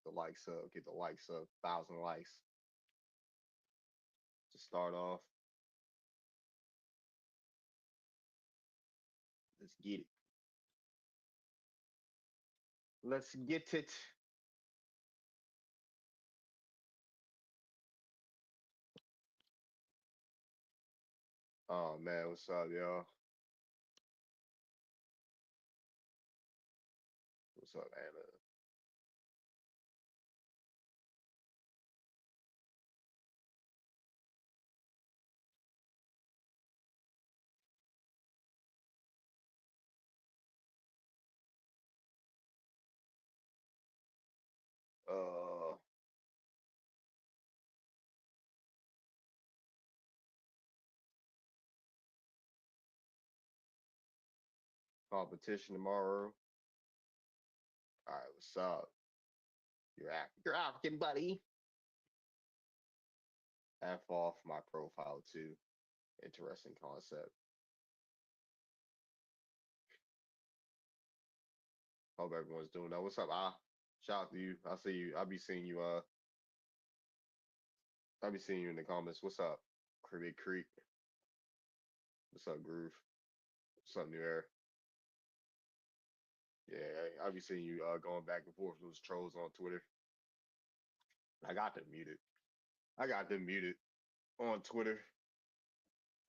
the likes up, get the likes up, 1,000 likes to start off. Let's get it. Let's get it. Oh man, what's up, y'all? What's up, Anna? Uh, competition tomorrow. All right, what's up? You're African, buddy. F off my profile too. Interesting concept. Hope everyone's doing that. What's up? Shout out to you. I see you. I'll be seeing you. I'll be seeing you in the comments. What's up, Big Creek? What's up, Groove? What's up, New Air? Yeah, I'll be seeing you going back and forth with those trolls on Twitter. I got them muted. I got them muted on Twitter.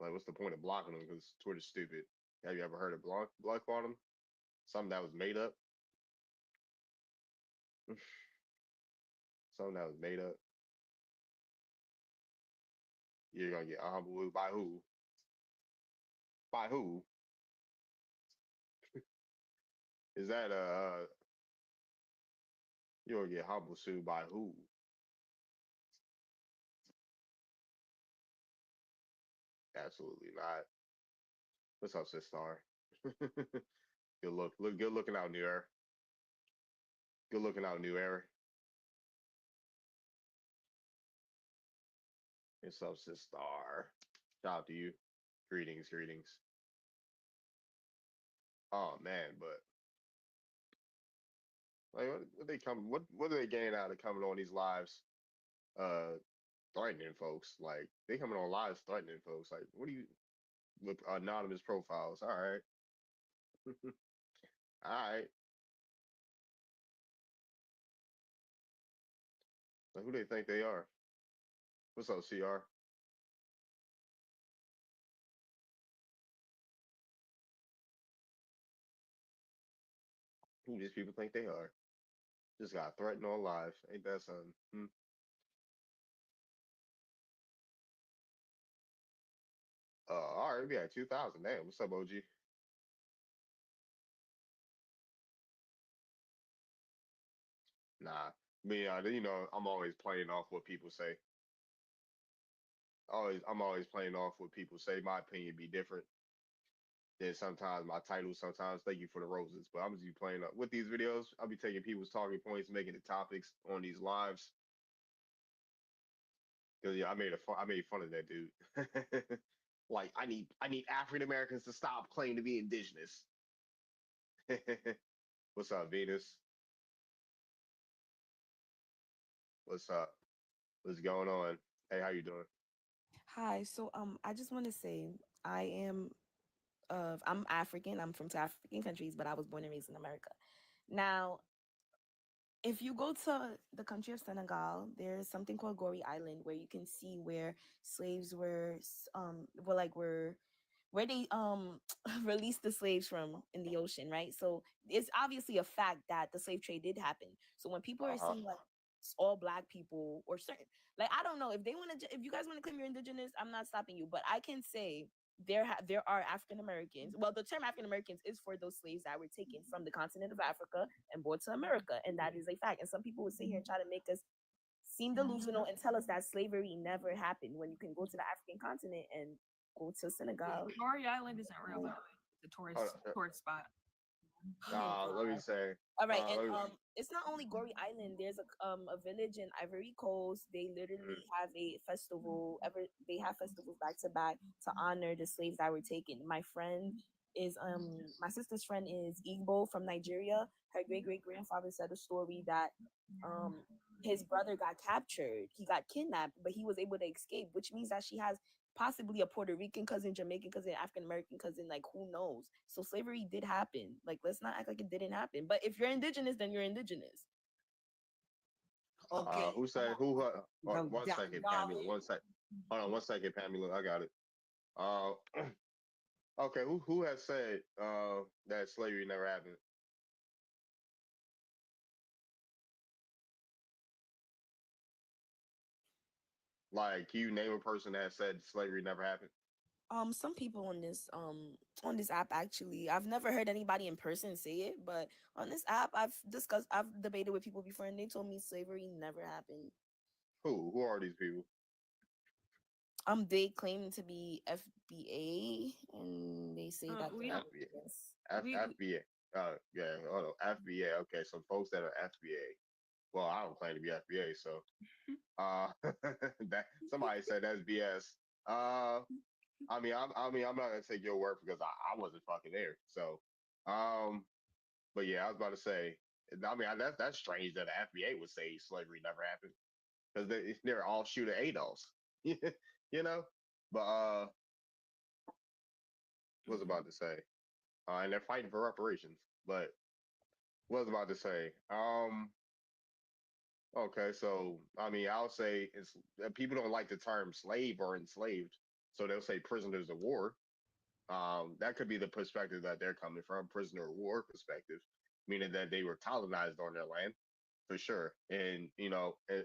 Like, what's the point of blocking them? Because Twitter's stupid. Have you ever heard of block bottom? Something that was made up. Something that was made up. You're gonna get humbled by who? By who? Is that you're gonna get humble sued by who? Absolutely not. What's up, sister? Good looking out, New Era. Good looking out, New Era. What's up, sister? Shout out to you. Greetings, greetings. Oh man, but like, what they come? What do they gain out of coming on these lives? Threatening folks. Like they coming on lives threatening folks. Like, what do you with anonymous profiles? All right, all right. Like, who they think they are? What's up, CR? Who these people think they are? Just got threatened on live. Ain't that something? Hmm? All right, we at 2,000. Damn, what's up, OG? Nah, me, I'm always playing off what people say. I'm always playing off what people say. My opinion be different. Then sometimes my title, sometimes thank you for the roses. But I'm just be playing up with these videos. I'll be taking people's talking points, making the topics on these lives. Cause yeah, I made fun of that dude. Like I need African Americans to stop claiming to be indigenous. What's up, Venus? What's up? What's going on? Hey, how you doing? Hi. I just want to say I am I'm African. I'm from two African countries, but I was born and raised in America. Now, if you go to the country of Senegal, there's something called Gory Island where you can see where slaves were like where they released the slaves from in the ocean, right? So it's obviously a fact that the slave trade did happen. So when people are Uh-huh. seeing like all black people or certain, like, I don't know if they want to, if you guys want to claim you're indigenous, I'm not stopping you, but I can say there are African Americans. Well, the term African Americans is for those slaves that were taken from the continent of Africa and brought to America, and that is a fact. And some people would sit here and try to make us seem delusional and tell us that slavery never happened when you can go to the African continent and go to Senegal. Glory Island isn't real, by the way. It's a Hold tourist spot. Oh Let me God. say. All right, and Let me, it's not only Gory Island. There's a village in Ivory Coast. They literally mm, have a festival. They have festivals back to back to honor the slaves that were taken. My friend, is my sister's friend is Igbo from Nigeria. Her great great grandfather said a story that his brother got captured. He got kidnapped, but he was able to escape, which means that she has possibly a Puerto Rican cousin, Jamaican cousin, African American cousin, like who knows? So slavery did happen. Like let's not act like it didn't happen. But if you're indigenous, then you're indigenous. Okay. Who said who? No, One second, Pamela. One sec. Hold on, one second, Pamela. I got it. Uh, okay. Who has said that slavery never happened? Like, can you name a person that said slavery never happened? Some people on this app actually. I've never heard anybody in person say it, but on this app I've debated with people before and they told me slavery never happened. Who are these people? They claim to be FBA and they say that We they're don't. FBA. yes. We FBA. Yeah, hold on. FBA. Okay, some folks that are FBA. Well, I don't claim to be FBA, so that somebody said that's BS. I'm not gonna take your word because I wasn't fucking there. So, but yeah, I was about to say. That's strange that the FBA would say slavery never happened because they're all shooter ADOS, you know. But what was I about to say? And they're fighting for reparations. But what was I about to say? Okay, so I'll say it's people don't like the term slave or enslaved, so they'll say prisoners of war. That could be the perspective that they're coming from, prisoner of war perspective, meaning that they were colonized on their land for sure, and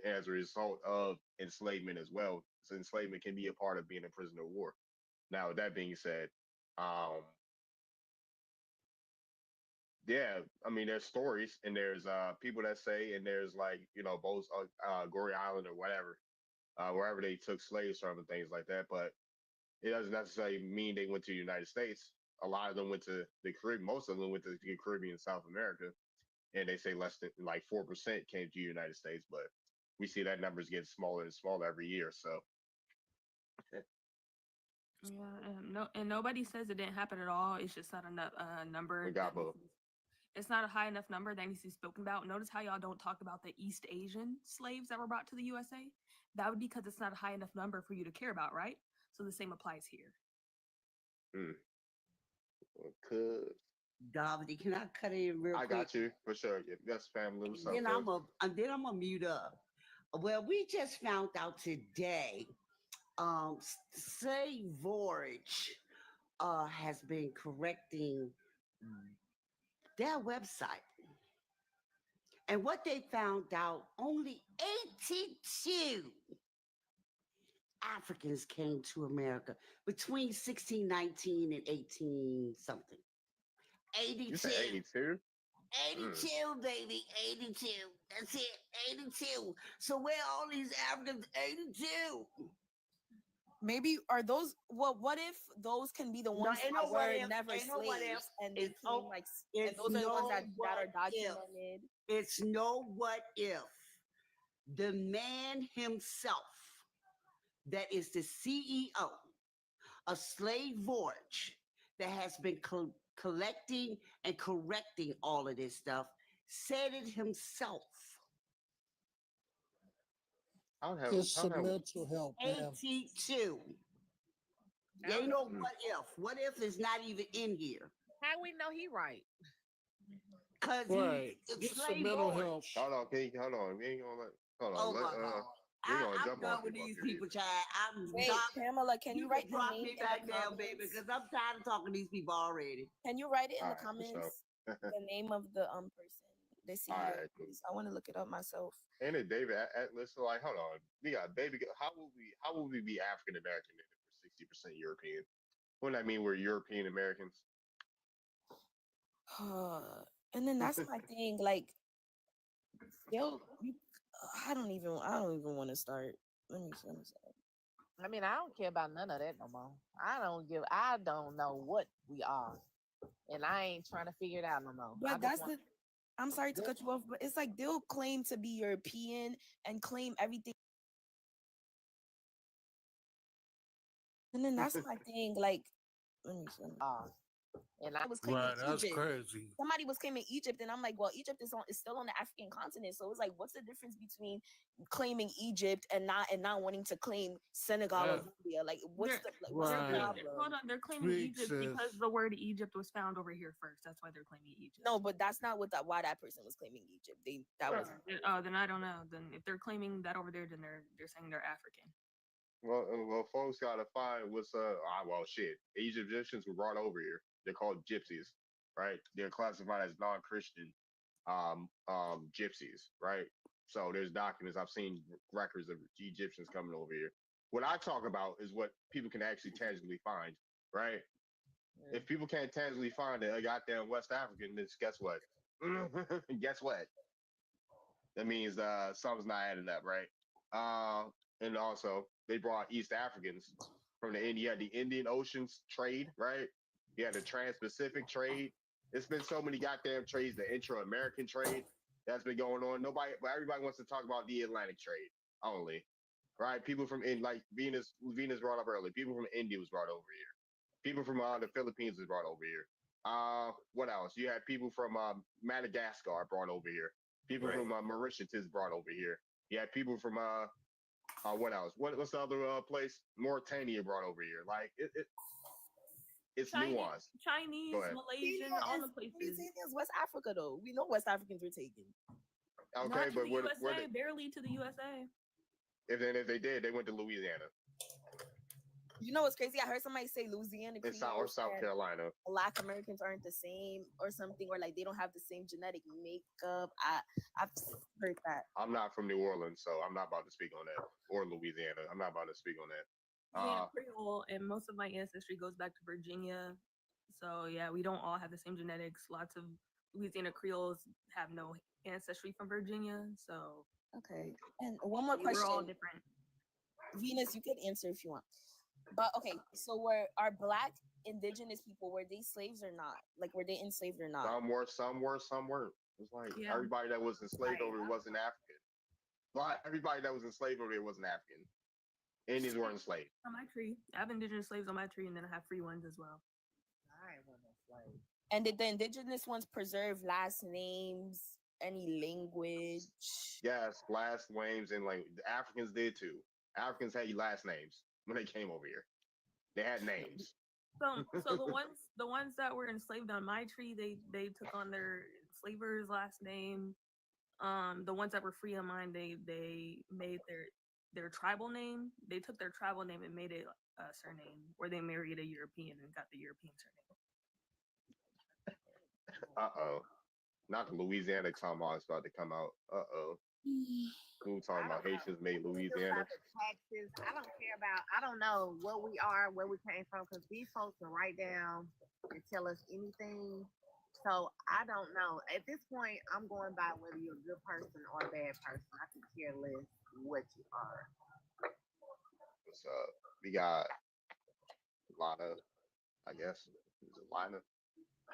as a result of enslavement as well. So enslavement can be a part of being a prisoner of war. Now, with that being said, um, yeah, there's stories and there's people that say, and there's like both Gory Island or whatever, wherever they took slaves from and things like that. But it doesn't necessarily mean they went to the United States. A lot of them went to the Caribbean. Most of them went to the Caribbean and South America, and they say less than like 4% came to the United States. But we see that numbers get smaller and smaller every year. So Yeah, no, and nobody says it didn't happen at all. It's just not enough number. we got both. It's not a high enough number that needs to be spoken about. Notice how y'all don't talk about the East Asian slaves that were brought to the USA. That would be because it's not a high enough number for you to care about, right? So the same applies here. Cause Dominic, can I cut in real quick? I got you for sure. Yeah, that's family. What's up, Then cuz? I'm gonna mute up. Well, we just found out today, Savorage has been correcting their website. And what they found out, only 82 Africans came to America between 1619 and 18 something. 82. You said 82? 82, baby, 82. That's it, 82. So where are all these Africans? 82. Maybe are those what if those can be the No, ones ain't that no what were if, never ain't no what if. slaves and they It's came no- like it's and those are the ones no that are what if. documented. It's no what if. The man himself, that is the CEO of Slavorage, that has been collecting and correcting all of this stuff, said it himself. It's a mental health, man. 82. Now Ain't no Mm. what if. What if is not even in here. How we know he right? Cause Right. it's It's a slave mental owners. health. Hold on, hold on. We ain't gonna let. Hold on. Oh my God. We gonna I'm jump done on with people these up here. people, child. I'm Wait, done. Pamela, can you write the drop name me in back the down, baby, comments? because I'm tired of talking to these people already. Can you write it in the Alright, for sure. comments? The name of the person, the CEO. Alright, cool. Please. I want to look it up myself. And then David Atlas, so like, hold on. We got baby. How will we be African American if we're 60% European? Wouldn't that mean we're European Americans? And then that's my thing. Like, I don't even want to start. Let me see. I mean, I don't care about none of that no more. I don't know what we are. And I ain't trying to figure it out no more. But I'm sorry to cut you off, but it's like they'll claim to be European and claim everything. And then that's my thing. Like, let me see. And I was claiming Right, that's Egypt. crazy. Somebody was claiming Egypt, and I'm like, well, Egypt is still on the African continent. So it's like, what's the difference between claiming Egypt and not wanting to claim Senegal or Zambia? Like, what's the problem? Hold on, they're claiming Egypt because the word Egypt was found over here first. That's why they're claiming Egypt. No, but that's not why that person was claiming Egypt. Then I don't know. Then if they're claiming that over there, then they're saying they're African. Well, folks gotta find what's shit. Egyptians were brought over here. They're called gypsies, right? They're classified as non-Christian gypsies, right? So there's documents. I've seen records of Egyptians coming over here. What I talk about is what people can actually tangibly find, right? Yeah. If people can't tangibly find a goddamn West African, then guess what? Guess what? That means something's not adding up, right? And also they brought East Africans from the India, the Indian Oceans trade, right? You had the Trans-Pacific trade. It's been so many goddamn trades, the intra-American trade that's been going on. Everybody wants to talk about the Atlantic trade only, right? People from like Venus brought up earlier. People from India was brought over here. People from the Philippines was brought over here. What else? You had people from Madagascar brought over here. People from Mauritius brought over here. You had people from what else? What's the other place? Mauritania brought over here. Like it's nuanced. Chinese, Malaysian, all the places. West Africa, though. We know West Africans were taken. Okay, not to but the USA, barely to the USA. If they did, they went to Louisiana. You know what's crazy? I heard somebody say Louisiana or South Carolina. Black Americans aren't the same or something, or like they don't have the same genetic makeup. I've heard that. I'm not from New Orleans, so I'm not about to speak on that. Or Louisiana. I'm not about to speak on that. Creole, and most of my ancestry goes back to Virginia. So yeah, we don't all have the same genetics. Lots of Louisiana Creoles have no ancestry from Virginia. So okay. And one more question. We're all different. Venus, you could answer if you want. But okay, so are Black Indigenous people, were they slaves or not? Like, were they enslaved or not? Some were, some weren't. It's like everybody that was enslaved over here wasn't African. But everybody that was enslaved over here wasn't African. Indians weren't enslaved. On my tree, I have indigenous slaves on my tree, and then I have free ones as well. I ain't no slave. And did the indigenous ones preserve last names, any language? Yes, last names, and like the Africans did too. Africans had last names when they came over here. They had names. So the ones that were enslaved on my tree, they took on their enslaver's last name. The ones that were free on mine, they made their tribal name. They took their tribal name and made it a surname, or they married a European and got the European surname. Not the Louisiana tomahawk is about to come out. Who talking about Haitians made Louisiana? Taxes. I don't know what we are, where we came from, because these folks can write down and tell us anything. So I don't know. At this point, I'm going by whether you're a good person or a bad person. I can care less what you are. What's up? We got Lana, I guess. Is it Lana?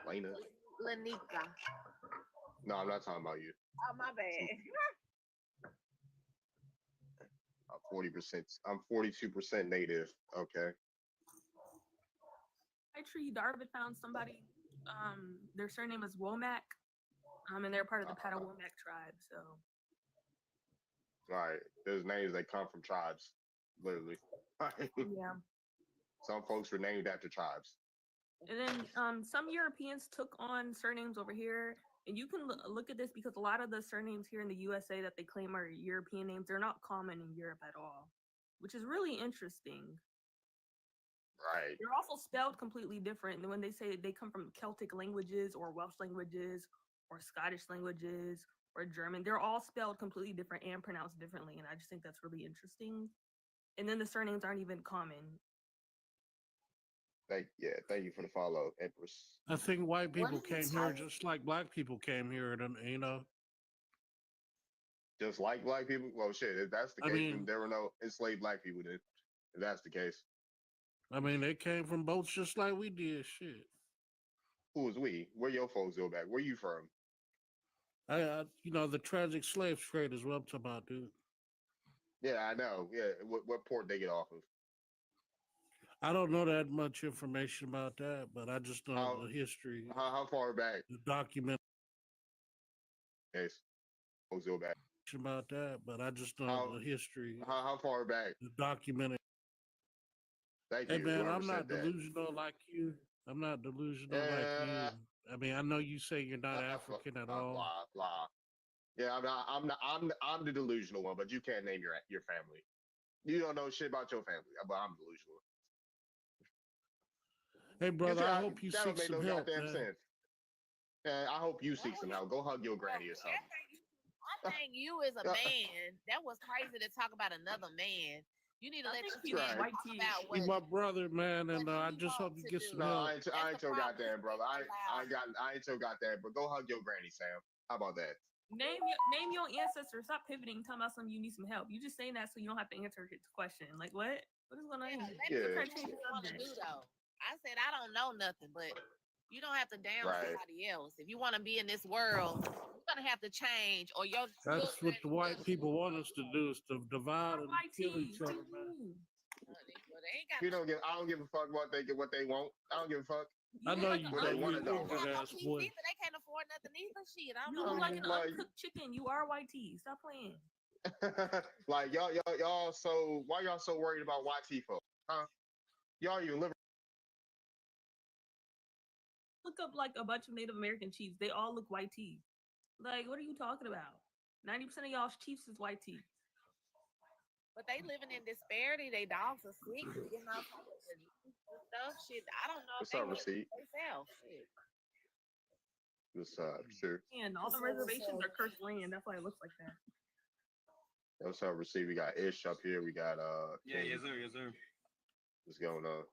Lena? Lanika. No, I'm not talking about you. Oh, my bad. I'm 40%. I'm 42% native. Okay. My tree, Darvin found somebody. Their surname is Womack. And they're part of the Patawomack tribe. So. Right. There's names that come from tribes, literally. Yeah. Some folks were named after tribes. And then some Europeans took on surnames over here. And you can look at this because a lot of the surnames here in the USA that they claim are European names, they're not common in Europe at all, which is really interesting. Right. They're also spelled completely different. When they say they come from Celtic languages or Welsh languages or Scottish languages or German, they're all spelled completely different and pronounced differently. And I just think that's really interesting. And then the surnames aren't even common. Thank you for the follow, Empress. I think white people came here just like black people came here, and you know. Just like black people? Well, shit, if that's the case, then there were no enslaved black people then. If that's the case. I mean, they came from boats just like we did, shit. Who was we? Where your folks go back? Where you from? The tragic slave trade is what I'm talking about, dude. Yeah, I know. Yeah, what port they get off of? I don't know that much information about that, but I just know How the history, how far back? the documentation Yes, let's go back. about that, but I just know How the history, how far back? the documented. Thank Hey you. man, Whoever I'm said not that. delusional like you. I'm not delusional like you. Uh, I mean, I know you say you're not African at all. blah blah. Yeah, I'm the delusional one, but you can't name your family. You don't know shit about your family, but I'm delusional. Hey You brother, see, I hope you that don't seek make some no help, goddamn man. sense. And I hope you seek some help. Go hug your granny or something. I think you as a man, that was crazy to talk about another man. You need to I let think your he man was Right. white talk tea. about He's what my brother, man, and I he just hope wants you to get do. some No, help. I ain't That's the your problem. goddamn brother. I Allow- ain't your goddamn. But go hug your granny, Sam. How about that? Name your ancestor. Stop pivoting. Talking about something you need some help. You just saying that so you don't have to answer his question. Like what? What is going on? Yeah, here? let Yeah. me Try do to change what the you want to subject. do though. I said I don't know nothing, but you don't have to down Right. somebody else. If you want to be in this world, you're gonna have to change, or your That's what the white children. people want us to do, is to divide and White kill tea. each other, man. Well, they ain't got We don't give. I don't give a fuck what they want. I don't give a fuck. I know you What they don't. want You to a know. good ass boy. Either. They can't afford nothing either. Shit, I don't You know. look like an Like- uncooked chicken. You are white tea. Stop playing. Like y'all. So why y'all so worried about YT folks? Huh? Y'all you live. Look up like a bunch of Native American chiefs. They all look white tea. Like, what are you talking about? 90% of y'all's chiefs is white tea. But they living in disparity. They dogs are sick, you know, stuff. Shit, I don't know. What's up, receipt? Themselves. Shit. What's up, sure. And all the reservations are cursed land. That's why it looks like that. What's up, receipt? We got Ish up here. We got Yeah, King. yes sir. What's going on?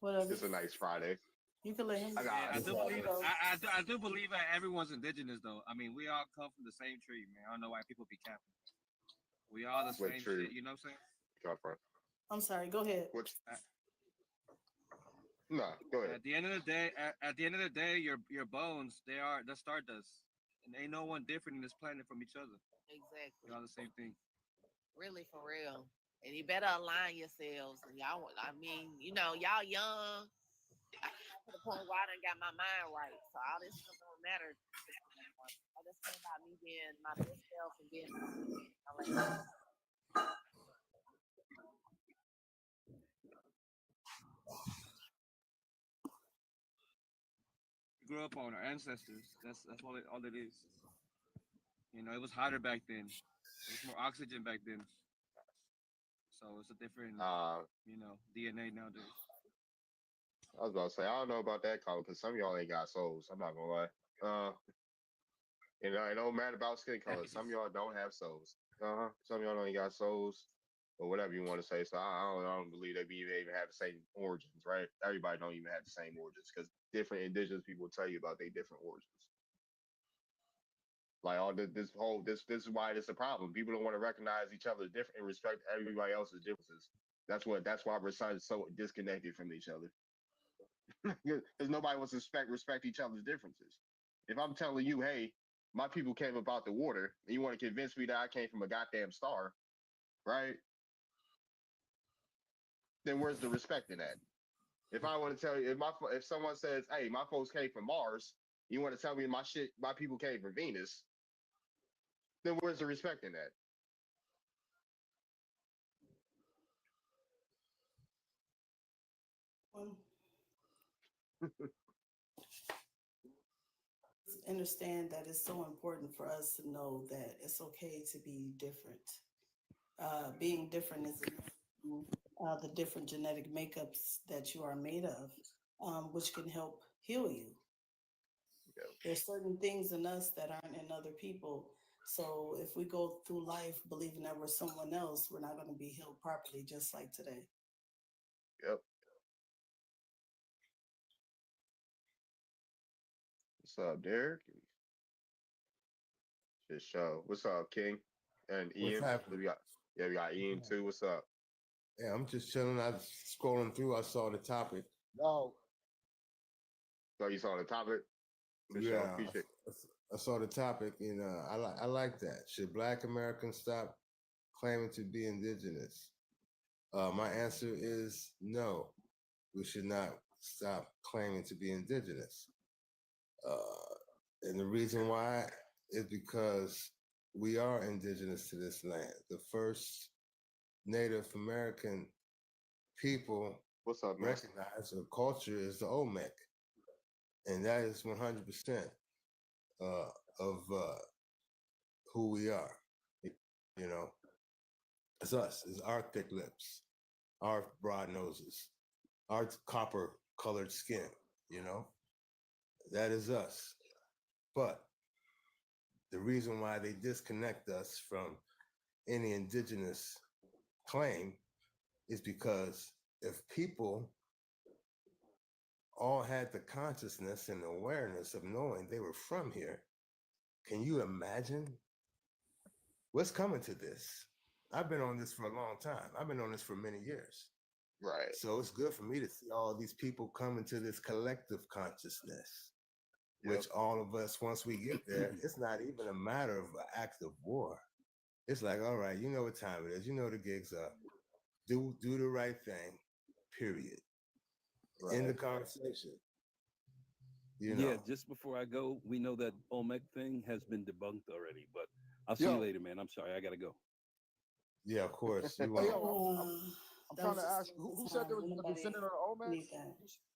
Whatever. It's a nice Friday. You can let him. I got. Yeah, I do believe go. I do believe that everyone's indigenous though. I mean, we all come from the same tree, man. I don't know why people be capping. We all the Wait, same true. shit. You know what I'm saying? Come from. I'm sorry. Go ahead. Which? No, go ahead. At the end of the day, your bones, they're stardust, and ain't no one different in this planet from each other. Exactly. We all the same thing. Really, for real. And you better align yourselves. And y'all, I mean, you know, y'all young. To the point where I done got my mind right. So all this stuff don't matter. I just care about me being my best self and being. We grew up on our ancestors. That's all it is. You know, it was hotter back then. There was more oxygen back then. So it's a different, you know, DNA nowadays. I was about to say I don't know about that color because some of y'all ain't got souls. I'm not gonna lie. You know, it don't matter about skin color. Some of y'all don't have souls. Some of y'all don't got souls, or whatever you want to say. So I don't believe they even have the same origins, right? Everybody don't even have the same origins because different indigenous people tell you about their different origins. Like all this is why it's a problem. People don't want to recognize each other different and respect everybody else's differences. That's why we're so disconnected from each other. Because nobody wants to respect each other's differences. If I'm telling you, hey, my people came about the water, and you want to convince me that I came from a goddamn star, right? Then where's the respect in that? If I want to tell you, if someone says, hey, my folks came from Mars, you want to tell me my people came from Venus, then where's the respect in that? Understand that it's so important for us to know that it's okay to be different. Being different is the different genetic makeups that you are made of, which can help heal you. Yeah. There's certain things in us that aren't in other people. So if we go through life believing that we're someone else, we're not going to be healed properly, just like today. Yep. What's up, Derek? Just show. What's up, King? And Ian. We got Ian too. What's up? Yeah, I'm just chilling. I was scrolling through. I saw the topic. No. So you saw the topic? Yeah, Appreciate it. I saw the topic, and I like that. Should Black Americans stop claiming to be indigenous? My answer is no. we should not stop claiming to be indigenous. And the reason why is because we are indigenous to this land. The first Native American people What's up, man? recognized a culture is the Olmec. And that is 100% of who we are. You know, it's us, it's our thick lips, our broad noses, our copper colored skin, you know, that is us. But the reason why they disconnect us from any indigenous claim is because if people all had the consciousness and awareness of knowing they were from here, can you imagine what's coming to this? I've been on this for a long time. I've been on this for many years. Right. So it's good for me to see all these people come into this collective consciousness, which all of us, once we get there, it's not even a matter of an act of war. It's like, all right, you know what time it is. You know the gig's up. Do the right thing, period. Right. In the conversation. You know. Yeah, just before I go, we know that Olmec thing has been debunked already, but I'll see you later, man. I'm sorry, I gotta go. Yeah, of course. You Hey, want. yo, I'm trying to ask you, who said there was a descendant of the Olmecs?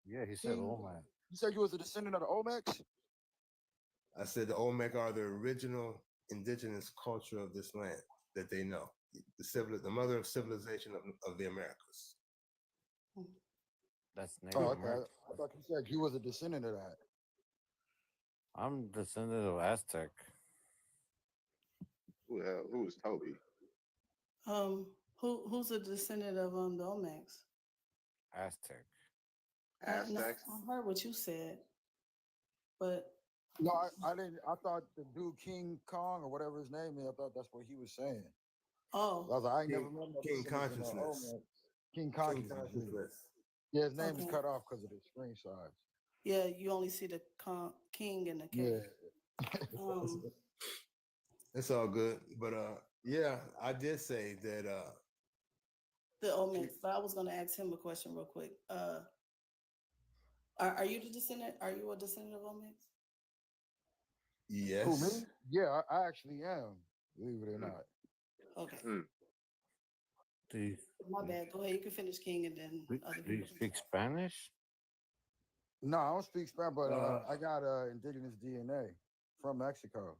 Yeah, he said Olmec. You said you was a descendant of the Olmecs? I said the Olmec are the original indigenous culture of this land that they know. The mother of civilization of the Americas. That's Native Oh, okay. American. I thought you said you was a descendant of that. I'm descendant of Aztec. Who is Toby? Who's a descendant of the Olmecs? Aztec. No, Aztecs? I heard what you said, but No, I didn't. I thought the dude King Kong or whatever his name is, I thought that's what he was saying. I was like, I ain't never met no King descendants of no Consciousness. Olmecs. King Consciousness. Yeah, his name is cut off because of the screen size. yeah, you only see the king and the king. Yeah. It's all good. But yeah, I did say that the Olmecs. But I was going to ask him a question real quick. Are you the descendant? Are you a descendant of Olmecs? yes. Who, me? Yeah, I actually am, believe it or not. Okay. Do you, My bad. Go ahead. You can finish King and then other do you people. speak Spanish? No, I don't speak Spanish, but I got indigenous DNA from Mexico.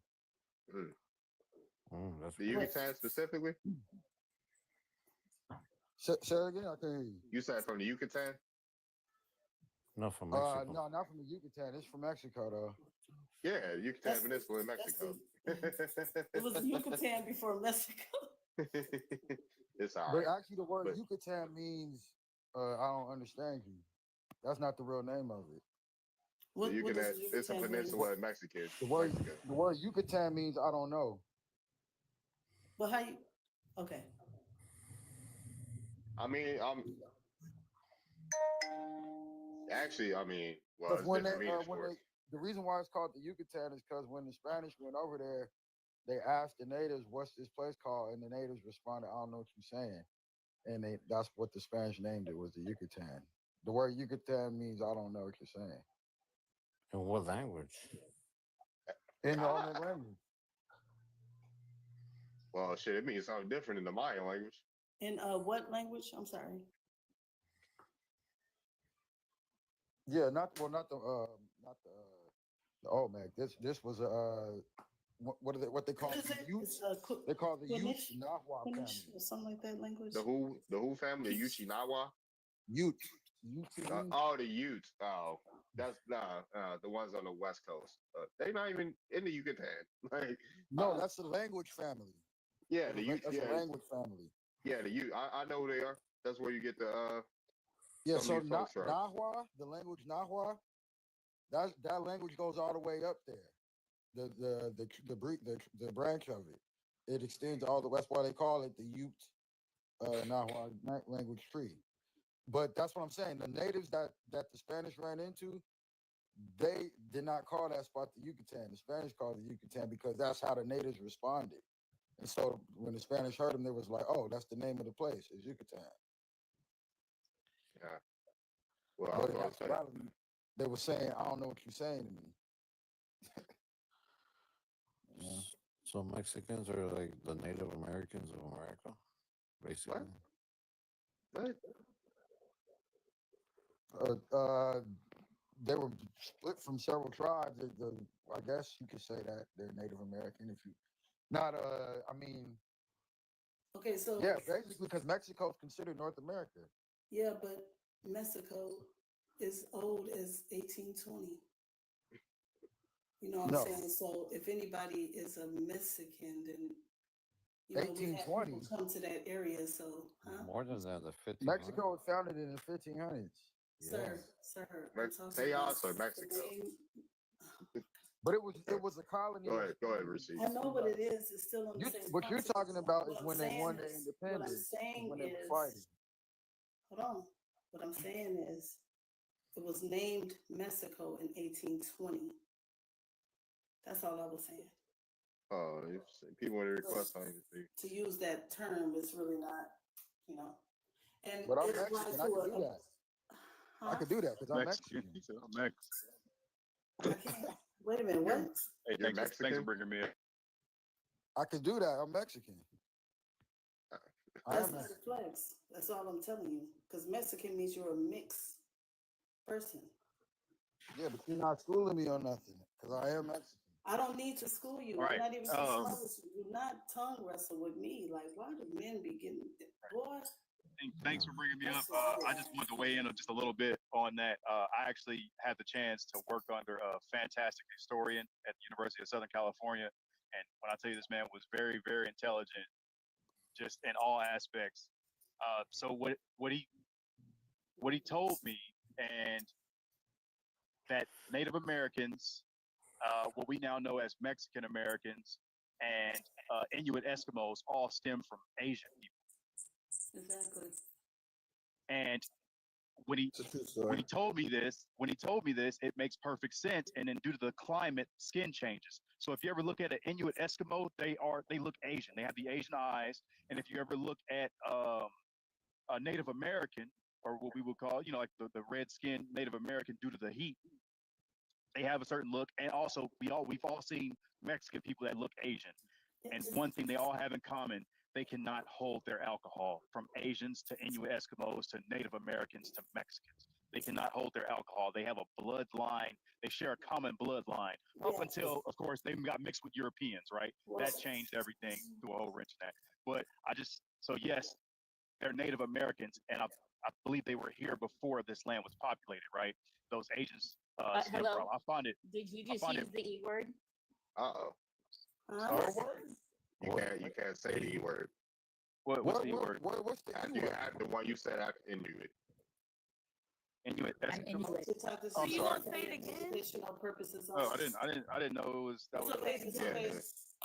That's The Yucatan specifically? Say it again, I can hear you. You said from the Yucatan? not from Mexico. No, not from the Yucatan. It's from Mexico, though. Yeah, Yucatan Peninsula in Mexico. It was Yucatan before Mexico. It's all But right. actually, the word Yucatan means I don't understand you. That's not the real name of it. What does it's a Yucatan peninsula mean? in Mexico. The word Yucatan means I don't know. But how you? Okay. I mean, actually, I mean, well, it's When different meanings when for it. the reason why it's called the Yucatan is because when the Spanish went over there, they asked the natives, "What's this place called?" And the natives responded, "I don't know what you're saying." And that's what the Spanish named it, was the Yucatan. The word Yucatan means I don't know what you're saying. In what language? In the Olmec language. Well, shit, it means something different in the Mayan language. In what language? I'm sorry. Yeah, not the Olmec. This was what they call the Utes. They call the Utes Nahua family. Or something like that language. The who family? The Uchinawa? Utes. The Utes. Oh, that's the ones on the West Coast. They're not even in the Yucatan. Like, no, that's the language family. Yeah, the Utes. That's Yeah, the language family. Yeah, the Ute. I know who they are. That's where you get the yeah. So Nahua, the language Nahua, that language goes all the way up there. The branch of it, it extends all the. That's why they call it the Ute Nahua language tree. But that's what I'm saying. The natives that the Spanish ran into, they did not call that spot the Yucatan. The Spanish called it the Yucatan because that's how the natives responded. And so when the Spanish heard them, they was like, "Oh, that's the name of the place. It's Yucatan." Yeah. Well, I But was in going to say, actuality, they were saying, I don't know what you're saying to me. Yeah. So Mexicans are like the Native Americans of America, basically. what? They were split from several tribes. I guess you could say that they're Native American. If you not, I mean, Okay, so yeah, basically because Mexico is considered North America. yeah, but Mexico is old as 1820. You know what I'm No, saying? So if anybody is a Mexican, then you know we've had 1820. people come to that area. So, huh? More than that, the 1500s. Mexico was founded in the 1500s. Sir, sir, I'm talking Say about also the Mexico. name. But it was a colony. Go ahead, receive. I know what it is. It's still on the You, same what you're concept. talking about is What I'm when they saying won their is, what I'm independence, saying when they were is, fighting. hold on. What I'm saying is, it was named Mexico in 1820. That's all I was saying. Oh, people want to request So, something. to use that term is really not, you know. And But I'm it applies Mexican. I to could do that. I huh? could do that because I'm Mexican. Mexican. He said, I'm Mexican. I can't. Wait a minute. You're, What? Hey, you're thanks for Mexican? bringing me up. I could do that. I'm Mexican. I That's am not a Mexican. flex. That's all I'm telling you. Because Mexican means you're a mixed person. Yeah, but you're not schooling me on nothing because I am Mexican. I don't need to school you. All I'm right. not even too smart. Do not tongue wrestle with me. Like, why do men be getting boy? Thanks for bringing me up. That's just I just wanted to weigh in just a little bit on that. I actually had the chance to work under a fantastic historian at the University of Southern California. And when I tell you this man was very, very intelligent, just in all aspects. So what he told me, and that Native Americans, what we now know as Mexican Americans, and Inuit Eskimos all stem from Asian people. Exactly. And when he told me this, it makes perfect sense. And then due to the climate, skin changes. So if you ever look at an Inuit Eskimo, they look Asian. They have the Asian eyes. And if you ever look at a Native American, or what we would call, like the red skinned Native American, due to the heat, they have a certain look. And also we've all seen Mexican people that look Asian. And one thing they all have in common, they cannot hold their alcohol. From Asians to Inuit Eskimos to Native Americans to Mexicans, they cannot hold their alcohol. They have a bloodline. They share a common bloodline up until, of course, they got mixed with Europeans, right? That changed everything through a whole wrench in that. But so yes, they're Native Americans, and I believe they were here before this land was populated, right? Those Asians stem Hello. from. I find it. Did you just use the E word? Uh-oh. You can't say the E word. What's the E word? What's the E word? The one you said after Inuit. Inuit. I'm Inuit. I'm sorry. Say it again. Educational purposes. Oh, I didn't know it was that. It's okay. It's okay.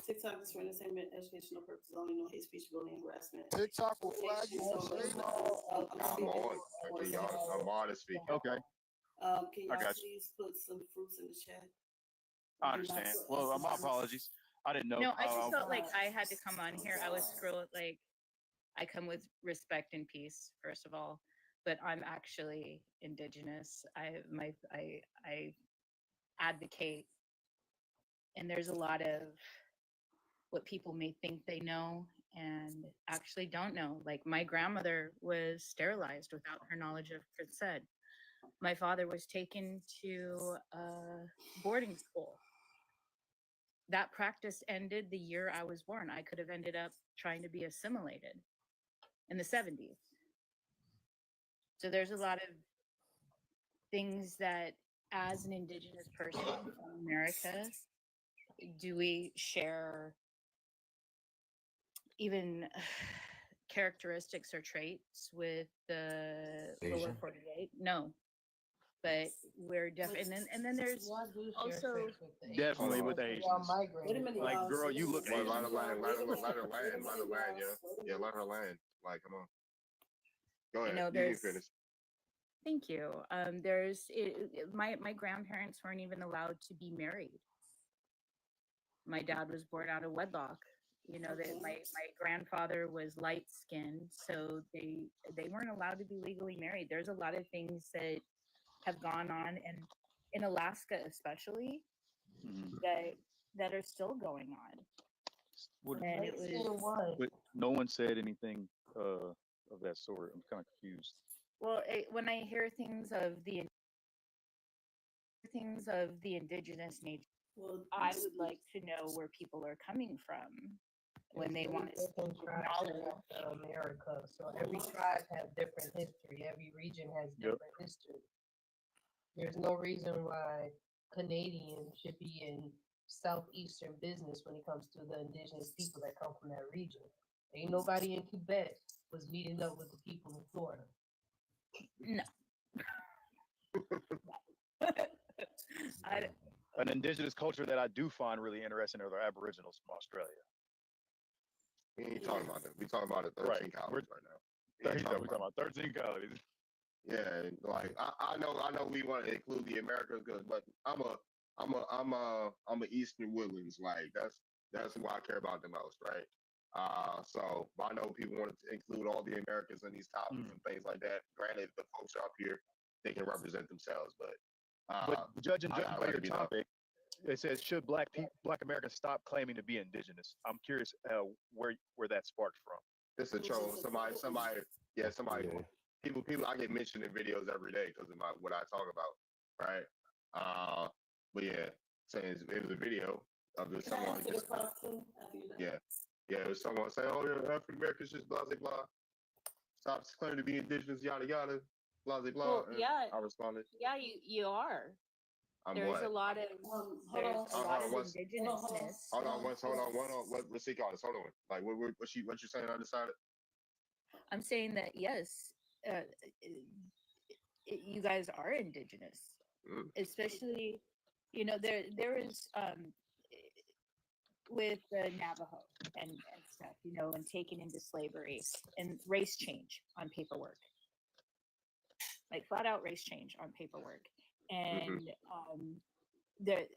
TikTok is for entertainment, educational purposes only. No hate speech, bullying, harassment. TikTok will flag you. I'm on. Okay, y'all. I'm on to speak. Okay. Can y'all please put some fruits in the chat? I understand. Well, my apologies. I didn't know. No, I just felt like I had to come on here. I was I come with respect and peace, first of all, but I'm actually Indigenous. I advocate, and there's a lot of what people may think they know and actually don't know. Like, my grandmother was sterilized without her knowledge of consent. My father was taken to boarding school. That practice ended the year I was born. I could have ended up trying to be assimilated in the 70s. So there's a lot of things that, as an Indigenous person from America, do we share even characteristics or traits with the lower 48? No. But we're definitely, and then there's also definitely with Asians. Like, girl, you look Asian. Let her land. Yeah, let her land. Like, come on. Go ahead. You can finish. Thank you. My grandparents weren't even allowed to be married. My dad was born out of wedlock. My grandfather was light skinned, so they weren't allowed to be legally married. There's a lot of things that have gone on, and in Alaska especially, Mhm. that are still going on. What, And it was but no one said anything of that sort. I'm kind of confused. well, when I hear things of the indigenous nature, Well, I would like to know where people are coming from when they want to different tribes acknowledge. throughout America. So every tribe has different history. Every region has Yep. different history. There's no reason why Canadians should be in southeastern business when it comes to the indigenous people that come from that region. Ain't nobody in Quebec was meeting up with the people in Florida. No. An indigenous culture that I do find really interesting are the Aboriginals from Australia. We ain't talking about it. We talking about the 13 Right. colonies right now. We're talking about 13 colonies. Yeah, like I know we want to include the Americas, but I'm a Eastern Woodlands. Like that's who I care about the most, right? So I know people want to include all the Americans in these topics and things like that. Granted, the folks up here they can represent themselves, but judging I by let your it be known. topic, it says should Black Americans stop claiming to be indigenous? I'm curious where that sparked from. It's a troll. Somebody. People. I get mentioned in videos every day because of what I talk about, right? But yeah, saying it was a video of this someone. Yeah, it was someone saying, "Oh, yeah, African Americans just blah blah blah. Stop claiming to be indigenous, yada yada, blah blah blah." Well, and yeah. I responded, Yeah, you are. There's a lot of indigenousness. Hold on. What Rasika got us? Hold on. Like what you saying undecided? I'm saying that yes, you guys are indigenous, especially there is with the Navajo and stuff, and taken into slavery and race change on paperwork, like flat out race change on paperwork, and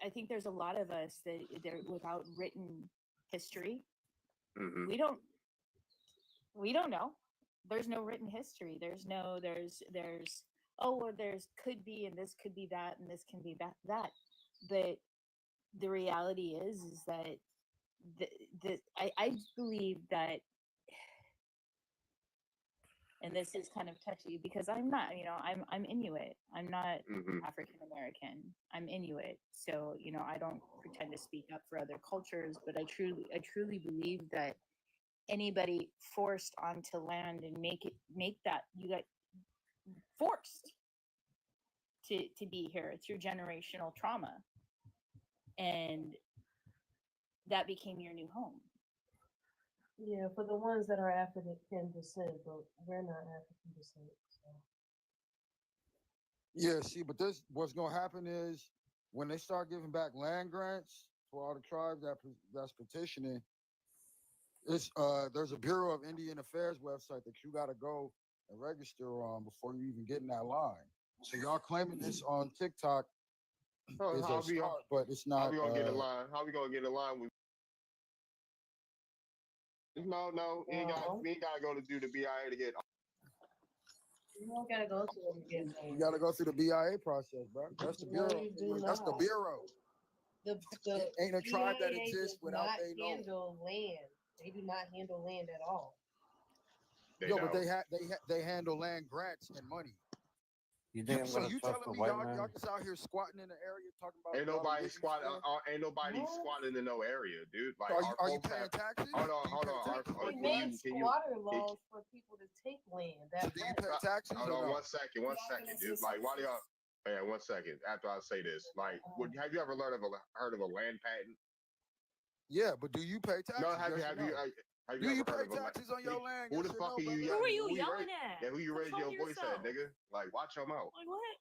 I think there's a lot of us that they're without written history. We don't know. There's no written history. There's could be, and this could be that, and this can be that. But the reality is that I believe that, and this is kind of touchy because I'm not, I'm Inuit. I'm not African American. I'm Inuit. So, I don't pretend to speak up for other cultures, but I truly believe that anybody forced onto land and make that you got forced to be here through generational trauma, and that became your new home. Yeah, for the ones that are African descent, but we're not African descent. So. Yeah, see, but what's gonna happen is when they start giving back land grants for all the tribes that's petitioning, it's there's a Bureau of Indian Affairs website that you gotta go and register on before you even get in that line. So y'all claiming this on TikTok is a start, but it's not. How we gonna get in line? How we gonna get in line with? No, we ain't gotta go to do the BIA to get. You don't gotta go to it to get land. You gotta go through the BIA process, bro. That's the Bureau. That's the Bureau. The ain't a tribe that BIA exists does without not they know. handle land. They do not handle land at all. But they handle land grants and money. You think I'm So gonna you trust telling the me white y'all man? just out here squatting in the area talking about? Ain't nobody squatting. Ain't nobody squatting in no area, dude. Like, So are you paying taxes? Hold on. They make squatter laws for people to take land. Do you pay taxes? Hold on, 1 second, dude. Like, why do y'all? Yeah, 1 second. After I say this, like, have you ever heard of a land patent? Yeah, but do you pay taxes? No, have you ever heard of taxes on your land? Who the fuck are you? Who are you yelling at? Yeah, who you raise your voice at, nigga? Like, watch your mouth. Like what?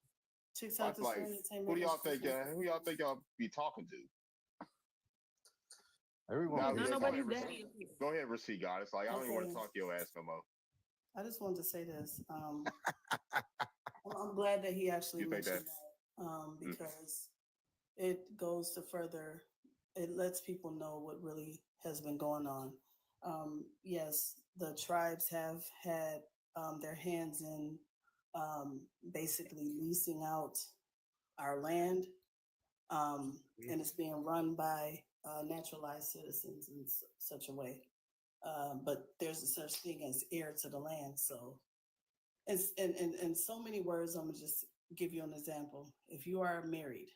TikTok Like, who do y'all think? Who y'all think y'all be talking to? Everyone. Nobody's daddy. Go ahead, receipt, God. It's like I don't even want to talk to your ass no more. I just wanted to say this. I'm glad that he actually mentioned that because it goes to further. It lets people know what really has been going on. Yes, the tribes have had their hands in basically leasing out our land, and it's being run by naturalized citizens in such a way. But there's a such thing as heir to the land. So, in so many words, I'm gonna just give you an example. If you are married,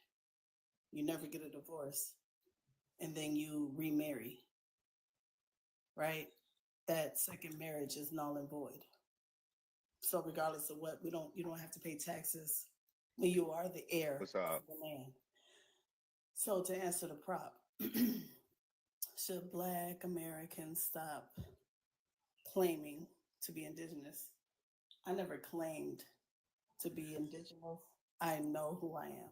you never get a divorce, and then you remarry, right? That second marriage is null and void. So regardless of what, you don't have to pay taxes when you are the heir What's of up? the land. So to answer the prop, should Black Americans stop claiming to be indigenous? I never claimed to be indigenous. I know who I am.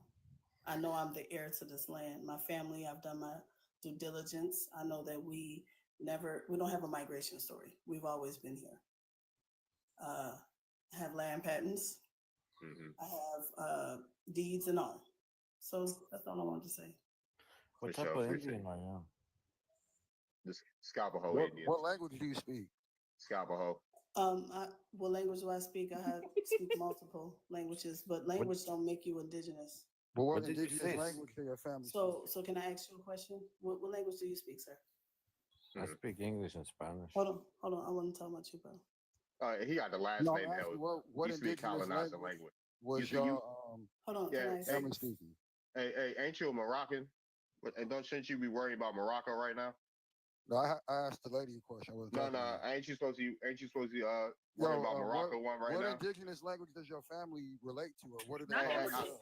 I know I'm the heir to this land. My family, I've done my due diligence. I know that we don't have a migration story. We've always been here. I have land patents. I have deeds and all. So that's all I wanted to say. What For type sure, of appreciate Indian are you? This Scalpaho What Indians. language do you speak? Scalpaho. What language do I speak? I speak multiple languages, but language don't make you indigenous. But what did you indigenous say? language do your family So can I ask you a question? What language do you speak, sir? I speak English and Spanish. Hold on. I want to talk about you, bro. He got the last No, I'm name asking held. what Used to be indigenous colonizing language language. was You- your Hold on, Yeah, can I ask family you? speaking? Hey, ain't you a Moroccan? Shouldn't you be worried about Morocco right now? No, I asked the lady a question. I was No, talking to you. ain't you supposed to Yo, worry about Morocco one right what now? indigenous language does your family relate to, or what do they Not call Hey, themselves?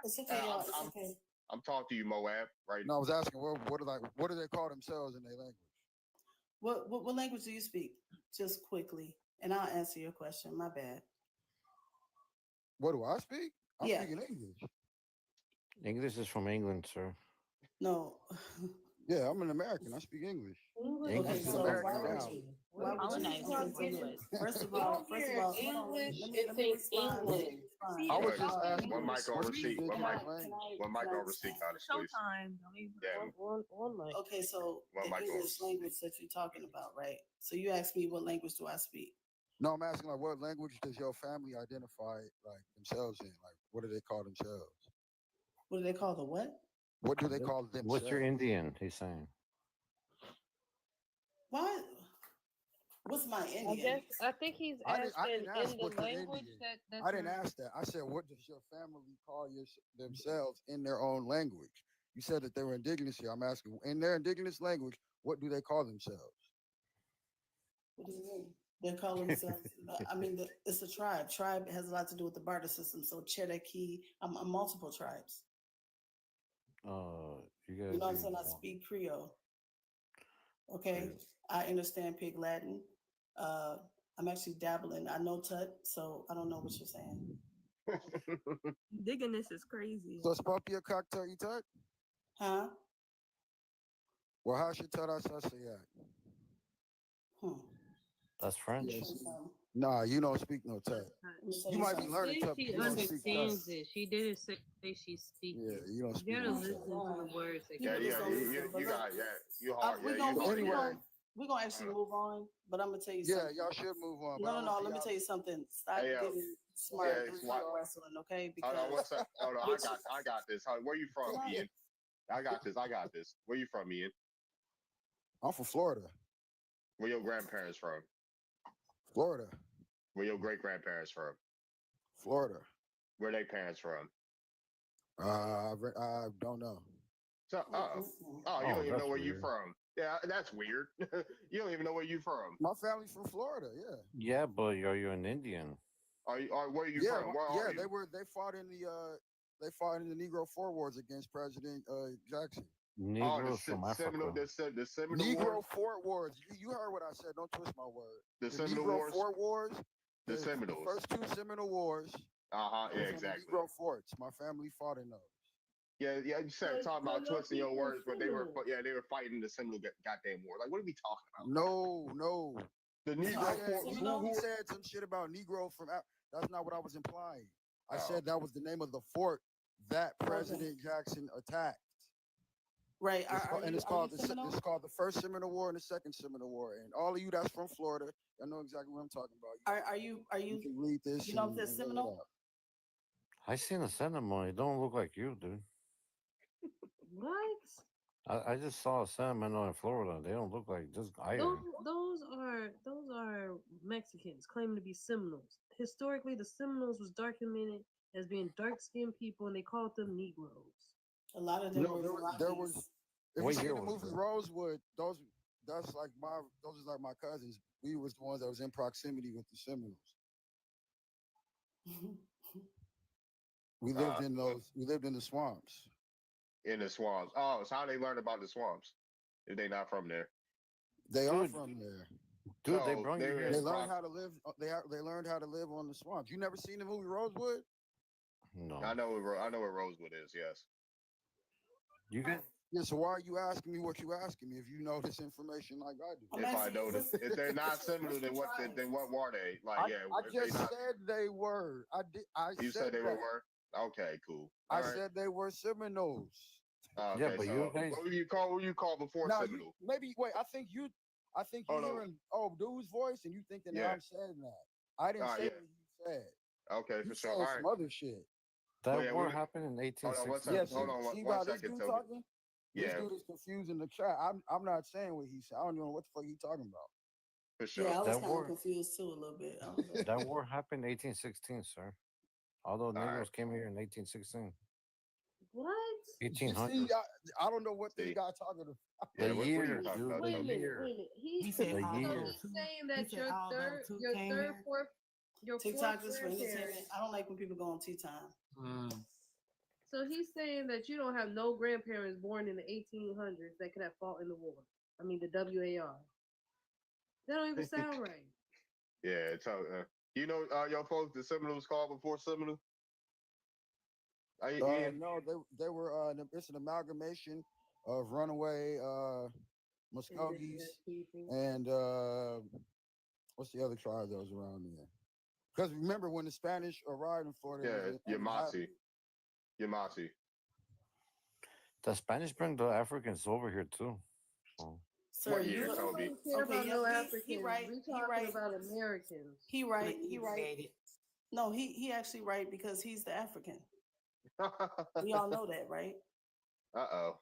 It's okay, y'all. It's okay. I'm talking to you, Moab, right? No, I was asking what do they call themselves in their language? What language do you speak? Just quickly, and I'll answer your question. My bad. What do I speak? I'm Yeah. speaking English. English is from England, sir. No. Yeah, I'm an American. I speak English. Okay, English is so American why now. would you Colonized English. First of all, hold on. English Let me and think respond. English. I was Go just ahead. asking One mic on what's receipt. One indigenous mic. language? One mic on receipt, Connie, please. Showtime. Don't even- Yeah, One mic. Okay, so one the mic on English receipt. language that you're talking about, right? So you asked me what language do I speak? No, I'm asking like what language does your family identify like themselves in? Like what do they call themselves? What do they call the what? What do they call themselves? What's your Indian? He's saying. What? What's my Indian? I think he's I asking didn't ask in the what your language Indian. that I didn't ask that. I said, what does your family call themselves in their own language? You said that they were indigenous here. I'm asking, in their indigenous language, what do they call themselves? What do you mean? They call themselves. I mean, it's a tribe. Tribe has a lot to do with the barter system. So Cherokee, I'm multiple tribes. You You guys. know what I'm saying? I speak Creole. Okay, I understand Pig Latin. I'm actually dabbling. I know Tut, so I don't know what you're saying. Indigenous is crazy. So Spapia Cocktail Tut? Huh? Well, how should Tut Associate? That's French. Yes. Nah, you don't speak no Tut. You might be learning Tut, but she you don't speak Tut. understands it. She didn't say she speaks. Yeah, you don't speak You gotta no listen Tut. to the words. That Yeah, come out. you got, you hard. We're Yeah, gonna, you hard. Anyway. we're gonna actually move on, but I'm gonna tell you Yeah, something. y'all should move on. No. Let me tell you something. Stop Hey, yo. getting smart Yeah, and it's why- wrestling, okay? Hold on, what's up? Hold on, Which- I got this. Where you from, Ian? I got this. Where you from, Ian? I'm from Florida. Where your grandparents from? Florida. Where your great grandparents from? Florida. Where they parents from? I don't know. So, you don't even know where you from. Yeah, that's weird. You don't even know where you from. My family's from Florida. Yeah. Yeah, but are you an Indian? Where are you Yeah, from? Where are you? they fought in the Negro 4 wars against President Jackson. Negroes from Africa. The Seminole Negro Wars? 4 wars. You heard what I said. Don't twist my word. The Seminole Negro Wars? 4 wars. The Seminoles. The first 2 Seminole wars. Yeah, was in exactly. The Negro forts. My family fought in those. Yeah, you said talking about twisting your words, but they were fighting the Seminole goddamn war. Like, what are we talking about? No. The Negro Who said some shit about Negro from? That's not what I was implying. I Oh. said that was the name of the fort that President Jackson attacked. Right. It's Are you called Seminole? it's called the First Seminole War and the Second Seminole War. And all of you that's from Florida, I know exactly what I'm talking about. Are you You can read this you know and, if they're and look it Seminole? up. I seen a Seminole. It don't look like you, dude. What? I just saw a Seminole in Florida. They don't look like this Those, either. those are Mexicans claiming to be Seminoles. Historically, the Seminoles was documented as being dark-skinned people, and they called them Negroes. A lot of them No, were there was. Moroccans. If you What see year the was movie that? Rosewood, those is like my cousins. We was the ones that was in proximity with the Seminoles. We lived in those. We lived in the swamps. In the swamps. Oh, so how they learn about the swamps if they not from there? They are Dude, from there. dude, they So brought you they're here. They in learned how to live. They learned how to live on the swamps. You never seen the movie Rosewood? No, I know where Rosewood is. Yes. you get. Yeah. So why are you asking me what you asking me if you know this information like I do? I'm If I asking, know is this, this- if they're not is this similar, then what? tribes? Then what were they? Like, I if just they not, said they were. I did. I you said said they that. were. Okay, cool. I All right. said they were Seminoles. Yeah, Okay, but so you guys. what would you call? What do you call before Now you Seminole? maybe wait. I think you Hold on. hearing dude's voice and you thinking that Yeah. I'm saying that. I didn't say Yeah. what you said. Okay, You for sure. said All right. some other shit. But That yeah, war we, happened in hold on one 1860. second. Yeah, Hold on see one about this second, dude Toby. talking? This Yeah, dude is confusing the chat. I'm not saying what he said. I don't know what the fuck he talking about. for sure. Yeah, I was That kind of war, confused too a little bit. I don't know. that war happened in 1816, sir. Although All right. Negroes came here in 1816, What? You 1800s. see, I don't know what this See. guy talking about. The Yeah, what are you year, talking dude, about, Wait a the Toby? minute, year, wait a minute. He So said the all he's year. those who saying he that said all those who your came third, here. fourth, your fourth TikTok just for grandparents. entertainment. I don't like when people go on tea time. So he's saying that you don't have no grandparents born in the 1800s that could have fought in the war. I mean, the WAR. That don't even sound right. Yeah, you know, your folks, the Seminoles called before Seminole. Ian? No, they were. It's an amalgamation of runaway Muskogees Indigenous people. and what's the other tribe that was around there? Because remember when the Spanish arrived in Florida, it was Yeah, uninhabited. Yamasi. The Spanish bring the Africans over here too. So. Sir, What you year, look- Toby? We don't care Okay, about yeah, no he Africans. right. We He talking right. about Americans. He right. No, he actually right because he's the African. We all know that, right? Uh-oh.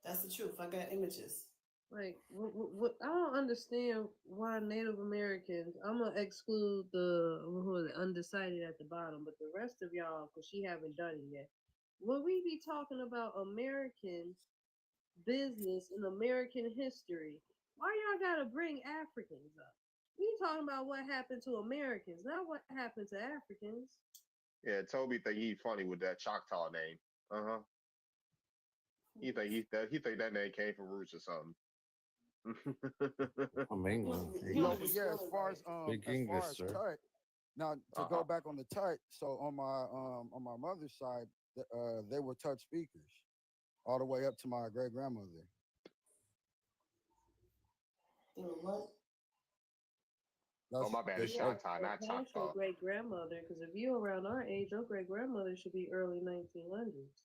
That's the truth. I got images. Like, I don't understand why Native Americans. I'm gonna exclude the who is it, undecided at the bottom, but the rest of y'all, because she haven't done it yet. When we be talking about American business and American history, why y'all gotta bring Africans up? We talking about what happened to Americans, not what happened to Africans. Yeah, Toby think he funny with that Choctaw name. Uh-huh. He think that name came from roots or something. From England. No, but yeah, as far as Speak English, sir. Tut, now to go back on the Tut, so on my mother's side, they were Tut speakers, all the way up to my great grandmother. What? Oh, my bad. It's Choctaw, not That's Choctaw. your great grandmother, because if you around our age, your great grandmother should be early 1900s.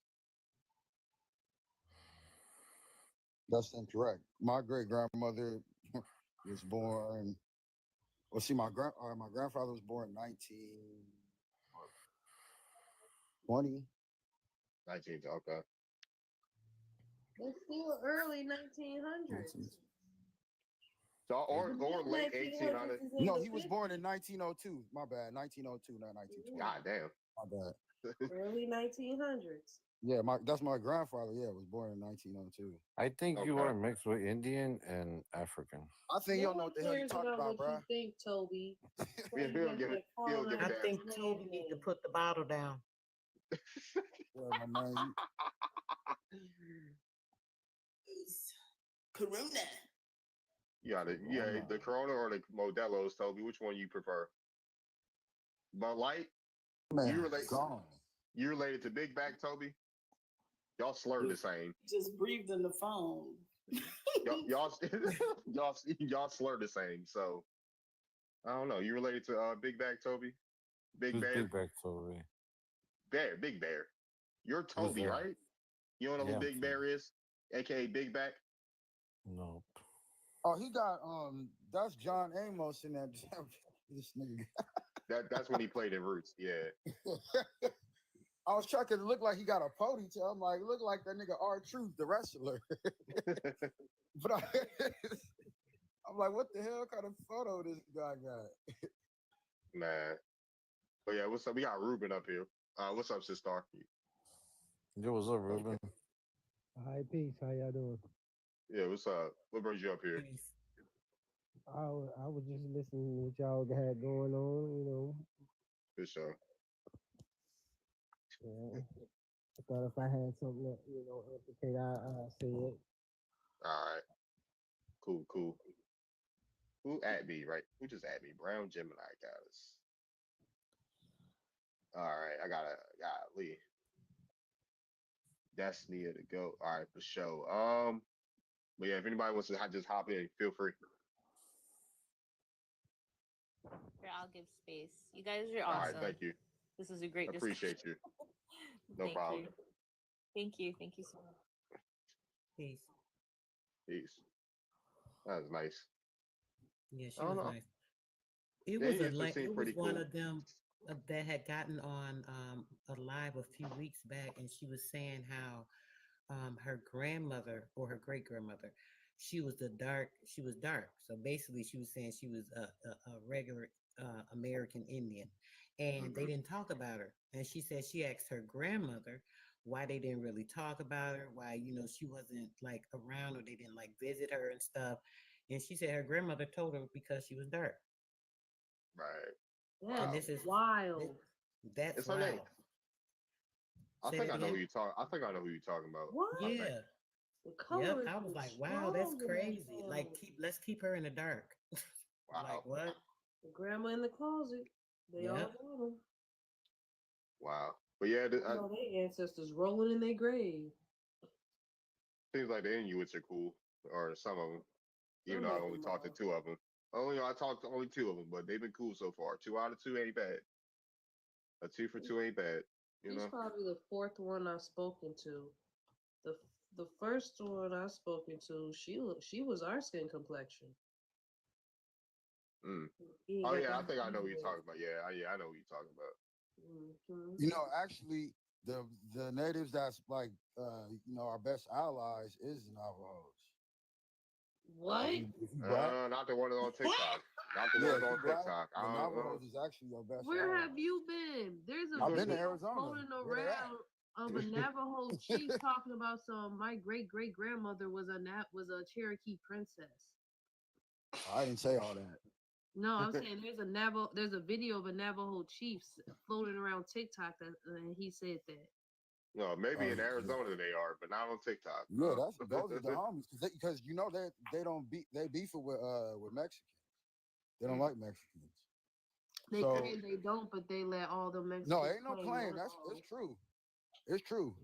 That's incorrect. My great grandmother was born. Well, see, my grandfather was born in 1920. 19, okay. That's still early 1900s. So, or late 1800s. No, he was born in 1902. My bad, 1902, not 1920. God damn. My bad. Early 1900s. Yeah, that's my grandfather. Yeah, was born in 1902. I think you Okay. are mixed with Indian and African. I think you No don't know one what the hell you cares talking about, what bro. you think, Toby. He'll give it I that. think Toby need to put the bottle down. Yeah, my man. Corona. Yeah, the Corona or the Modelo's, Toby. Which one you prefer? Bud Light? Man, You related to Big Back, Toby? Y'all slurred the same. Just breathed in the phone. y'all slur the same. So I don't know. You related to Big Back, Toby? Big Who's Bear? Big Back Toby? Big Bear. You're Toby, that? right? You don't know Yeah, who Big Bear is? aka Big Back? No. Oh, he got that's John Amos in that. This nigga. That's when he played in Roots. Yeah. I was trying to look like he got a ponytail. I'm like, look like that nigga R-Truth, the wrestler. But I'm like, what the hell kind of photo this guy got? Man. But yeah, what's up? We got Ruben up here. What's up, sister? Yo, what's up, Ruben? Hi, peace. How y'all doing? Yeah, what's up? What brings you up here? I was just listening to what y'all had going on, you know. For sure. Yeah. I thought if I had something that, you know, implicate, I'll say it. All right. Cool. Who at me, right? Who just at me? Brown Gemini got us. All right, I got Lee. Destiny to go. All right, for sure. But yeah, if anybody wants to just hop in, feel free. Here, I'll give space. You guys are All awesome. right, thank you. This is a great Appreciate discussion. you. No problem. Thank you so much. Peace. That was nice. Yeah, she I don't was know. nice. It Yeah, was he a actually like seemed it was pretty one cool. of them that had gotten on a live a few weeks back, and she was saying how her grandmother or her great grandmother, she was dark. So basically, she was saying she was a regular American Indian, and they didn't talk about her. And she said she asked her grandmother why they didn't really talk about her, why she wasn't like around or they didn't like visit her and stuff. And she said her grandmother told her because she was dark. Right. That's And this is wild. That's It's wild. like I Say think that I know again? who you talk. I think I know who you're talking about. What? I think. Yeah. The color Yep. is I was like, wow, strong that's in that crazy. Like, family. let's keep her in the dark. Wow. Like what? The grandma in the closet. They all Yep. got them. Wow. But yeah, I know their ancestors rolling in their grave. seems like the Inuits are cool, or some of them. Even Some though I of only them talked to are. 2 of them. I talked to only 2 of them, but they've been cool so far. 2 out of 2 ain't bad. A 2 for 2 ain't bad. You He's know. probably the 4th one I've spoken to. The first one I spoken to, she was our skin complexion. Mm. He ain't Oh got yeah, I that think I know what you're hair. talking about. Yeah, I know what you're talking about. Mhm. You know, actually, the natives that's like our best allies is the Navajos. What? If you black, Not the one that's on TikTok. Not the yeah, ones if you on black, TikTok. the Navajos is actually your best Where ally. have you been? There's a I've been to video Arizona. floating Where they at? around of a Navajo chief talking about my great grandmother was a Cherokee princess. I didn't say all that. No, I'm saying there's a video of a Navajo chief floating around TikTok and he said that. No, maybe in Arizona they are, but not on TikTok. Yeah, those are the homies because they don't beef it with Mexicans. They don't like Mexicans. They So claim they don't, but they let all the Mexicans. no, ain't no claim. It's true. It's true.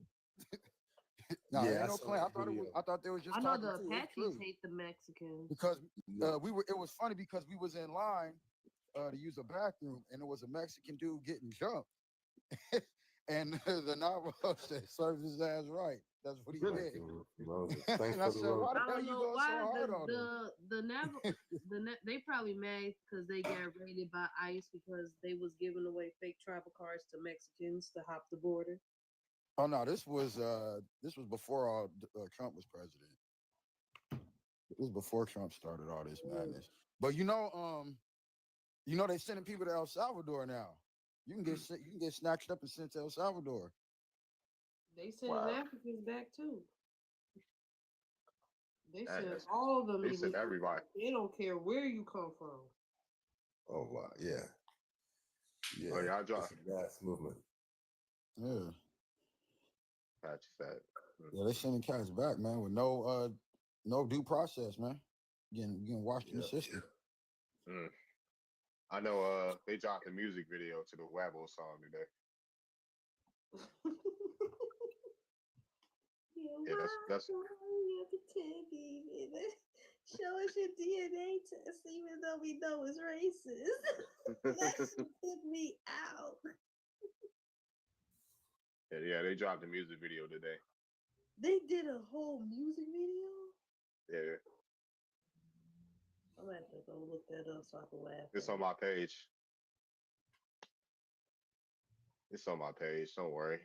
No, Yeah, I ain't no saw claim. that video. I thought they was just I know talking the too. It's Apaches true. hate the Mexicans Because it was funny because we was in line to use a bathroom and there was a Mexican dude getting jumped. And the Navajo said, serves his ass right. That's what he did. Thanks And I for the said, why road. the I hell don't you know going so why hard on him? they probably mad because they got raided by ICE because they was giving away fake travel cards to Mexicans to hop the border. Oh no, this was before Trump was president. It was before Trump started all this madness. But they sending people to El Salvador now. You can get snatched up and sent to El Salvador. They sending Africans back too. They That send is- all of them. they send illegals. everybody. They don't care where you come from. Oh wow, yeah. Yeah. Oh yeah, I dropped. It's a gas movement. Yeah. Patch that. Yeah, they sending cats back, man, with no due process, man. Getting washed in the system. Mm. I know they dropped a music video to the Wabble song today. Yeah, that's Show us your DNA test, even though we know it's racist. That took me out. yeah, they dropped a music video today. They did a whole music video. Yeah, I'm gonna have to go look that up so I can laugh. it's on my page. It's on my page. Don't worry.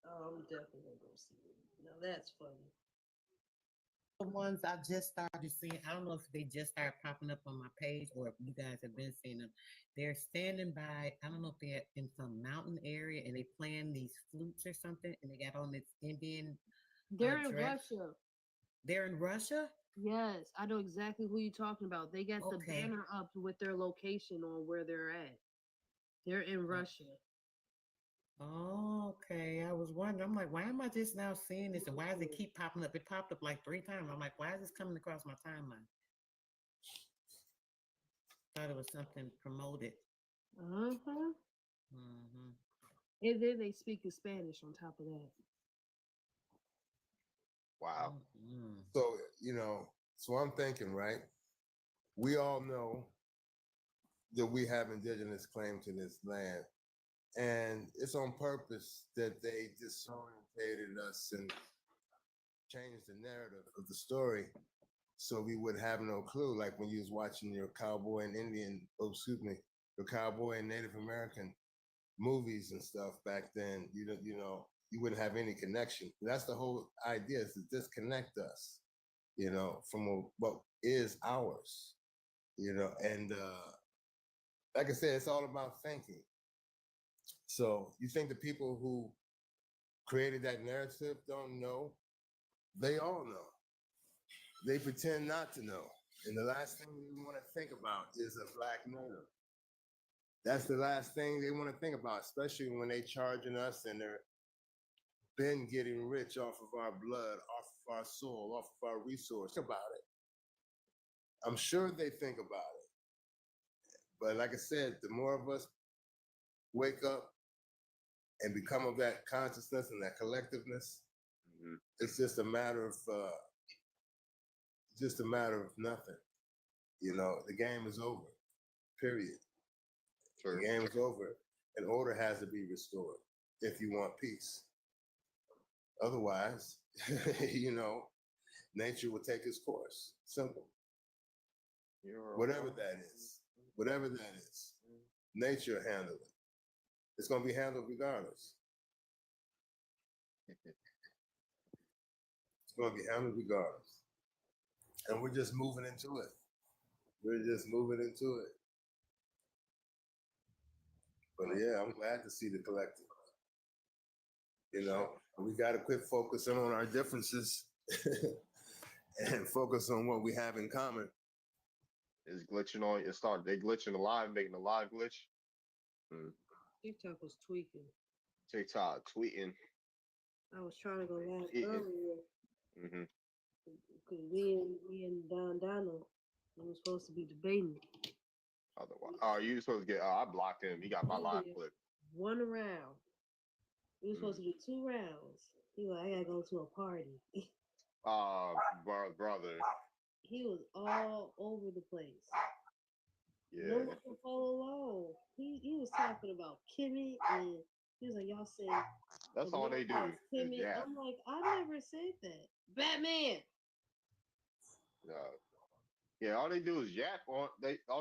Oh, I'm definitely gonna go see it. Now that's funny. The ones I just started seeing, I don't know if they just started popping up on my page or if you guys have been seeing them. They're standing by, I don't know if they're in some mountain area and they playing these flutes or something and they got on this Indian They're in dress. Russia. They're in Russia? Yes, I know exactly who you're talking about. They got the Okay. banner up with their location on where they're at. They're in Russia. Oh, okay. I was wondering. I'm like, why am I just now seeing this? And why does it keep popping up? It popped up like 3 times. I'm like, why is this coming across my timeline? Thought it was something promoted. Uh-huh. Mm-hmm. And then they speak in Spanish on top of that. Wow. Mm-hmm. So, so I'm thinking, right? We all know that we have indigenous claim to this land. And it's on purpose that they disorientated us and changed the narrative of the story so we would have no clue. Like when you was watching your cowboy and your cowboy and Native American movies and stuff back then, you wouldn't have any connection. That's the whole idea, is to disconnect us, from what is ours, and like I said, it's all about thinking. So you think the people who created that narrative don't know? They all know. They pretend not to know. And the last thing we want to think about is a black native. That's the last thing they want to think about, especially when they charging us and they're been getting rich off of our blood, off of our soul, off of our resource. Think about it. I'm sure they think about it. But like I said, the more of us wake up and become of that consciousness and that collectiveness, it's just a matter of nothing. The game is over. Period. The game is over, and order has to be restored if you want peace. Otherwise, nature will take its course. Simple. Whatever that is, nature handle it. It's going to be handled regardless. It's going to be handled regardless. And we're just moving into it. But yeah, I'm glad to see the collective. We got to quit focusing on our differences and focus on what we have in common. It's glitching on. They glitching the live, making the live glitch. TikTok was tweaking. TikTok tweeting. I was trying to go live earlier. Mm-hmm. Because we and Don Donald, we were supposed to be debating. Otherwise, you supposed to get? I blocked him. He got my live clip. 1 round. We were supposed to do 2 rounds. He was like, I gotta go to a party. Brother. He was all over the place. Yeah. No one can follow along. He was talking about Kimmy, and he was like, y'all say that's all they do. Kimmy. Yeah. I'm like, I never said that. Batman. Yeah, all they do is yap all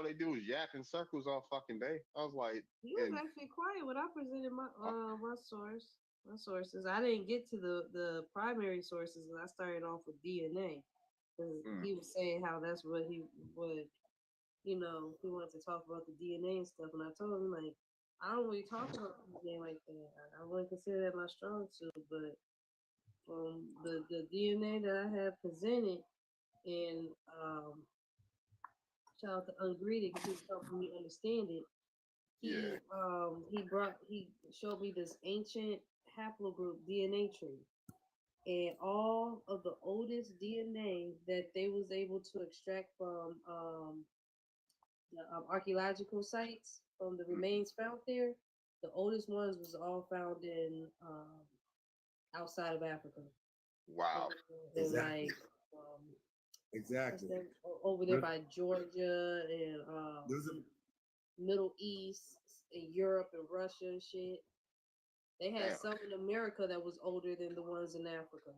they do is yap in circles all fucking day. I was like, he was actually quiet when I presented my my sources. I didn't get to the primary sources, and I started off with DNA. He was saying how that's what he would, he wanted to talk about the DNA and stuff, and I told him like, I don't really talk about DNA like that. I wouldn't consider that my strong suit, but from the DNA that I have presented, and shout out to Ungreeted because he's helping me understand it. He showed me this ancient haplogroup DNA tree, and all of the oldest DNA that they was able to extract from the archaeological sites, from the remains found there. The oldest ones was all found in outside of Africa. Wow. Exactly. Like over there by Georgia and Middle East and Europe and Russia and shit. They had Damn. some in America that was older than the ones in Africa.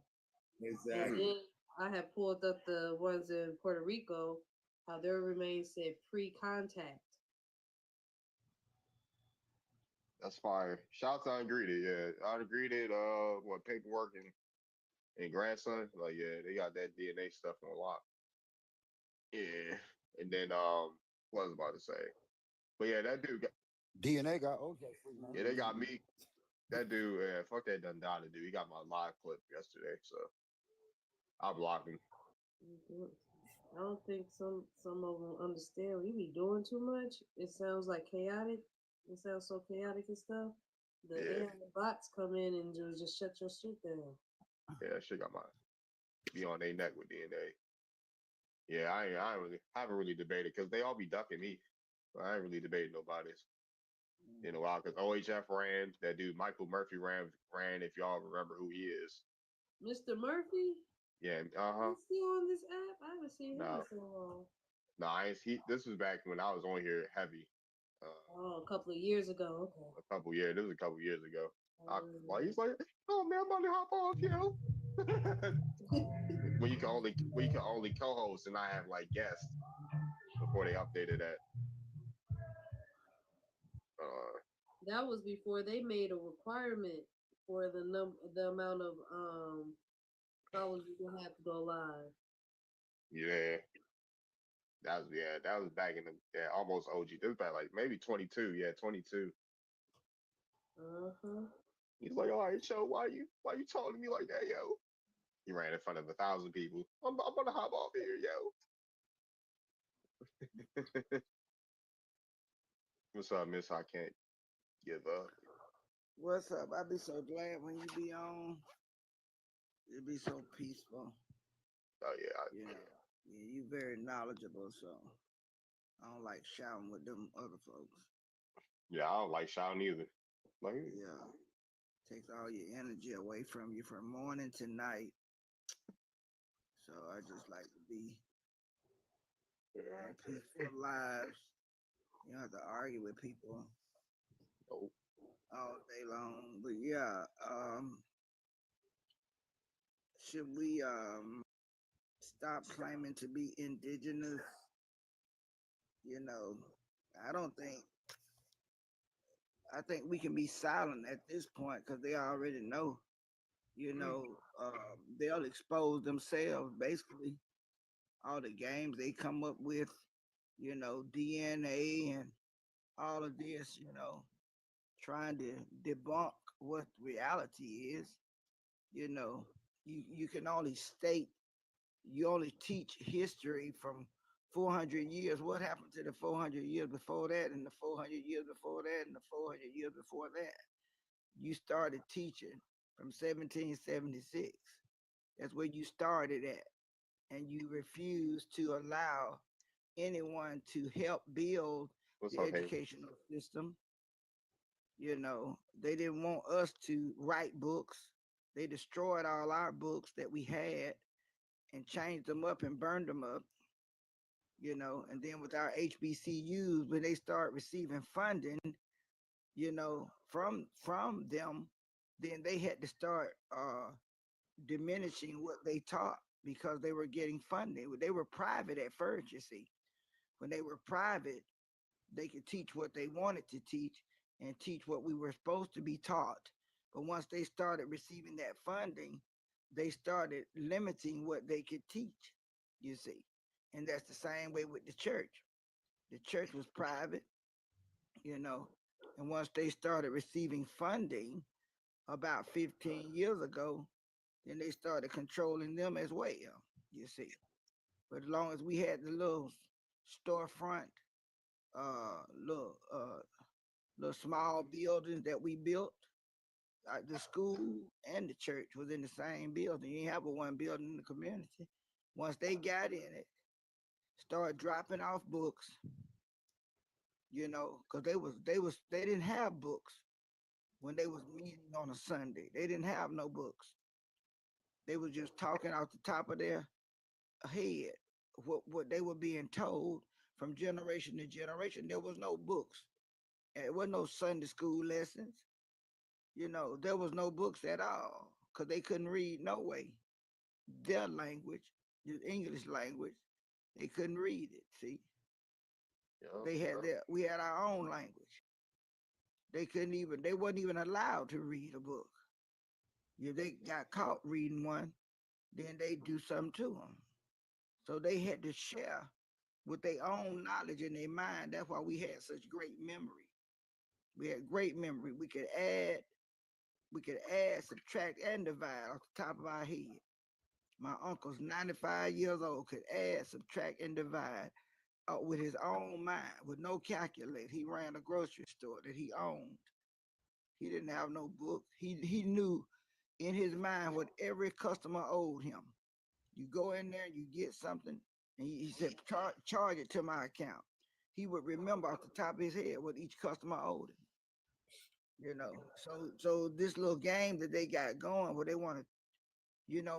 And Exactly. then I have pulled up the ones in Puerto Rico, how their remains said pre-contact. That's fire. Shout out to Ungreeted, yeah. Ungreeted, what paperwork and grandson, like yeah, they got that DNA stuff on lock. Yeah, and then what was I about to say? But yeah, that dude got DNA got OJ free, man. yeah, they got me. That dude, yeah, fuck that Dundada dude. He got my live clip yesterday, so I blocked him. Mhm. I don't think some of them understand. You be doing too much. It sounds like chaotic. It sounds so chaotic and stuff. The Yeah, AI bots come in and just shut your shit down. yeah, that shit got my be on their neck with DNA. Yeah, I ain't really haven't really debated because they all be ducking me. So I ain't really debated nobody's in a while because OHF ran. That dude Michael Murphy ran. If y'all remember who he is. Mr. Murphy, Yeah, is he on this app? I haven't seen him No, in so long. no, I ain't, this was back when I was on here heavy. Oh, a couple of years ago. Okay. A couple years. This was a couple years ago. Well, Mm. he's like, oh man, I'm about to hop off, when you can only co-host and I have like guests before they updated that. That was before they made a requirement for the amount of followers you can have to go live. Yeah, that was back in the almost OG. This was back like maybe 22. Yeah, 22. Uh-huh. He's like, all right, Joe, why you talking to me like that, yo? He ran in front of 1,000 people. I'm gonna hop off here, yo. What's up, Miss? I can't give up. What's up? I be so glad when you be on. It be so peaceful. Oh yeah, Yeah, you very knowledgeable, so I don't like shouting with them other folks. yeah. I don't like shouting either. Like, Yeah, takes all your energy away from you from morning to night. So I just like to be peaceful lives. You don't have to argue with people all day long. But yeah, should we stop claiming to be indigenous? You know, I don't think. I think we can be silent at this point because they already know. You know, they'll expose themselves basically. All the games they come up with, you know, DNA and all of this, you know, trying to debunk what reality is. You know, you can only state, you only teach history from 400 years. What happened to the 400 years before that, and the 400 years before that, and the 400 years before that? You started teaching from 1776. That's where you started at. And you refused to allow anyone to help build what's the up, hey? educational system. You know, they didn't want us to write books. They destroyed all our books that we had and changed them up and burned them up. You know, and then with our HBCUs, when they start receiving funding, you know, from them, then they had to start diminishing what they taught because they were getting funding. They were private at first, you see. When they were private, they could teach what they wanted to teach and teach what we were supposed to be taught. But once they started receiving that funding, they started limiting what they could teach, you see. And that's the same way with the church. The church was private, you know, and once they started receiving funding about 15 years ago, then they started controlling them as well, you see. But as long as we had the little storefront, little little small buildings that we built, the school and the church was in the same building. You ain't have a one building in the community. Once they got in it, started dropping off books, you know, because they didn't have books when they was meeting on a Sunday. They didn't have no books. They was just talking out the top of their head what they were being told from generation to generation. There was no books. And it wasn't no Sunday school lessons. there was no books at all because they couldn't read no way. Their language, the English language, they couldn't read it. See, they had we had our own language. They wasn't even allowed to read a book. If they got caught reading one, then they do something to them. So they had to share with their own knowledge in their mind. That's why we had such great memory. We had great memory. We could add, subtract, and divide off the top of our head. My uncle's 95 years old, could add, subtract, and divide with his own mind, with no calculator. He ran a grocery store that he owned. He didn't have no book. He knew in his mind what every customer owed him. You go in there, you get something, and he said, charge it to my account. He would remember off the top of his head what each customer owed him. So this little game that they got going where they want to,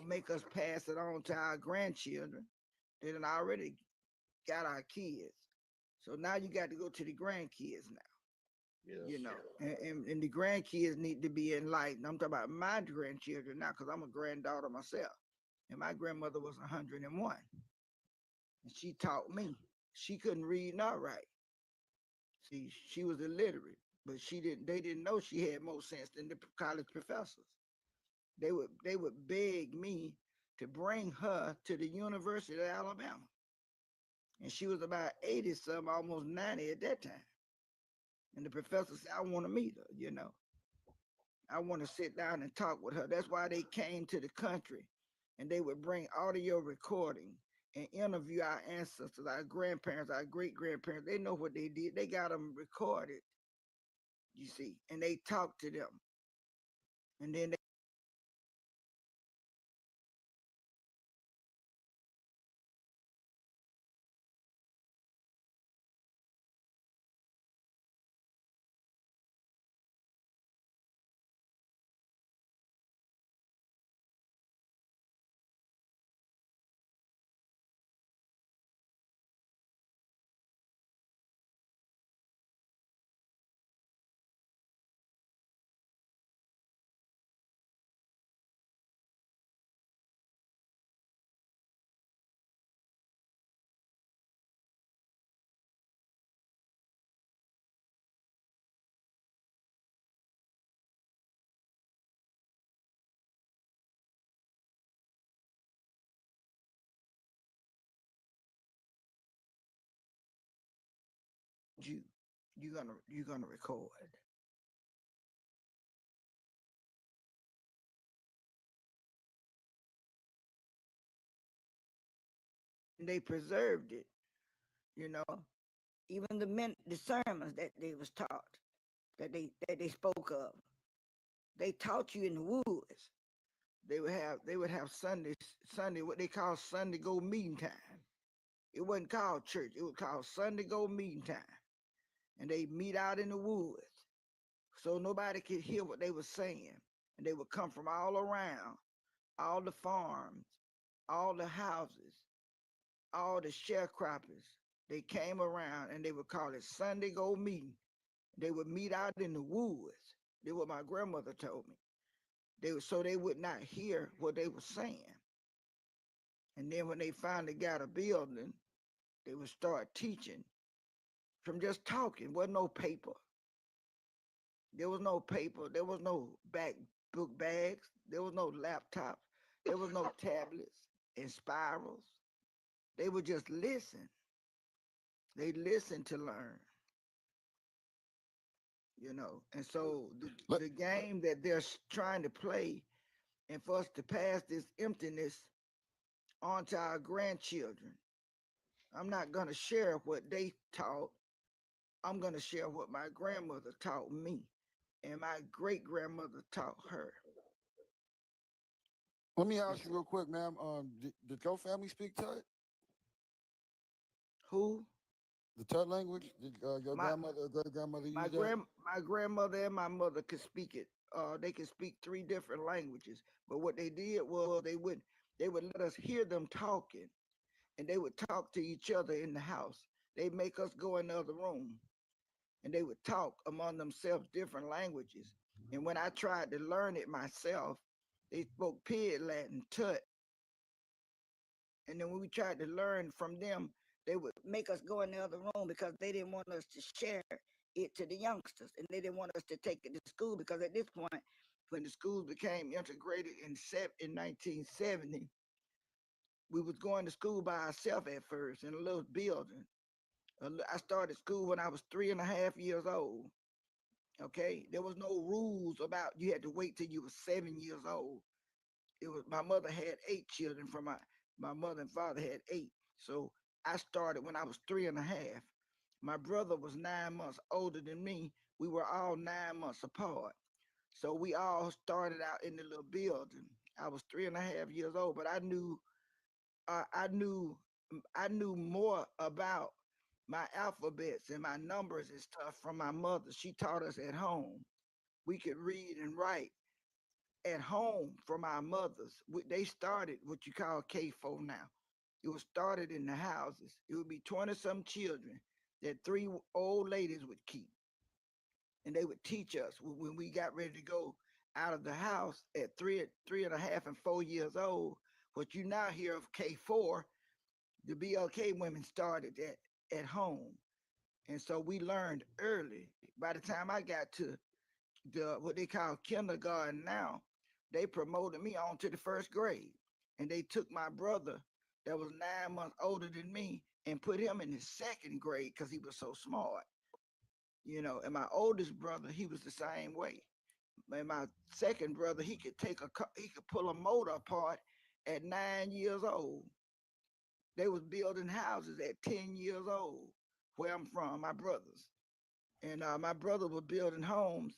make us pass it on to our grandchildren, they done already got our kids. So now you got to go to the grandkids now. Yes. And the grandkids need to be enlightened. I'm talking about my grandchildren now because I'm a granddaughter myself. And my grandmother was 101. And she taught me. She couldn't read nor write. See, she was illiterate, but they didn't know she had more sense than the college professors. They would beg me to bring her to the University of Alabama. And she was about 80 something, almost 90 at that time. And the professor said, I want to meet her, I want to sit down and talk with her. That's why they came to the country and they would bring audio recording and interview our ancestors, our grandparents, our great-grandparents. They know what they did. They got them recorded, you see, and they talked to them. And then you're gonna record. And they preserved it, even the sermons that they was taught, that they spoke of. They taught you in the woods. They would have Sunday, what they call Sunday go meeting time. It wasn't called church, it was called Sunday go meeting time. And they meet out in the woods. So nobody could hear what they were saying. And they would come from all around, all the farms, all the houses, all the sharecroppers. They came around and they would call it Sunday go meeting. They would meet out in the woods. That's what my grandmother told me. So they would not hear what they were saying. And then when they finally got a building, they would start teaching from just talking. Wasn't no paper. There was no paper. There was no book bags. There was no laptops. There was no tablets and spirals. They would just listen. They listened to learn. And so the game that they're trying to play, and for us to pass this emptiness onto our grandchildren, I'm not going to share what they taught. I'm going to share what my grandmother taught me and my great grandmother taught her. Let me ask you real quick, ma'am. Did your family speak Tut? Who? The Tut language? Did your grandmother or great grandmother use that? My grandmother and my mother could speak it. They could speak 3 different languages. But what they did was they would let us hear them talking, and they would talk to each other in the house. They'd make us go in the other room, and they would talk among themselves different languages. And when I tried to learn it myself, they spoke pig Latin, tut. And then when we tried to learn from them, they would make us go in the other room because they didn't want us to share it to the youngsters. And they didn't want us to take it to school because at this point, when the schools became integrated in 1970, we was going to school by ourselves at first in a little building. I started school when I was 3.5 years old. Okay, there was no rules about you had to wait till you were 7 years old. It was my mother had 8 children from my mother and father had 8. So I started when I was 3.5. My brother was 9 months older than me. We were all 9 months apart. So we all started out in the little building. I was 3.5 years old, but I knew I knew more about my alphabets and my numbers and stuff from my mother. She taught us at home. We could read and write at home from our mothers. They started what you call K4 now. It was started in the houses. It would be 20 some children that 3 old ladies would keep. And they would teach us when we got ready to go out of the house at 3.5 and 4 years old. What you now hear of K4, the BLK women started that at home. And so we learned early. By the time I got to what they call kindergarten now, they promoted me on to the 1st grade. And they took my brother that was 9 months older than me and put him in the 2nd grade because he was so smart. You know, and my oldest brother, he was the same way. And my 2nd brother, he could pull a motor apart at 9 years old. They was building houses at 10 years old, where I'm from, my brothers. And my brother was building homes.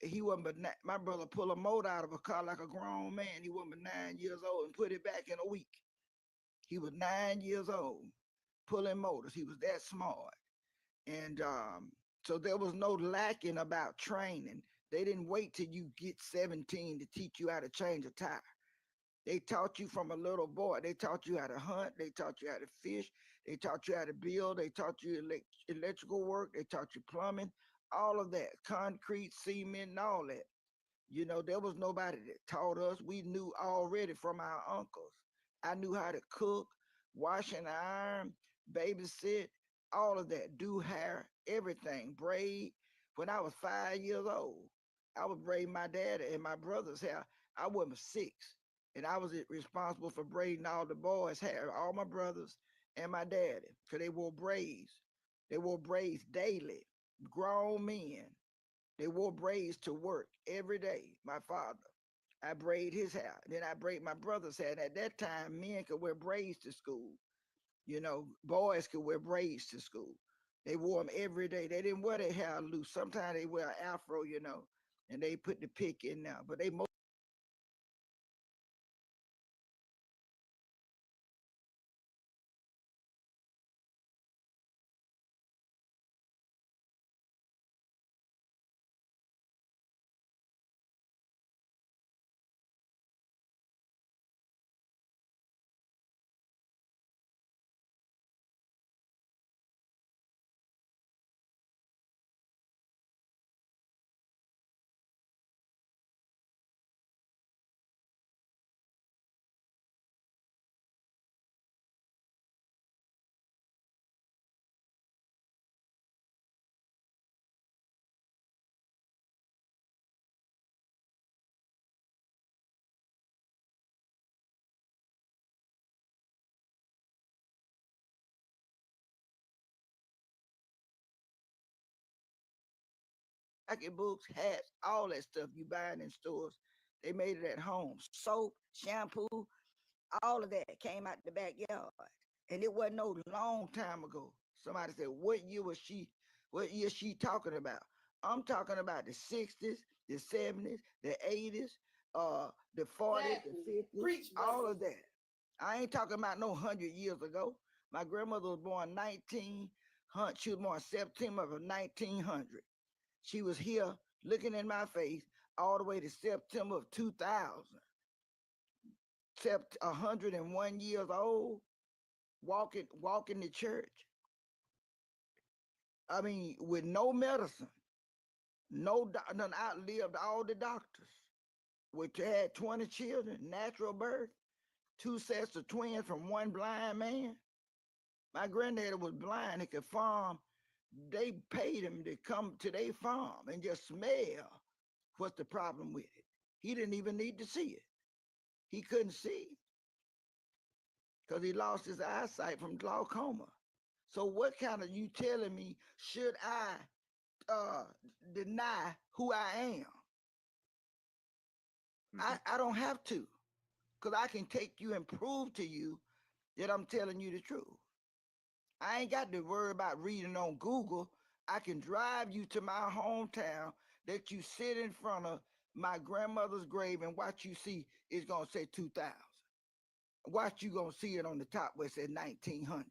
He wasn't but my brother pulled a motor out of a car like a grown man. He wasn't but 9 years old and put it back in a week. He was 9 years old, pulling motors. He was that smart. And so there was no lacking about training. They didn't wait till you get 17 to teach you how to change a tire. They taught you from a little boy. They taught you how to hunt. They taught you how to fish. They taught you how to build. They taught you electrical work. They taught you plumbing, all of that, concrete, cement, and all that. You know, there was nobody that taught us. We knew already from our uncles. I knew how to cook, wash and iron, babysit, all of that, do hair, everything, braid. When I was 5 years old, I would braid my dad and my brother's hair. I was 6. And I was responsible for braiding all the boys' hair, all my brothers and my daddy, because they wore braids. They wore braids daily. Grown men, they wore braids to work every day. My father, I braid his hair. Then I braid my brother's hair. And at that time, men could wear braids to school. You know, boys could wear braids to school. They wore them every day. They didn't wear their hair loose. Sometimes they wear an afro, you know, and they put the pick in there. But they pocketbooks, hats, all that stuff you buying in stores. They made it at home. Soap, shampoo, all of that came out the backyard. And it wasn't no long time ago. Somebody said, what year she talking about? I'm talking about the 60s, the 70s, the 80s, the 40s, the 50s, all of that. I ain't talking about no 100 years ago. My grandmother was born 1900. She was born September of 1900. She was here looking in my face all the way to September of 2000. 101 years old, walking to church. I mean, with no medicine. No, done outlived all the doctors, which had 20 children, natural birth, 2 sets of twins from one blind man. My granddaddy was blind, he could farm. They paid him to come to their farm and just smell what's the problem with it. He didn't even need to see it. He couldn't see because he lost his eyesight from glaucoma. So what kind of, you telling me, should I deny who I am? I don't have to, because I can take you and prove to you that I'm telling you the truth. I ain't got to worry about reading on Google. I can drive you to my hometown that you sit in front of my grandmother's grave, and what you see is gonna say 2000. Watch, you gonna see it on the top where it says 1900.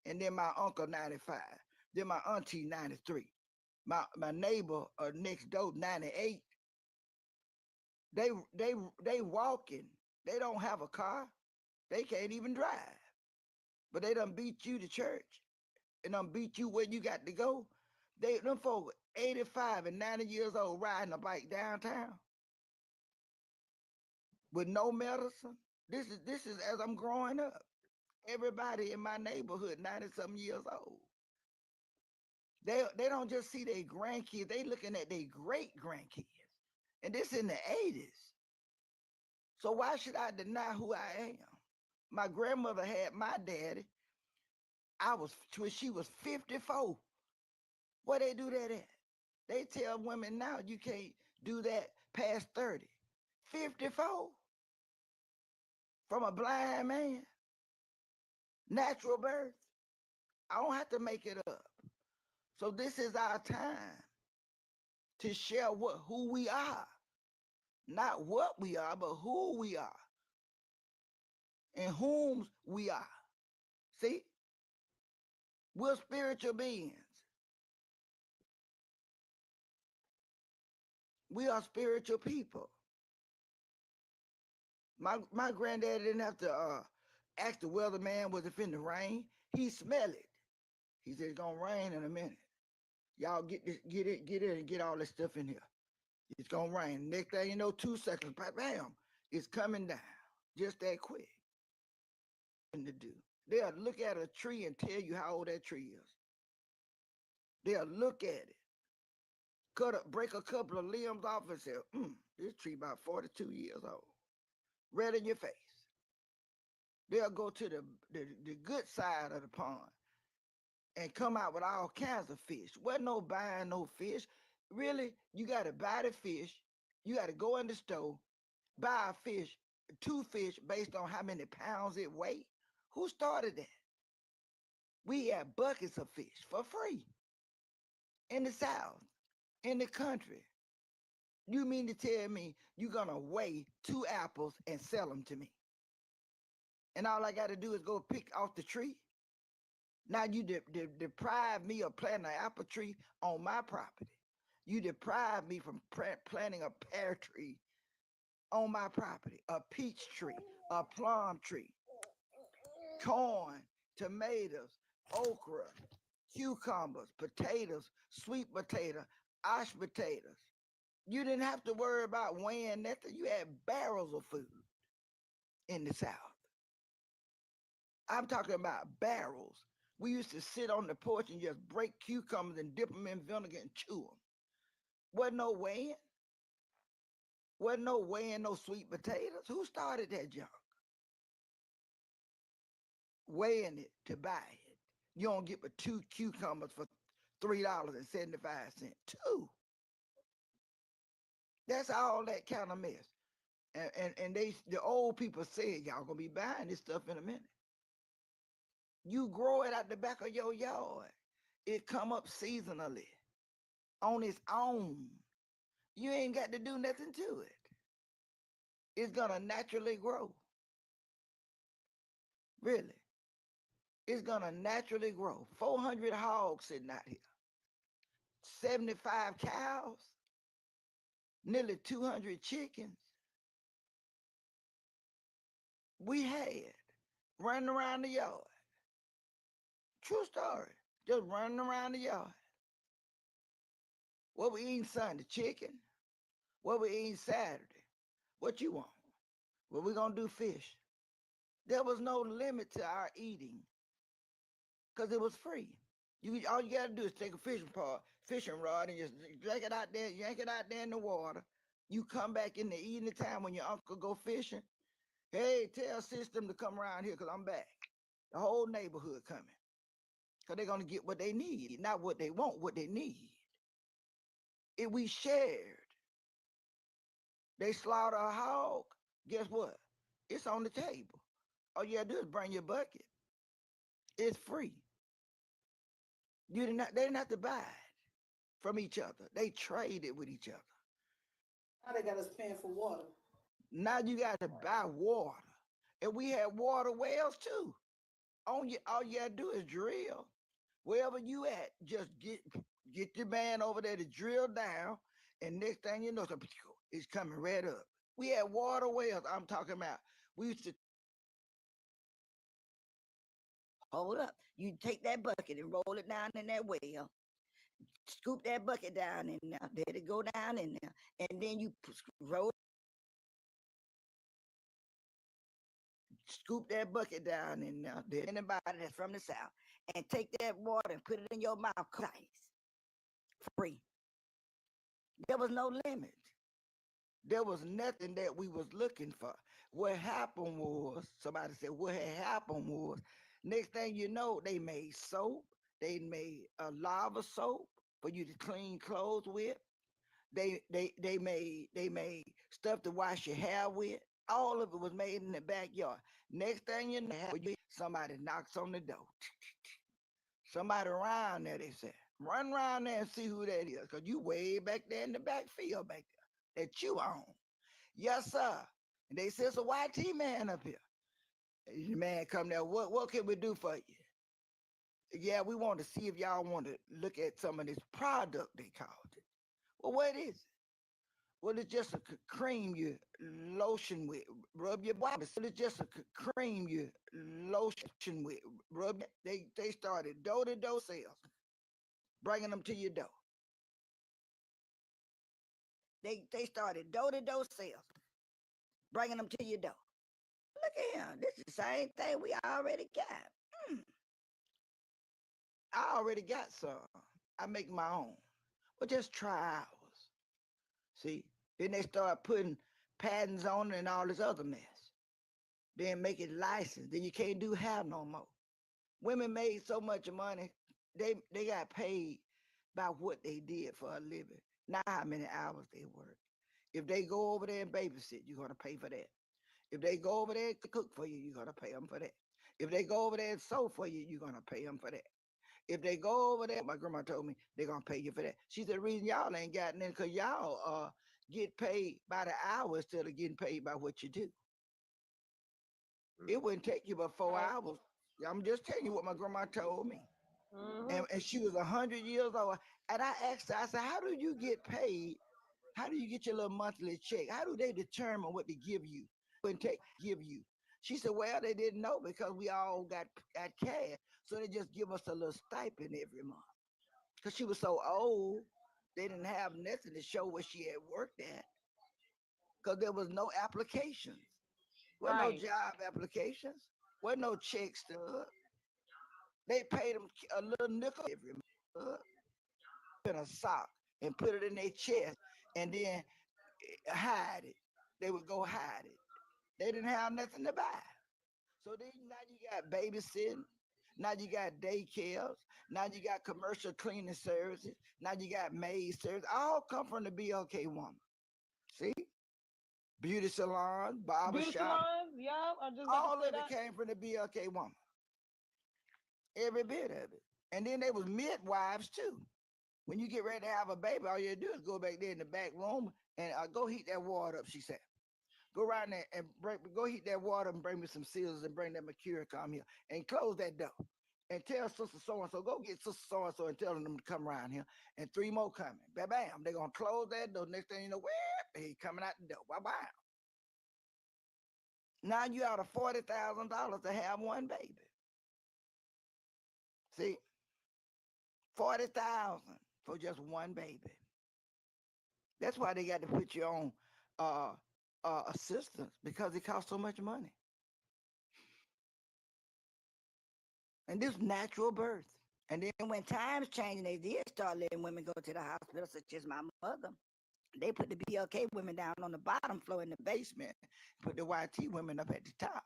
And then my uncle 95. Then my auntie 93. My neighbor next door 98. They walking. They don't have a car. They can't even drive. But they done beat you to church and done beat you where you got to go. Them folks 85 and 90 years old riding a bike downtown with no medicine. This is as I'm growing up. Everybody in my neighborhood 90-something years old. They don't just see their grandkids, they looking at their great grandkids. And this in the 80s. So why should I deny who I am? My grandmother had my daddy. When she was 54. Where they do that at? They tell women now you can't do that past 30. 54? From a blind man? Natural birth? I don't have to make it up. So this is our time to share who we are. Not what we are, but who we are. And whom we are. See? We're spiritual beings. We are spiritual people. My granddad didn't have to ask the weatherman was it finna rain. He smelled it. He said it's gonna rain in a minute. Y'all get in and get all this stuff in here. It's gonna rain. Next thing you know, 2 seconds, bam, it's coming down. Just that quick. To do. They'll look at a tree and tell you how old that tree is. They'll look at it, break a couple of limbs off and say, this tree about 42 years old. Red in your face. They'll go to the good side of the pond and come out with all kinds of fish. Wasn't no buying no fish. Really, you got to buy the fish. You got to go in the store, buy a fish, 2 fish based on how many pounds it weighs. Who started that? We had buckets of fish for free in the South, in the country. You mean to tell me you're going to weigh 2 apples and sell them to me? And all I got to do is go pick off the tree? Now you deprive me of planting an apple tree on my property. You deprive me from planting a pear tree on my property, a peach tree, a plum tree, corn, tomatoes, okra, cucumbers, potatoes, sweet potato, mashed potatoes. You didn't have to worry about weighing nothing. You had barrels of food in the South. I'm talking about barrels. We used to sit on the porch and just break cucumbers and dip them in vinegar and chew them. Wasn't no weighing. Wasn't no weighing no sweet potatoes. Who started that junk? Weighing it to buy it. You don't get but 2 cucumbers for $3.75. 2. That's all that kind of mess. And the old people said, y'all gonna be buying this stuff in a minute. You grow it out the back of your yard. It come up seasonally on its own. You ain't got to do nothing to it. It's gonna naturally grow. Really. It's gonna naturally grow. 400 hogs sitting out here. 75 cows. Nearly 200 chickens. We had running around the yard. True story. Just running around the yard. What we eating Sunday? Chicken. What we eating Saturday? What you want? Well, we gonna do fish. There was no limit to our eating because it was free. All you gotta do is take a fishing rod, and just drag it out there, yank it out there in the water. You come back in the evening time when your uncle go fishing. Hey, tell system to come around here because I'm back. The whole neighborhood coming. Because they're gonna get what they need, not what they want, what they need. If we shared, they slaughter a hog, guess what? It's on the table. All you gotta do is bring your bucket. It's free. They didn't have to buy it from each other. They traded with each other. Now they got us paying for water. Now you got to buy water. And we had water wells too. All you gotta do is drill. Wherever you at, just get your man over there to drill down, and next thing you know, it's coming right up. We had water wells. I'm talking about. We used to hold up. You take that bucket and roll it down in that well. Scoop that bucket down in there. Let it go down in there, and then you roll. Scoop that bucket down in there. There's anybody that's from the South, and take that water and put it in your mouth. Ice. Free. There was no limit. There was nothing that we was looking for. What happened was, somebody said, what had happened was, next thing you know, they made soap. They made a lava soap for you to clean clothes with. They made stuff to wash your hair with. All of it was made in the backyard. Next thing you know, somebody knocks on the door. Somebody around there, they said. Run around there and see who that is, because you way back there in the back field back there that you own. Yes, sir. And they said, it's a YT man up here. And the man come there, what can we do for you? Yeah, we want to see if y'all want to look at some of this product, they called it. Well, what is it? Well, it's just a cream you lotion with, rub your body. So it's just a cream you lotion with, rub. They started door-to-door sales, bringing them to your door. They started door-to-door sales, bringing them to your door. Look at him. This is the same thing we already got. I already got some. I make my own. But just try ours. See? Then they start putting patents on it and all this other mess. Then make it licensed. Then you can't do hair no more. Women made so much money, they got paid by what they did for a living, not how many hours they work. If they go over there and babysit, you're gonna pay for that. If they go over there and cook for you, you're gonna pay them for that. If they go over there and sew for you, you're gonna pay them for that. If they go over there, my grandma told me they're gonna pay you for that. She said the reason y'all ain't gotten in because y'all get paid by the hour instead of getting paid by what you do. It wouldn't take you but 4 hours. I'm just telling you what my grandma told me. And she was 100 years old. And I asked her, I said, how do you get paid? How do you get your little monthly check? How do they determine what to give you? Give you? She said, well, they didn't know because we all got cash. So they just give us a little stipend every month. Because she was so old, they didn't have nothing to show where she had worked at. Because there was no applications. Well, no job applications. Well, no check stub. They paid them a little nickel every month. In a sock and put it in their chest and then hide it. They would go hide it. They didn't have nothing to buy. So then now you got babysitting. Now you got daycares. Now you got commercial cleaning services. Now you got maid service. All come from the BLK woman. See? Beauty salon, barber Beauty shop. salons, yeah. I just All of it came from the BLK woman. Every bit of it. And then they was midwives too. When you get ready to have a baby, all you do is go back there in the back room and go heat that water up, she said. Go around there and go heat that water and bring me some scissors and bring that Mercury come here and close that door. And tell sister so-and-so, go get sister so-and-so and tell them to come around here. And 3 more coming. Bam, bam. They're going to close that door. Next thing you know, where he coming out the door. Bye-bye. Now you out of $40,000 to have one baby. See? $40,000 for just one baby. That's why they got to put you on assistance because it costs so much money. And this natural birth. And then when times changed, they did start letting women go to the hospital, such as my mother. They put the BLK women down on the bottom floor in the basement, put the YT women up at the top.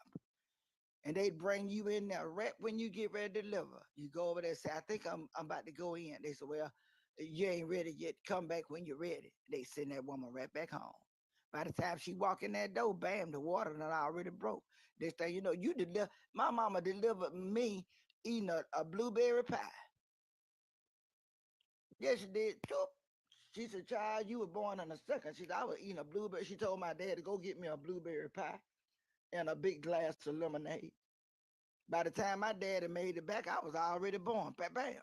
And they'd bring you in there right when you get ready to deliver. You go over there and say, I think I'm about to go in. They say, well, you ain't ready yet. Come back when you're ready. They send that woman right back home. By the time she walk in that door, bam, the water done already broke. This thing, you know, my mama delivered me eating a blueberry pie. Yes, she did. Choop. She said, child, you were born on the second. She said, I was eating a blueberry. She told my dad to go get me a blueberry pie and a big glass of lemonade. By the time my daddy made it back, I was already born. Bam, bam.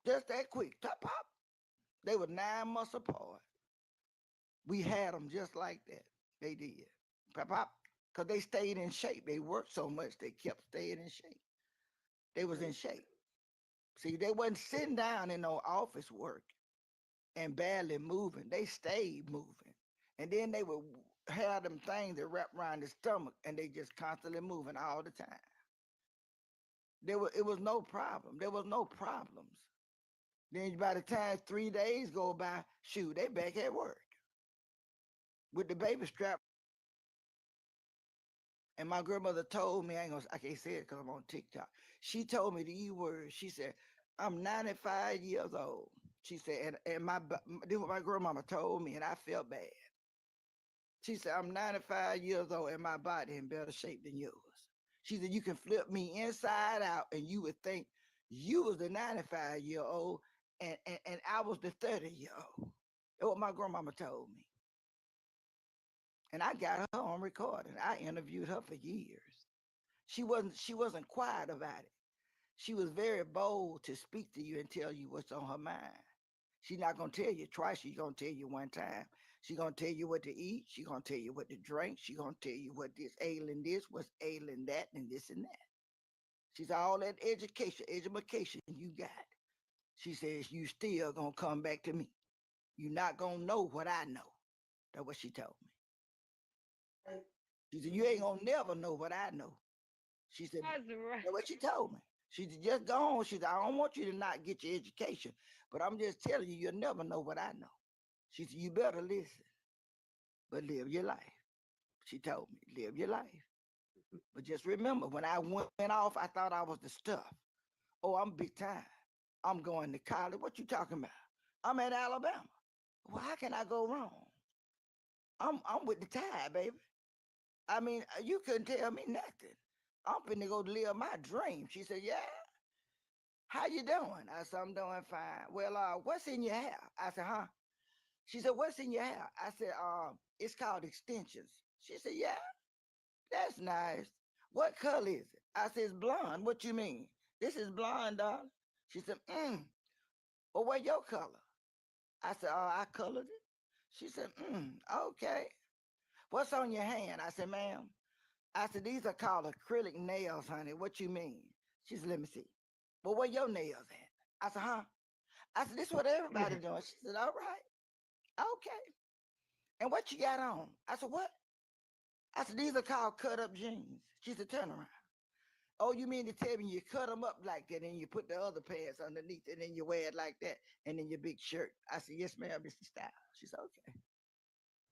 Just that quick. Top pop. They were 9 months apart. We had them just like that. They did. Pop pop. Because they stayed in shape. They worked so much, they kept staying in shape. They was in shape. See, they wasn't sitting down in no office work and barely moving. They stayed moving. And then they would have them things that wrap around the stomach and they just constantly moving all the time. It was no problem. There was no problems. Then by the time 3 days go by, shoot, they back at work with the baby strap. And my grandmother told me, I can't say it because I'm on TikTok. She told me the E word. She said, I'm 95 years old. She said, and this is what my grandmama told me, and I felt bad. She said, I'm 95 years old and my body in better shape than yours. She said, you can flip me inside out and you would think you was the 95-year-old and I was the 30-year-old. That's what my grandmama told me. And I got her on recording. I interviewed her for years. She wasn't quiet about it. She was very bold to speak to you and tell you what's on her mind. She's not gonna tell you twice, she's gonna tell you one time. She's gonna tell you what to eat, she's gonna tell you what to drink, she's gonna tell you what this ailing this, what's ailing that, and this and that. She's all that education you got. She says, you still gonna come back to me. You're not gonna know what I know. That's what she told me. She said, you ain't gonna never know what I know. She said, that's what she told me. She said, just go on. She said, I don't want you to not get your education, but I'm just telling you, you'll never know what I know. She said, you better listen, but live your life. She told me, live your life. But just remember, when I went off, I thought I was the stuff. Oh, I'm big time. I'm going to college. What you talking about? I'm at Alabama. Well, how can I go wrong? I'm with the tide, baby. I mean, you couldn't tell me nothing. I'm finna go live my dream. She said, yeah. How you doing? I said, I'm doing fine. Well, what's in your hair? I said, huh? She said, what's in your hair? I said, it's called extensions. She said, yeah, that's nice. What color is it? I said, it's blonde. What you mean? This is blonde, darling. She said, well, what your color? I said, I colored it. She said, okay. What's on your hand? I said, ma'am. I said, these are called acrylic nails, honey. What you mean? She said, let me see. Well, where your nails at? I said, huh? I said, this is what everybody doing. She said, all right. Okay. And what you got on? I said, what? I said, these are called cut up jeans. She said, turn around. Oh, you mean to tell me you cut them up like that and you put the other pants underneath and then you wear it like that and then your big shirt? I said, yes, ma'am, Mr. Style. She said, okay.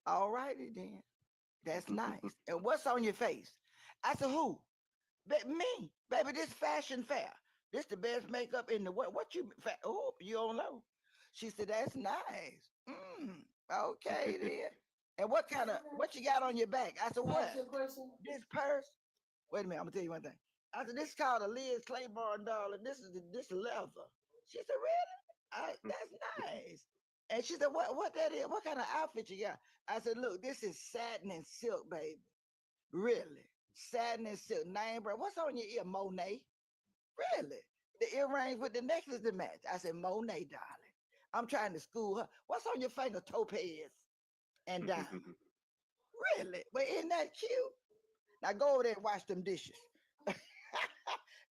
All righty then. That's nice. And what's on your face? I said, who? Me. Baby, this fashion fair. This the best makeup in the world. What you, oh, you don't know. She said, that's nice. Okay then. And what you got on your back? I said, what? This purse? Wait a minute, I'm gonna tell you one thing. I said, this is called a Liz Claiborne, darling. This leather. She said, really? That's nice. And she said, what that is? What kind of outfit you got? I said, look, this is satin and silk, baby. Really? Satin and silk. Name brand. What's on your ear? Monet. Really? The earrings with the necklace to match. I said, Monet, darling. I'm trying to school her. What's on your finger? Topaz and diamond. Really? Well, isn't that cute? Now go over there and wash them dishes.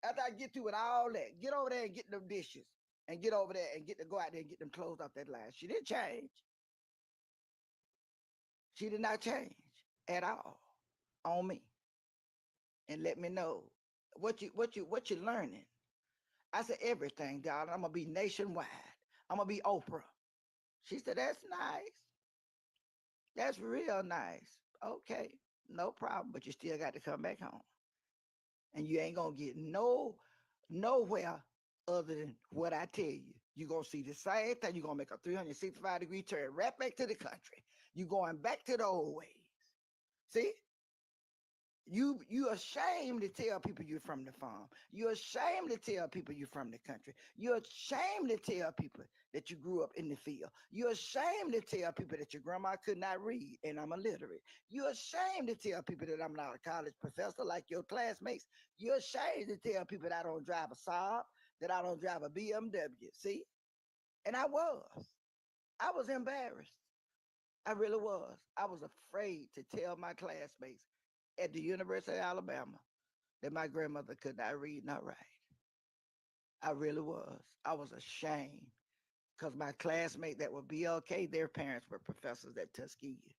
After I get through with all that, get over there and get them dishes and get over there and get to go out there and get them clothes off that line. She didn't change. She did not change at all on me. And let me know what you're learning. I said, everything, darling. I'm gonna be nationwide. I'm gonna be Oprah. She said, that's nice. That's real nice. Okay, no problem. But you still got to come back home. And you ain't gonna get nowhere other than what I tell you. You're gonna see the same thing. You're gonna make a 365-degree turn right back to the country. You're going back to the old ways. See? You ashamed to tell people you're from the farm. You're ashamed to tell people you're from the country. You're ashamed to tell people that you grew up in the field. You're ashamed to tell people that your grandma could not read and I'm illiterate. You're ashamed to tell people that I'm not a college professor like your classmates. You're ashamed to tell people that I don't drive a Saab, that I don't drive a BMW. See? And I was embarrassed. I really was. I was afraid to tell my classmates at the University of Alabama that my grandmother could not read nor write. I really was. I was ashamed because my classmates that were BLK, their parents were professors at Tuskegee.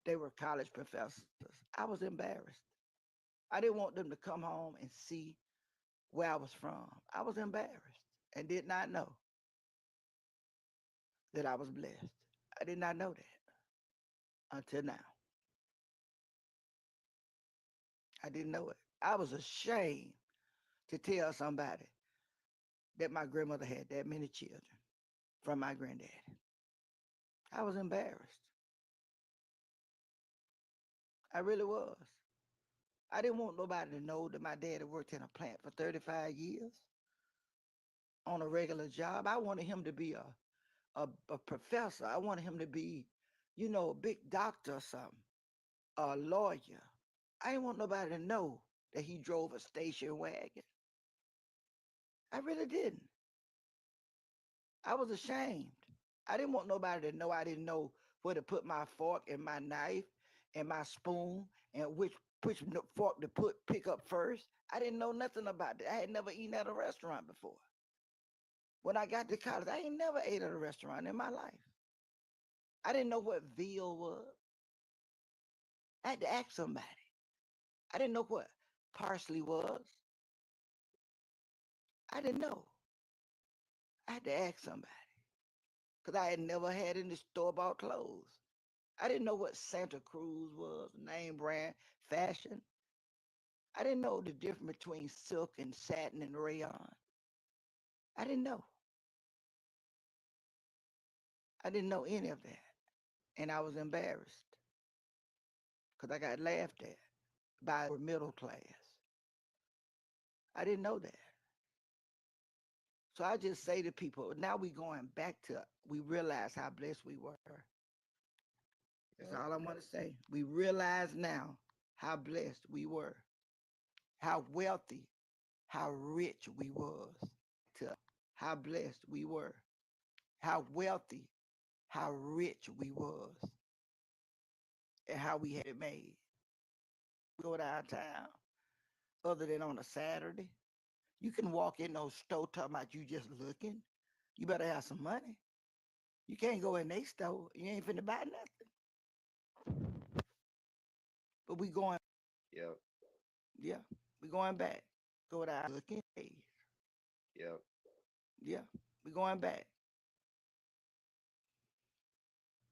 They were college professors. I was embarrassed. I didn't want them to come home and see where I was from. I was embarrassed and did not know that I was blessed. I did not know that until now. I didn't know it. I was ashamed to tell somebody that my grandmother had that many children from my granddaddy. I was embarrassed. I really was. I didn't want nobody to know that my daddy worked in a plant for 35 years on a regular job. I wanted him to be a professor. I wanted him to be, a big doctor or something, a lawyer. I didn't want nobody to know that he drove a station wagon. I really didn't. I was ashamed. I didn't want nobody to know I didn't know where to put my fork and my knife and my spoon and which fork to pick up first. I didn't know nothing about that. I had never eaten at a restaurant before. When I got to college, I ain't never ate at a restaurant in my life. I didn't know what veal was. I had to ask somebody. I didn't know what parsley was. I didn't know. I had to ask somebody because I had never had any store-bought clothes. I didn't know what Santa Cruz was, name brand, fashion. I didn't know the difference between silk and satin and rayon. I didn't know. I didn't know any of that. And I was embarrassed because I got laughed at by the middle class. I didn't know that. So I just say to people, now we going back to, we realize how blessed we were. That's all I want to say. We realize now how blessed we were, how wealthy, how rich we was, to how blessed we were, how wealthy, how rich we was, and how we had it made. We go downtown, other than on a Saturday. You can walk in those stores talking about you just looking. You better have some money. You can't go in their store. You ain't finna buy nothing. But we going. Yep. Yeah, we going back. Go down looking. Yep. Yeah, we going back.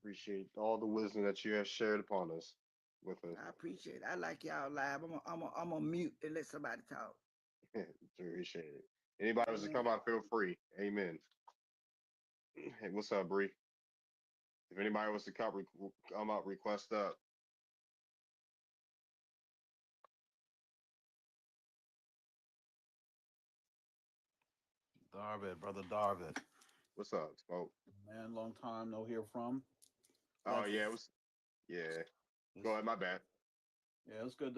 Appreciate all the wisdom that you have shared upon us with us. I appreciate it. I like y'all live. I'm a mute and let somebody talk. Appreciate it. Anybody wants to come out, feel free. Amen. Hey, what's up, Bree? If anybody wants to come out, request up. Brother Darvid. What's up, Smoke? Man, long time no hear from. Oh yeah, yeah. Go ahead, my bad. Yeah, it's good.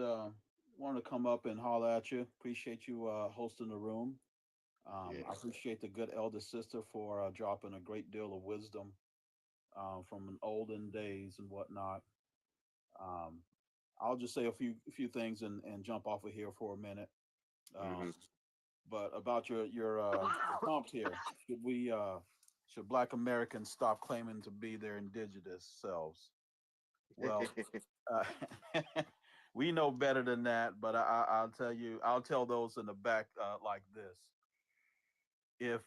Wanted to come up and holler at you. Appreciate you hosting the room. I appreciate the good elder sister for dropping a great deal of wisdom from olden days and whatnot. I'll just say a few things and jump off of here for a minute. But about your prompt here, should Black Americans stop claiming to be their indigenous selves? Well, uh, we know better than that. But I'll tell you, I'll tell those in the back like this: if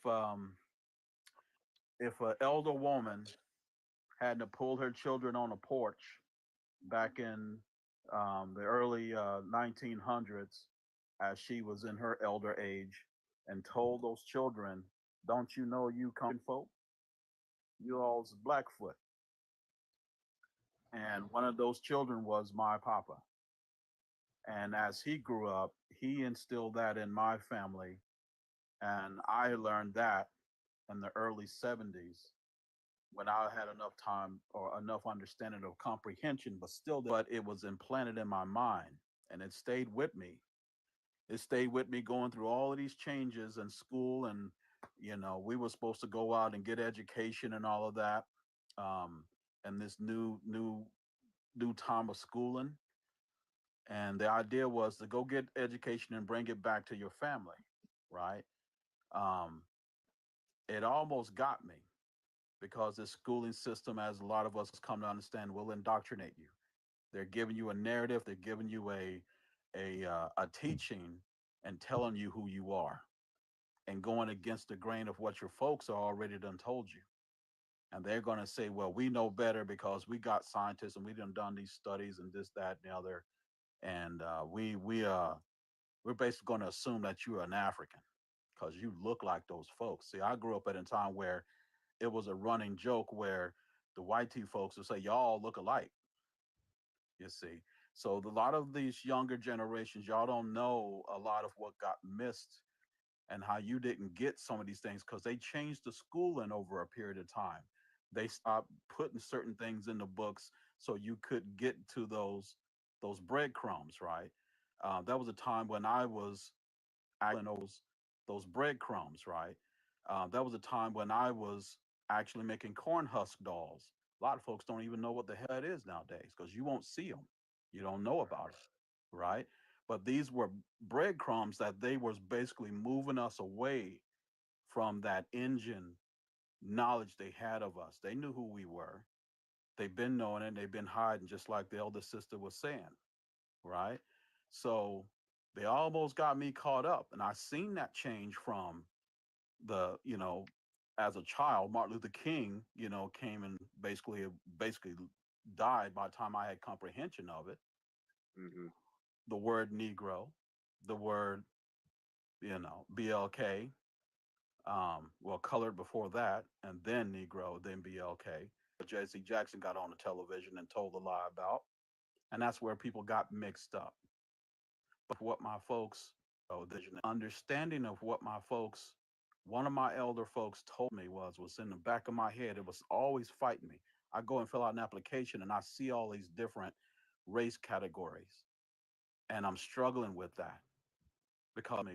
if an elder woman had to pull her children on a porch back in the early 1900s, as she was in her elder age, and told those children, "Don't you know you come folk? You all's Blackfoot." And one of those children was my papa. And as he grew up, he instilled that in my family. And I learned that in the early 70s when I had enough time or enough understanding of comprehension, but still, but it was implanted in my mind and it stayed with me. It stayed with me going through all of these changes in school. And, you know, we were supposed to go out and get education and all of that. Um, and this new time of schooling. And the idea was to go get education and bring it back to your family, right? Um, it almost got me because the schooling system, as a lot of us come to understand, will indoctrinate you. They're giving you a narrative. They're giving you a teaching and telling you who you are, and going against the grain of what your folks are already done told you. And they're going to say, well, we know better because we got scientists and we done these studies and this, that, and the other. And we're basically going to assume that you're an African because you look like those folks. See, I grew up at a time where it was a running joke where the white tea folks would say, y'all look alike, you see. So a lot of these younger generations, y'all don't know a lot of what got missed and how you didn't get some of these things because they changed the schooling over a period of time. They stopped putting certain things in the books so you could get to those breadcrumbs, right? That was a time when I was actually those breadcrumbs, right? That was a time when I was actually making corn husk dolls. A lot of folks don't even know what the hell that is nowadays because you won't see them. You don't know about it, right? But these were breadcrumbs that they was basically moving us away from that engine knowledge they had of us. They knew who we were. They've been knowing it. They've been hiding, just like the elder sister was saying, right? So they almost got me caught up, and I seen that change from as a child. Martin Luther King, came and basically died by the time I had comprehension of it. Mm-hmm. The word Negro, the word, BLK, well, colored before that, and then Negro, then BLK. Jesse Jackson got on the television and told a lie about, and that's where people got mixed up. But what my folks, the understanding of what my folks, one of my elder folks told me was in the back of my head. It was always fighting me. I go and fill out an application and I see all these different race categories, and I'm struggling with that because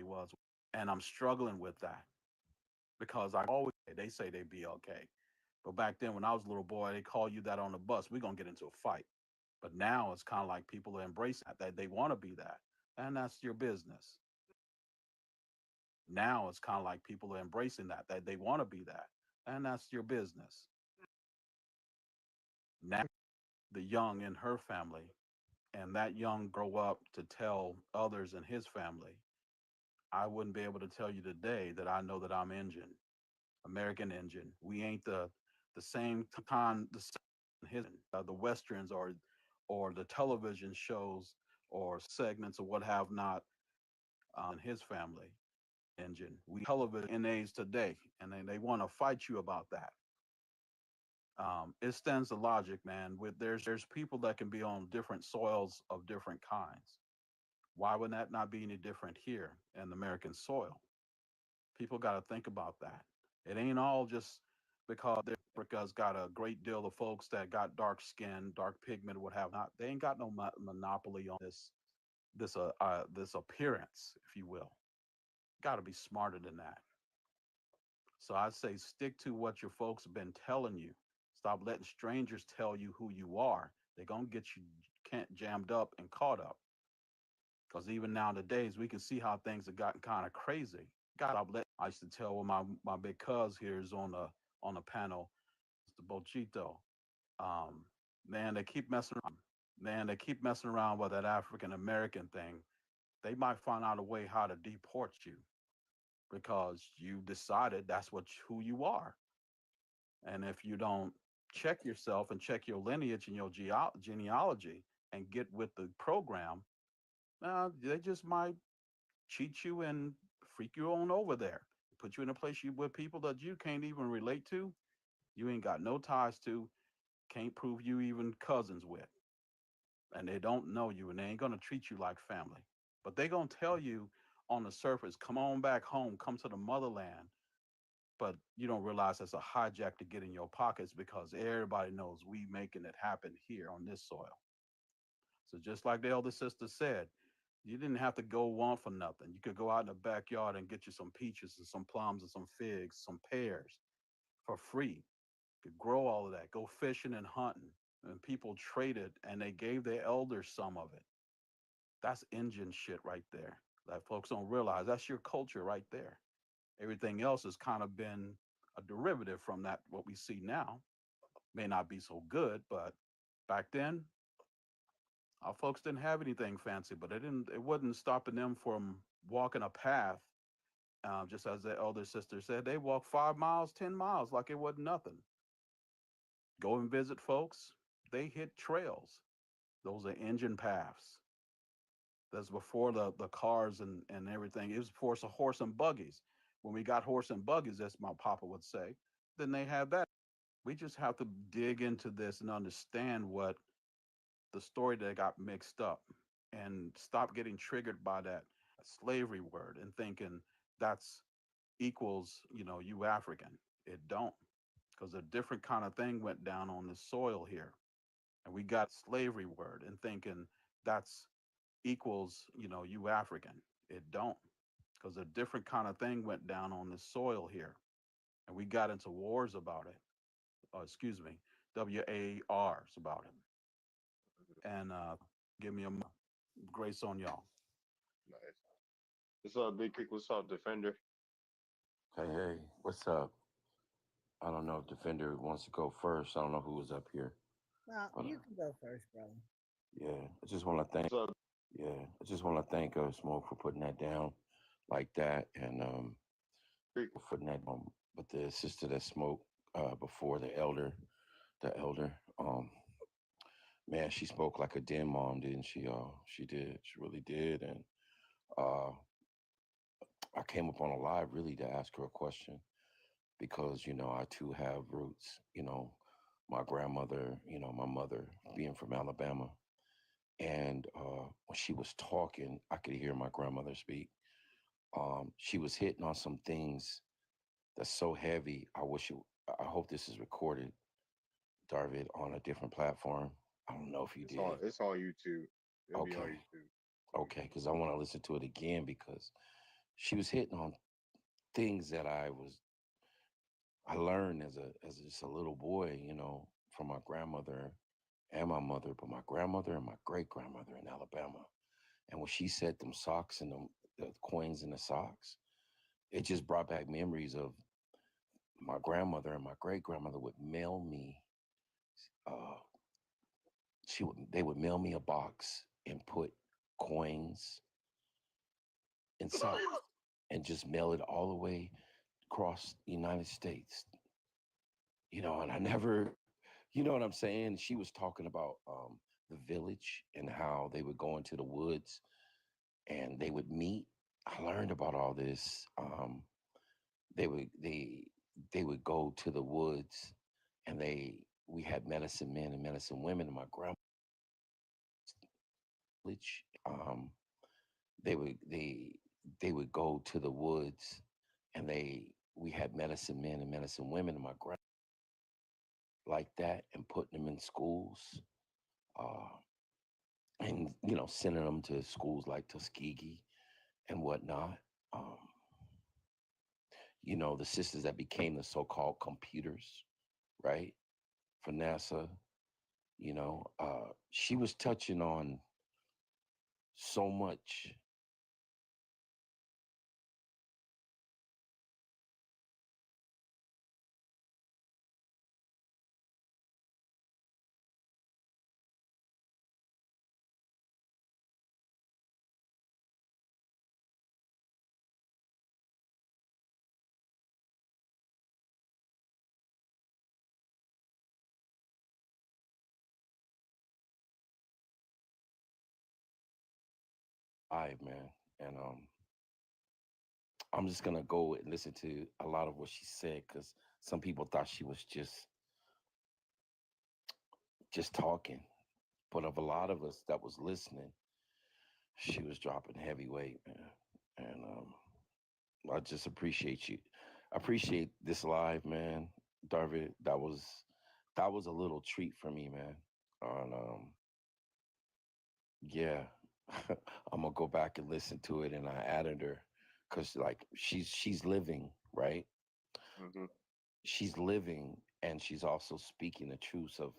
I'm struggling with that because I always they say they BLK, but back then when I was a little boy, they call you that on the bus. We're gonna get into a fight. But now it's kind of like people are embracing that they want to be that, and that's your business. Now it's kind of like people are embracing that they want to be that, and that's your business. Now the young in her family, and that young grow up to tell others in his family. I wouldn't be able to tell you today that I know that I'm Indian, American Indian. We ain't the same time the westerns or the television shows or segments or what have not in his family. Engine. We television in age today, and they want to fight you about that. It stands to logic, man. With there's people that can be on different soils of different kinds. Why would that not be any different here in the American soil? People got to think about that. It ain't all just because Africa's got a great deal of folks that got dark skin, dark pigment, what have not. They ain't got no monopoly on this appearance, if you will. Got to be smarter than that. So I say stick to what your folks have been telling you. Stop letting strangers tell you who you are. They're gonna get you jammed up and caught up. Because even nowadays, we can see how things have gotten kind of crazy. I used to tell when my big cuz here is on the panel, Mr. Bochito. Um, man, they keep messing around. Man, they keep messing around with that African American thing. They might find out a way how to deport you because you decided that's who you are. And if you don't check yourself and check your lineage and your genealogy and get with the program, they just might cheat you and freak you on over there, put you in a place with people that you can't even relate to, you ain't got no ties to, can't prove you even cousins with, and they don't know you and they ain't gonna treat you like family. But they gonna tell you on the surface, come on back home, come to the motherland. But you don't realize that's a hijack to get in your pockets because everybody knows we making it happen here on this soil. So just like the elder sister said, you didn't have to go want for nothing. You could go out in the backyard and get you some peaches and some plums and some figs, some pears for free. You could grow all of that, go fishing and hunting. And people traded and they gave their elders some of it. That's Indian shit right there. That folks don't realize that's your culture right there. Everything else has kind of been a derivative from that, what we see now. May not be so good, but back then, our folks didn't have anything fancy, but it wasn't stopping them from walking a path. Just as the elder sister said, they walked 5 miles, 10 miles like it wasn't nothing. Go and visit folks. They hit trails. Those are engine paths. That's before the cars and everything. It was before horse and buggies. When we got horse and buggies, as my papa would say, then they had that. We just have to dig into this and understand what the story that got mixed up and stop getting triggered by that slavery word and thinking that's equals, you African. It don't, because a different kind of thing went down on the soil here. And we got slavery word and thinking that's equals, you African. It don't, because a different kind of thing went down on the soil here. And we got into wars about it. WARs about it. And give me a grace on y'all. Nice. What's up, Big Kick? What's up, Defender? Hey, what's up? I don't know if Defender wants to go first. I don't know who was up here. Well, But, you can go first, brother. yeah, I just want to thank. Yeah, I just want to thank Smoke for putting that down like that, and for putting that on. But the sister that spoke before the elder, man, she spoke like a den mom, didn't she? She did. She really did, and uh, I came up on a live really to ask her a question because I too have roots. My grandmother, my mother being from Alabama, and when she was talking, I could hear my grandmother speak. She was hitting on some things that's so heavy. I hope this is recorded, Darvid, on a different platform. I don't know if you did. It's on YouTube. It'll be on Okay. YouTube. Okay, because I want to listen to it again because she was hitting on things that I learned as just a little boy, from my grandmother and my mother, but my grandmother and my great grandmother in Alabama. And when she said them socks and the coins in the socks, it just brought back memories of my grandmother and my great grandmother would mail me. They would mail me a box and put coins in socks and just mail it all the way across the United States. And I never, you know what I'm saying? She was talking about the village and how they would go into the woods and they would meet. I learned about all this. They would go to the woods and we had medicine men and medicine women in my grandma village. They would go to the woods and we had medicine men and medicine women in my grandma like that and putting them in schools. And sending them to schools like Tuskegee and whatnot. The sisters that became the so-called computers, right, for NASA. She was touching on so much man. And I'm just gonna go and listen to a lot of what she said because some people thought she was just talking. But of a lot of us that was listening, she was dropping heavyweight, man. And I just appreciate you. I appreciate this live, man. Darvid, that was a little treat for me, man. And yeah, I'm gonna go back and listen to it, and I added her because like she's living, right? Mm-hmm. She's living, and she's also speaking the truths of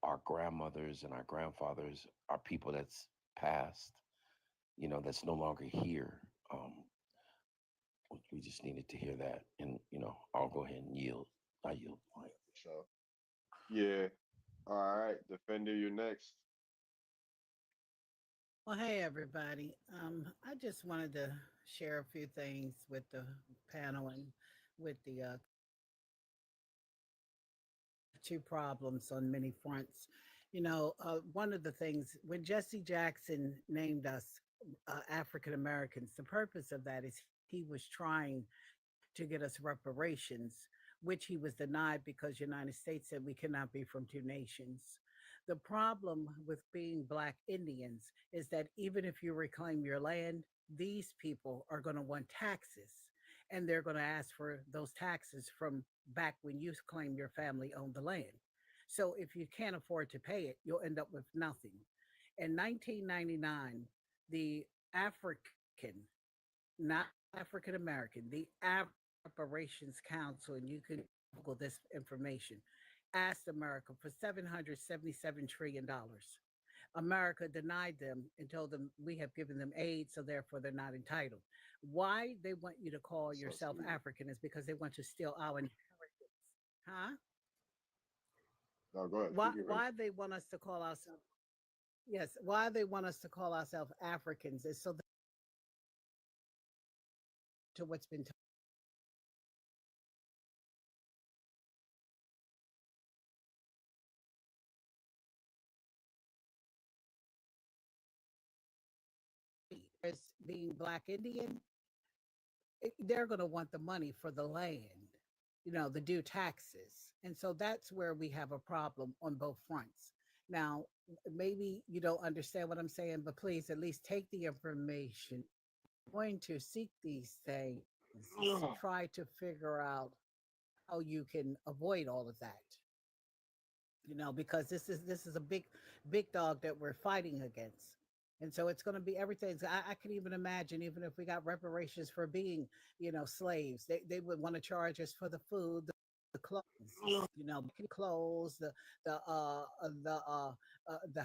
our grandmothers and our grandfathers, our people that's passed, that's no longer here. We just needed to hear that, and I'll go ahead and yield. I yield. So, yeah. All right, Defender, you're next. Well, hey everybody. I just wanted to share a few things with the panel and with the two problems on many fronts. One of the things when Jesse Jackson named us African Americans, the purpose of that is he was trying to get us reparations, which he was denied because United States said we cannot be from two nations. The problem with being Black Indians is that even if you reclaim your land, these people are going to want taxes, and they're going to ask for those taxes from back when you claimed your family owned the land. So if you can't afford to pay it, you'll end up with nothing. In 1999, the African, not African American, the Reparations Council, and you can Google this information, asked America for $777 trillion. America denied them and told them we have given them aid, so therefore they're not entitled. Why they want you to call So yourself stupid. African is because they want to steal our inheritance. Huh? No, go ahead. Why Speak your piece. why they want us to call ourselves yes, why they want us to call ourselves Africans is so that to what's been as being Black Indian, they're going to want the money for the land, the due taxes. And so that's where we have a problem on both fronts. Now, maybe you don't understand what I'm saying, but please at least take the information. I'm going to seek these things, try to figure out how you can avoid all of that. Because this is a big dog that we're fighting against. And so it's going to be everything. So I can even imagine, even if we got reparations for being, slaves, they would want to charge us for the food, the clothes, clothes, the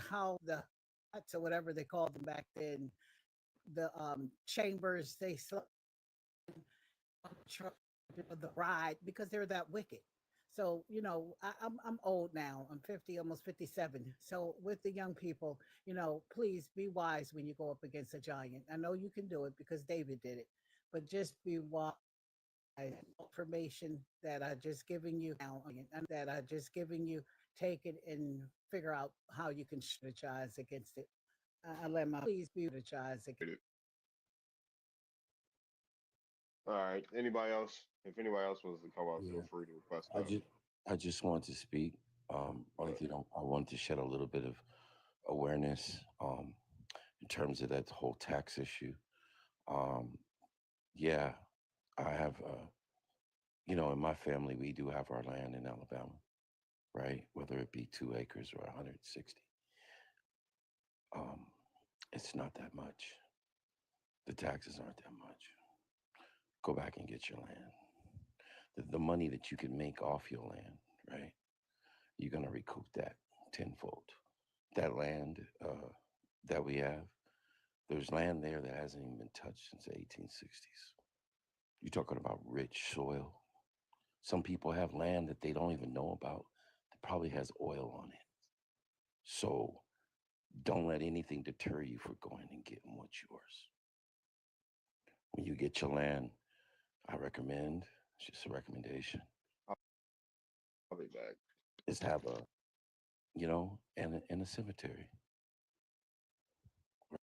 how the huts or whatever they called them back then, the chambers they slept the ride because they're that wicked. So, I'm old now. I'm 50, almost 57. So with the young people, please be wise when you go up against a giant. I know you can do it because David did it, but just be wise. Information that I just giving you now, that I just giving you, take it and figure out how you can strategize against it. I let my please be strategize against. All right. Anybody else? If anybody else wants to come up, Yeah. feel free to request I that. just I just wanted to speak. Only thing I wanted to shed a little bit of awareness in terms of that whole tax issue. Um, yeah, I have. In my family, we do have our land in Alabama, right? Whether it be 2 acres or 160, um, it's not that much. The taxes aren't that much. Go back and get your land. The money that you can make off your land, right? You're gonna recoup that tenfold. That land that we have, There's land there that hasn't even been touched since the 1860s. You're talking about rich soil. Some people have land that they don't even know about that probably has oil on it. So don't let anything deter you from going and getting what's yours. When you get your land, I recommend, it's just a recommendation, I'll be back. is have a, and a cemetery,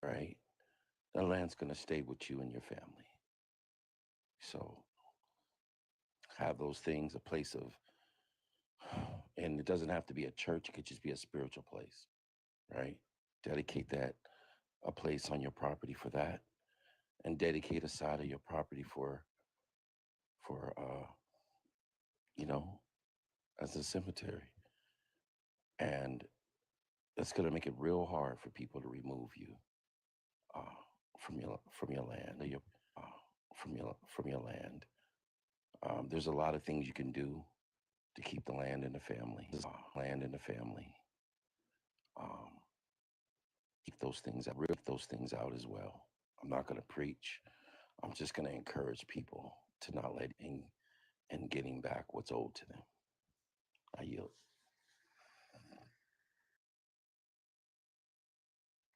right? The land's gonna stay with you and your family. So have those things, a place of, and it doesn't have to be a church, it could just be a spiritual place, right? Dedicate that, a place on your property for that, and dedicate a side of your property for as a cemetery. And that's gonna make it real hard for people to remove you from your land, or from your land. There's a lot of things you can do to keep the land in the family. Keep those things out as well. I'm not going to preach. I'm just going to encourage people to not let in and getting back what's owed to them. I yield.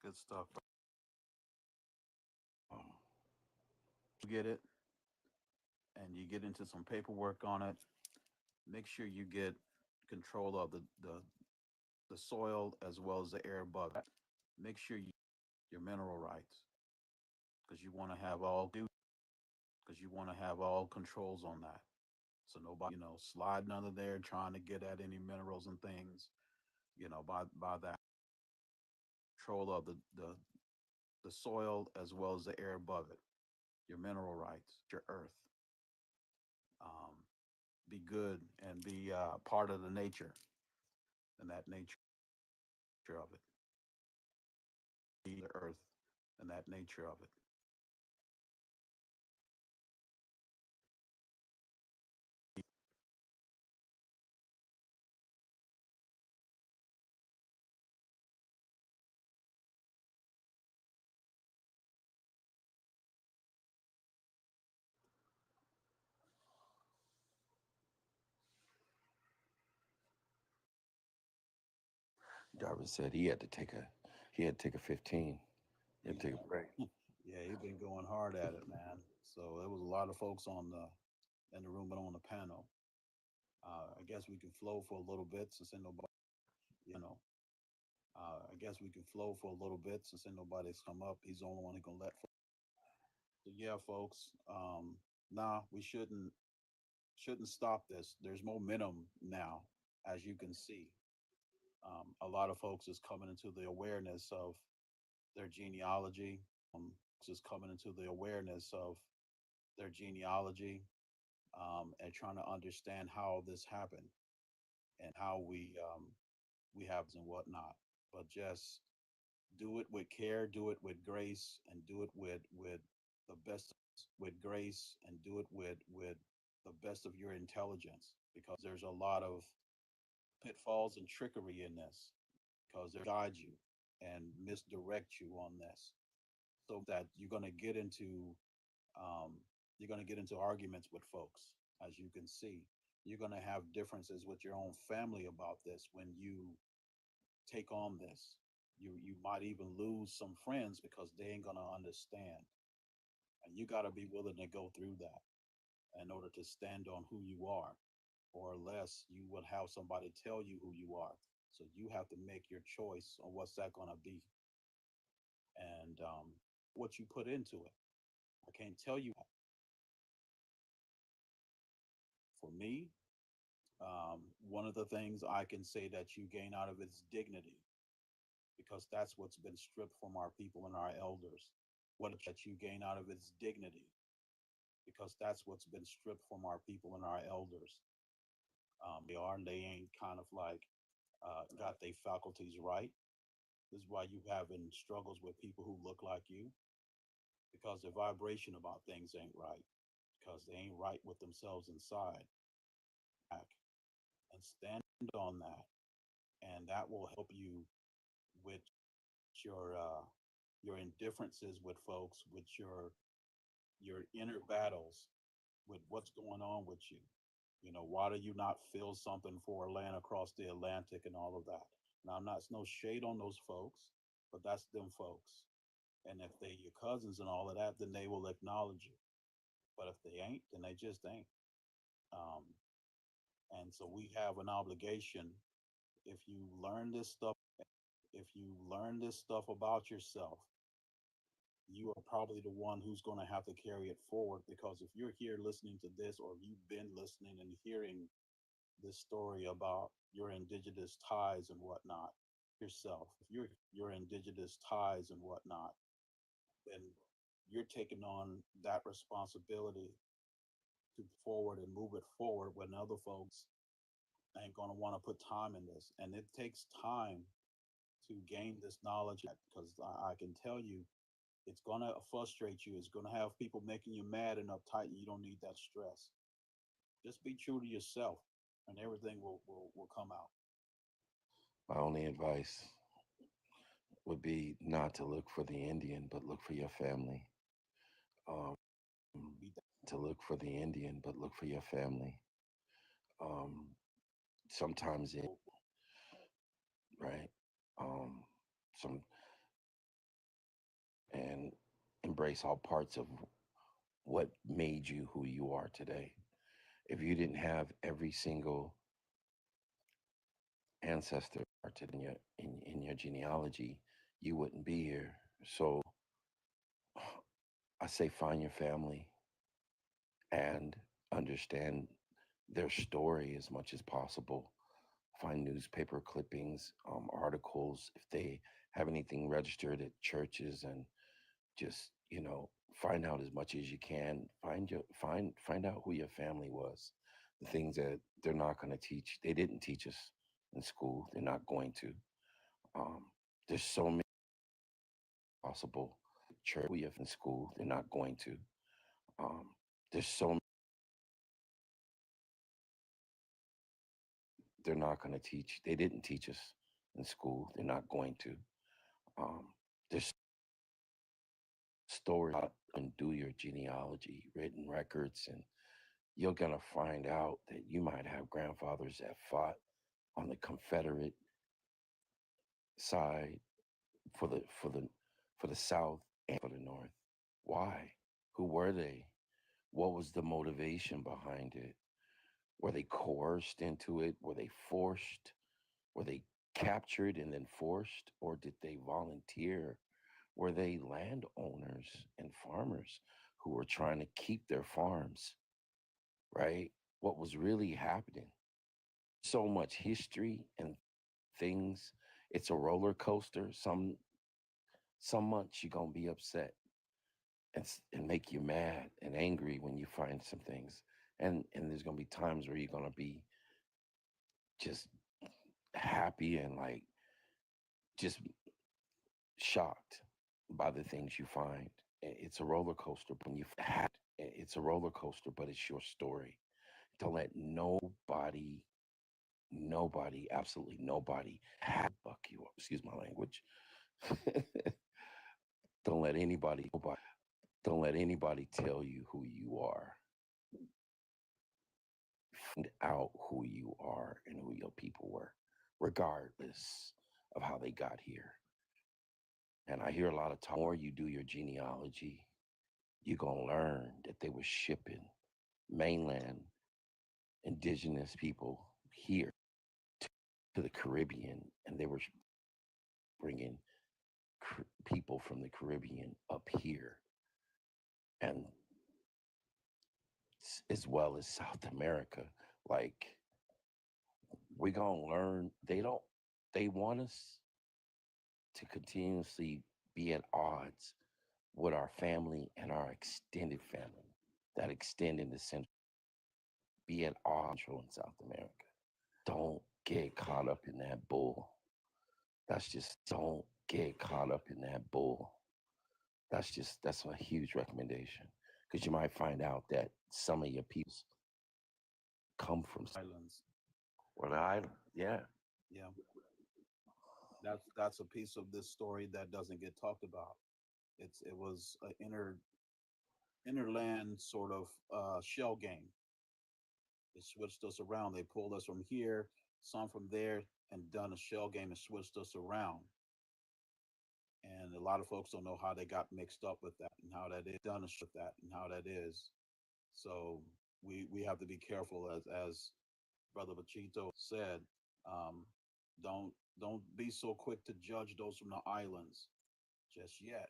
Good stuff. You get it, and you get into some paperwork on it. Make sure you get control of the soil as well as the air above it. Make sure your mineral rights, because you want to have all controls on that. So nobody, sliding under there trying to get at any minerals and things, by that control of the soil as well as the air above it, your mineral rights, your earth. Be good and be part of the nature and that nature of it. Be the earth and that nature of it. Darwin said he had to take a 15. He had to take a break. Yeah, he's been going hard at it, man. So there was a lot of folks in the room, but on the panel. I guess we can flow for a little bit since ain't nobody, I guess we can flow for a little bit since ain't nobody's come up. He's the only one who can let. So yeah, folks. Nah, we shouldn't stop this. There's momentum now, as you can see. A lot of folks is coming into the awareness of their genealogy. Is coming into the awareness of their genealogy, and trying to understand how this happened and how we have and whatnot. But just do it with care, do it with grace, and do it with the best with grace, and do it with the best of your intelligence, because there's a lot of pitfalls and trickery in this, because they guide you and misdirect you on this, so that you're going to get into arguments with folks. As you can see, you're going to have differences with your own family about this when you take on this. You might even lose some friends because they ain't going to understand, and you got to be willing to go through that in order to stand on who you are, or less you would have somebody tell you who you are. So you have to make your choice on what's that going to be, and what you put into it. I can't tell you. For me, one of the things I can say that you gain out of it is dignity, because that's what's been stripped from our people and our elders. What that you gain out of it is dignity, because that's what's been stripped from our people and our elders. They ain't kind of like got their faculties right. This is why you having struggles with people who look like you, because the vibration about things ain't right, because they ain't right with themselves inside. And stand on that, and that will help you with your your indifferences with folks, with your inner battles, with what's going on with you. You know, why do you not feel something for a land across the Atlantic and all of that? Now, I'm not, it's no shade on those folks, but that's them folks. And if they your cousins and all of that, then they will acknowledge you. But if they ain't, then they just ain't. Um, and so we have an obligation. If you learn this stuff, if you learn this stuff about yourself, you are probably the one who's going to have to carry it forward. Because if you're here listening to this, or you've been listening and hearing this story about your indigenous ties and whatnot, yourself, if your indigenous ties and whatnot, then you're taking on that responsibility to forward and move it forward when other folks ain't going to want to put time in this. And it takes time to gain this knowledge, because I can tell you it's going to frustrate you. It's going to have people making you mad and uptight, and you don't need that stress. Just be true to yourself, and everything will come out. My only advice would be not to look for the Indian, but look for your family. To look for the Indian, but look for your family. Sometimes it, right? Some and embrace all parts of what made you who you are today. If you didn't have every single ancestor in your genealogy, you wouldn't be here. So I say find your family and understand their story as much as possible. Find newspaper clippings, articles, if they have anything registered at churches, and just, find out as much as you can. Find out who your family was. The things that they're not going to teach. They didn't teach us in school. They're not going to. There's so many possible church we have in school. They're not going to. There's so they're not going to teach. They didn't teach us in school. They're not going to. There's stories and do your genealogy, written records, and you're going to find out that you might have grandfathers that fought on the Confederate side for the South and for the North. Why? Who were they? What was the motivation behind it? Were they coerced into it? Were they forced? Were they captured and then forced? Or did they volunteer? Were they landowners and farmers who were trying to keep their farms, right? What was really happening? So much history and things. It's a roller coaster. Some months you're gonna be upset and make you mad and angry when you find some things. And there's gonna be times where you're gonna be just happy and like just shocked by the things you find. It's a roller coaster when you had. It's a roller coaster, but it's your story. Don't let absolutely nobody fuck you up. Excuse my language. Don't let anybody tell you who you are. Find out who you are and who your people were, regardless of how they got here. And I hear a lot of talk. The more you do your genealogy, you're going to learn that they were shipping mainland indigenous people here to the Caribbean, and they were bringing people from the Caribbean up here, and as well as South America. Like, we're going to learn. They want us to continuously be at odds with our family and our extended family that extend into Central, be at odds in South America. Don't get caught up in that bull. Don't get caught up in that bull. That's a huge recommendation, because you might find out that some of your people come from Islands. Well, the island, yeah. Yeah. That's a piece of this story that doesn't get talked about. It was an interland sort of shell game. They switched us around. They pulled us from here, some from there, and done a shell game and switched us around. And a lot of folks don't know how they got mixed up with that and how that is done with that and how that is. So we have to be careful, as Brother Bachito said. Um, don't be so quick to judge those from the islands just yet,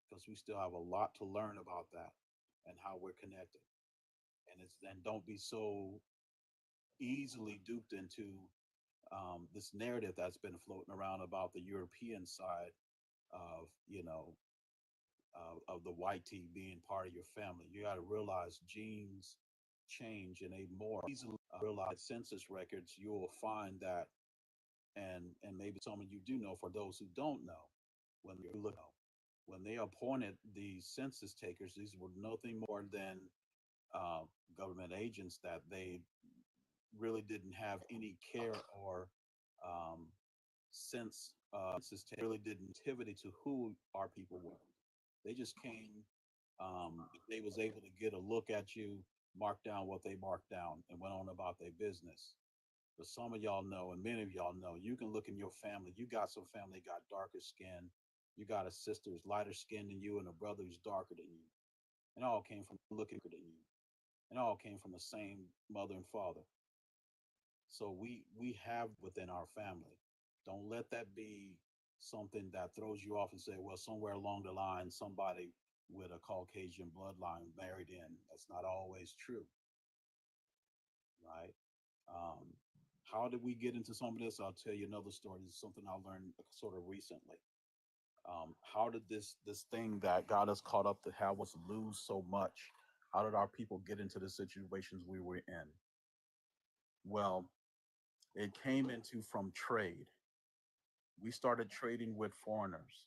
because we still have a lot to learn about that and how we're connected. And don't be so easily duped into this narrative that's been floating around about the European side of, of the white tea being part of your family. You got to realize genes change, and a more easily realize census records, you will find that, and maybe some of you do know. For those who don't know, when you look, when they appointed these census takers, these were nothing more than government agents that they really didn't have any care or sense really didn't activity to who our people were. They just came. They was able to get a look at you, mark down what they marked down, and went on about their business. But some of y'all know, and many of y'all know, you can look in your family. You got some family got darker skin. You got a sister who's lighter skinned than you, and a brother who's darker than you. And all came from looking than you. And all came from the same mother and father. So we have within our family. Don't let that be something that throws you off and say, well, somewhere along the line, somebody with a Caucasian bloodline married in. That's not always true, right? How did we get into some of this? I'll tell you another story. This is something I learned sort of recently. How did this thing that got us caught up to have us lose so much? How did our people get into the situations we were in? Well, it came into from trade. We started trading with foreigners.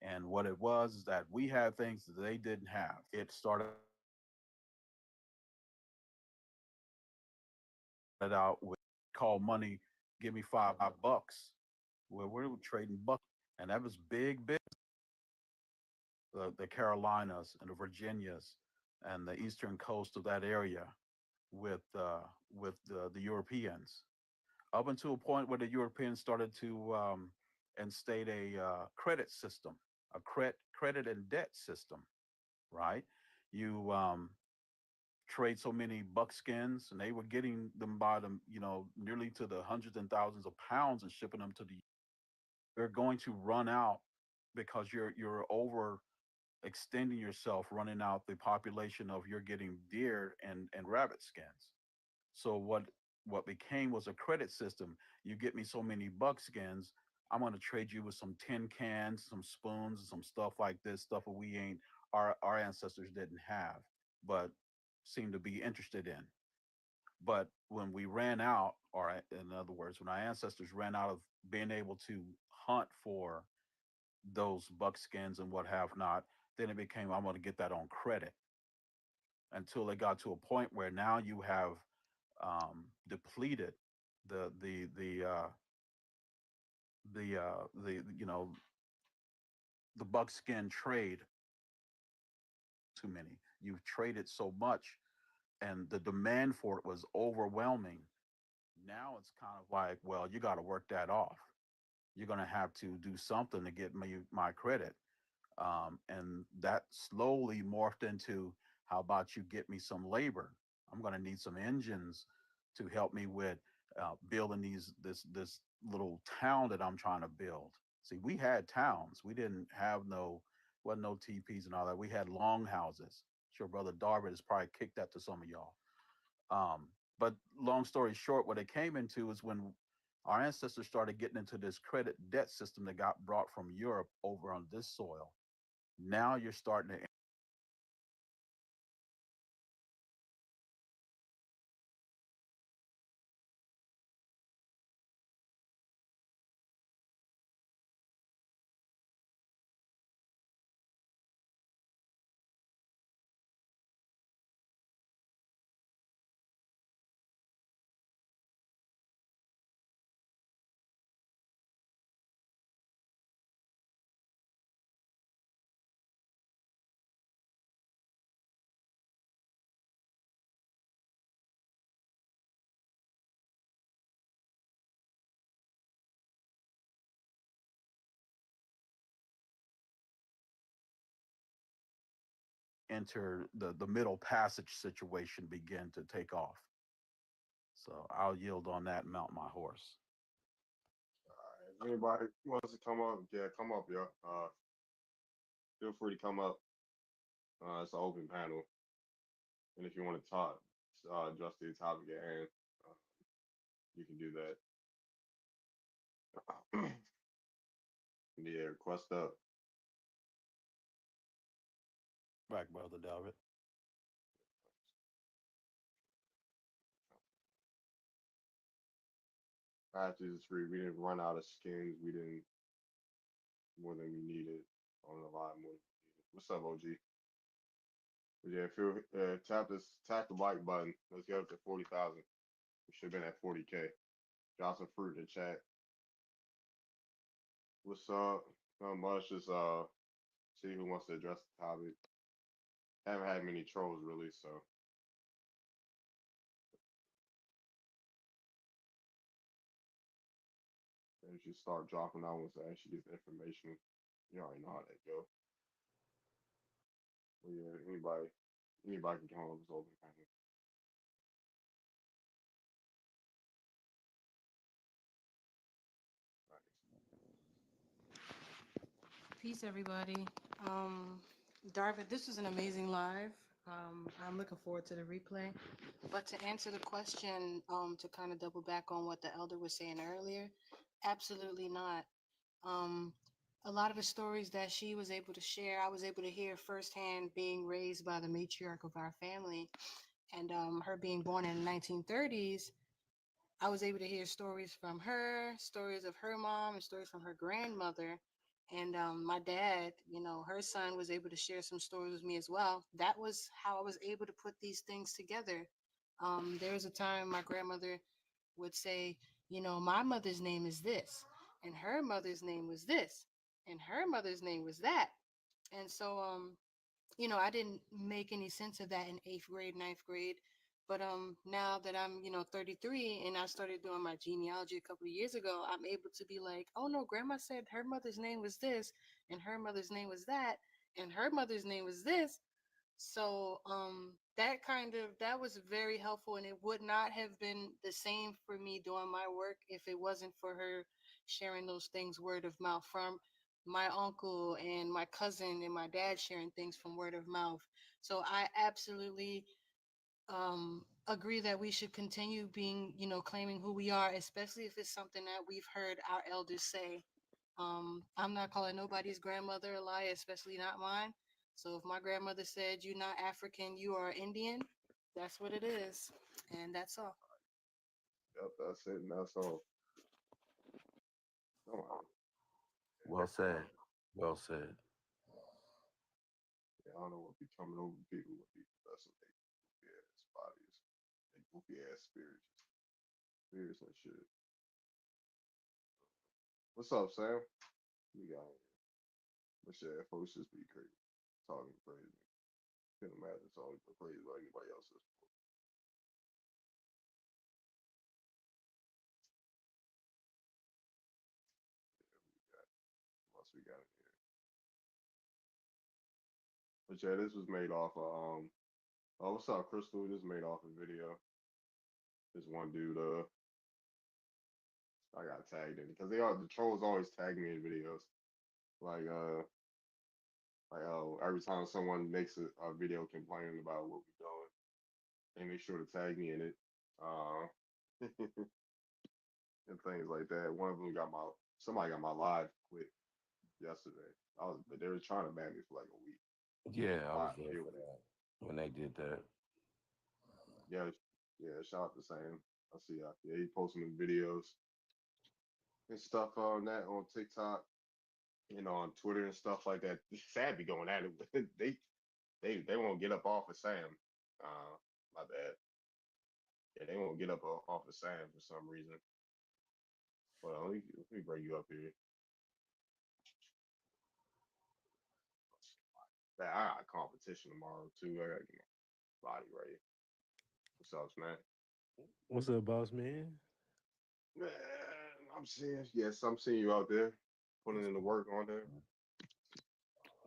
And what it was is that we had things that they didn't have. It started out with call money, give me $5, where we were trading bucks. And that was big business. The Carolinas and the Virginias and the eastern coast of that area with the Europeans, up until a point where the Europeans started to instate a credit system, a credit and debt system, right? You trade so many buckskins, and they were getting them by them, nearly to the hundreds and thousands of pounds and shipping them to the. They're going to run out because you're over extending yourself, running out the population of you're getting deer and rabbit skins. So what became was a credit system. You get me so many buckskins, I'm going to trade you with some tin cans, some spoons, some stuff like this, stuff that we ain't our ancestors didn't have, but seemed to be interested in. But when we ran out, or in other words, when our ancestors ran out of being able to hunt for those buckskins and what have not, then it became, I'm going to get that on credit, until it got to a point where now you have depleted the the buckskin trade. Too many. You've traded so much, and the demand for it was overwhelming. Now it's kind of like, well, you got to work that off. You're going to have to do something to get me my credit. And that slowly morphed into, how about you get me some labor? I'm going to need some engines to help me with building this little town that I'm trying to build. See, we had towns. We didn't have wasn't no TPs and all that. We had long houses. Sure, Brother Darby has probably kicked that to some of y'all. But long story short, what it came into is when our ancestors started getting into this credit debt system that got brought from Europe over on this soil. Now you're starting to enter the middle passage situation begin to take off. So I'll yield on that and mount my horse. Anybody wants to come up? Yeah, come up, yo. Feel free to come up. It's an open panel, and if you want to talk, address the topic at hand, you can do that. Yeah, request up. Back, brother David. After this free, we didn't run out of skins. We didn't more than we needed. On a lot more than we needed. What's up, OG? But yeah, tap the like button. Let's get up to 40,000. We should have been at 40K. Drop some fruit in the chat. What's up? Not much. Just see who wants to address the topic. Haven't had many trolls really, so. And you start dropping out once I actually get the information. You already know how that go. But yeah, anybody can come up with open panel. Peace, everybody. Darvin, this was an amazing live. I'm looking forward to the replay. But to answer the question, to kind of double back on what the elder was saying earlier, absolutely not. A lot of the stories that she was able to share, I was able to hear firsthand being raised by the matriarch of our family. And her being born in the 1930s, I was able to hear stories from her, stories of her mom, and stories from her grandmother. And my dad, her son was able to share some stories with me as well. That was how I was able to put these things together. There was a time my grandmother would say, my mother's name is this, and her mother's name was this, and her mother's name was that. And so, I didn't make any sense of that in 8th grade, 9th grade. But now that I'm, 33 and I started doing my genealogy a couple of years ago, I'm able to be like, oh no, grandma said her mother's name was this, and her mother's name was that, and her mother's name was this. So that was very helpful, and it would not have been the same for me doing my work if it wasn't for her sharing those things word of mouth from my uncle and my cousin and my dad sharing things from word of mouth. So I absolutely agree that we should continue being, claiming who we are, especially if it's something that we've heard our elders say. I'm not calling nobody's grandmother a liar, especially not mine. So if my grandmother said you're not African, you are Indian, that's what it is. And that's all. Yep, that's it, and that's all. Come on. Well said. Well said. Yeah, I don't know what be coming over people with these vessels, they goofy ass bodies, they goofy ass spirits and shit. What's up, Sam? We got here. But yeah, folks just be crazy, talking crazy. Can't imagine talking crazy about anybody else's. What else we got in here? But yeah, this was made off of oh, what's up, Crystal? This is made off a video. This one dude, I got tagged in because the trolls always tag me in videos. Like every time someone makes a video complaining about what we're doing, they make sure to tag me in it. And things like that. One of them somebody got my live quit yesterday. But they were trying to ban me for like a week. Yeah, I was there for that when they did that. Yeah, shout out to Sam. I see that. Yeah, he posting the videos and stuff on that on TikTok, on Twitter and stuff like that. Sad be going at it. they won't get up off of Sam. My bad. Yeah, they won't get up off of Sam for some reason. Well, let me bring you up here. I got competition tomorrow too. I gotta get my body ready. What's up, man? What's up, boss man? Man, I'm seeing you out there putting in the work on there.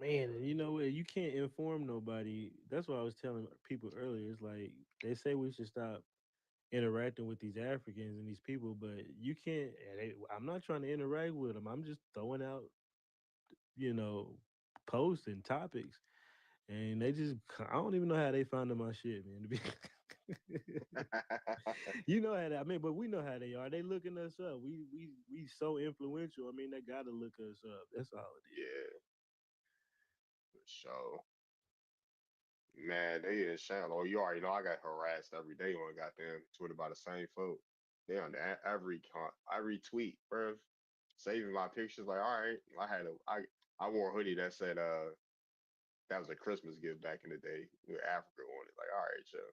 Man, and you know what? You can't inform nobody. That's what I was telling people earlier. It's like they say we should stop interacting with these Africans and these people, but you can't. I'm not trying to interact with them. I'm just throwing out, you know, posts and topics, and they just. I don't even know how they found my shit, man. To be, you know how they, I mean, but we know how they are. They looking us up. We so influential. I mean, they gotta look us up. That's all it is. Yeah, for sure. Man, they in Seminole. You already know I got harassed every day on goddamn Twitter by the same folk. They on every tweet, bro. Saving my pictures. Like, all right, I wore a hoodie that said that was a Christmas gift back in the day with Africa on it. Like, all right, Joe.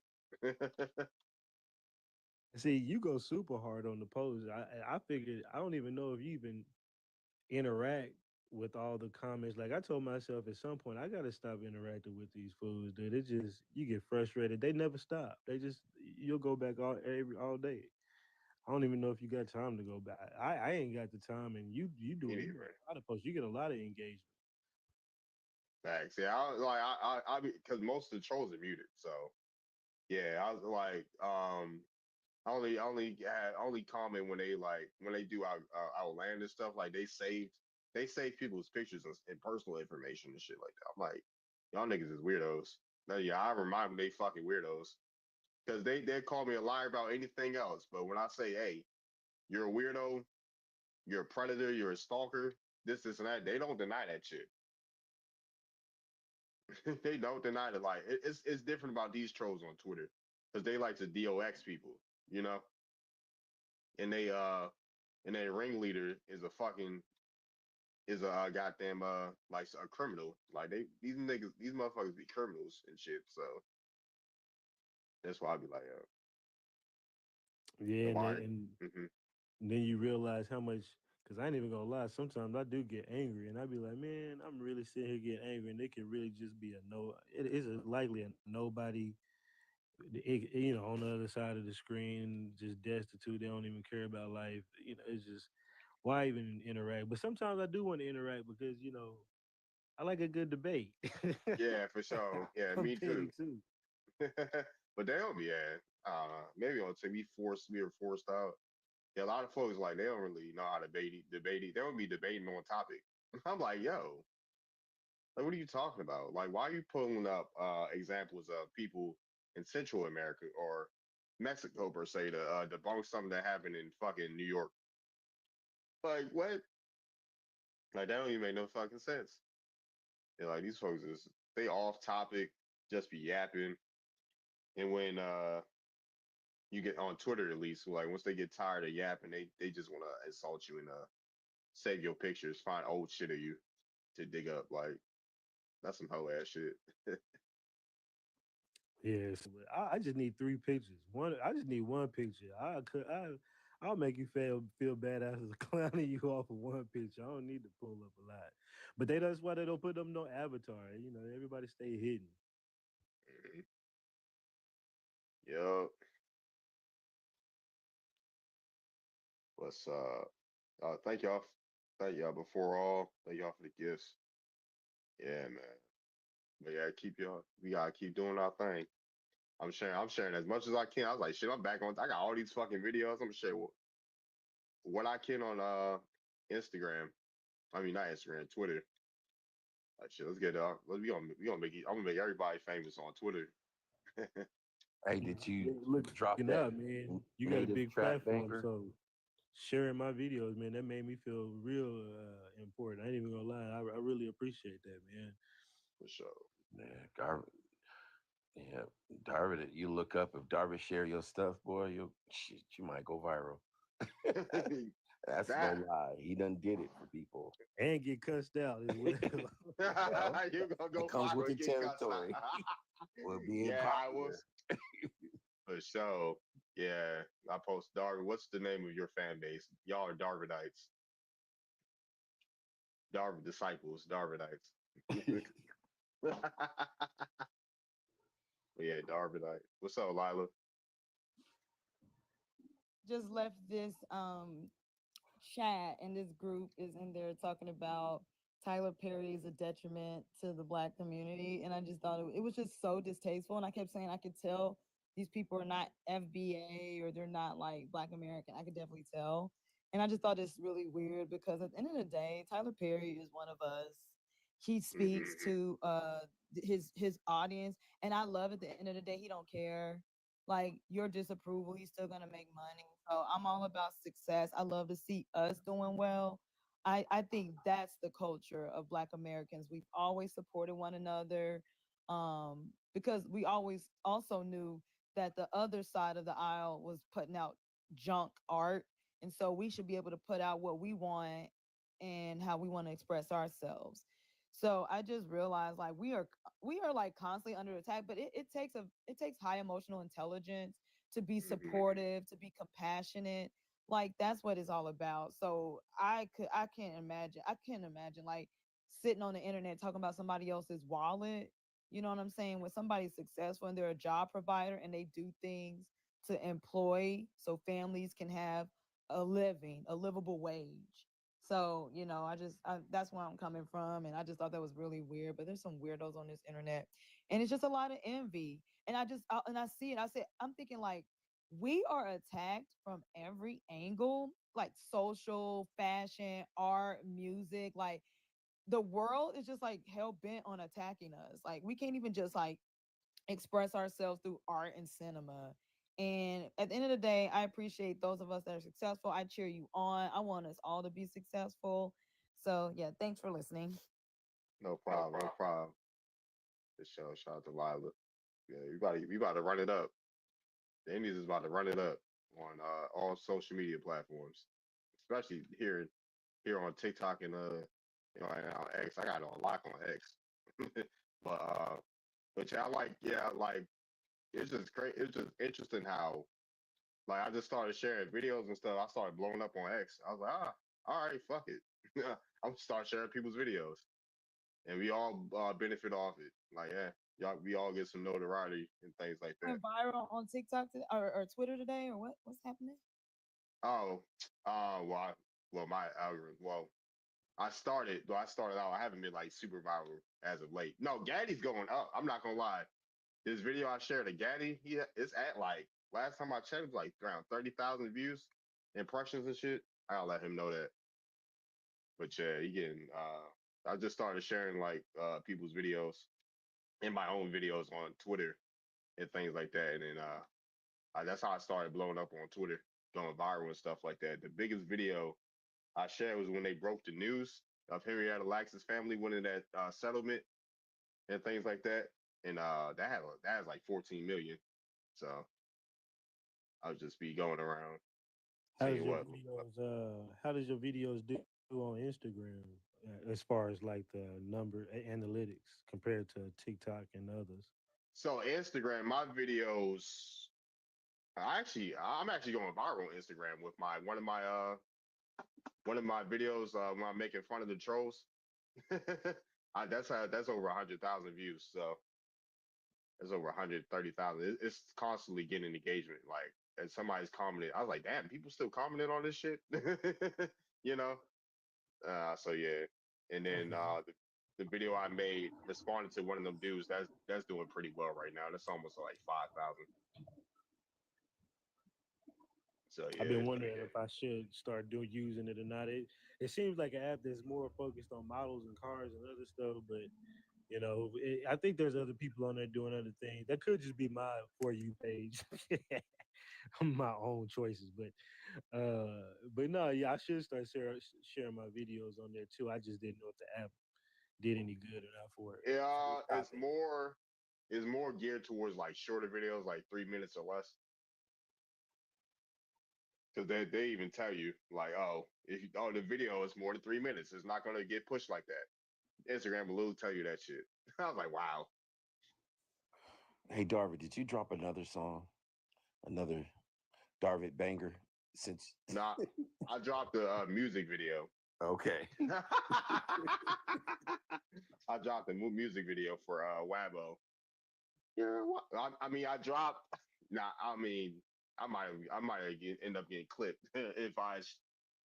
See, you go super hard on the post. I figured I don't even know if you even interact with all the comments. Like I told myself at some point, I gotta stop interacting with these fools, dude. It just you get frustrated. They never stop. They just you'll go back all day. I don't even know if you got time to go back. I ain't got the time, and you do Me you neither, do man. a lot of posts. You get a lot of engagement. Facts. Yeah, I because most of the trolls are muted. So yeah, I was like, I only comment when they do outlandish stuff. Like they save people's pictures and personal information and shit like that. I'm like, y'all niggas is weirdos. No, yeah, I remind them they fucking weirdos because they call me a liar about anything else. But when I say, hey, you're a weirdo, you're a predator, you're a stalker, this and that, they don't deny that shit. They don't deny it. Like it's different about these trolls on Twitter because they like to dox people, you know, and their ringleader is a goddamn like a criminal. Like these motherfuckers be criminals and shit. So that's why I be like, Yeah, and why? and then you realize how much. Cause I ain't even gonna lie. Sometimes I do get angry, and I be like, man, I'm really sitting here getting angry, and it can really just be a no. It is likely a nobody on the other side of the screen, just destitute. They don't even care about life. It's just why even interact? But sometimes I do want to interact because I like a good debate. Yeah, for sure. Yeah, I'm me too. petty too. But they don't be maybe on TV forced me or forced out. Yeah, a lot of folks like they don't really know how to debate. They don't be debating on topic. I'm like, yo, like, what are you talking about? Like, why are you pulling up examples of people in Central America or Mexico per se to debunk something that happened in fucking New York? Like, what? Like, that don't even make no fucking sense. And like these folks is they off topic, just be yapping. And when you get on Twitter at least, like once they get tired of yapping, they just want to insult you and save your pictures, find old shit of you to dig up. Like that's some hoe ass shit. Yes, I just need three pictures. I just need one picture. I'll make you feel bad after clowning you off of one picture. I don't need to pull up a lot. But that's why they don't put them no avatar. Everybody stay hidden. Yup. What's thank y'all before all. Thank y'all for the gifts. Yeah, man. But yeah, we gotta keep doing our thing. I'm sharing as much as I can. I was like, shit, I'm back on. I got all these fucking videos. I'm gonna share what I can on Instagram. I mean, not Instagram, Twitter. Like, shit, let's get it. We gonna make it. I'm gonna make everybody famous on Twitter. Hey, did you drop Looking that up, man. You got a native big trap platform, banker? so sharing my videos, man, that made me feel real important. I ain't even gonna lie. I really appreciate that, man. For sure. Yeah, yeah, Darvin, you look up if Darvin share your stuff, boy, you might go viral. That's no lie. He done did it for people. And get cussed out as well. You gonna go It comes viral with the and get cussed territory. out. We're being Yeah, I popular. was for sure. Yeah, I post Darvin. What's the name of your fan base? Y'all are Darvinites. Darvin disciples, Darvinites. Yeah, Darvinite. What's up, Lila? Just left this chat and this group is in there talking about Tyler Perry is a detriment to the Black community, and I just thought it was just so distasteful. And I kept saying I could tell these people are not FBA or they're not like Black American. I could definitely tell, and I just thought it's really weird because at the end of the day, Tyler Perry is one of us. He speaks to his audience, and I love at the end of the day he don't care like your disapproval. He's still gonna make money. So I'm all about success. I love to see us doing well. I think that's the culture of Black Americans. We've always supported one another, because we always also knew that the other side of the aisle was putting out junk art, and so we should be able to put out what we want and how we want to express ourselves. So I just realized like we are like constantly under attack, but it takes high emotional intelligence to be supportive, to be compassionate. Like that's what it's all about. So I can't imagine like sitting on the internet talking about somebody else's wallet. You know what I'm saying? When somebody's successful and they're a job provider and they do things to employ so families can have a living, a livable wage. So, that's where I'm coming from. And I just thought that was really weird. But there's some weirdos on this internet. And it's just a lot of envy. And I see it. I'm thinking like, we are attacked from every angle, like social, fashion, art, music. Like, the world is just like hell bent on attacking us. Like, we can't even just like express ourselves through art and cinema. And at the end of the day, I appreciate those of us that are successful. I cheer you on. I want us all to be successful. So yeah, thanks for listening. No problem. No problem. The show. Shout out to Lila. Yeah, we about to run it up. The Indies is about to run it up on all social media platforms, especially here on TikTok and and on X. I got it on lock on X. But yeah, like it's just great. It's just interesting how like I just started sharing videos and stuff. I started blowing up on X. I was like, all right, fuck it. I'm start sharing people's videos, and we all benefit off it. Like, yeah, we all get some notoriety and things like that. Went viral on TikTok or Twitter today, or what's happening? Oh, well, my algorithm. Well, I started out. I haven't been like super viral as of late. No, Gaddy's going up. I'm not gonna lie. This video I shared of Gaddy, it's at like last time I checked, it was like around 30,000 views, impressions and shit. I'll let him know that. But yeah, he getting. I just started sharing like people's videos and my own videos on Twitter and things like that, and then that's how I started blowing up on Twitter, going viral and stuff like that. The biggest video I shared was when they broke the news of Henrietta Lax's family winning that settlement and things like that, and that has like 14 million. So I'll just be going around saying what. How does your videos do on Instagram as far as like the number analytics compared to TikTok and others? So Instagram, my videos, I'm actually going viral on Instagram with one of my videos when I'm making fun of the trolls. That's over 100,000 views. So it's over 130,000. It's constantly getting engagement. Like, and somebody's commented. I was like, damn, people still commenting on this shit. you know. So yeah, and then the video I made responded to one of them dudes. That's doing pretty well right now. That's almost like 5,000. So yeah, I've been wondering if I should start using it or not. It seems like an app that's more focused on models and cars and other stuff, but I think there's other people on there doing other things. That could just be my For You page, my own choices. But no, yeah, I should start sharing my videos on there too. I just didn't know if the app did any good or not for it. It's more geared towards like shorter videos, like 3 minutes or less. Because they even tell you like, the video is more than 3 minutes, it's not gonna get pushed like that. Instagram will tell you that shit. I was like, wow. Hey, Darvid, did you drop another song? Another Darvid banger? Since Nah, I dropped a music video. Okay. I dropped a music video for Wabo. Yeah, I mean, I dropped. Nah, I mean, I might end up getting clipped if I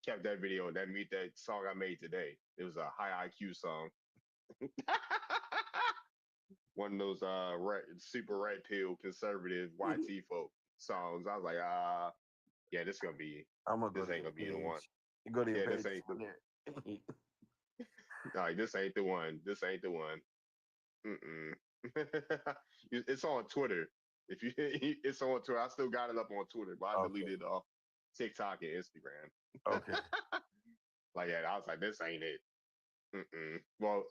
kept that video and that song I made today. It was a high IQ song. One of those super red pill conservative YT folk songs. I was like, yeah, this I'm gonna go this to ain't your gonna be the one. page. Go to your Yeah, page. this ain't It's on there. like this ain't the one. This ain't the one. Mm-mm. It's on Twitter. If you, it's on Twitter. I still got it up on Twitter, but I deleted off TikTok and Instagram. Okay. Like, yeah, I was like, this ain't it. Mm-mm. Well,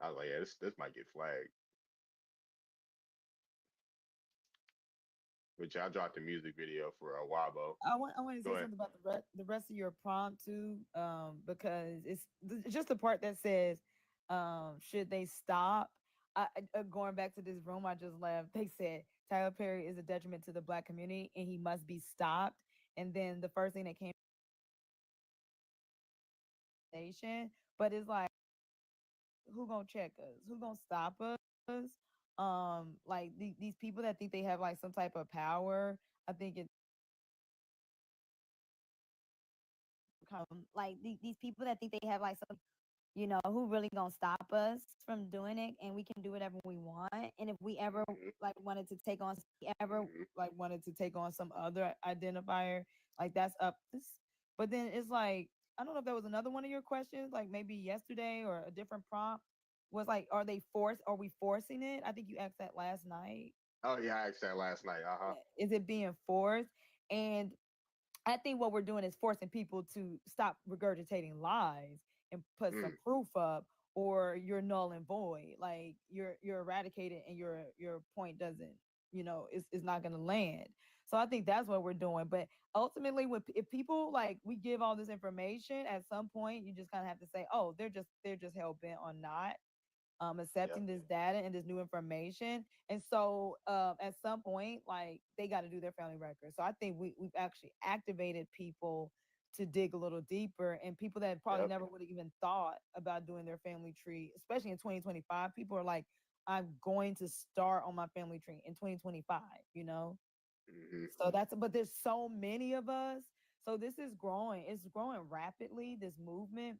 I was like, yeah, this might get flagged. Which I dropped a music video for a Wabo. I want to Go say ahead. something about the rest of your prompt too, because it's just the part that says, should they stop? Going back to this room I just left, they said Tyler Perry is a detriment to the Black community and he must be stopped. And then the first thing that came, nation, but it's like, who gonna check us? Who gonna stop us? Like these people that think they have like some type of power. I think it like these people that think they have like some, you know, who really gonna stop us from doing it, and we can do whatever we want. And if we ever like wanted to take on some other identifier, like that's up. But then it's like, I don't know if that was another one of your questions, like maybe yesterday or a different prompt was like, are we forcing it? I think you asked that last night. Oh yeah, I asked that last night. Is it being forced? And I think what we're doing is forcing people to stop regurgitating lies and put some proof up, or you're null and void. Like you're eradicated, and your point doesn't, it's not going to land. So I think that's what we're doing. But ultimately, if people, like, we give all this information, at some point you just kind of have to say, oh, they're just hell bent on not accepting this data and this new information. And so at some point, like, they got to do their family record. So I think we've actually activated people to dig a little deeper, and people that probably never would have even thought about doing their family tree, especially in 2025. People are like, I'm going to start on my family tree in 2025, So but there's so many of us. So this is growing. It's growing rapidly, this movement,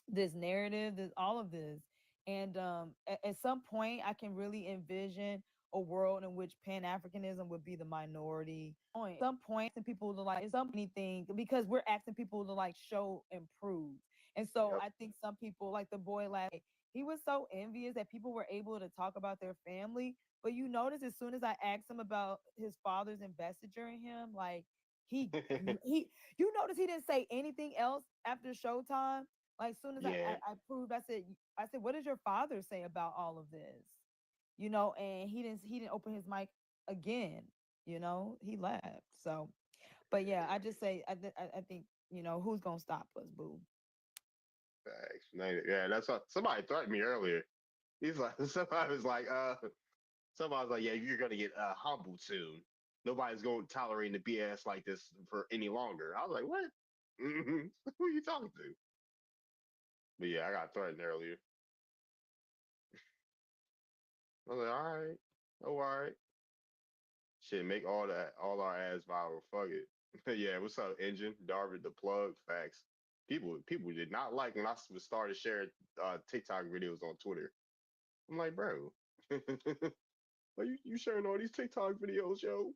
this narrative, all of this. And at some point, I can really envision a world in which Pan-Africanism would be the minority. At some point, and people to like anything, because we're asking people to like show and prove. And so I think some people, like the boy, like, he was so envious that people were able to talk about their family. But you notice, as soon as I asked him about his father's investiture in him, like he you notice he didn't say anything else after Showtime. Like, soon as I proved, I said, what does your father say about all of this? And he didn't open his mic again. He left. So, but yeah, I just say I think, who's gonna stop us, boo? Thanks. Yeah, that's what somebody threatened me earlier. He's like, somebody was like, yeah, you're gonna get humbled soon. Nobody's gonna tolerate the BS like this for any longer. I was like, what? Who are you talking to? But yeah, I got threatened earlier. I was like, all right. Shit, make all our ads viral. Fuck it. Yeah, what's up, Engine? Darvid the plug. Facts. People did not like when I started sharing TikTok videos on Twitter. I'm like, bro, like, you sharing all these TikTok videos, yo?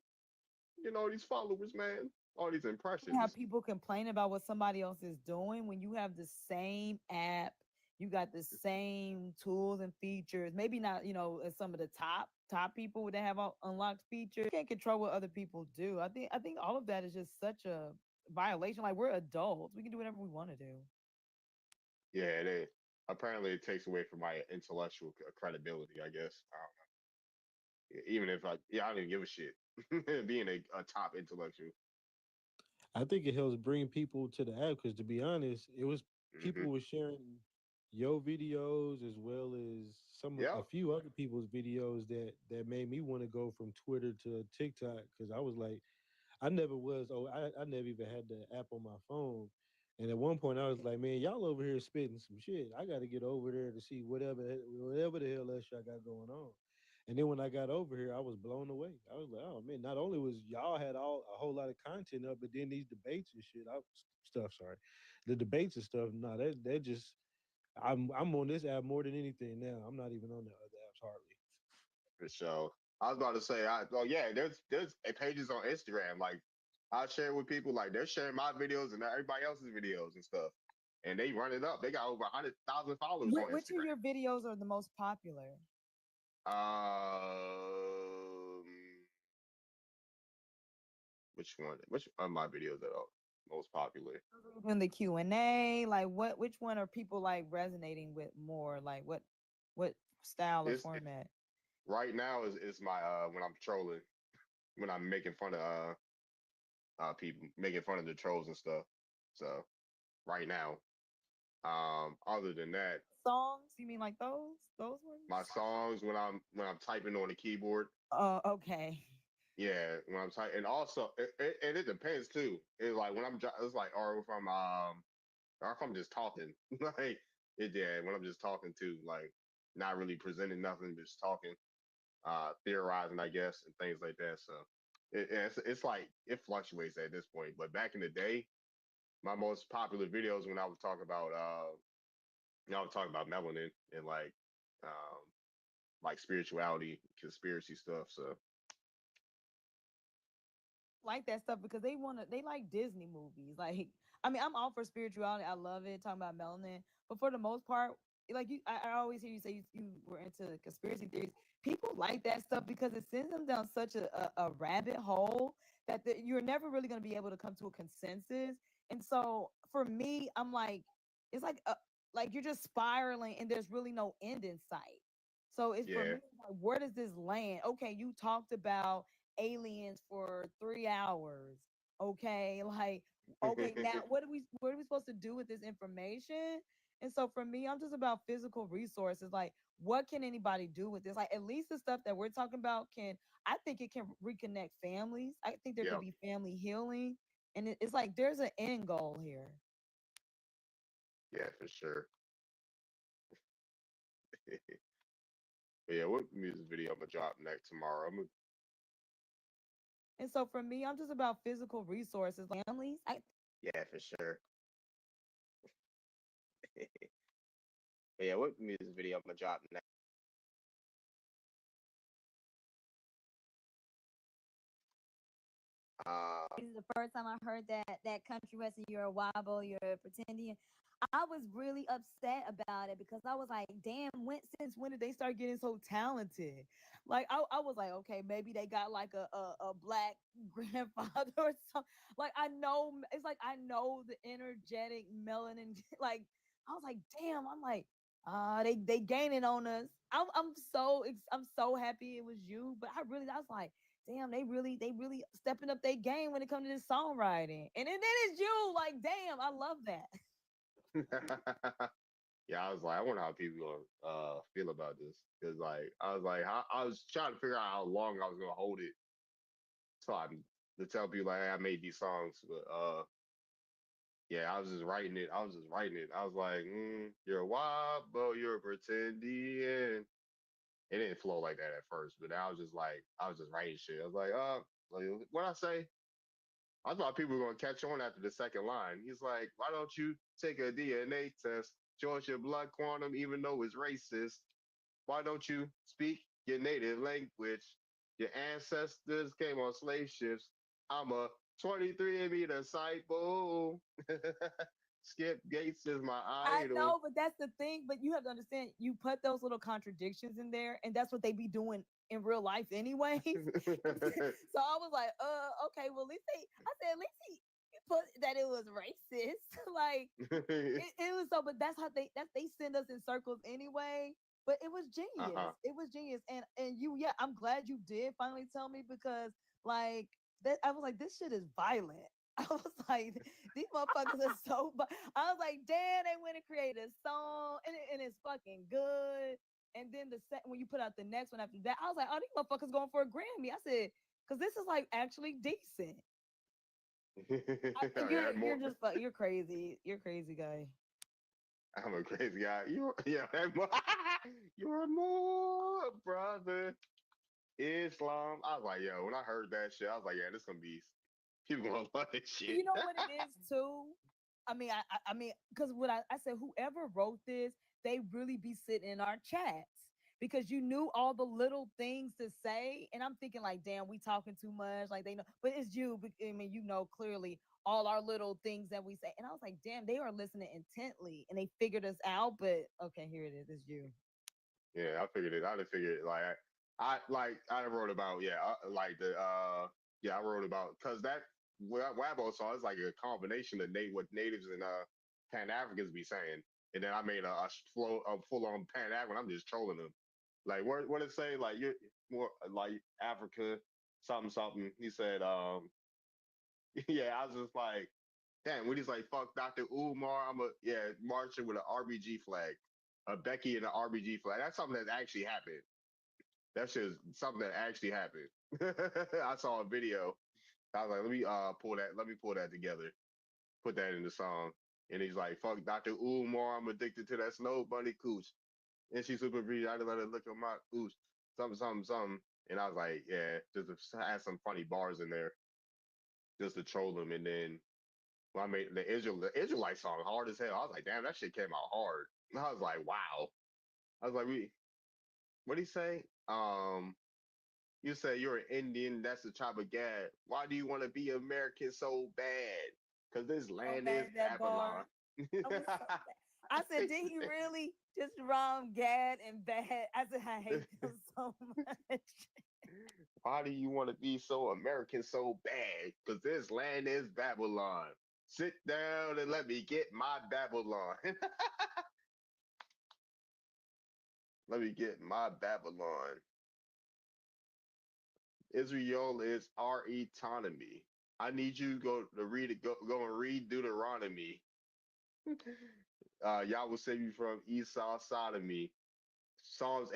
Getting all these followers, man. All these impressions. Have people complain about what somebody else is doing when you have the same app, you got the same tools and features. Maybe not, as some of the top people that have unlocked features. You can't control what other people do. I think all of that is just such a violation. Like, we're adults. We can do whatever we want to do. Yeah, apparently it takes away from my intellectual credibility, I guess. I don't know. Even if I don't even give a shit. Being a top intellectual. I think it helps bring people to the app, because, to be honest, it was people were sharing your videos as well as a few other people's videos that made me want to go from Twitter to TikTok, because I was like, I never even had the app on my phone. And at one point I was like, man, y'all over here spitting some shit. I got to get over there to see whatever the hell else y'all got going on. And then when I got over here, I was blown away. I was like, oh man, not only was y'all had a whole lot of content up, but then these debates and shit, sorry, the debates and stuff. No, that just I'm on this app more than anything now. I'm not even on the other apps hardly. For sure. I was about to say, yeah, there's pages on Instagram. Like I share with people, like they're sharing my videos and everybody else's videos and stuff, and they run it up. They got over 100,000 followers on Which of Instagram. your videos are the most popular? Which one? Which of my videos that are most popular? In the Q&A, like which one are people like resonating with more? Like what style or It's format? right now is my when I'm trolling, when I'm making fun of people, making fun of the trolls and stuff. So right now, other than that, Songs? You mean like those ones? my songs when I'm typing on the keyboard. Oh, okay. Yeah, when I'm typing, and also and it depends too. It's like when it's like, or if I'm just talking, like yeah, when I'm just talking too, like not really presenting nothing, just talking, theorizing, I guess, and things like that. So it's like it fluctuates at this point. But back in the day, my most popular videos when I would talk about I would talk about melanin and like spirituality, conspiracy stuff. So Like that stuff because they like Disney movies. Like, I mean, I'm all for spirituality. I love it, talking about melanin. But for the most part, like I always hear you say you were into conspiracy theories. People like that stuff because it sends them down such a rabbit hole that you're never really going to be able to come to a consensus. And so for me, I'm like, it's like you're just spiraling and there's really no end in sight. So it's for me, yeah, like, where does this land? Okay, you talked about aliens for 3 hours. Okay, like okay, now what are we supposed to do with this information? And so for me, I'm just about physical resources. Like, what can anybody do with this? Like, at least the stuff that we're talking about I think it can reconnect families. I think there yeah, could be family healing. And it's like there's an end goal here. yeah, for sure. Yeah, what music video I'm gonna drop next tomorrow? And so for me, I'm just about physical resources, like families. Yeah, for sure. Yeah, what music video I'm gonna drop next? This is the first time I heard that country western, you're a wobble, you're pretending. I was really upset about it because I was like, damn, since when did they start getting so talented? Like I was like, okay, maybe they got like a black grandfather or something. Like I know it's like I know the energetic melanin. Like I was like, damn, I'm like, they gaining on us. I'm so happy it was you, but I was like, damn, they really stepping up their game when it comes to this songwriting. And then it's you, like, damn, I love that. Yeah, I was like, I wonder how people gonna feel about this because like I was like, I was trying to figure out how long I was gonna hold it so I to tell people like, hey, I made these songs, but yeah, I was just writing it. I was just writing it. I was like, you're a wobble, you're pretending. It didn't flow like that at first, but I was just like, I was just writing shit. I was like what I say? I thought people were gonna catch on after the second line. He's like, why don't you take a DNA test, show us your blood quantum, even though it's racist? Why don't you speak your native language? Your ancestors came on slave ships. I'm a 23andMe disciple. Skip Gates is my I idol. know, but that's the thing. But you have to understand, you put those little contradictions in there, and that's what they be doing in real life anyways. So I was like, okay, well, at least he put that it was racist. Like it was so, but that's how they send us in circles anyway. But it was genius. Uh-huh. It was genius. And you, yeah, I'm glad you did finally tell me because like that I was like, this shit is violent. I was like, these motherfuckers are so. I was like, damn, they went and created a song, and it's fucking good. And then when you put out the next one after that, I was like, oh, these motherfuckers going for a Grammy. I said, because this is like actually decent. You're crazy. You're crazy guy. I'm a crazy guy. You're more brother. Islam. I was like, yo, when I heard that shit, I was like, yeah, this gonna be people gonna love this shit. You know what it is too? I mean, I mean, because what I said, whoever wrote this, they really be sitting in our chats because you knew all the little things to say, and I'm thinking like, damn, we talking too much, like they know, but it's you. I mean, you know clearly all our little things that we say, and I was like, damn, they are listening intently, and they figured us out. But okay, here it is. It's you. Yeah, I figured it. I just figured like I wrote about like the I wrote about because that Wabo song is like a combination of what natives and Pan Africans be saying, and then I made a full on Pan African. I'm just trolling them. Like what it say? Like you're more like Africa something something. He said yeah. I was just like damn. When he's like fuck Dr. Umar, I'm marching with an RBG flag, a Becky and an RBG flag. That's something that actually happened. That shit is something that actually happened. I saw a video. I was like, let me pull that together, put that in the song. And he's like, fuck Dr. Umar, I'm addicted to that snow bunny cooch. And she's super pretty. I just let her look at my cooch. Something, something, something. And I was like, yeah, just to add some funny bars in there, just to troll him. And then when I made the Israelite song hard as hell, I was like, damn, that shit came out hard. And I was like, wow. I was like, what do you say? You say you're an Indian, that's the tribe of Gad. Why do you want to be American so bad? Because this land is Babylon. I said, did he really just rhyme Gad and bad? I said, I hate them so much. Why do you want to be so American so bad? Because this land is Babylon. Sit down and let me get my Babylon. Let me get my Babylon. Israel is our autonomy. I need you go and read Deuteronomy. Y'all will save you from Esau sodomy. Psalms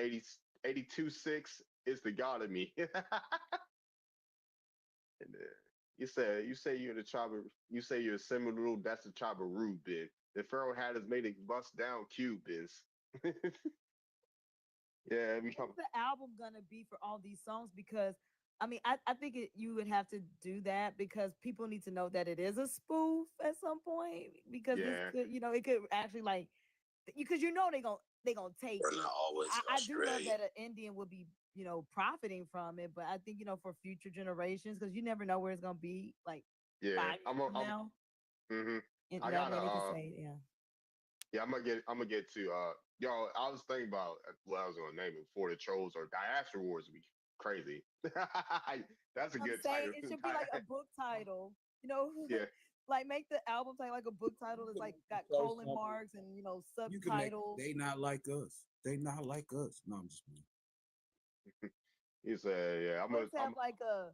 82:6 is the God of me. And, you say you're the tribe of, you say you're a Seminole, that's the tribe of Reuben. The Pharaoh had us made it bust down Cubans. Yeah, What's the album gonna be for all these songs? Because I mean, I think you would have to do that because people need to know that it is a spoof at some point. Because this could, it could actually like because they gonna take it. I do love that an Indian would be profiting from it, but I think for future generations because you never know where it's gonna be like 5 years from now. And I that gotta way they can say yeah, I'm gonna get to yo. I was thinking about what I was gonna name it before the trolls or diaspora wars would be crazy. That's a good title. It should be like a book title, Yeah. like make the album title like a book title that's like got colon marks and You can make subtitles. they not like us. They not like us. No, I'm just kidding. He said, yeah, Let's have like the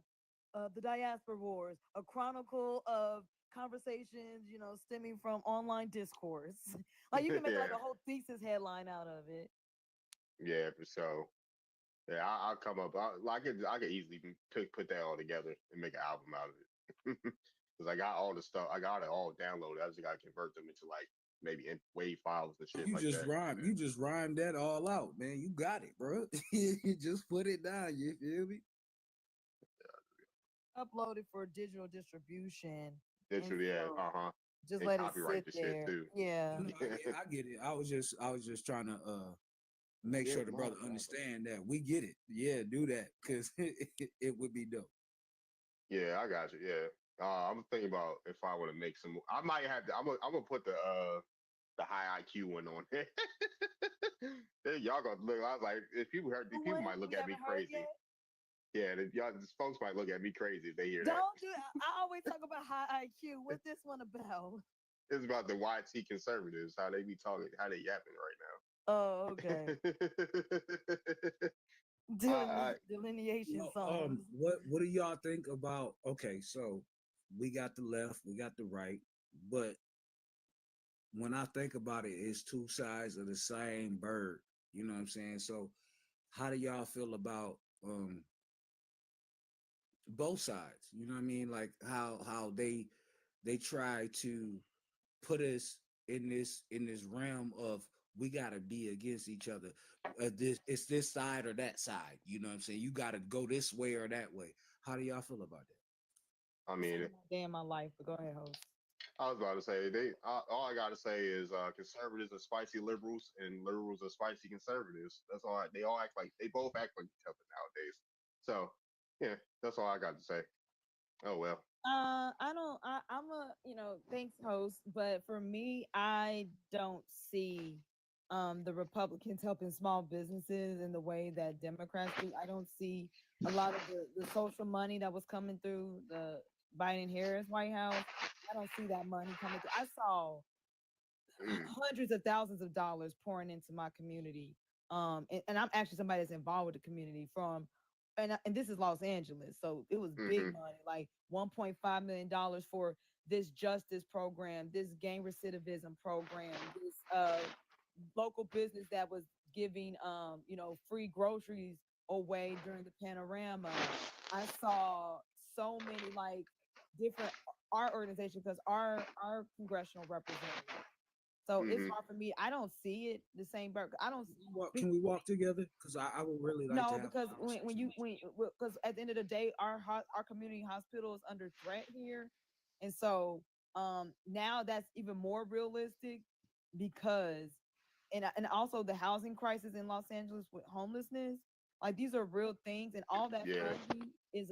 diaspora wars, a chronicle of conversations, stemming from online discourse. Like you can make like a whole thesis headline out of it. Yeah, for sure. Yeah, I'll come up. I could easily put that all together and make an album out of it. Because I got all the stuff. I got it all downloaded. I just got to convert them into like maybe in WAV files and shit like that. You just rhymed that all out, man. You got it, bro. You just put it down. You feel me? Upload it for digital distribution. Digital, yeah, Just and let it copyright sit the there. shit too. Yeah. I get it. I was just trying to make sure the brother understand that we get it. Yeah, do that because it would be dope. Yeah, I got you. Yeah, I'm thinking about if I want to make some. I might have to. I'm gonna put the high IQ one on. Then y'all gonna look. I was like, if people heard, people might look at me crazy. Yeah, folks might look at me crazy if they hear that. Don't do. I always talk about high IQ. What's this one about? It's about the YT conservatives, how they be talking, how they yapping right now. Oh, okay. Delineation songs. What do y'all think about? Okay, so we got the left, we got the right, but when I think about it, it's two sides of the same bird. You know what I'm saying? So, how do y'all feel about both sides? You know what I mean? Like how they try to put us in this realm of we gotta be against each other. It's this side or that side. You know what I'm saying? You gotta go this way or that way. How do y'all feel about that? I mean, Day in my life, but go ahead, host. I was about to say all I gotta say is conservatives are spicy liberals and liberals are spicy conservatives. That's all. They all act like they both act like each other nowadays. So yeah, that's all I got to say. Oh well. I don't. I'm a, thanks, host. But for me, I don't see the Republicans helping small businesses in the way that Democrats do. I don't see a lot of the social money that was coming through the Biden Harris White House. I don't see that money coming through. I saw hundreds of thousands of dollars pouring into my community. And I'm actually somebody that's involved with the community and this is Los Angeles, so it was big money, like $1.5 million for this justice program, this gang recidivism program, this local business that was giving free groceries away during the panorama. I saw so many like different our organization because our congressional representative. So it's hard for me. I don't see it the same. I don't. Can we walk together? Because I would really like to No, have because because at the end of the day, our community hospital is under threat here, and so now that's even more realistic because and also the housing crisis in Los Angeles with homelessness, like these are real things, and all that funding is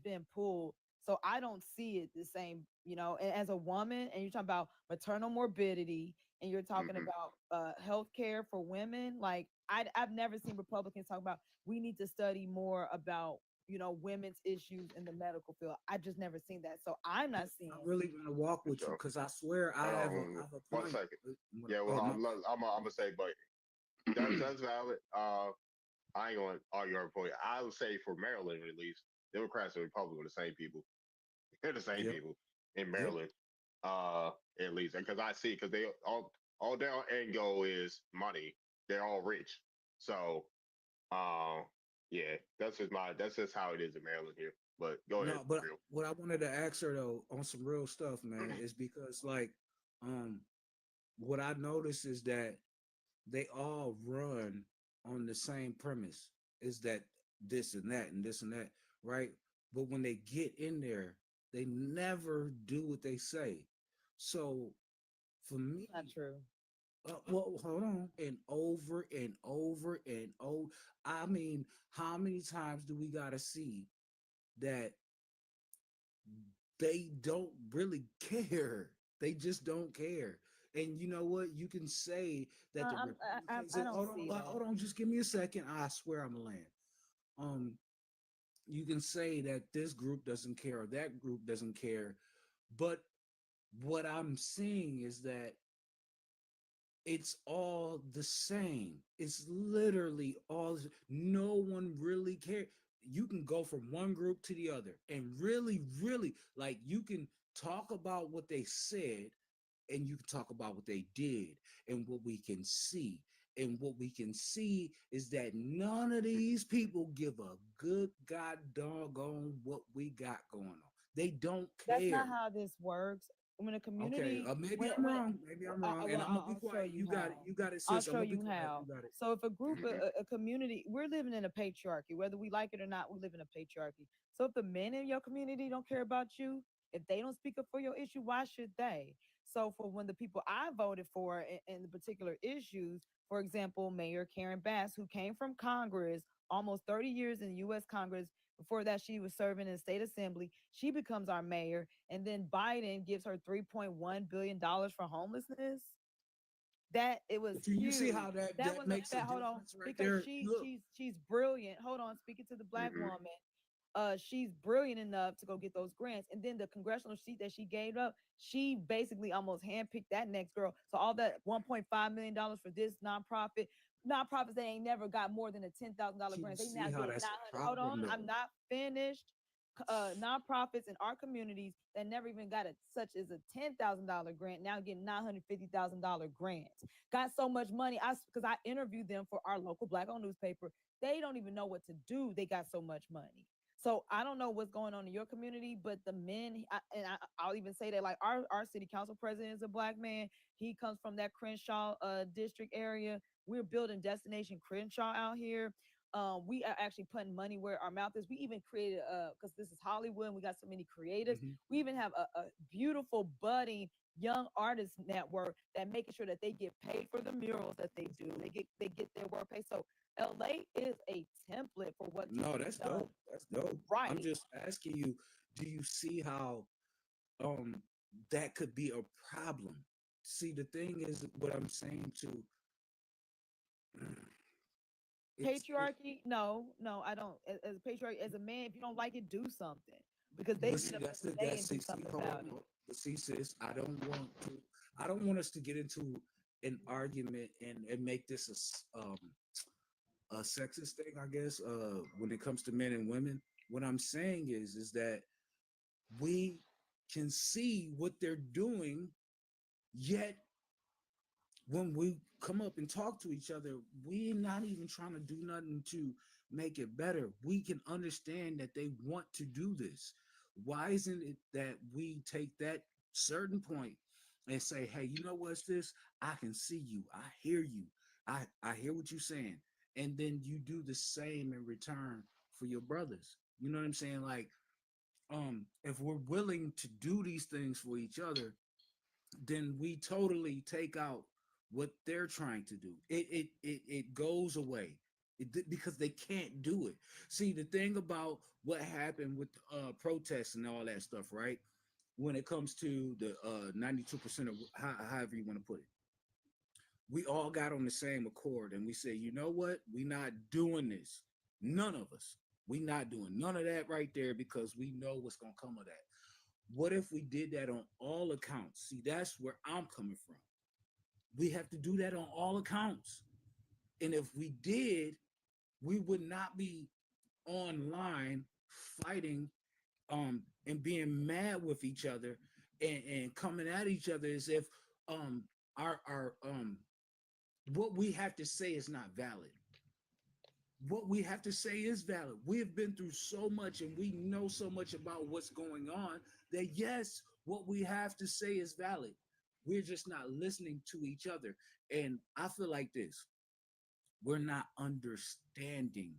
being pulled. So I don't see it the same, and as a woman, and you're talking about maternal morbidity, and you're talking about health care for women, like I've never seen Republicans talk about we need to study more about women's issues in the medical field. I just never seen that. So I'm not seeing. I'm really gonna walk with you because I swear I have a point. 1 second. Yeah, well, I'm gonna say, but that's valid. I ain't gonna argue our point. I would say for Maryland at least, Democrats and Republicans are the same people. They're the same people in Maryland, at least, because I see because they all their end goal is money. They're all rich, so yeah, that's just how it is in Maryland here. But go ahead. No, but what I wanted to ask her though on some real stuff, man, is because like what I noticed is that they all run on the same premise, is that this and that and this and that, right? But when they get in there, they never do what they say. So for me, not true. Well, hold on. And over and over and over. I mean, how many times do we gotta see that they don't really care? They just don't care. And you know what? You can say that the Republicans. Hold on, just give me a second. I swear I'm a land. You can say that this group doesn't care or that group doesn't care, but what I'm seeing is that it's all the same. It's literally all. No one really cares. You can go from one group to the other and really, really, like you can talk about what they said and you can talk about what they did and what we can see. And what we can see is that none of these people give a good god doggone what we got going on. They don't care. That's not how this works. When a community, okay, maybe I'm wrong. Maybe I'm wrong. And I'm gonna be quiet. You got it. You got it, sis. I'll show you how. You got it. So if a group, a community, we're living in a patriarchy, whether we like it or not, we live in a patriarchy. So if the men in your community don't care about you, if they don't speak up for your issue, why should they? So for when the people I voted for in the particular issues, for example, Mayor Karen Bass, who came from Congress, almost 30 years in the U.S. Congress. Before that, she was serving in the state assembly. She becomes our mayor, and then Biden gives her $3.1 billion for homelessness. That it was huge. You see huge. how that was makes a hold on, right because there. she's brilliant. Hold on, speaking to the black woman, she's brilliant enough to go get those grants. And then the congressional seat that she gave up, she basically almost handpicked that next girl. So all that $1.5 million for this nonprofits that ain't never got more than a $10,000 grant. They now get 900. Hold on, I'm not finished. Nonprofits in our communities that never even got such as a $10,000 grant now getting $950,000 grants. Got so much money. Because I interviewed them for our local Black-owned newspaper. They don't even know what to do. They got so much money. So I don't know what's going on in your community, but the men, I'll even say that like our city council president is a black man. He comes from that Crenshaw district area. We're building Destination Crenshaw out here. We are actually putting money where our mouth is. We even created because this is Hollywood and we got so many creatives. We even have a beautiful budding young artist network that making sure that they get paid for the murals that they do. They get their work paid. So LA is a template for what No, that's dope. That's dope. Right. I'm just asking you, do you see how that could be a problem? See, the thing is what I'm saying to patriarchy. No, I don't. As a patriarch, as a man, if you don't like it, do something because they but get see, up that's every day and do something hold about on, it. but see, sis, I don't want us to get into an argument and make this a sexist thing, I guess, when it comes to men and women. What I'm saying is that we can see what they're doing, yet when we come up and talk to each other, we're not even trying to do nothing to make it better. We can understand that they want to do this. Why isn't it that we take that certain point and say, hey, you know what's this? I can see you. I hear you. I hear what you're saying. And then you do the same in return for your brothers. You know what I'm saying? Like, if we're willing to do these things for each other, then we totally take out what they're trying to do. It goes away because they can't do it. See, the thing about what happened with protests and all that stuff, right? When it comes to the 92% of however you want to put it, we all got on the same accord and we said, you know what? We're not doing this. None of us. We're not doing none of that right there because we know what's going to come of that. What if we did that on all accounts? See, that's where I'm coming from. We have to do that on all accounts. And if we did, we would not be online fighting and being mad with each other and coming at each other as if our what we have to say is not valid. What we have to say is valid. We have been through so much and we know so much about what's going on that yes, what we have to say is valid. We're just not listening to each other. And I feel like this. We're not understanding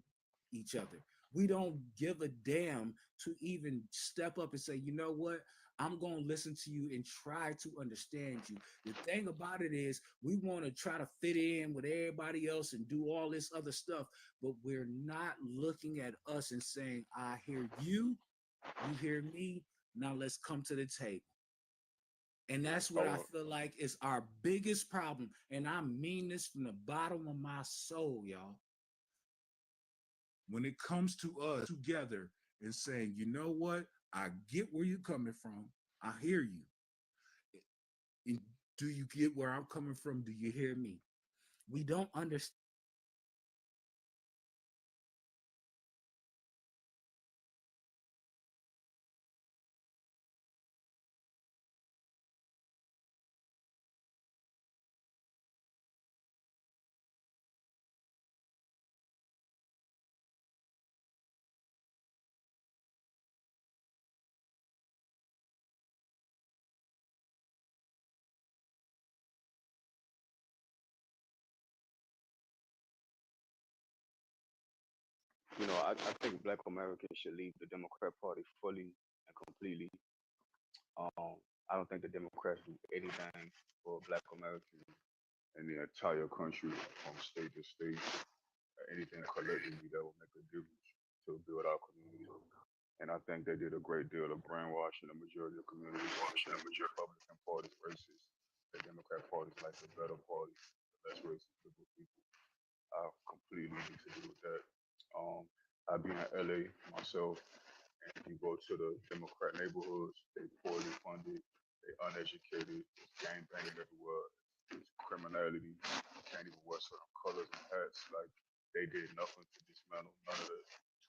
each other. We don't give a damn to even step up and say, you know what? I'm going to listen to you and try to understand you. The thing about it is we want to try to fit in with everybody else and do all this other stuff, but we're not looking at us and saying, I hear you, you hear me, now let's come to the table. And that's what I feel like is our biggest problem. And I mean this from the bottom of my soul, y'all. When it comes to us together and saying, you know what? I get where you're coming from. I hear you. And do you get where I'm coming from? Do you hear me? We don't understand. You know, I think Black Americans should leave the Democrat Party fully and completely. I don't think the Democrats do anything for Black Americans in the entire country, from state to state, or anything collectively that will make a difference to build our community. And I think they did a great deal of brainwashing the majority of communities, washing the majority of Republican parties racist. The Democrat party is like the better party, the less racist group of people. I completely disagree with that. I be in LA myself, and if you go to the Democrat neighborhoods, they poorly funded, they uneducated, it's gang banging everywhere, it's criminality, you can't even wear certain colors and hats. Like they did nothing to dismantle none of the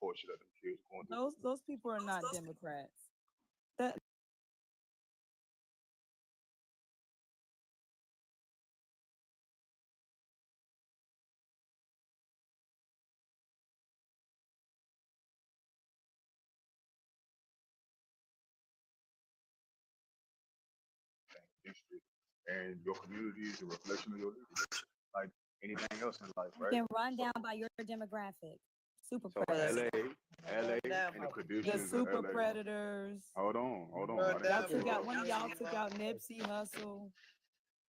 torture that the kids going through. Those people are not Democrats. That and your community is a reflection of your leadership, like anything else in life, You right? can run down by your demographic. Super So predators. LA, and the The conditions of super LA. predators. Hold on. Y'all took out one of y'all took out Nipsey Hussle.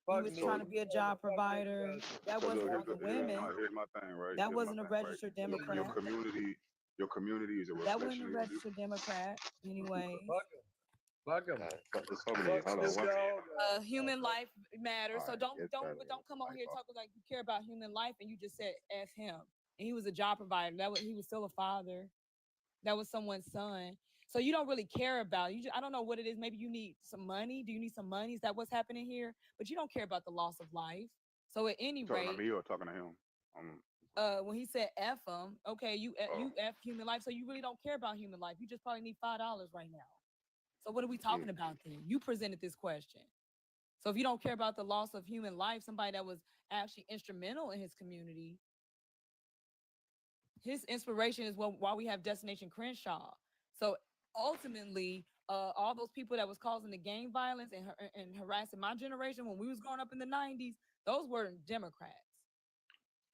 He was trying to be a job provider. That So look, wasn't for the women. here's my thing, right? That Here's my wasn't a thing, right? registered Your Democrat. community is a That reflection wasn't a of your leadership. registered Democrat, anyways. Fuck him. There's so many. Hold on. Human life matters. So Alright, don't get don't better. but don't come on here talking like you care about human life and you just said F him. And he was a job provider. He was still a father. That was someone's son. So you don't really care about it. I don't know what it is. Maybe you need some money. Do you need some money? Is that what's happening here? But you don't care about the loss of life. So at any Talking rate, to me or talking to him? when he said F him, okay, you F human life. So you really don't care about human life. You just probably need $5 right now. So what are we talking about then? You presented this question. So if you don't care about the loss of human life, somebody that was actually instrumental in his community, his inspiration is why we have Destination Crenshaw. So ultimately, all those people that was causing the gang violence and harassing my generation when we was growing up in the 90s, those were Democrats.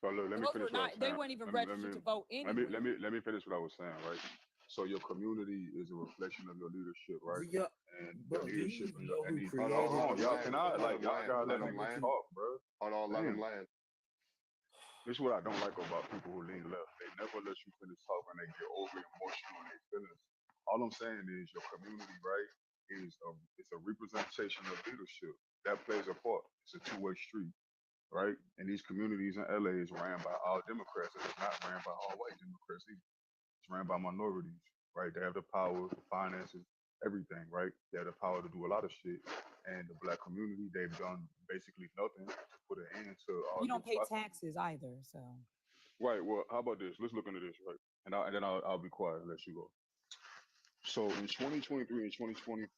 So look, let me Those finish were what I not. was They saying. weren't even Let me- registered to vote let anyway. me let me finish what I was saying, right? So your community is a reflection of your leadership, right? Yeah, And bro, your do you leadership even is know who and these, created hold on, y'all America? cannot like y'all gotta let Let him people land. talk, bro. Hold on, let him Damn. land. This is what I don't like about people who lean left. They never let you finish talking. They get over emotional in their feelings. All I'm saying is your community, right, it's a representation of leadership. That plays a part. It's a two-way street, right? And these communities in LA is ran by all Democrats. It's not ran by all white Democrats either. It's ran by minorities, right? They have the power, the finances, everything, right? They have the power to do a lot of shit. And the black community, they've done basically nothing to put an end to all You don't these pay taxes either, so. Right. Well, how about this? Let's look into this, right? And then I'll be quiet and let you go. So in 2023 and 2024,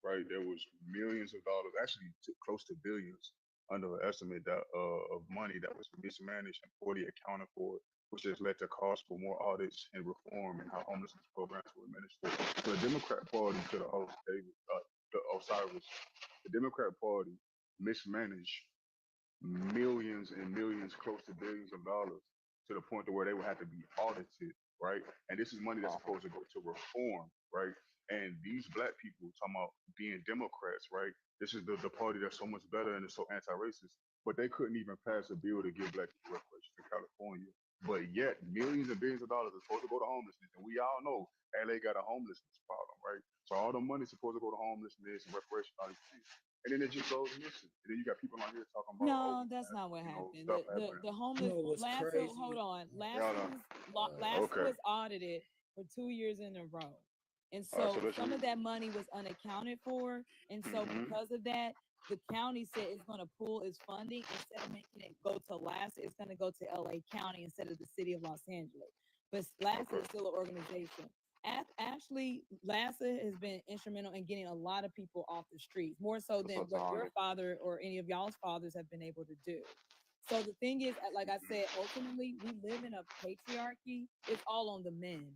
right, there was millions of dollars, actually close to billions, under an estimate that of money that was mismanaged and poorly accounted for, which has led to calls for more audits and reform in how homelessness programs were administered. So the Democrat Party, to the host David, the Osiris, the Democrat Party mismanaged millions and millions, close to billions of dollars, to the point to where they would have to be audited, right? And this is money that's supposed to go to reform, right? And these black people talking about being Democrats, right? This is the party that's so much better and is so anti-racist, but they couldn't even pass a bill to give black people reparations in California. But yet, millions and billions of dollars is supposed to go to homelessness, and we all know LA got a homelessness problem, right? So all the money's supposed to go to homelessness and reparations, all these things. And then it just goes missing. And then you got people out here talking about, No, that's not what happened. stuff The happening. homeless Lassa, hold on. Lassa Okay. was audited for 2 years in a row. And All right, so so let's some read. of that money was unaccounted for. And so because of that, the county said it's going to pull its funding. Instead of making it go to Lassa, it's going to go to LA County instead of the city of Los Angeles. But Lassa is still an organization. Actually, Lassa has been instrumental in getting a lot of people off the streets, more so than what your father or any of y'all's fathers have been able to do. So the thing is, like I said, ultimately, we live in a patriarchy. It's all on the men.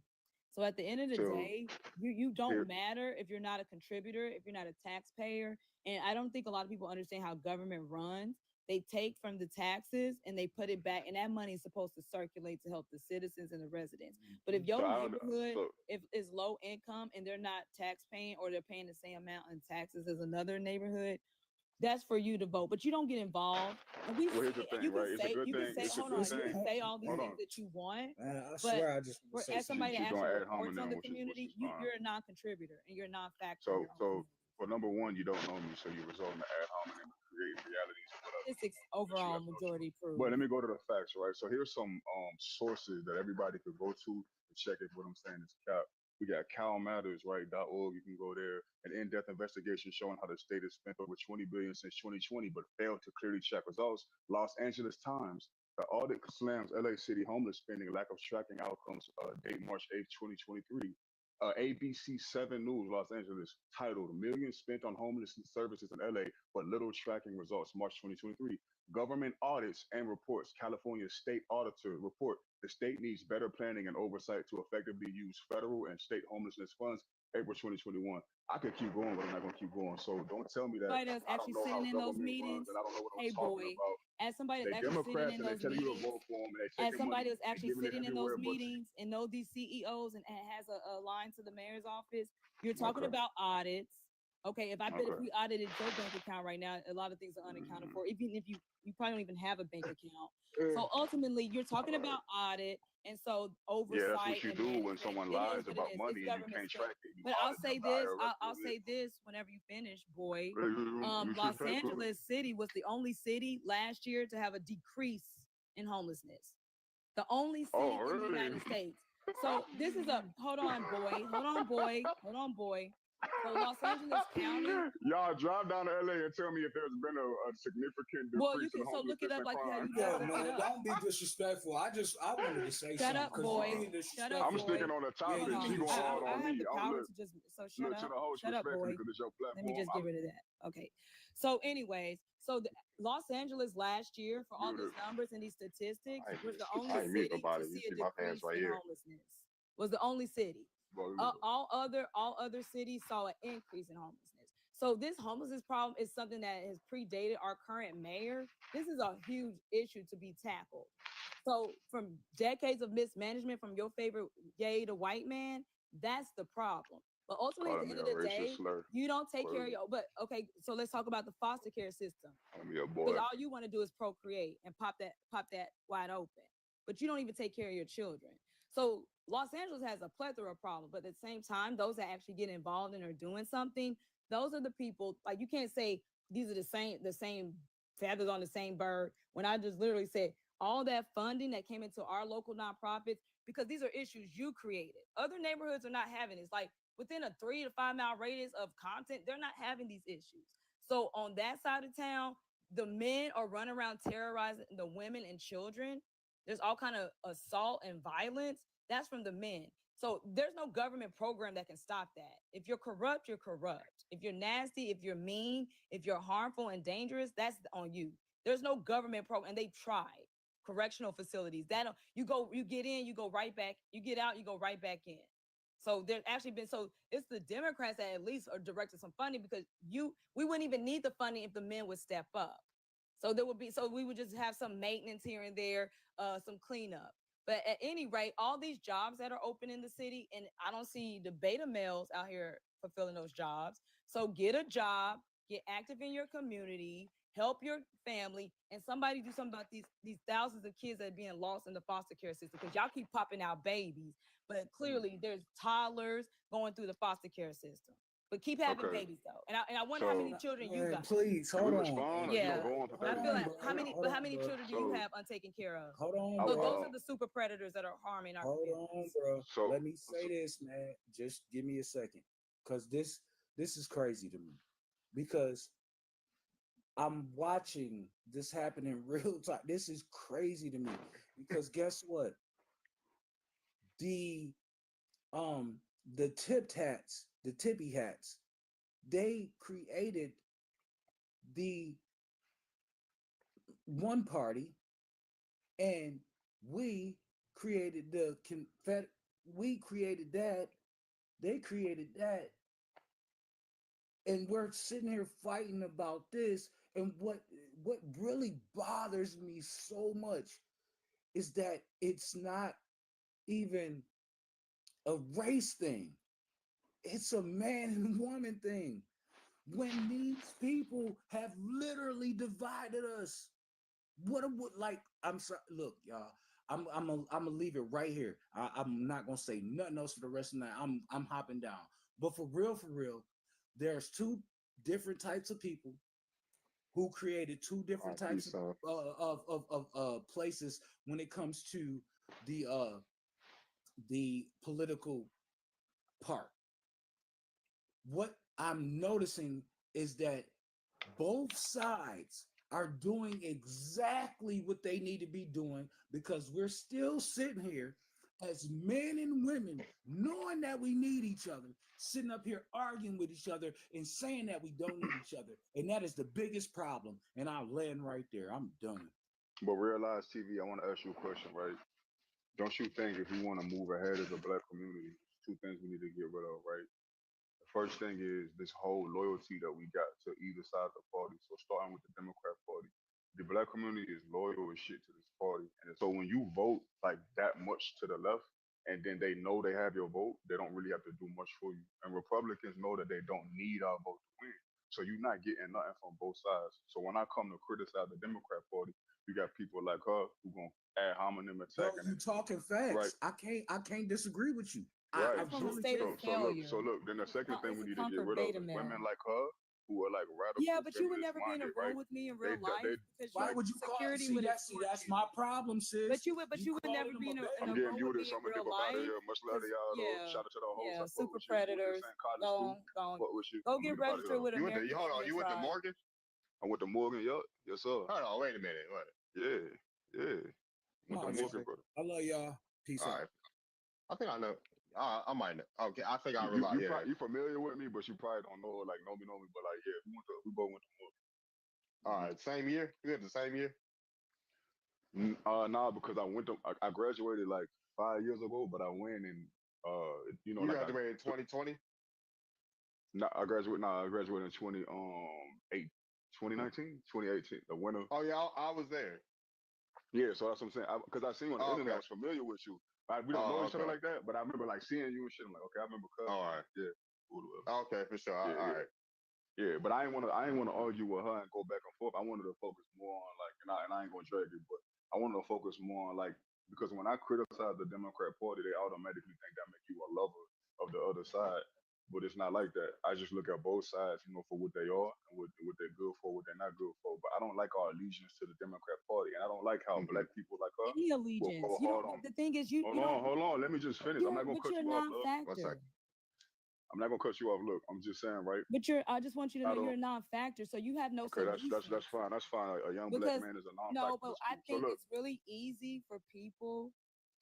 So at the end of the day, you don't matter if you're not a contributor, if you're not a taxpayer. And I don't think a lot of people understand how government runs. They take from the taxes and they put it back, and that money is supposed to circulate to help the citizens and the residents. But if your neighborhood if is low income and they're not tax paying, or they're paying the same amount in taxes as another neighborhood, that's for you to vote. But you don't get involved. And we Well, here's the see, and thing, you can right? It's a say, good you can thing. say, It's a hold on, good you thing. can say all these Hold things on. that you want. Man, I But swear I just want to say as somebody that She's gonna actually add reports on hominem, the which is community, fine. you're a non-contributor and you're not factoring So your own. for number one, you don't know me, so you resort to ad hominem and create realities or whatever. Statistics overall majority prove. But let me go to the facts, right? So here's some sources that everybody could go to check if what I'm saying is cap. We got calmatters, right? .org. You can go there. An in-depth investigation showing how the state has spent over 20 billion since 2020, but failed to clearly check results. Los Angeles Times. The audit slams LA City homeless spending, lack of tracking outcomes. Date March 8th, 2023. ABC 7 News, Los Angeles, titled "Millions Spent on Homeless Services in LA, but Little Tracking Results," March 2023. Government audits and reports. California State Auditor report: the state needs better planning and oversight to effectively use federal and state homelessness funds. April 2021. I could keep going, but I'm not going to keep going. So don't tell me that Somebody that's I actually don't know how sitting in those government meetings. runs and I don't know what Hey I'm talking boy, about. as somebody They that's actually sitting Democrats in and they those telling you to meetings, vote for them and they as taking somebody money that's and actually giving it sitting in everywhere. those But meetings and know these CEOs and has a line to the mayor's office, you're talking okay, about audits. Okay, if I bet if okay. we audited your bank account right now, a lot of things are unaccounted for. Even if you probably don't even have a bank account. So ultimately, you're talking about audit, and so Yeah, that's oversight what you and do when management. someone It is lies what it about is. It's money and you government can't spent. track it. You But I'll audit say them. The this. IRS I'll does say it. this whenever you finish, boy. You Los should pay for it. Angeles City was the only city last year to have a decrease in homelessness. The only city Oh, in the really? United States. So this is a hold on, boy. Hold on, boy. Hold on, boy. So Los Angeles County. Y'all drive down to LA and tell me if there's been a significant Well, you decrease in can so look it homelessness up and like how crime. you Yo, just looked it man, up. don't be disrespectful. I wanted to say Shut something up, because you boy. being Shut disrespectful. up, I'm boy. sticking on the Yeah, topic. you Hold She on. being going hard I on have me. the power to just so shut Look to up. the host Shut up, respectfully boy. because it's your Let me platform. just get rid of that. Okay. So, anyways, so Los Angeles last year, for all these numbers and these statistics, was the only I ain't mute city nobody. to You see a see my pants decrease right in here. homelessness. Was the only city. All other cities saw an increase in homelessness. So this homelessness problem is something that has predated our current mayor. This is a huge issue to be tackled. So from decades of mismanagement from your favorite gay to white man, that's the problem. But ultimately, at the Calling me end a of the racist day, slur. you don't take care of Crazy. your. But okay, so let's talk about the foster care system. Calling me a Because boy. all you want to do is procreate and pop that wide open, but you don't even take care of your children. So Los Angeles has a plethora of problems, but at the same time, those that actually get involved and are doing something, those are the people. Like you can't say these are the same feathers on the same bird. When I just literally said all that funding that came into our local nonprofits, because these are issues you created. Other neighborhoods are not having this. Like within a 3 to 5 mile radius of content, they're not having these issues. So on that side of town, the men are running around terrorizing the women and children. There's all kind of assault and violence. That's from the men. So there's no government program that can stop that. If you're corrupt, you're corrupt. If you're nasty, if you're mean, if you're harmful and dangerous, that's on you. There's no government program, and they tried. Correctional facilities. You get in, you go right back. You get out, you go right back in. So there's actually been it's the Democrats that at least are directing some funding because we wouldn't even need the funding if the men would step up. So we would just have some maintenance here and there, some cleanup. But at any rate, all these jobs that are open in the city, and I don't see the beta males out here fulfilling those jobs. So get a job, get active in your community, help your family, and somebody do something about these thousands of kids that are being lost in the foster care system because y'all keep popping out babies, but clearly there's toddlers going through the foster care system. But keep having Okay. babies though, and I wonder how many children you Man, got. please Can hold we on. respond or you Yeah, gonna go on for but I 30 feel like minutes? how many children do you have untaken care of? Hold on, I, Those bro. are the super predators that are harming our Hold on, communities. bro. So Let me say this, man. Just give me a second, cause this is crazy to me, because I'm watching this happen in real time. This is crazy to me because guess what? The the tippy hats, they created the one party, and we created the we created that, they created that, and we're sitting here fighting about this. And what really bothers me so much is that it's not even a race thing. It's a man and woman thing. When these people have literally divided us, like, I'm sorry, look, y'all. I'm gonna leave it right here. I'm not gonna say nothing else for the rest of the night. I'm hopping down. But for real, there's two different types of people who created two different types of places when it comes to the political part. What I'm noticing is that both sides are doing exactly what they need to be doing, because we're still sitting here as men and women, knowing that we need each other, sitting up here arguing with each other and saying that we don't need each other. And that is the biggest problem. And I'll land right there. I'm done. But Realize TV, I want to ask you a question, right? Don't you think if we want to move ahead as a black community, two things we need to get rid of, right? The first thing is this whole loyalty that we got to either side of the party. So starting with the Democrat Party, the black community is loyal as shit to this party. And so when you vote like that much to the left, and then they know they have your vote, they don't really have to do much for you. And Republicans know that they don't need our vote to win. So you're not getting nothing from both sides. So when I come to criticize the Democrat Party, you got people like her who gonna ad hominem Bro, attacking you it. talking Right. facts. I can't disagree with you. Right. I From a really state can't. of failure. So look. Then the second thing It's we a need to get comfort rid of beta is male. women like her who are like radical. Yeah, but you would never be in a feminist-minded, room right? with me in They real life they because Why your would you call? security See, would that's my problem, sis. But you would never calling be them in a a I'm room getting with muted, me so in I'm gonna real dip up out of life. here. Much love to y'all. Though. Shout out to the host. Yeah, I fuck super with you. You went to the predators. same college too. Fuck with you. Go I'm get gonna dip out of registered here. with You went to American hold on. Indian You went to Tribe. Morgan? I went to Morgan. Yup. Yes, sir. Hold on. Wait a minute. What? Yeah. Went to Come on, Morgan, man. brother. I love y'all. Peace All out. right. I think I know. I might know. Okay. I think I You realize. Yeah. you familiar with me, but you probably don't know me, but like yeah, we both went to Morgan. All right. Same year. You had the same year. Nah, because I graduated like 5 years ago, but I went and You like graduated in 2020. I graduated in 2019, 2018, the winter. Oh yeah, I was there. Yeah, so that's what I'm saying. Because I seen you on the internet, I Okay. was familiar with you. We don't know each other Okay. like that, but I remember like seeing you and shit. I'm like, okay, I remember. All right. Yeah. Okay, for sure. Yeah, All yeah. right. Yeah, but I ain't wanna argue with her and go back and forth. I wanted to focus more on like, and I ain't gonna drag it, but I wanted to focus more on like, because when I criticize the Democrat Party, they automatically think that make you a lover of the other side. But it's not like that. I just look at both sides, for what they are and what they're good for, what they're not good for. But I don't like our allegiance to the Democrat Party, and I don't like how black people like her Any will allegiance. go You hard don't. on. The thing is, you Hold don't. on. Let me just finish. I'm not gonna But cut you're you off, love. non-factor. I'm not gonna cut you off. Look, I'm just saying, right? But I just want you to know you're a non-factor, so you have no Okay, solution. that's fine. That's fine. A young black Because man is a no, non-factor. but That's I cool. So think look, it's really easy for people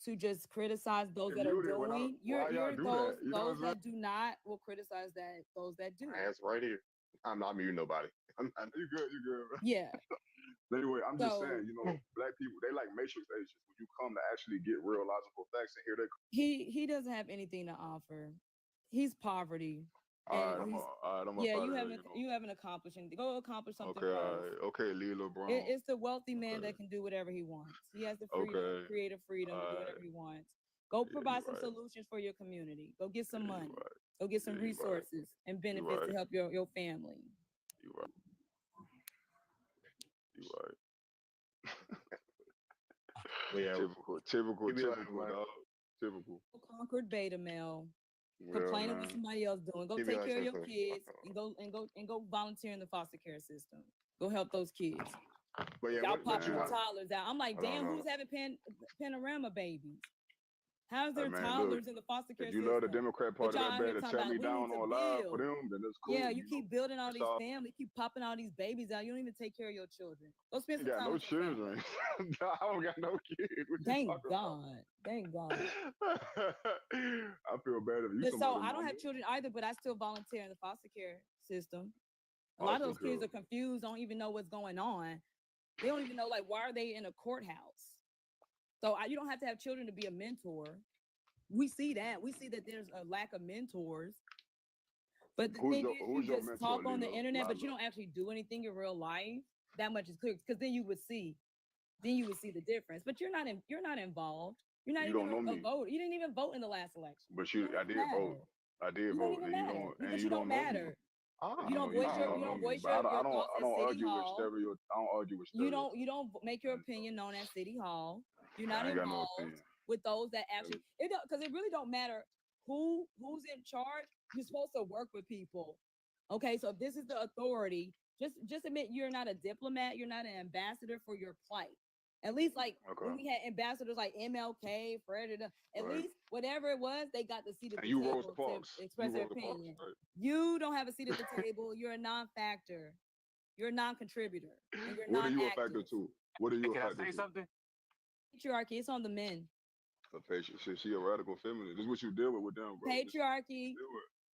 to just criticize those get that are muted when doing. why y'all You're do those that? You know what I'm that do not will criticize those that do. That's right here. I'm not muting nobody. You good? You good? Yeah. Anyway, I'm just So saying, black people, they like matrix agents. When you come to actually get real logical facts, and here they come. he doesn't have anything to offer. He's poverty. All And right, I'm yeah, up you out of here. haven't accomplished anything. Go accomplish something Okay, all first. right. Okay, Lila Brown. It's the wealthy man that can do whatever he wants. He has the freedom, Okay. creative freedom to do whatever he wants. Go provide some right. solutions for your community. Go get some money. right. Go get some Yeah, you right. resources and benefits right. to help your family. You right. You right. Yeah. Typical, You be like, dog. Typical. Conquered beta male. Well, Complaining man. what somebody else doing. Go He be take like, care of your "Something." kids and go volunteer in the foster care system. Go help those kids. But yeah, Y'all what you popping want? toddlers out. I'm like, I don't damn, know. who's having panorama babies? How's there Hey, man, toddlers look, in the foster care If you system? love the Democrat But Party y'all that out here bad to talking tear me about we down need to on live for build. them, then that's cool. Yeah, you keep building all That's these all. families, keep popping all these babies out. You don't even take care of your children. Go spend I some got time no with your family. children. I don't got no kids. What you Thank talking God. Thank God. about? I feel bad if you But some so other I don't mama. have children either, but I still volunteer in the foster care system. A Oh, lot of so those kids good. are confused, don't even know what's going on. They don't even know, like, why are they in a courthouse? So you don't have to have children to be a mentor. We see that. We see that there's a lack of mentors. But the thing is, you who's your just mentor, talk on the Lilo? internet, but you Lila? don't actually do anything in real life. That much is clear, because then you would see the difference. But you're not involved. You're not You even don't know a me. voter. You didn't even vote in the last election. But You don't I even did vote. matter. I did You vote. don't even And you matter don't, and because you you don't don't know me. matter. I You I don't know you voice don't your know me. voice But I your don't thoughts I at don't City argue with Hall. stereo. I don't argue with You stereo. don't make your opinion known at City Hall. You're not I ain't got no involved opinion. with those that actually because it really don't matter who's in charge. You're supposed to work with people. Okay, so if this is the authority, just admit you're not a diplomat, you're not an ambassador for your plight. At least like when we had ambassadors like MLK, Fred, at least whatever it was, they got the seat at the And you table Rosa Parks. to express You their Rosa Parks, opinion. right? You don't have a seat at the table. You're a non-factor. You're a non-contributor. And you're What are you a non-active. factor to? What are you a Can factor I say to? something? Patriarchy, it's on the men. A patient. She a radical feminist. This is what you deal with them, bro. Patriarchy.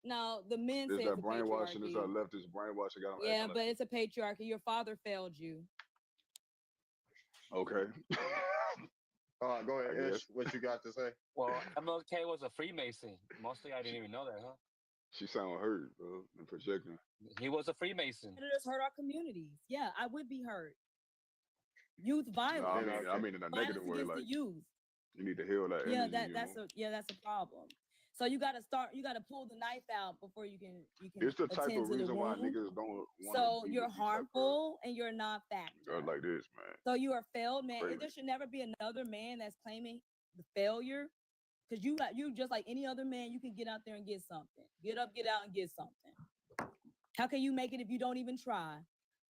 No, the men say There's it's that a brainwashing. There's that patriarchy. leftist brainwashing. Got them Yeah, acting but it's a patriarchy. Your father failed you. like, okay. All right, go ahead, I Ish. guess. What you got to say? Well, MLK was a Freemason. Mostly I didn't even know that, huh? She sound hurt, bro, and projecting. He was a Freemason. Predators hurt our communities. Yeah, I would be hurt. Youth violence. No, I mean in a Violence negative way. against Like the youth. you need to heal that Yeah, energy. that's a problem. So you gotta pull the knife out before you can It's the type attend of to the reason why wound. niggas don't want to So be you're with these type harmful and you're not factor. of girls like this, man. So you are failed man. Crazy. There should never be another man that's claiming the failure. Because you just like any other man, you can get out there and get something. Get up, get out, and get something. How can you make it if you don't even try?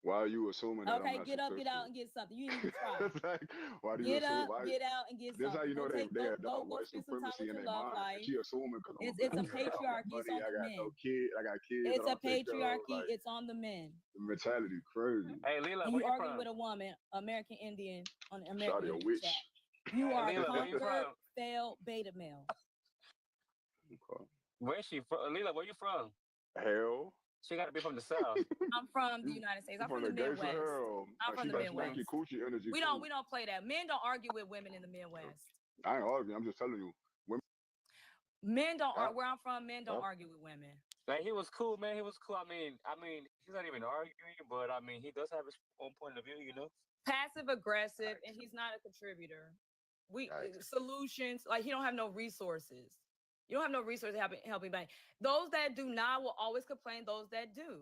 Why are you assuming that Okay, I'm not get up, get successful? out, and get something. You didn't even try. Like, why do you Get assume? up, get out, and get This something. how you know they go white spend some time supremacy with in your their love mind. life. She assuming because I'm It's a billionaire, I got patriarchy. money, It's on I the got men. no kid, I got kids. It's I a don't take care of, patriarchy. like, It's on the men. the mentality crazy. Hey, Leela, And where you you arguing from? with a woman, American Indian, on the Shawty American a Indian witch. chat. You Hey, are Leela, where you conquered, from? failed, beta male. Okay. Where's she from? Leela, where you from? Hell. She got to be from the South. I'm from the United States. I'm From from the the gates of Midwest. hell. I'm Like, from she the got Midwest. stanky coochie energy. We too. don't play that. Men don't argue with women in the Midwest. I ain't arguing. I'm just telling you. Women. Men don't Huh? where I'm from. Men don't Huh? argue with women. Like, he was cool, man. He was cool. I mean, he's not even arguing, but I mean, he does have his own point of view, you know. Passive aggressive, and he's not a contributor. Solutions like he don't have no resources. You don't have no resources helping anybody. Those that do not will always complain. Those that do.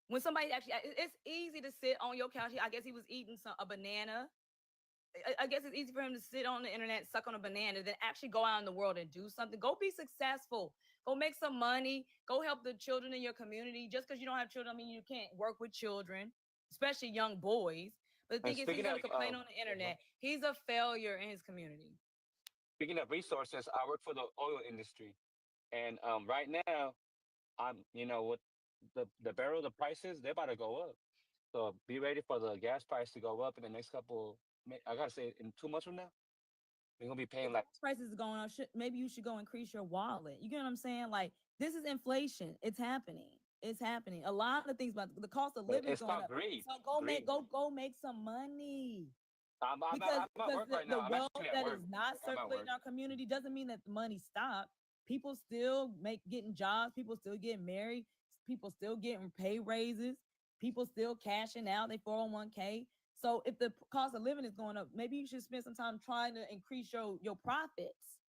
When somebody actually, it's easy to sit on your couch. I guess he was eating a banana. I guess it's easy for him to sit on the internet, suck on a banana, than actually go out in the world and do something. Go be successful. Go make some money. Go help the children in your community. Just because you don't have children, I mean you can't work with children, especially young boys. But the thing is, he's going to complain on the internet. He's a failure in his community. Speaking of resources, I work for the oil industry, and right now, with the barrel, the prices, they're about to go up. So be ready for the gas price to go up in the next couple. I gotta say, in 2 months from now, we're gonna be paying like prices are going up. Maybe you should go increase your wallet. You get what I'm saying? Like this is inflation. It's happening. It's happening. A lot of things, about the cost of living is going up. Greed. So go make some money. I'm Because at work right the now. wealth that is not circulating in our community doesn't mean that the money stopped. People still getting jobs. People still getting married. People still getting pay raises. People still cashing out their 401k. So if the cost of living is going up, maybe you should spend some time trying to increase your profits.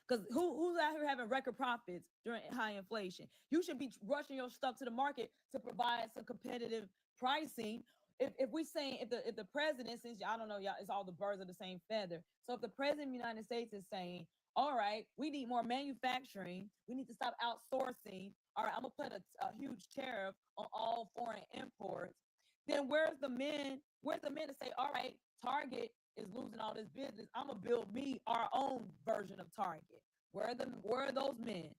Because who's out here having record profits during high inflation? You should be rushing your stuff to the market to provide some competitive pricing. If we saying if the president, since I don't know, y'all, it's all the birds of the same feather. So if the president of the United States is saying, all right, we need more manufacturing, we need to stop outsourcing. All right, I'm gonna put a huge tariff on all foreign imports. Then where's the men? Where's the men to say, all right, Target is losing all this business. I'm gonna build me our own version of Target. Where are those men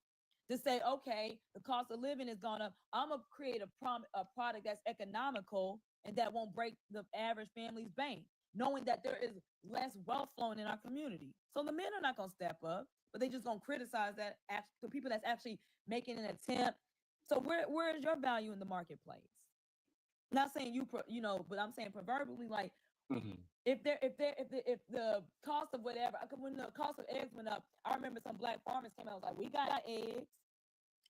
to say, okay, the cost of living is gone up. I'm gonna create a product that's economical and that won't break the average family's bank, knowing that there is less wealth flowing in our community. So the men are not gonna step up, but they just gonna criticize the people that's actually making an attempt. So where is your value in the marketplace? Not saying but I'm saying proverbially, like if the cost of whatever, when the cost of eggs went up, I remember some black farmers came out, was like, we got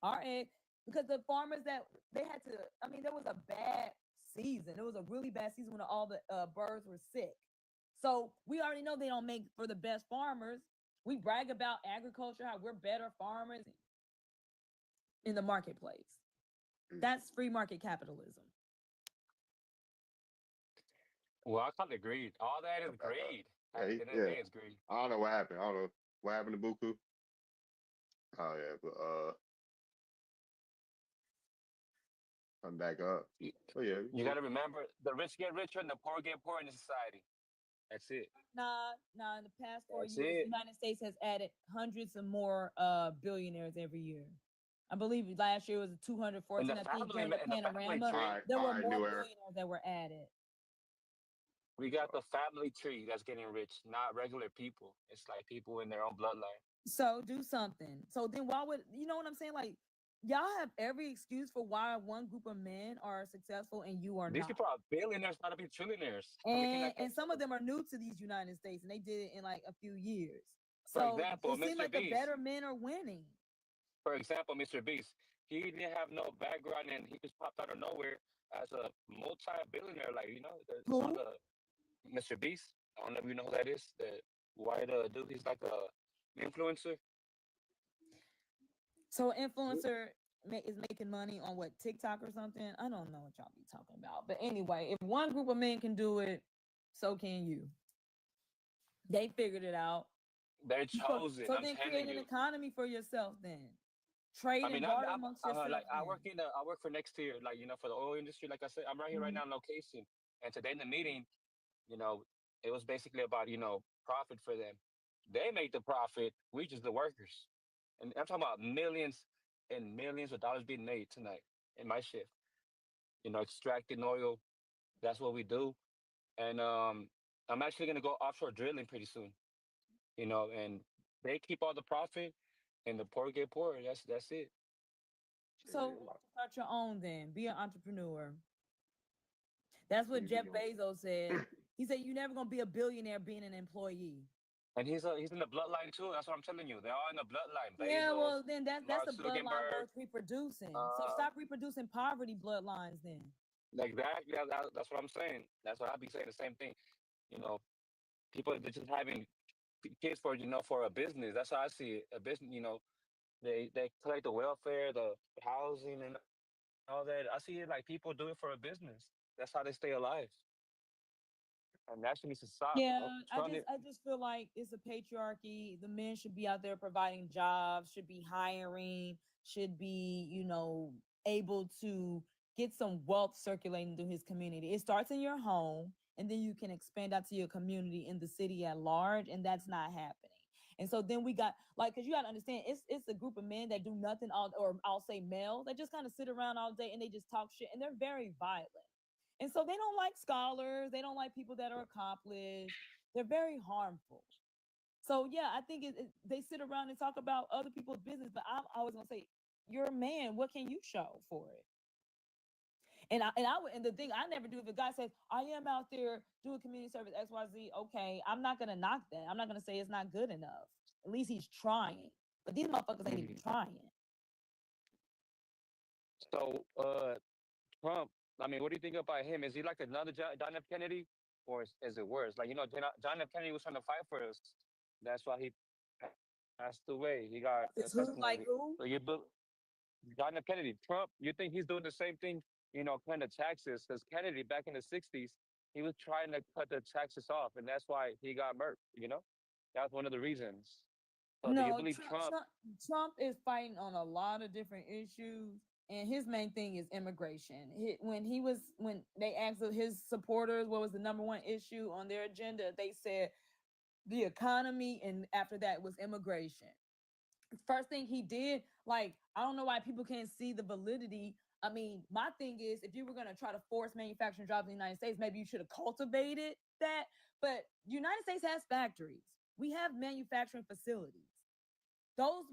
our eggs, because the farmers that they had to, I mean, there was a bad season. It was a really bad season when all the birds were sick. So we already know they don't make for the best farmers. We brag about agriculture, how we're better farmers in the marketplace. That's free market capitalism. Well, I call it greed. All that is greed. At the end of the day, it's greed. I don't know what happened. I don't know what happened to Buku. Oh yeah, but I'm back up. Oh yeah. You gotta remember, the rich get richer and the poor get poorer in the society. That's it. Nah. In the past 4 That's years, it. the United States has added hundreds of more billionaires every year. I believe last year was 214. I think during the panorama, there were more billionaires that were added. We got the family tree that's getting rich, not regular people. It's like people in their own bloodline. So do something. So then why would you know what I'm saying? Like y'all have every excuse for why one group of men are successful and you are These not. people are billionaires, not to be trillionaires. I mean, And like, and some of them are new to these United States and they did it in like a few years. for So example, it seems Mr. like the Beast. better men are winning. For example, Mr. Beast. He didn't have no background and he just popped out of nowhere as a multi-billionaire. Like, one of Who? the Mr. Beast. I don't know if you know who that is. The white dude. He's like a influencer. So an influencer is making money on what TikTok or something. I don't know what y'all be talking about. But anyway, if one group of men can do it, so can you. They figured it out. They're So, chosen. so I'm then telling create an you. economy for yourself then. I Trade mean, and I'm, barter I'm amongst yourself like I then. work I work for next year, like for the oil industry. Like I said, I'm right here right Mhm. now on location. And today in the meeting, you know, it was basically about profit for them. They make the profit. We just the workers, and I'm talking about millions and millions of dollars being made tonight in my shift. Extracting oil. That's what we do. And I'm actually gonna go offshore drilling pretty soon. And they keep all the profit, and the poor get poorer. That's it. So start your own then. Be an entrepreneur. That's what Jeff Bezos said. He said you're never gonna be a billionaire being an employee. And he's in the bloodline too. That's what I'm telling you. They're all in the bloodline. Yeah, Bezos, well then that's Mark the bloodline Zuckerberg, worth reproducing. So uh, stop reproducing poverty bloodlines then. like that. Yeah, that's what I'm saying. That's what I'll be saying. The same thing. You know, people they're just having kids for a business. That's how I see it. A business. They collect the welfare, the housing, and all that. I see it like people do it for a business. That's how they stay alive. And that shit needs to stop. Yeah, Trump, I just feel like it's a patriarchy. The men should be out there providing jobs, should be hiring, should be, able to get some wealth circulating through his community. It starts in your home and then you can expand out to your community in the city at large, and that's not happening. And so then we got like, because you got to understand, it's a group of men that do nothing all, or I'll say male, that just kind of sit around all day and they just talk shit and they're very violent. And so they don't like scholars. They don't like people that are accomplished. They're very harmful. So yeah, I think they sit around and talk about other people's business. But I'm always gonna say, you're a man. What can you show for it? And the thing I never do, if a guy says I am out there doing community service XYZ, okay, I'm not gonna knock that. I'm not gonna say it's not good enough. At least he's trying. But these motherfuckers ain't even trying. So, Trump, I mean, what do you think about him? Is he like another John F. Kennedy, or is it worse? Like, John F. Kennedy was trying to fight for us. That's why he passed away. He got It's who like assassinated. who? So John F. Kennedy, Trump, you think he's doing the same thing, cutting the taxes? Because Kennedy, back in the 60s, he was trying to cut the taxes off, and that's why he got murked. That's one of the reasons. So do you No, believe Trump? Trump is fighting on a lot of different issues, and his main thing is immigration. When they asked his supporters what was the number one issue on their agenda, they said the economy, and after that was immigration. First thing he did, like, I don't know why people can't see the validity. I mean, my thing is, if you were going to try to force manufacturing jobs in the United States, maybe you should have cultivated that. But the United States has factories. We have manufacturing facilities. Those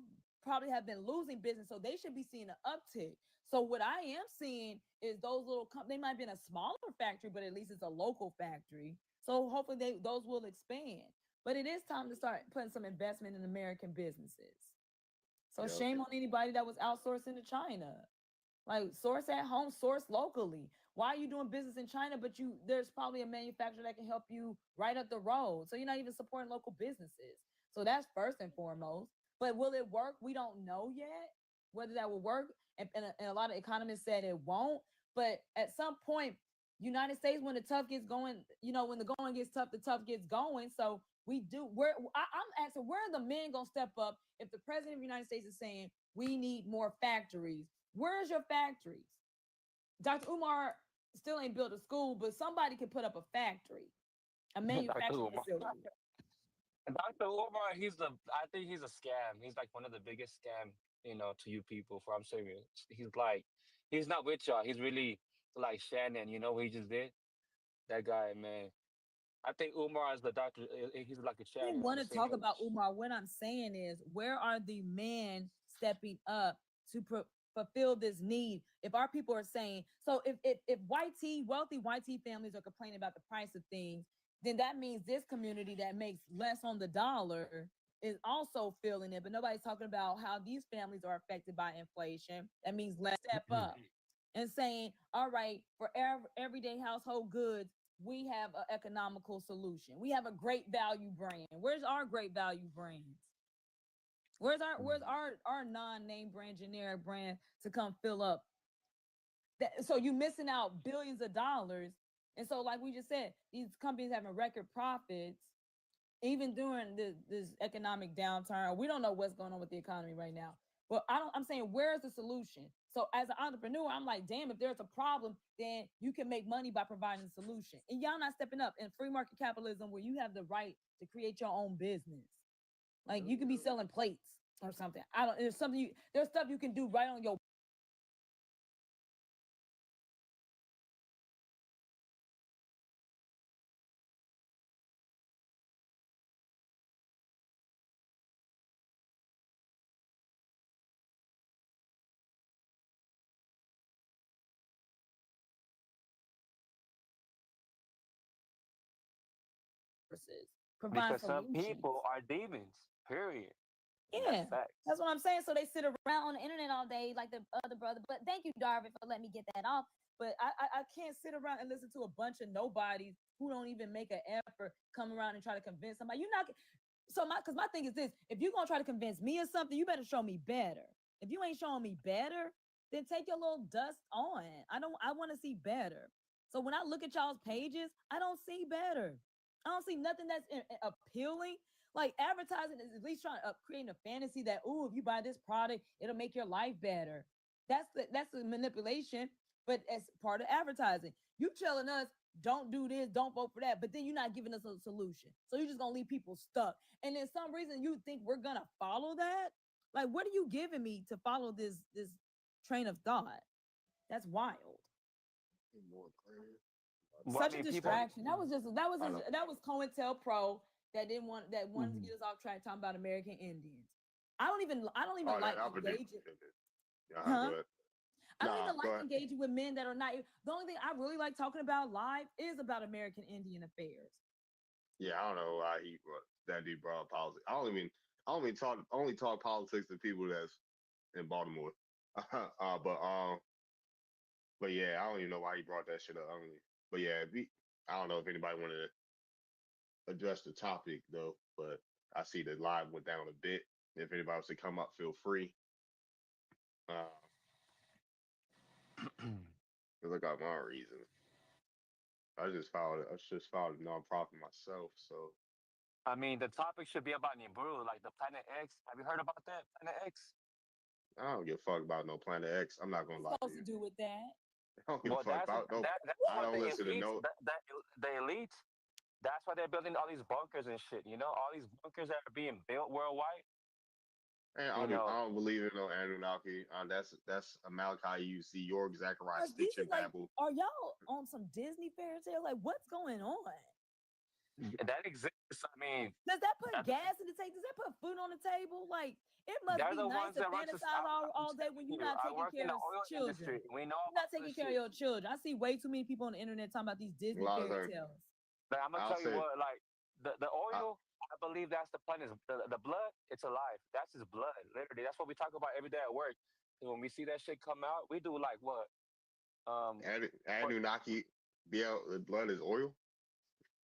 probably have been losing business, so they should be seeing an uptick. So what I am seeing is those little they might be in a smaller factory, but at least it's a local factory. So hopefully those will expand. But it is time to start putting some investment in American businesses. So shame on anybody that was outsourcing to China. Like, source at home, source locally. Why are you doing business in China, but there's probably a manufacturer that can help you right up the road. So you're not even supporting local businesses. So that's first and foremost. But will it work? We don't know yet whether that will work. And a lot of economists said it won't. But at some point, United States, when the tough gets going, when the going gets tough, the tough gets going. So I'm asking, where are the men gonna step up if the president of the United States is saying we need more factories? Where's your factories? Dr. Umar still ain't built a school, but somebody can put up a factory, a manufacturing facility. Dr. Umar, I think he's a scam. He's like one of the biggest scam, to you people, for I'm serious. He's not with y'all. He's really like Shannon, what he just did? That guy, man. I think Umar is the doctor. He's like a I champion didn't on want the to same talk page. about Umar. What I'm saying is, where are the men stepping up to fulfill this need? If our people are saying, so if wealthy white families are complaining about the price of things, then that means this community that makes less on the dollar is also feeling it. But nobody's talking about how these families are affected by inflation. That means let's step up and saying, all right, for everyday household goods, we have an economical solution. We have a great value brand. Where's our great value brands? Where's our non-name brand, generic brand to come fill up? So you missing out billions of dollars. And so, like we just said, these companies having record profits, even during this economic downturn. We don't know what's going on with the economy right now. But I'm saying, where's the solution? So as an entrepreneur, I'm like, damn, if there's a problem, then you can make money by providing a solution. And y'all not stepping up in free market capitalism where you have the right to create your own business. Like you can be selling plates or something. There's stuff you can do right on your provide Because some solutions. people are demons. Period. Yeah, Facts. that's what I'm saying. So they sit around on the internet all day, like the other brother. But thank you, Darvin, for letting me get that off. But I can't sit around and listen to a bunch of nobodies who don't even make an effort come around and try to convince somebody. You're not. So because my thing is this: if you're gonna try to convince me of something, you better show me better. If you ain't showing me better, then take your little dust on. I want to see better. So when I look at y'all's pages, I don't see better. I don't see nothing that's appealing. Like advertising is at least trying to create a fantasy that, oh, if you buy this product, it'll make your life better. That's the manipulation, but as part of advertising. You telling us don't do this, don't vote for that, but then you're not giving us a solution. So you're just gonna leave people stuck. And then some reason you think we're gonna follow that. Like, what are you giving me to follow this train of thought? That's wild. Such a distraction. That was COINTELPRO that wanted to get us off track talking about American Indians. I don't even like engaging. I don't even like engaging with men that are not. The only thing I really like talking about live is about American Indian affairs. Yeah, I don't know why that dude brought up politics. I only talk politics to people that's in Baltimore. But yeah, I don't even know why he brought that shit up. But yeah, I don't know if anybody wanted to address the topic though. But I see the live went down a bit. If anybody wants to come up, feel free. Look out my reasons. I just followed a nonprofit myself, so. I mean, the topic should be about Nibiru, like the Planet X. Have you heard about that, Planet X? I don't give a fuck about no Planet X. I'm not gonna lie to you. Supposed to do with that? I don't give a fuck about no. I don't listen to no. The elite. That's why they're building all these bunkers and shit. You know, all these bunkers that are being built worldwide. And I don't believe in no Anunnaki. That's a Malachi UC, York, Zachariah, Stitch, and Babel. Are y'all on some Disney fairy tale? Like, what's going on? That exists. I mean, does that put gas in the table? Does that put food on the table? Like, it must be nice to fantasize all day when you're not taking care of children. We know you're not taking care of your children. I see way too many people on the internet talking about these Disney fairy tales. But I'm gonna tell you what, like the oil, I believe that's the planet. The blood, it's alive. That's his blood, literally. That's what we talk about every day at work. And when we see that shit come out, we do like what? Anunnaki, the blood is oil.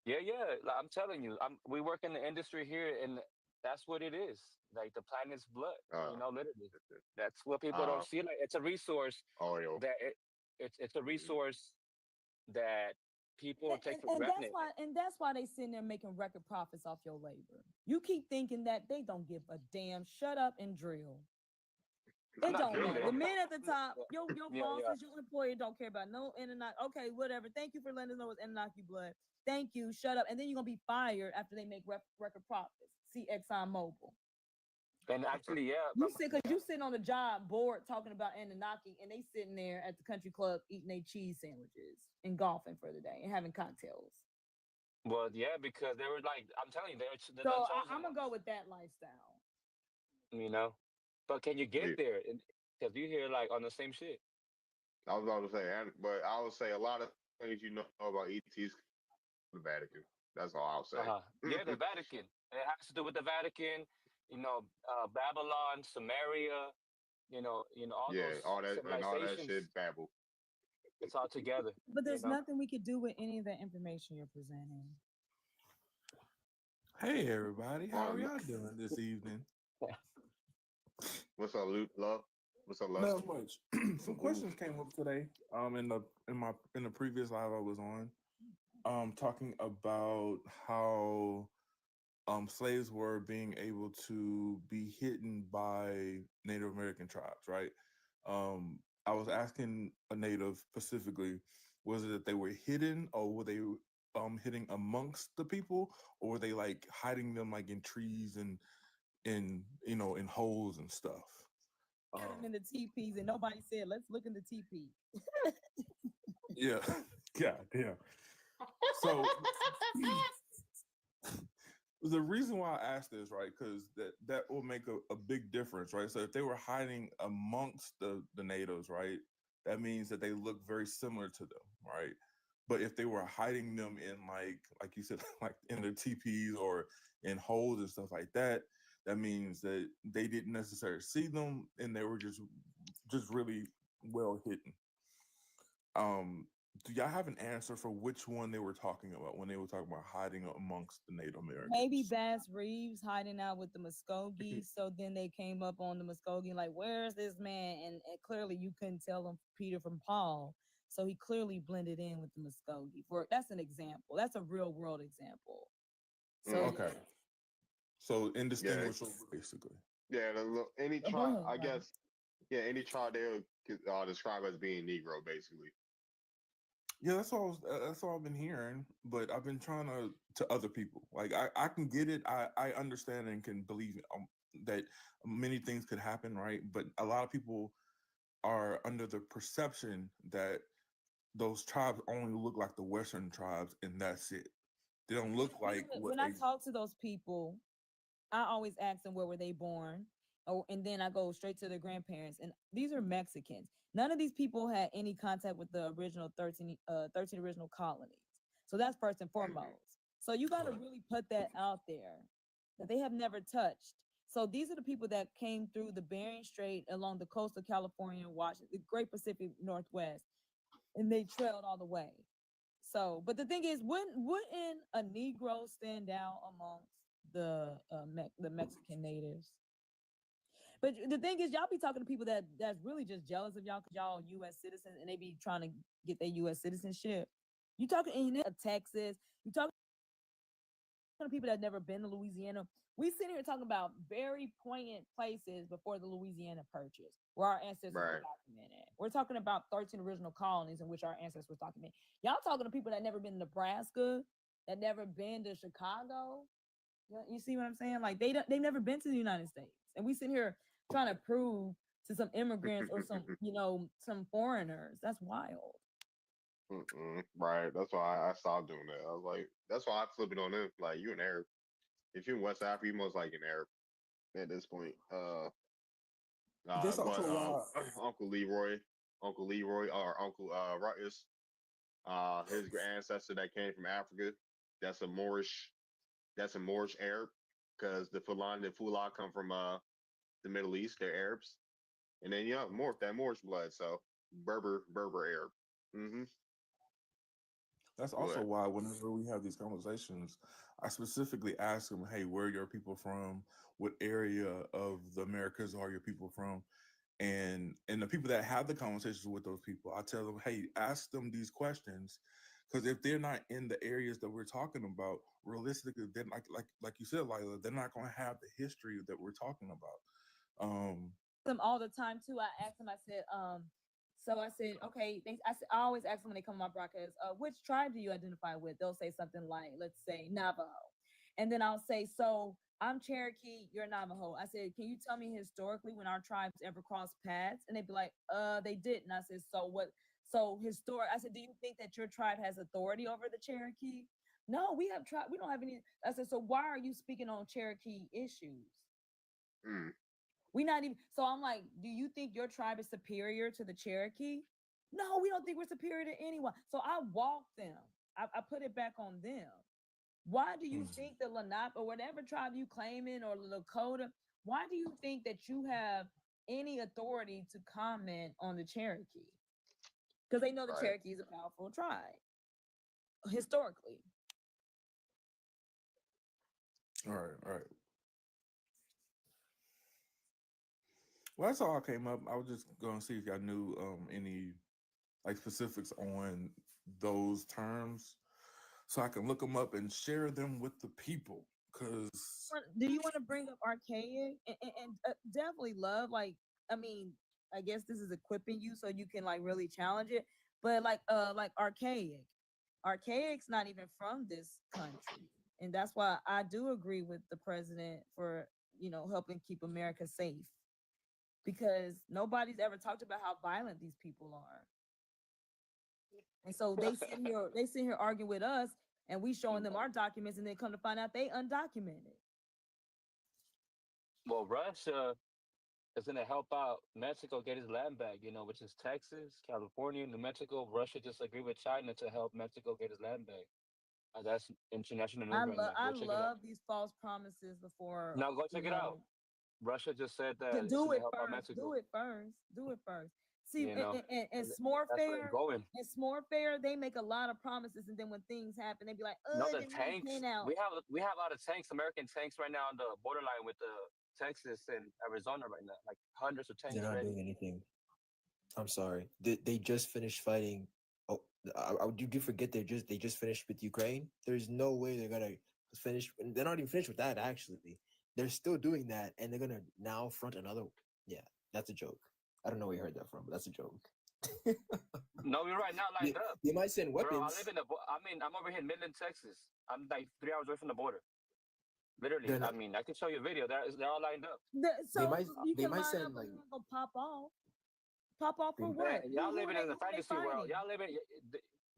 Yeah. Like, I'm telling you, we work in the industry here, and that's what it is. Like the planet's blood, literally. That's what people don't see. Like it's a resource. Oil. That it's a resource that people take for granted. That's why they sitting there making record profits off your labor. You keep thinking that they don't give a damn. Shut up and drill. They don't know. The men at the top, your bosses, your employer don't care about no Anunnaki. Okay, whatever. Thank you for letting us know it's Anunnaki blood. Thank you. Shut up. And then you're gonna be fired after they make record profits. See ExxonMobil. And actually, you sitting on the job board talking about Anunnaki, and they sitting there at the country club eating their cheese sandwiches and golfing for the day and having cocktails. Well, yeah, because they were like, I'm telling you, they're So the chosen I'm gonna ones. go with that lifestyle. You know, but can you get Yeah, there? Because you hear like on the same shit. I was about to say, but I would say a lot of things you know about ETs, the Vatican. That's all I'll say. Yeah, the Vatican. It has to do with the Vatican. Babylon, Samaria. All Yeah, those all that and all that civilizations. shit babble. It's all together. But You there's know. nothing we could do with any of that information you're presenting. Hey everybody, how are Um, y'all doing this evening? what's up, Luke? Love? What's up, Love? Not much. Some questions came up today. In the previous live I was on, talking about how slaves were being able to be hidden by Native American tribes, right? I was asking a native specifically, was it that they were hidden or were they hidden amongst the people, or were they like hiding them like in trees and in holes and stuff? Put them in the teepees, and nobody said, "Let's look in the teepee." Yeah, yeah, damn. So the reason why I asked this, right, because that will make a big difference, right? So if they were hiding amongst the natives, right, that means that they look very similar to them, right? But if they were hiding them in like you said, like in their teepees or in holes and stuff like that, that means that they didn't necessarily see them and they were just really well hidden. Do y'all have an answer for which one they were talking about when they were talking about hiding amongst the Native Americans? Maybe Bass Reeves hiding out with the Muskogee. So then they came up on the Muskogee, like, where's this man? And clearly you couldn't tell him Peter from Paul. So he clearly blended in with the Muskogee. That's an example. That's a real world example. So Okay. So Yeah, indistinguishable, basically. yeah. Any Go tribe, ahead, I Robert. guess. Yeah, any tribe they would describe as being Negro, basically. Yeah, that's all I've been hearing, but I've been trying to other people. Like I can get it. I understand and can believe that many things could happen, right? But a lot of people are under the perception that those tribes only look like the Western tribes, and that's it. They don't look like what When I talk to those people, I always ask them where were they born, and then I go straight to their grandparents. And these are Mexicans. None of these people had any contact with the original 13 original colonies. So that's first and foremost. So you got to really put that out there that they have never touched. So these are the people that came through the Bering Strait along the coast of California and Washington, the Great Pacific Northwest, and they trailed all the way. So, but the thing is, wouldn't a Negro stand out amongst the Mexican natives? But the thing is, y'all be talking to people that's really just jealous of y'all because y'all U.S. citizens and they be trying to get their U.S. citizenship. You talking in Texas? You talking to people that never been to Louisiana? We sit here talking about very poignant places before the Louisiana Purchase, where our ancestors were documented. We're talking about 13 original colonies in which our ancestors were documented. Y'all talking to people that never been to Nebraska, that never been to Chicago. You see what I'm saying? Like they've never been to the United States, and we sit here trying to prove to some immigrants or some foreigners. That's wild. Right. That's why I stopped doing that. I was like, that's why I flip it on them. Like, you an Arab. If you're in West Africa, you most like an Arab at this point. That's also why Uncle Leroy, or Uncle Ruckus, his ancestor that came from Africa. That's a Moorish. That's a Moorish Arab, because the Fulani come from the Middle East. They're Arabs, and then that Moorish blood. So Berber Arab. Mm-hmm. that's also why whenever we have these conversations, I specifically ask them, "Hey, where are your people from? What area of the Americas are your people from?" And the people that have the conversations with those people, I tell them, "Hey, ask them these questions, because if they're not in the areas that we're talking about, realistically, then like you said, Lila, they're not going to have the history that we're talking about." Them all the time too. I asked them. I said, so I said, okay. I always ask them when they come on my broadcast, which tribe do you identify with? They'll say something like, let's say Navajo, and then I'll say, so I'm Cherokee, you're Navajo. I said, can you tell me historically when our tribes ever crossed paths? And they'd be like, they didn't. I said, so what? So historic. I said, do you think that your tribe has authority over the Cherokee? No, we have tried. We don't have any. I said, so why are you speaking on Cherokee issues? Mm. We not even. So I'm like, do you think your tribe is superior to the Cherokee? No, we don't think we're superior to anyone. So I walked them. I put it back on them. Why do you think the Lenape or whatever tribe you claiming or Lakota? Why do you think that you have any authority to comment on the Cherokee? Because they know the Right. Cherokee is a powerful tribe historically. All right. Well, that's all I came up. I was just gonna see if y'all knew any like specifics on those terms, so I can look them up and share them with the people. Cause Do you want to bring up archaic and definitely love? Like, I mean, I guess this is equipping you so you can like really challenge it. But like archaic's not even from this country, and that's why I do agree with the president for helping keep America safe, because nobody's ever talked about how violent these people are. And so they sit here arguing with us, and we showing them our documents, and then come to find out they undocumented. Well, Russia is going to help out Mexico get his land back, which is Texas, California, New Mexico. Russia just agreed with China to help Mexico get his land back. That's international news right now. I Go check it out. love these false promises before. Now go check it out. Russia just said that To it's do going it to help out first. Mexico. Do it first. Do it first. See, You know, and that's Smore where Fair, it's going. and Smore Fair, they make a lot of promises, and then when things happen, they be like, No, "Oh, the they tanks. pan out." We have a lot of tanks, American tanks right now on the borderline with Texas and Arizona right now, like hundreds of tanks They're not ready. doing anything. I'm sorry. They just finished fighting. Oh, you do forget they just finished with Ukraine. There's no way they're gonna finish. They're not even finished with that. Actually, they're still doing that, and they're gonna now front another. Yeah, that's a joke. I don't know where you heard that from, but that's a joke. No, you're right. Not lined up. They might send Bro, weapons. I'm over here in Midland, Texas. I'm like 3 hours away from the border. Literally, They're not- I can show you a video. They're all lined up. So they you can might line send up, but like they're not gonna pop off. Pop off for they- what? Man, y'all Who living they- in the who they fantasy world. fighting?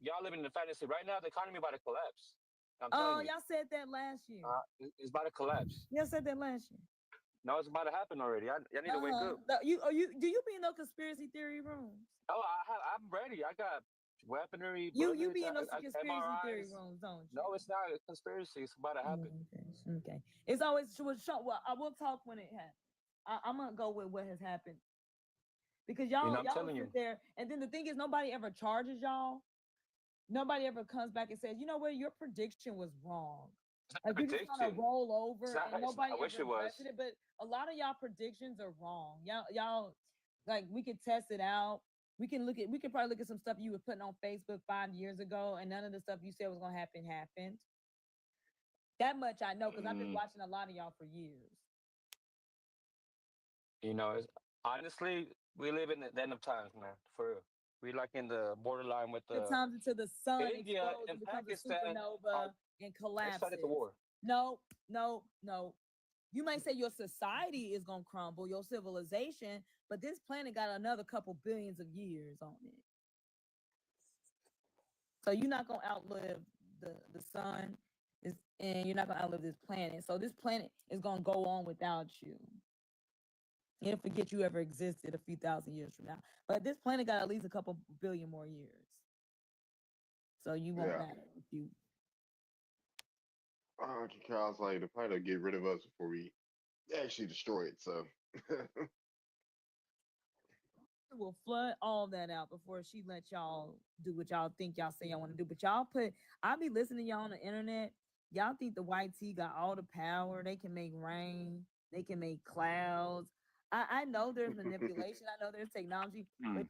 Y'all living in the fantasy right now. The economy about to collapse. I'm Oh, telling you, y'all said that last year. it's about to collapse. Y'all said that last year. No, it's about to happen already. Y'all need to wake up. Do you be in no conspiracy theory rooms? Oh, I'm ready. I got weaponry. You bullets, be in those I- conspiracy theory MRIs. rooms, don't you? No, it's not a conspiracy. It's about to happen. Okay. It's always well, I will talk when it happens. I'm gonna go with what has happened, because y'all I'm telling you. sit there, and then the thing is, nobody ever charges y'all. Nobody ever comes back and says, you know what, your prediction was wrong. Like you just kind of prediction. roll over, and nobody I wish ever it was. addresses it. But a lot of y'all predictions are wrong. Y'all, like we could test it out. We can probably look at some stuff you were putting on Facebook 5 years ago, and none of the stuff you said was gonna happen happened. That much I know, because I've been watching a lot of y'all for years. It's honestly, we live in the end of times, man. For real. We like in the borderline with The times until the sun India explodes and and becomes a Pakistan. supernova and They collapses. started the war. No. You might say your society is gonna crumble, your civilization, but this planet got another couple billions of years on it. So you're not gonna outlive the sun, and you're not gonna outlive this planet. So this planet is gonna go on without you. It'll forget you ever existed a few thousand years from now. But this planet got at least a couple billion more years. So you won't matter if you. Kyle's like the plan to get rid of us before we actually destroy it. So Will flood all that out before she let y'all do what y'all think y'all say y'all want to do. But I'll be listening to y'all on the internet. Y'all think the white tea got all the power. They can make rain. They can make clouds. I know there's manipulation. I know there's technology. But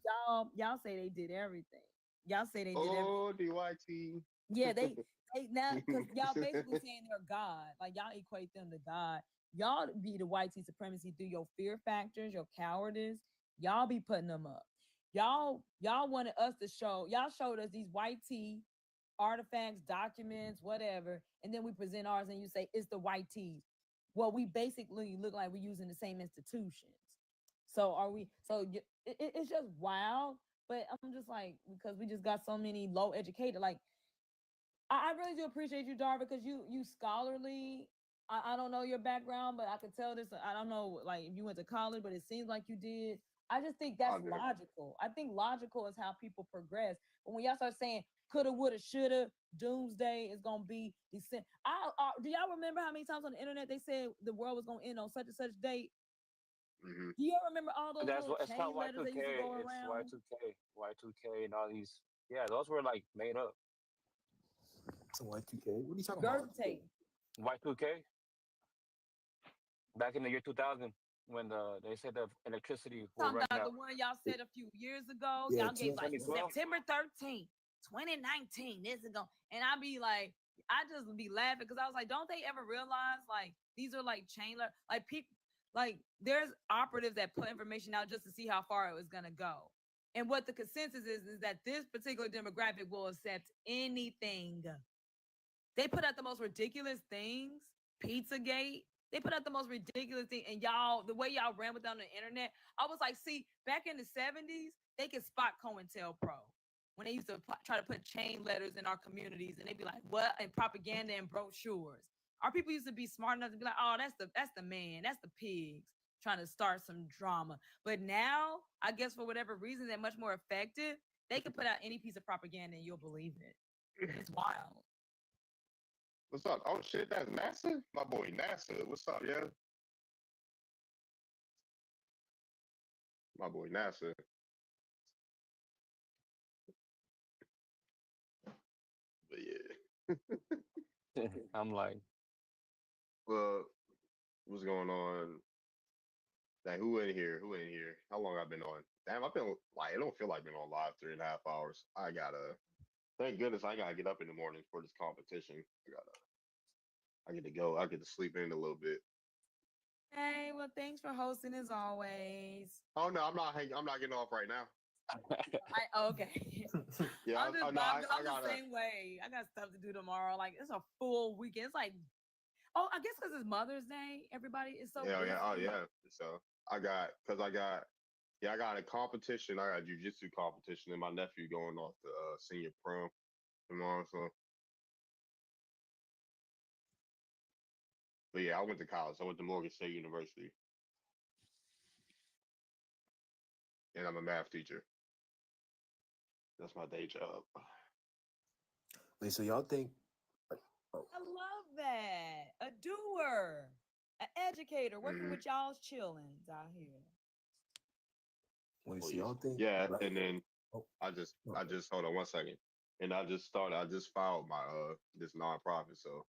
y'all say they did everything. Y'all say they did everything. Oh, the white tea. Yeah, they now, because y'all basically saying they're God. Like y'all equate them to God. Y'all be the white tea supremacy through your fear factors, your cowardice. Y'all be putting them up. Y'all wanted us to y'all showed us these white tea artifacts, documents, whatever, and then we present ours and you say it's the white teas. Well, we basically look like we're using the same institutions. So are we? So it's just wild. But I'm just like, because we just got so many low educated. Like I really do appreciate you, Dar, because you scholarly. I don't know your background, but I could tell this. I don't know, like if you went to college, but it seems like you did. I just think that's logical. I think logical is how people progress. But when y'all start saying coulda, woulda, shoulda, doomsday is gonna be descent. Do y'all remember how many times on the internet they said the world was gonna end on such and such date? Mm-hmm. Do y'all remember all those That's little what it's chain called letters that Y2K. used to go It's around? Y2K, and all these. Yeah, those were like made up. So Y2K? What are you talking about? Regurgitate. Y2K. Back in the year 2000, when they said the electricity will Talking run about the out. one y'all said a few years ago. Yeah, Y'all gave like 2012. September 13th, 2019. This is going, and I be like, I just be laughing because I was like, don't they ever realize like these are like chain like people, like there's operatives that put information out just to see how far it was gonna go. And what the consensus is that this particular demographic will accept anything. They put out the most ridiculous things. Pizzagate. They put out the most ridiculous thing. And y'all, the way y'all ran with on the internet, I was like, see, back in the 70s, they could spot COINTELPRO when they used to try to put chain letters in our communities, and they'd be like, what? And propaganda and brochures. Our people used to be smart enough to be like, oh, that's the man, that's the pigs trying to start some drama. But now, I guess for whatever reason, they're much more effective. They can put out any piece of propaganda and you'll believe it. It's wild. What's up? Oh shit, that's NASA? My boy NASA. What's up, yeah? My boy NASA. But yeah. I'm like, Well, what's going on? Like, who in here? Who in here? How long I've been on? Damn, I've been like, it don't feel like I've been on live 3.5 hours. Thank goodness I gotta get up in the morning for this competition. I get to go. I get to sleep in a little bit. Hey, well, thanks for hosting as always. Oh no, I'm not getting off right now. Okay. Yeah, I'm just no, I'm the gotta. same way. I got stuff to do tomorrow. Like it's a full weekend. It's like, oh, I guess because it's Mother's Day, everybody is so Yeah, busy. oh yeah. So I got a competition. I got a jiu-jitsu competition, and my nephew going off to senior prom tomorrow. So, but yeah, I went to college. I went to Morgan State University, and I'm a math teacher. That's my day job. Wait, so y'all think? Oh, I love that. A doer, an educator, working with y'all's chillins out here. wait, so y'all think? Yeah, Black- and then Oh, I just hold on one second, and I just filed my this nonprofit, so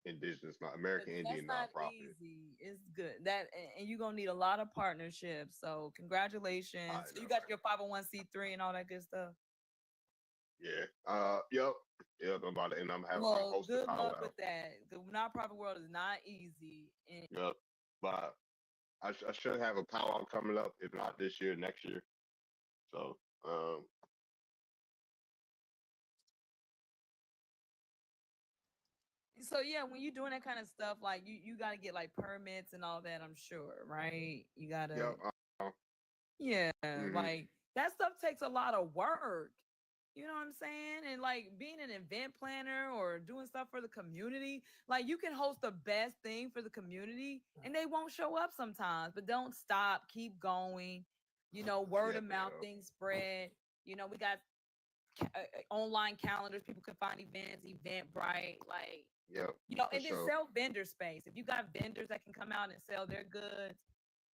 Indigenous, American Indian That's not nonprofit. easy. It's good. And you're gonna need a lot of partnerships. So congratulations. So you got your 501c3 and all that good stuff. Yeah. Yep. I'm about to, and I'm Well, hosting good powwow. luck with that. The nonprofit world is not easy. And Yep. But I should have a powwow coming up, if not this year, next year. So, so yeah, when you're doing that kind of stuff, like you got to get like permits and all that. I'm sure, right? You gotta. yep. Yeah, Mhm. like that stuff takes a lot of work. You know what I'm saying? And like being an event planner or doing stuff for the community, like you can host the best thing for the community and they won't show up sometimes, but don't stop, keep going. You know, word of mouth things spread. You know, we got online calendars, people can find events, Eventbrite, like, Yep. you know, for and then sure. sell vendor space. If you got vendors that can come out and sell their goods,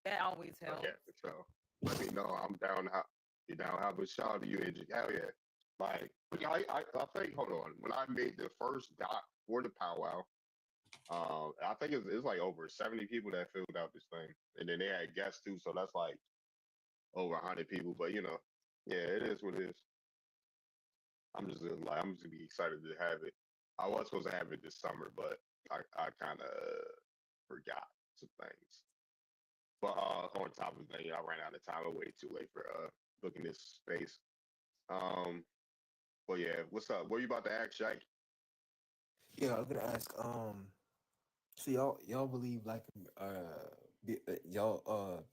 that always helps. Okay, so let me know. I'm down. You down? How about shout out to you, AJ? Hell yeah! Like I think. Hold on. When I made the first doc for the powwow, I think it's like over 70 people that filled out this thing, and then they had guests too. So that's like over 100 people. But you know, yeah, it is what it is. I'm just gonna be excited to have it. I was supposed to have it this summer, but I kind of forgot some things. But on top of that, I ran out of time. I'm way too late for booking this space. But yeah, what's up? What are you about to ask, Shaq? yeah, I'm gonna ask. So y'all believe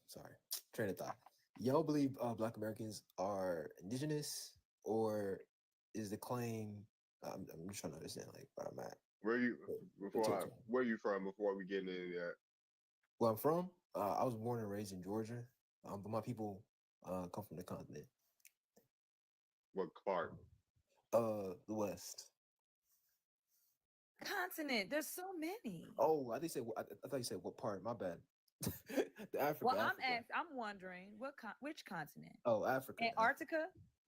sorry, train of thought. Y'all believe Black Americans are indigenous, or is the claim I'm just trying to understand like where I'm at. Where you But take before I, time. where you from before we get into that? Where I'm from, I was born and raised in Georgia, but my people come from the continent, What part? the West. Continent. There's so many. Oh, I think say I thought you said what part. My bad. The Africa. Well, Africa. I'm wondering which continent? Oh, Africa. Antarctica?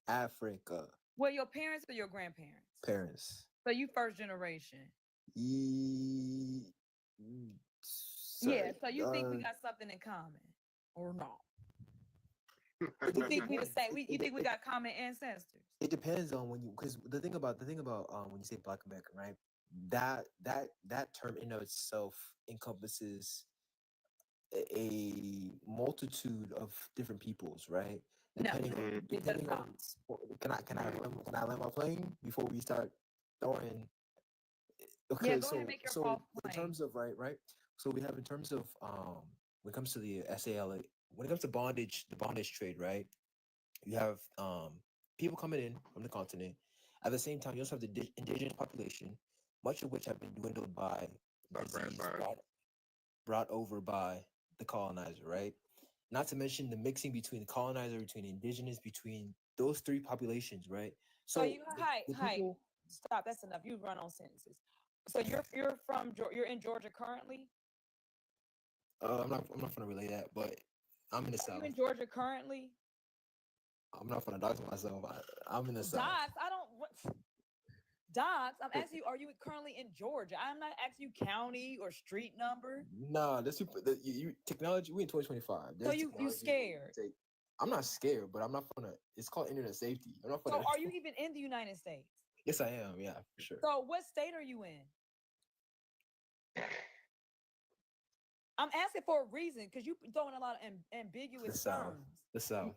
Africa. Well, your parents or your grandparents? Parents. So you first generation. Sorry, So you think we got something in common or not? You think we the same? You think we got common ancestors? It depends on when you, because the thing about when you say Black American, right? That term in of itself encompasses a multitude of different peoples, right? Depending on can I land my plane before we start throwing? Okay, Yeah, go ahead and make your false in claim. terms of right. So we have in terms of when it comes to the SALA, when it comes to bondage, the bondage trade, right? You have people coming in from the continent. At the same time, you also have the indigenous population, much of which have been dwindled by disease brought over by the colonizer, right? Not to mention the mixing between the colonizer, between the indigenous, between those three populations, right? So you stop. That's enough. You run on sentences. So you're from you're in Georgia currently. I'm not going to relay that, but I'm in the South. You in Georgia currently? I'm not going to dox myself. I'm in the South. Docs, I'm asking you, are you currently in Georgia? I'm not asking you county or street number. Nah, technology, we in 2025. So you scared? I'm not scared, but I'm not gonna. It's called internet safety. I'm not gonna. So are you even in the United States? Yes, I am. Yeah, for sure. So what state are you in? I'm asking for a reason because you throwing a lot of ambiguous terms. The South,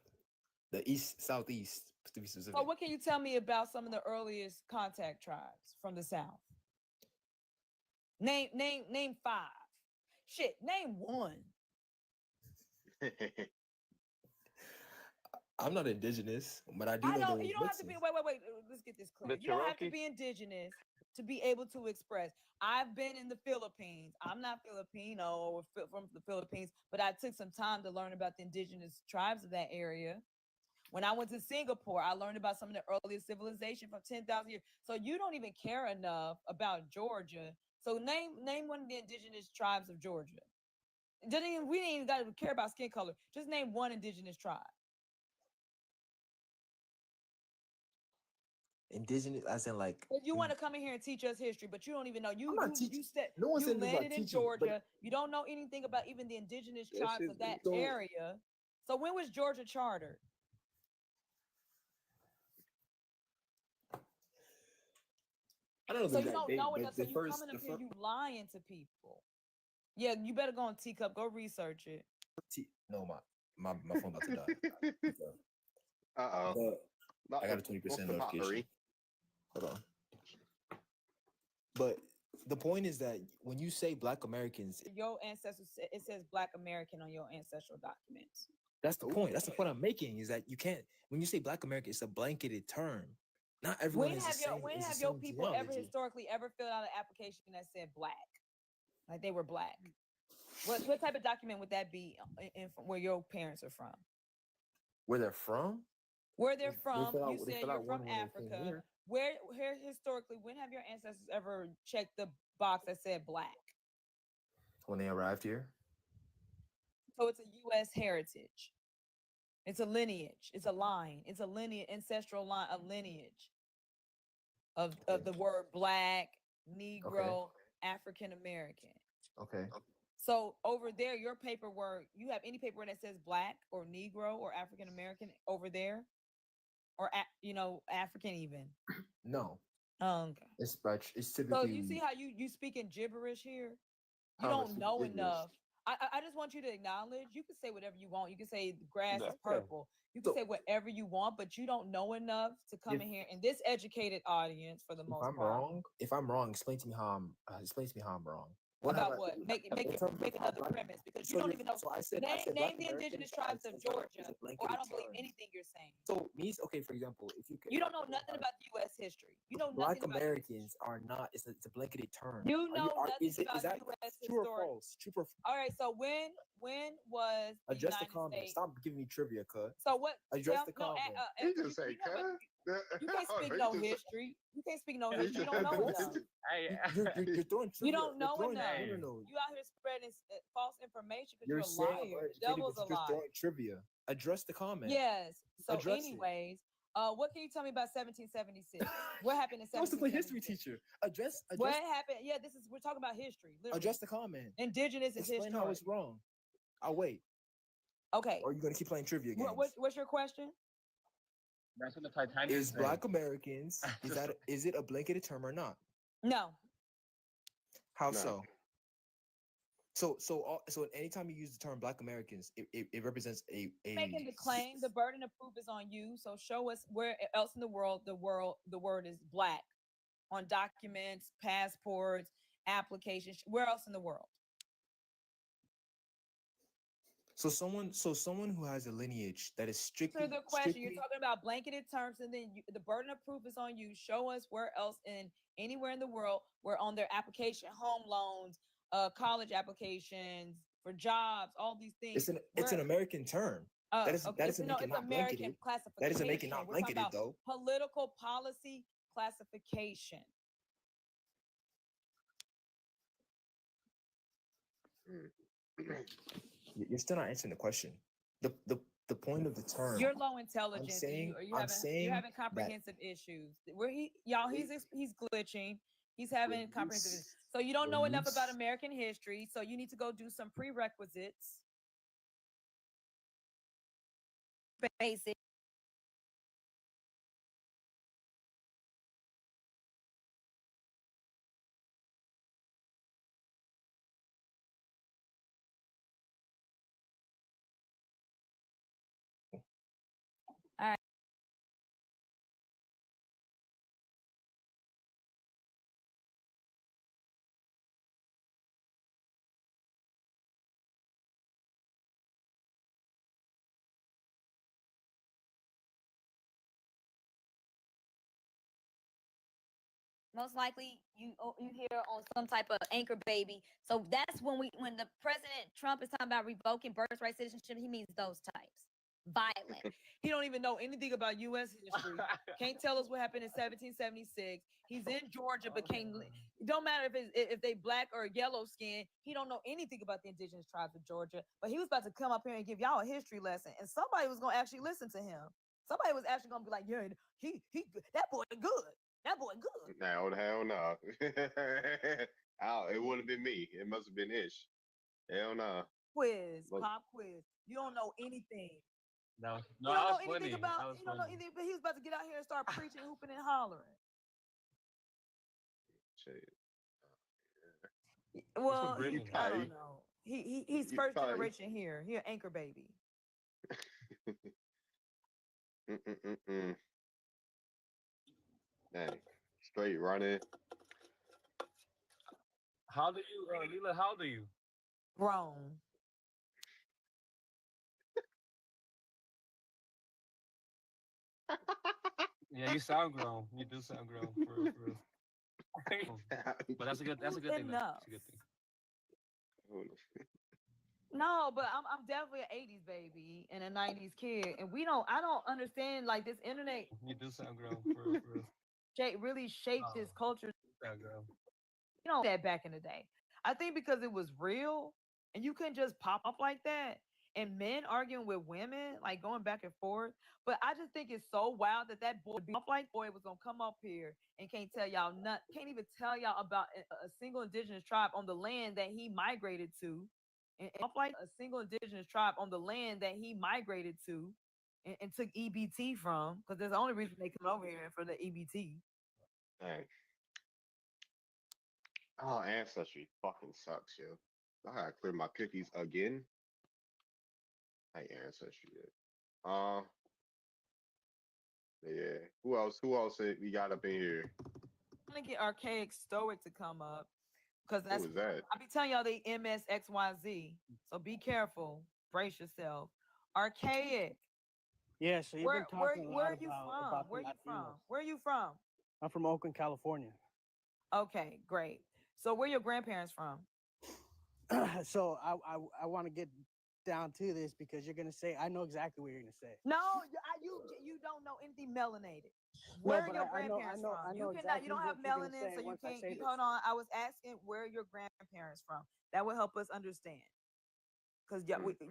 the East, Southeast, to be specific. So what can you tell me about some of the earliest contact tribes from the South? Name 5. Shit, name 1. I'm not indigenous, but I do know. You don't have to be. Wait. Let's get this clear. You don't have to be indigenous to be able to express. I've been in the Philippines. I'm not Filipino or from the Philippines, but I took some time to learn about the indigenous tribes of that area. When I went to Singapore, I learned about some of the earliest civilization from 10,000 years. So you don't even care enough about Georgia. So name one of the indigenous tribes of Georgia. We didn't even got to care about skin color. Just name one indigenous tribe. Indigenous, as in like. If you want to come in here and teach us history, but you don't even know you no one said landed in teaching, Georgia. You don't know anything about even the indigenous tribes of that area. So when was Georgia chartered? I don't know. So you don't know enough. So you coming up here, you lying to people. Yeah, you better go on Teacup. Go research it. No, my phone about to die. I got a 20% notification. Hold on. But the point is that when you say Black Americans, your ancestors, it says Black American on your ancestral documents. That's the point. That's the point I'm making. Is that you can't. When you say Black American, it's a blanketed term. Not everyone is the same. When have your people ever historically ever filled out an application that said Black, like they were Black? What type of document would that be where your parents are from? Where they're from? Where they're from? You said you're from Africa. Where historically, when have your ancestors ever checked the box that said Black? When they arrived here. So it's a U.S. heritage. It's a lineage. It's a line. It's a lineage, ancestral line, a lineage of the word Black, Negro, African American. Okay. So over there, your paperwork, you have any paperwork that says Black or Negro or African American over there, or African even? No. Okay. It's typically. So you see how you speaking gibberish here? You don't know enough. I just want you to acknowledge. You can say whatever you want. You can say the grass is purple. You can say whatever you want, but you don't know enough to come in here in this educated audience for the most part. If I'm wrong, explain to me how I'm wrong. About what? Make in terms make of how another Black, premise because so you don't you're, even know. so I said Name Black the indigenous Americans tribes of is Georgia, a or blanket I don't believe term. anything you're saying. So means okay, for example, if you You don't know nothing about the U.S. history. You know Black nothing about Americans are not. It's a blanketed term. You know nothing is about that U.S. true or history. false? True or All right, so when was the address the United comment? States? Stop giving me trivia, cut. So what? Address the No, comment. He just say, you know what? You can't speak He no just say- history. You can't speak no he history. You just- don't know enough. You're throwing trivia. You don't know you're throwing, enough. No. You out here spreading false information because You're you're a saying liar. uneducated, Devil's but a you're liar. throwing trivia. Address the comment. Yes. So, Address it. anyways, what can you tell me about 1776? What happened in I was to 1776? play history teacher. Address. What happened? Yeah, we're talking about history. Literally. Address the comment. Indigenous is Explain history. how it's wrong. I'll wait. Okay. Or are you gonna keep playing trivia games? What's your question? That's what the Titanic Is said. Black Americans is it a blanketed term or not? No. How No. so? So anytime you use the term Black Americans, it represents a Making the claim, the burden of proof is on you. So show us where else in the word is Black on documents, passports, applications. Where else in the world? So someone who has a lineage that is strictly Answer the question. You're talking about blanketed terms, and then the burden of proof is on you. Show us where else anywhere in the world where on their application, home loans, college applications for jobs, all these things. It's an American term. That doesn't make it not American blanketed. classification. That doesn't make it not We're talking blanketed about though. Political policy classification. You're still not answering the question. The point of the term. You're low intelligence. saying- you're I'm saying having that- comprehensive issues. He's glitching. He's having comprehensive issues. So you don't will know you enough about s- American history. So you need to go do some prerequisites. Basic. All right. Most likely you hear on some type of anchor baby. So that's when the President Trump is talking about revoking birthright citizenship, he means those types. Violent. He don't even know anything about U.S. history. Can't tell us what happened in 1776. He's in Georgia, but can't. It don't matter if they Black or yellow skin. He don't know anything about the indigenous tribes of Georgia. But he was about to come up here and give y'all a history lesson, and somebody was gonna actually listen to him. Somebody was actually gonna be like, yeah, he that boy good. That boy good. No, hell no. It wouldn't have been me. It must have been Ish. Hell no. Quiz, Look. pop quiz. You don't know anything. No, You that don't know was anything funny. about. That was You don't know funny. anything. But he was about to get out here and start preaching, hooping, and hollering. Shit. Well, Brittany. I don't know. He's You first probably- generation here. He an anchor baby. Dang. Straight running. How do you, Lila? How old are you? Grown. Yeah, you sound grown. You do sound grown. For real, for real. But that's a good thing. Though. Enough. That's a good thing. No, but I'm definitely an 80s baby and a 90s kid. And I don't understand like this internet You do sound grown. For real, for real. really shaped this culture. Sound grown. You know that back in the day. I think because it was real and you couldn't just pop up like that. And men arguing with women, like going back and forth. But I just think it's so wild that boy was gonna come up here and can't even tell y'all about a single indigenous tribe on the land that he migrated to. And like a single indigenous tribe on the land that he migrated to and took EBT from, because there's the only reason they come over here for the EBT. Dang. Oh, ancestry fucking sucks, yo. I gotta clear my cookies again. I hate ancestry. Yeah. Who else we got up in here? I'm gonna get Archaic Stoic to come up. because Who that's was that? I be telling y'all they MSXYZ. So be careful. Brace yourself. Archaic. Yeah, so you've been talking a Where lot are you from? about the Where you from? Latinos. Where are you from? I'm from Oakland, California. Okay, great. So where your grandparents from? So I want to get down to this because you're gonna say I know exactly what you're gonna say. No, you don't know anything melanated. No, Where are but your I know grandparents I from? know You exactly don't have what you're gonna melanin, say so you once I can't. say this. Hold on, I was asking where are your grandparents from. That would help us understand. Cause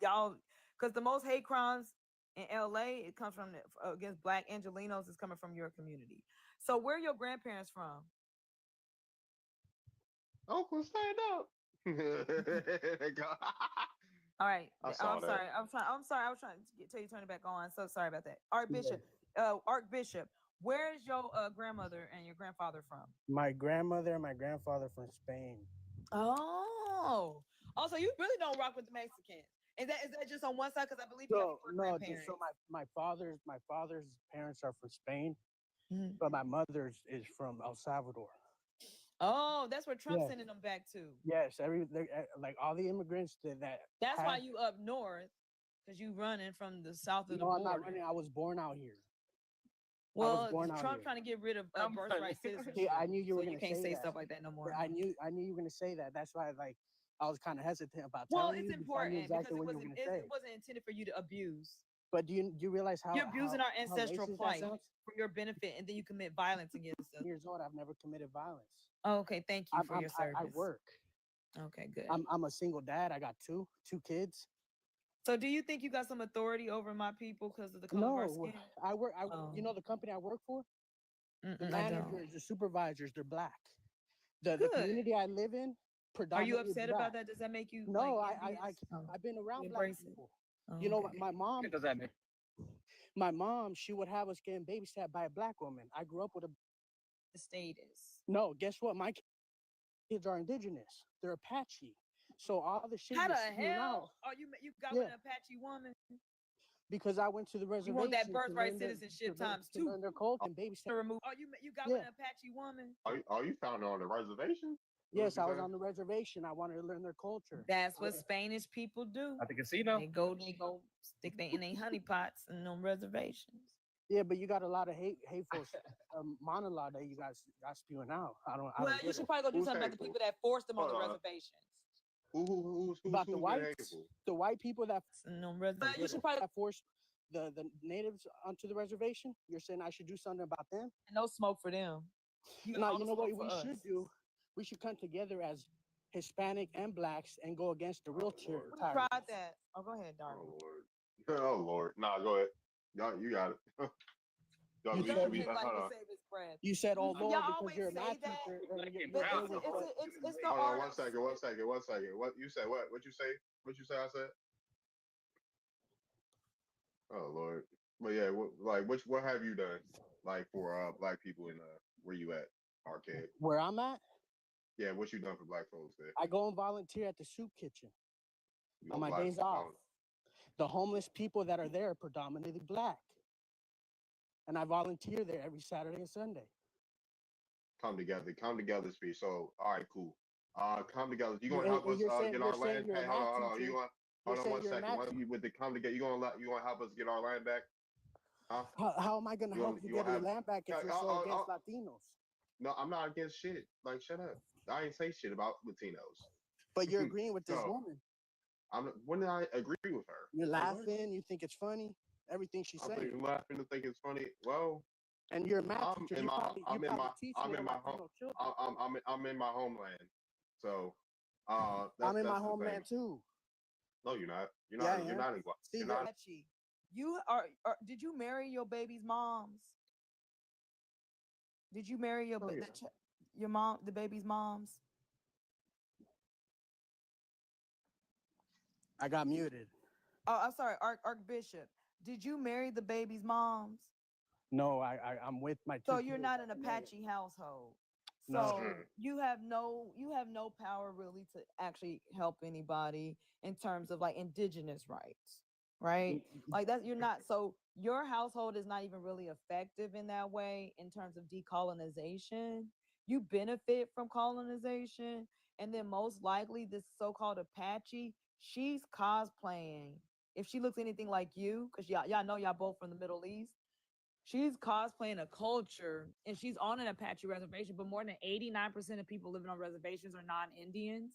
y'all, cause the most hate crimes in LA, it comes from against Black Angelinos is coming from your community. So where are your grandparents from? Uncle, stand up. All right. I saw I'm that. sorry. I'm sorry. I was trying to tell you to turn it back on. So sorry about that. Archbishop. Archbishop. Where is your grandmother and your grandfather from? My grandmother and my grandfather from Spain. Oh. Also, you really don't rock with the Mexicans. Is that just on one side? Because I believe you have So four no, grandparents. so my father's parents are from Spain, Mhm. but my mother's is from El Salvador. Oh, that's where Trump's Yeah. sending them back to. Yes, like all the immigrants that That's why have, you up north, because you running from the south of the no, I'm border. not running. I was born out here. I Well, was born out Trump here. trying to get rid of I'm birthright running. citizenship. See, I knew you were so gonna you can't say say that. stuff like that no more. I knew you were gonna say that. That's why I was kind of hesitant about Well, telling it's you because I knew important exactly because what you were gonna say. it wasn't intended for you to abuse. But do you realize how You're abusing our how ancestral racist that plight sounds? for your benefit, and then you commit violence against us. Years old, I've never committed violence. Oh, okay, thank you for your service. I work. Okay, good. I'm a single dad. I got two kids. So, do you think you got some authority over my people because of the color of our No, skin? I work. Oh. You know the company I work for. The I don't. managers, the supervisors, they're black. The Good. community I live in, Are you predominantly upset black. about that? Does that make you No, like I envious? Oh, I've been around you black embrace it. people. Oh, You know, okay. my mom. What does that mean? My mom, she would have us getting babysat by a black woman. I grew up with a The status. no. Guess what? My kids are indigenous. They're Apache. So all the shit How you're the spewing out. hell are you got Yeah. with an Apache woman? Because I went to the You reservation want that to birthright learn citizenship times to two. learn their culture and babysit. To remove. Oh, you got Yeah. with an Apache woman? Are you found on the reservation? Yes, I was on the reservation. I wanted to learn their culture. That's what Spanish people do. At the casino. They go stick they in their honey pots and on reservations. Yeah, but you got a lot of hateful monologue that you guys got spewing out. I don't Well, get you should it. probably go do Who's something about the hateful? people that forced them on the Hold on. reservations. Who's About the been whites, hateful? the white people that But you should probably that forced the natives onto the reservation. You're saying I should do something about them? no smoke for them. No, you know what smoke we for should us. do? We should come together as Hispanic and blacks and go against the real We tyrants. tried that. Oh, go ahead, Darby. Oh Lord. Nah, go ahead. Y'all, you got it. Y'all, You we said- should be. Like Hold to on. save his breath. You said, "Oh Lord," Y'all because always you're a say math that. teacher. But You're it's there the with it's the Hold art. on, 1 second. What you said? What you say? What you say? I said. Oh Lord. But yeah, what have you done like for black people in where you at, Arcade? where I'm at. Yeah, what you done for black folks there? I go and volunteer at the soup kitchen You on know, my black- days off. The homeless people that are there are predominantly black, and I volunteer there every Saturday and Sunday. Come together, speech. So, all right, cool. Come together. You gonna And- help and us you're saying- get you're our saying land? you're a Hey, hold math on. You teacher. want? You're Hold on saying 1 you're a second. math With the come together, you gonna help us get our land back? Huh? How am I going to help you get your land back if you're so against Latinos? No, I'm not against shit. Like, shut up. I ain't say shit about Latinos. But you're agreeing with this No. woman. When did I agree with her? You're laughing. You think it's funny. Everything she's I'm saying. thinking, laughing and think it's funny. Well, And you're a math I'm teacher. in You my probably I'm in my teach I'm little in my Latino home children. I'm in my homeland. So I'm in my that's the homeland thing. too. No, you're not. You're Yeah, not. I You're am. not. See, You're you're- not. You are. Did you marry your baby's moms? Did you marry your your mom, the baby's moms? I got muted. Oh, I'm sorry, Archbishop. Did you marry the baby's moms? No, I'm with my. So two you're kids. not an Apache household. No. So you have no power really to actually help anybody in terms of like indigenous rights, right? Like that you're not. So your household is not even really effective in that way in terms of decolonization. You benefit from colonization And then most likely this so-called Apache, she's cosplaying. If she looks anything like you, because y'all know y'all both from the Middle East, she's cosplaying a culture and she's on an Apache reservation, but more than 89% of people living on reservations are non-Indians.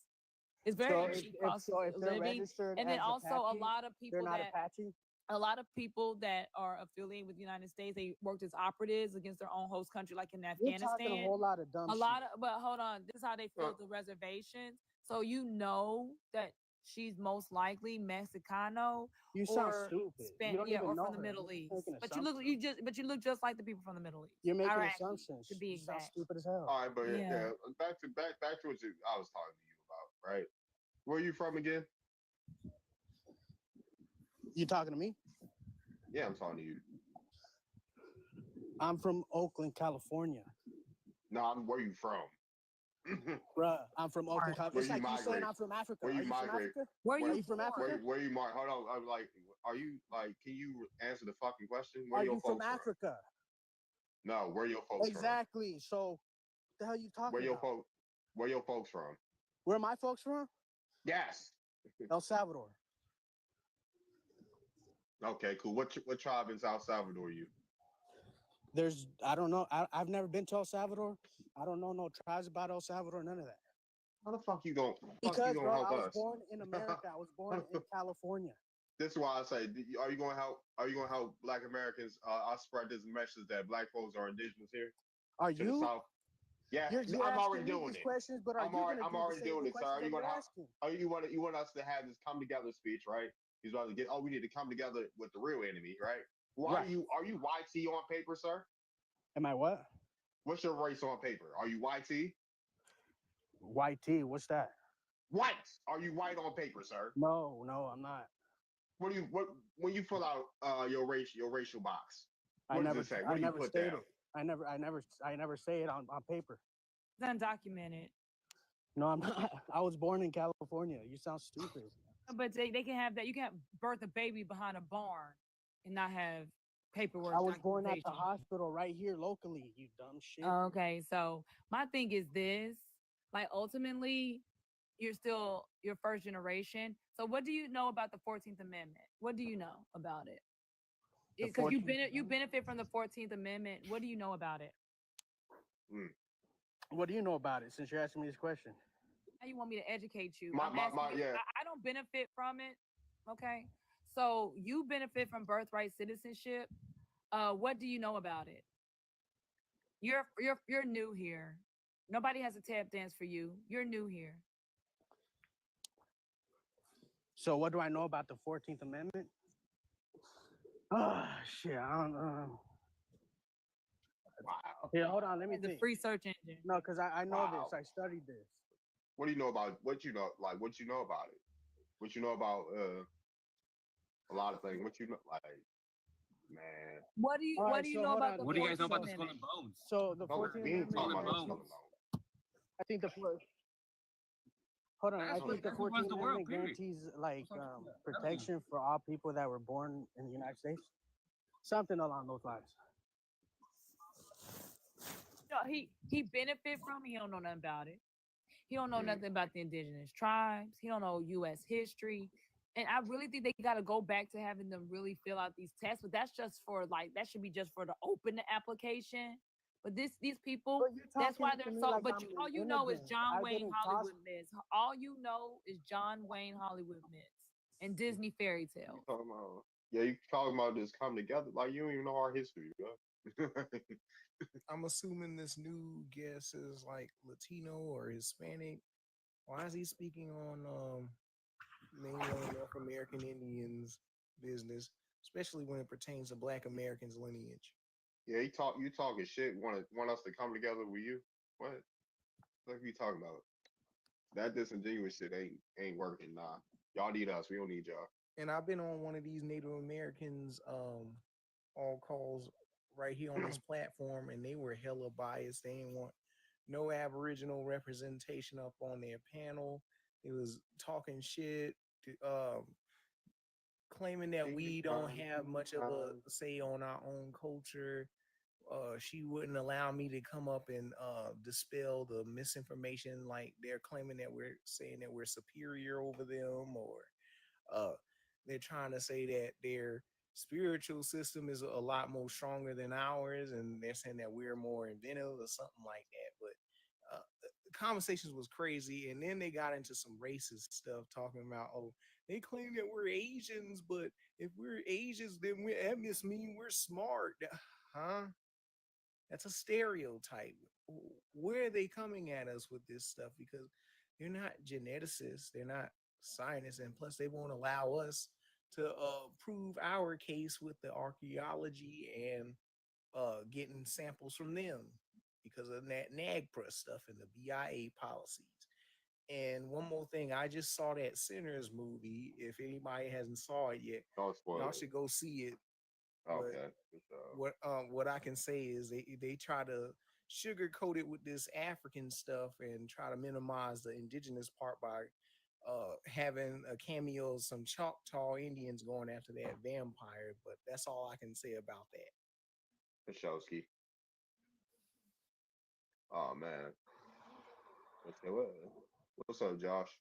It's very So interesting if cost so, of if they're living. registered And then as also a Apaches, lot of they're people not that Apache. a lot of people that are affiliated with the United States, they worked as operatives against their own host country, like in You're talking a Afghanistan. whole lot of dumb A shit. lot of, but hold on, this is how they filled the reservations. So you know that she's most likely Mexicano You sound or stupid. You don't yeah, even or know from the her. Middle You're East. making But you look, assumptions. you look just like the people from the Middle East. You're making Iraqi, assumptions. to be You sound exact. stupid as hell. All right, but yeah, Yeah. back to what I was talking to you about, right? Where are you from again? You talking to me? Yeah, I'm talking to you. I'm from Oakland, California. No, where you from? Bruh, I'm from Oakland, California. Where It's you like you saying migrate? I'm from Africa. Where Are you you from migrate? Africa? Where Are you from Africa? Where you hold on. I'm like, are you like? Can you answer the fucking question? Where Are your you from folks Africa? No, where your folks Exactly. So, what the hell you from? talking about? Where your folks from? Where are my folks from? Yes. El Salvador. Okay, cool. What tribe in El Salvador are you? I don't know. I've never been to El Salvador. I don't know no tribes about El Salvador, none of that. How the fuck you gonna Because, bro, help I was us? born in America. I was born in California. This is why I say, are you gonna help Black Americans? I spread this message that Black folks are indigenous here. Are to the you? South. Yeah, You're I'm already asking me doing these it. questions, but I'm already doing it, sir. Are you gonna asking? you want us to have this come together speech, right? He's about to get. Oh, we need to come together with the real enemy, right? Why Right. are you YT on paper, sir? Am I what? What's your race on paper? Are you YT? YT, what's that? White. Are you white on paper, sir? No, I'm not. What when you fill out your racial box? What does it say? What do you put down? I never say it on paper. It's undocumented. No, I'm not. I was born in California. You sound stupid. But they can have that. You can't birth a baby behind a barn and not have paperwork. I was born at the documentation. hospital right here locally, you dumb shit. Okay, so my thing is this: like ultimately, you're first generation. So what do you know about the 14th Amendment? What do you know about it? Because you benefit from the 14th Amendment. What do you know about it? What do you know about it since you're asking me this question? How you want me to educate you? My, I'm asking you. yeah. I don't benefit from it. Okay, so you benefit from birthright citizenship. What do you know about it? You're new here. Nobody has a tap dance for you. You're new here. So what do I know about the 14th Amendment? Oh, shit, I don't know. Wow. Here, hold on, let me The think. free search engine. No, because I know this. I studied this. What do you know about what you know about it? What you know about a lot of things. What you know, like, man. What do you know about the 14th Amendment? What do you guys know about the Skull and Bones? So the Oh, 14th we ain't talking Amendment. about Skull and Bones. I think the hold on. I think the that's what runs 14th the world, Amendment period. guarantees like protection for all people that were born in the United States. Something along those lines. No, he benefit from it. He don't know nothing about it. He don't know nothing about the indigenous tribes. He don't know U.S. history. And I really think they got to go back to having them really fill out these tests. But that's just for that should be just for the open application. But these people, that's why they're so. Like but I'm all you know is immigrant. John I Wayne didn't Hollywood myths. All you know is John Wayne Hollywood myths and Disney fairy tales. You talking about this come together like you don't even know our history, bro. I'm assuming this new guest is like Latino or Hispanic. Why is he speaking on mainland North American Indians business, especially when it pertains to Black Americans lineage? Yeah, you talking shit. Want us to come together with you? What? What are you talking about? That disingenuous shit ain't working. Nah, y'all need us. We don't need y'all. And I've been on one of these Native Americans all calls right here on this platform, and they were hella biased. They didn't want no Aboriginal representation up on their panel. It was talking shit, claiming that we don't have much of a say on our own culture. she wouldn't allow me to come up and dispel the misinformation, like they're claiming that we're saying that we're superior over them, or they're trying to say that their spiritual system is a lot more stronger than ours, and they're saying that we're more inventive or something like that. But the conversations was crazy, and then they got into some racist stuff, talking about, oh, they claim that we're Asians, but if we're Asians, then that must mean we're smart, huh? That's a stereotype. Where are they coming at us with this stuff? Because they're not geneticists, they're not scientists, and plus they won't allow us to prove our case with the archaeology and getting samples from them because of that NAGPRA stuff and the BIA policies. And one more thing, I just saw that Sinners movie. If anybody hasn't saw it yet, y'all should go see it. Okay. What I can say is they try to sugarcoat it with this African stuff and try to minimize the indigenous part by having a cameo of some Choctaw Indians going after that vampire. But that's all I can say about that. Pashowski. Oh man. What's up, Josh?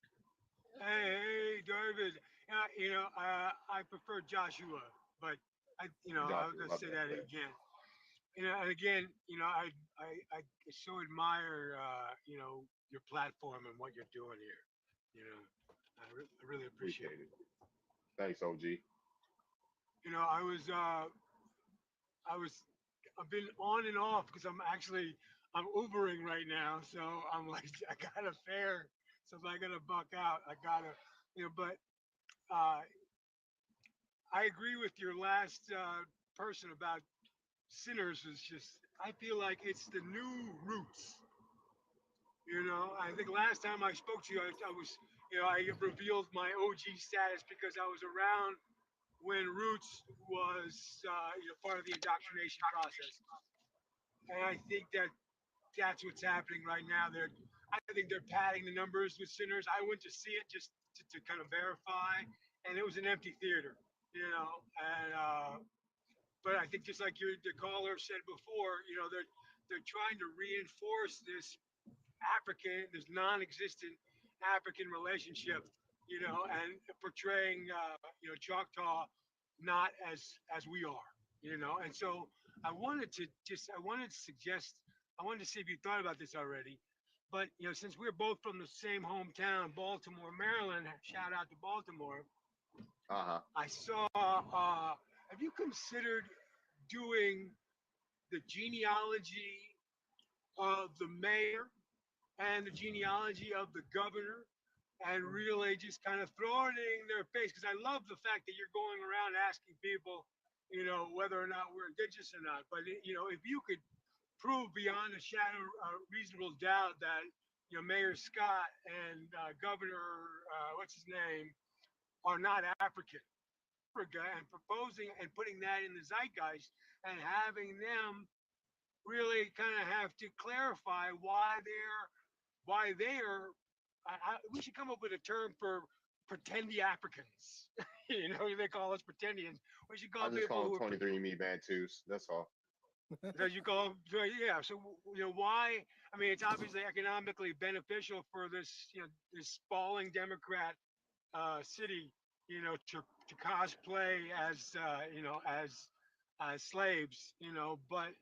Hey, David. I prefer Joshua, but I'll just say that again. And again, I so admire, your platform and what you're doing here. I really appreciate it. Thanks, OG. I've been on and off because I'm Ubering right now, so I'm like, I got a fare, so if I gotta buck out, I gotta, but I agree with your last person about sinners. Is just, I feel like it's the new roots. I think last time I spoke to you, I was, I revealed my OG status because I was around when Roots was, part of the indoctrination process. And I think that's what's happening right now. I think they're padding the numbers with Sinners. I went to see it just to kind of verify, and it was an empty theater, And but I think just like the caller said before, they're trying to reinforce this non-existent African relationship, and portraying, Choctaw not as we are, And so I wanted to see if you thought about this already, but since we're both from the same hometown, Baltimore, Maryland. Shout out to Baltimore. I saw. Have you considered doing the genealogy of the mayor and the genealogy of the governor, and really just kind of throwing it in their face? Because I love the fact that you're going around asking people, whether or not we're indigenous or not. But if you could prove beyond a shadow of reasonable doubt that Mayor Scott and Governor what's his name are not African, and proposing and putting that in the zeitgeist and having them really kind of have to clarify why they're we should come up with a term for pretendy Africans. They call us pretendians. We should call I just people call who them 23andMe Bantus. That's all. That you call, yeah. So why? I mean, it's obviously economically beneficial for this this sprawling Democrat city, to cosplay as as slaves, but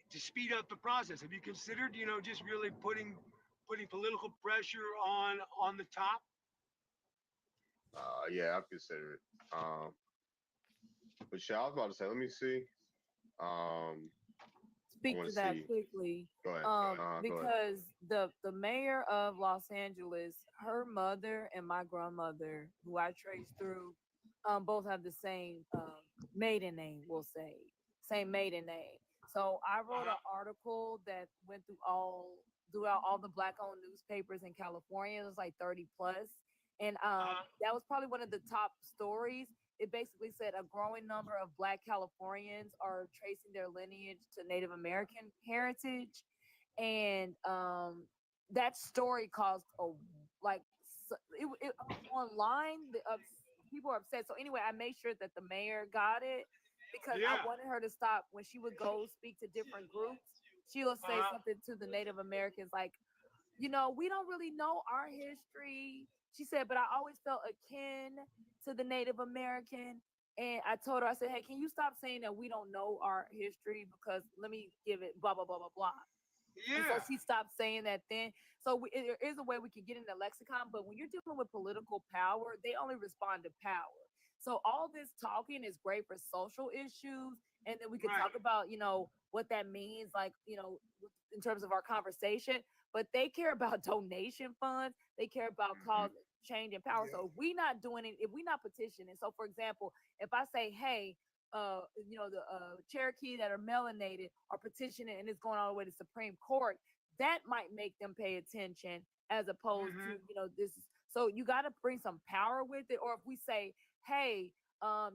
to speed up the process. Have you considered, just really putting political pressure on the top? Yeah, I've considered it. But I was about to say, let me see. I Speak want to to that see. quickly. Go ahead. Go ahead. Because the mayor of Los Angeles, her mother and my grandmother, who I traced through, both have the same maiden name, we'll say. Same maiden name. So I wrote an article that went throughout all the Black-owned newspapers in California. It was like 30 plus. And that was probably one of the top stories. It basically said a growing number of Black Californians are tracing their lineage to Native American heritage. And that story caused online, people are upset. So anyway, I made sure that the mayor got it. because Yeah. I wanted her to stop when she would go speak to different groups. She'll say something to the Native Americans like, we don't really know our history. She said, but I always felt akin to the Native American. And I told her, I said, hey, can you stop saying that we don't know our history? Because let me give it blah, blah, blah, blah, blah. And so Yeah. she stopped saying that then. So there is a way we can get in the lexicon, but when you're dealing with political power, they only respond to power. So all this talking is great for social issues. And then we could Right. talk about, what that means, like, in terms of our conversation. But they care about donation funds. They care about cause change and power. So if we not doing it, if we not petitioning. So for example, if I say, hey, the Cherokee that are melanated are petitioning and it's going all the way to Supreme Court, that might make them pay attention as opposed to, this. So you got to bring some power with it. Or if we say, hey,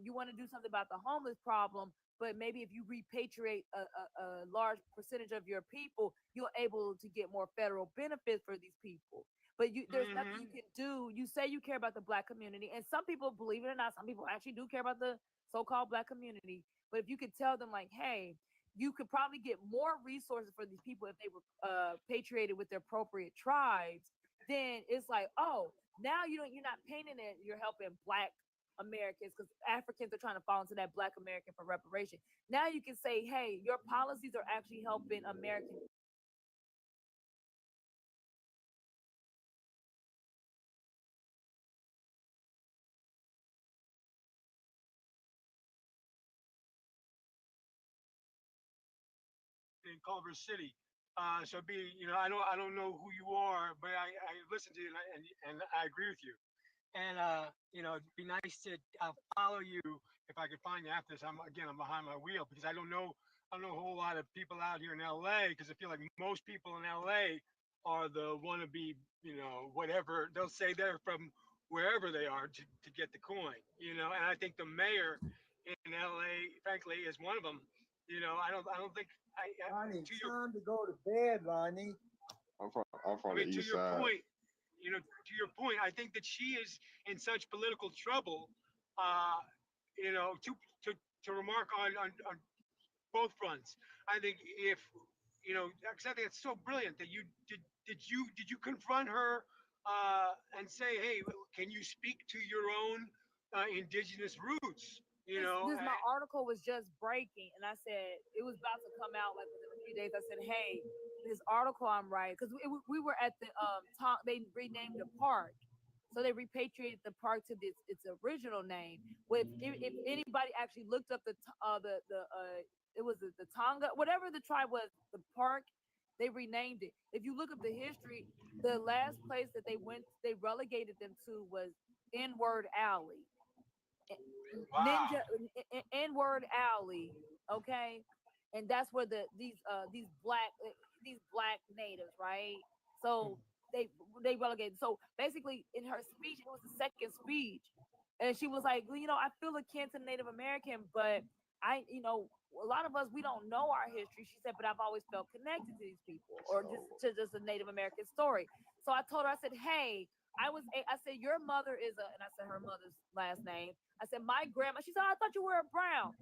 you want to do something about the homeless problem, but maybe if you repatriate a large percentage of your people, you're able to get more federal benefits for these people. But there's nothing you can do. You say you care about the Black community, and some people, believe it or not, some people actually do care about the so-called Black community. But if you could tell them, like, hey, you could probably get more resources for these people if they were patriated with their appropriate tribes, then it's like, oh, now you're not painting it, you're helping Black Americans, because Africans are trying to fall into that Black American for reparation. Now you can say, hey, your policies are actually helping Americans. In Culver City. So I don't know who you are, but I listen to you and I agree with you. And it'd be nice to follow you if I could find you after this. I'm behind my wheel because I don't know a whole lot of people out here in LA because I feel like most people in LA are the wannabe, whatever they'll say they're from wherever they are to get the coin, and I think the mayor in LA, frankly, is one of them. I don't think Lonnie, to it's your time to go to bed, Lonnie. I'm from I the mean, to east your side. point, I think that she is in such political trouble, to remark on both fronts. I think if, because I think it's so brilliant that did you confront her and say, hey, can you speak to your own indigenous roots? My article was just breaking, and I said it was about to come out like within a few days. I said, hey, this article I'm writing, because we were at the talk. They renamed the park, so they repatriated the park to its original name. If anybody actually looked up it was the Tonga, whatever the tribe was, the park, they renamed it. If you look up the history, the last place that they relegated them to was N-word Alley. Ninja N-word Alley, okay, and that's where these black natives, right? So they relegated. So basically, in her speech, it was the second speech, and she was like, well, I feel akin to Native American, but a lot of us, we don't know our history. She said, but I've always felt connected to these people, or just a Native American story. So I told her, I said, hey, I said, your mother is and I said her mother's last name. I said, my grandma. She said, I thought you were a Brown.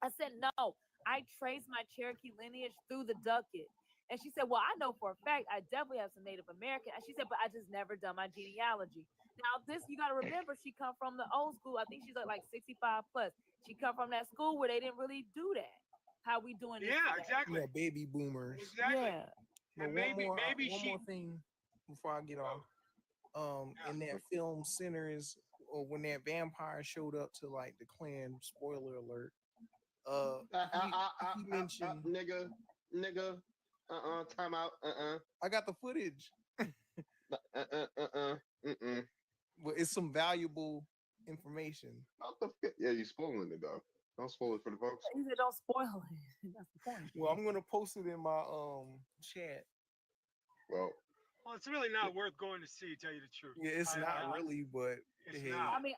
I said, no, I traced my Cherokee lineage through the Ducket. And she said, well, I know for a fact I definitely have some Native American. And she said, but I just never done my genealogy. Now, this, you got to remember, she come from the old school. I think she's like 65 plus. She come from that school where they didn't really do that. How we doing this Yeah, today. exactly. Baby boomers. Exactly. Yeah. But And maybe one more thing before I get off. In that film Sinners, or when that vampire showed up to like the clan, spoiler alert, he mentioned nigga, time out, I got the footage. Mm-mm. But it's some valuable information. Yeah, you spoiling it though. Don't spoil it for the folks. You said don't spoil it. That's the point. Well, I'm gonna post it in my chat. Well, it's really not worth going to see, to tell you the truth. Yeah, it's not really, but it's hey, not. I mean,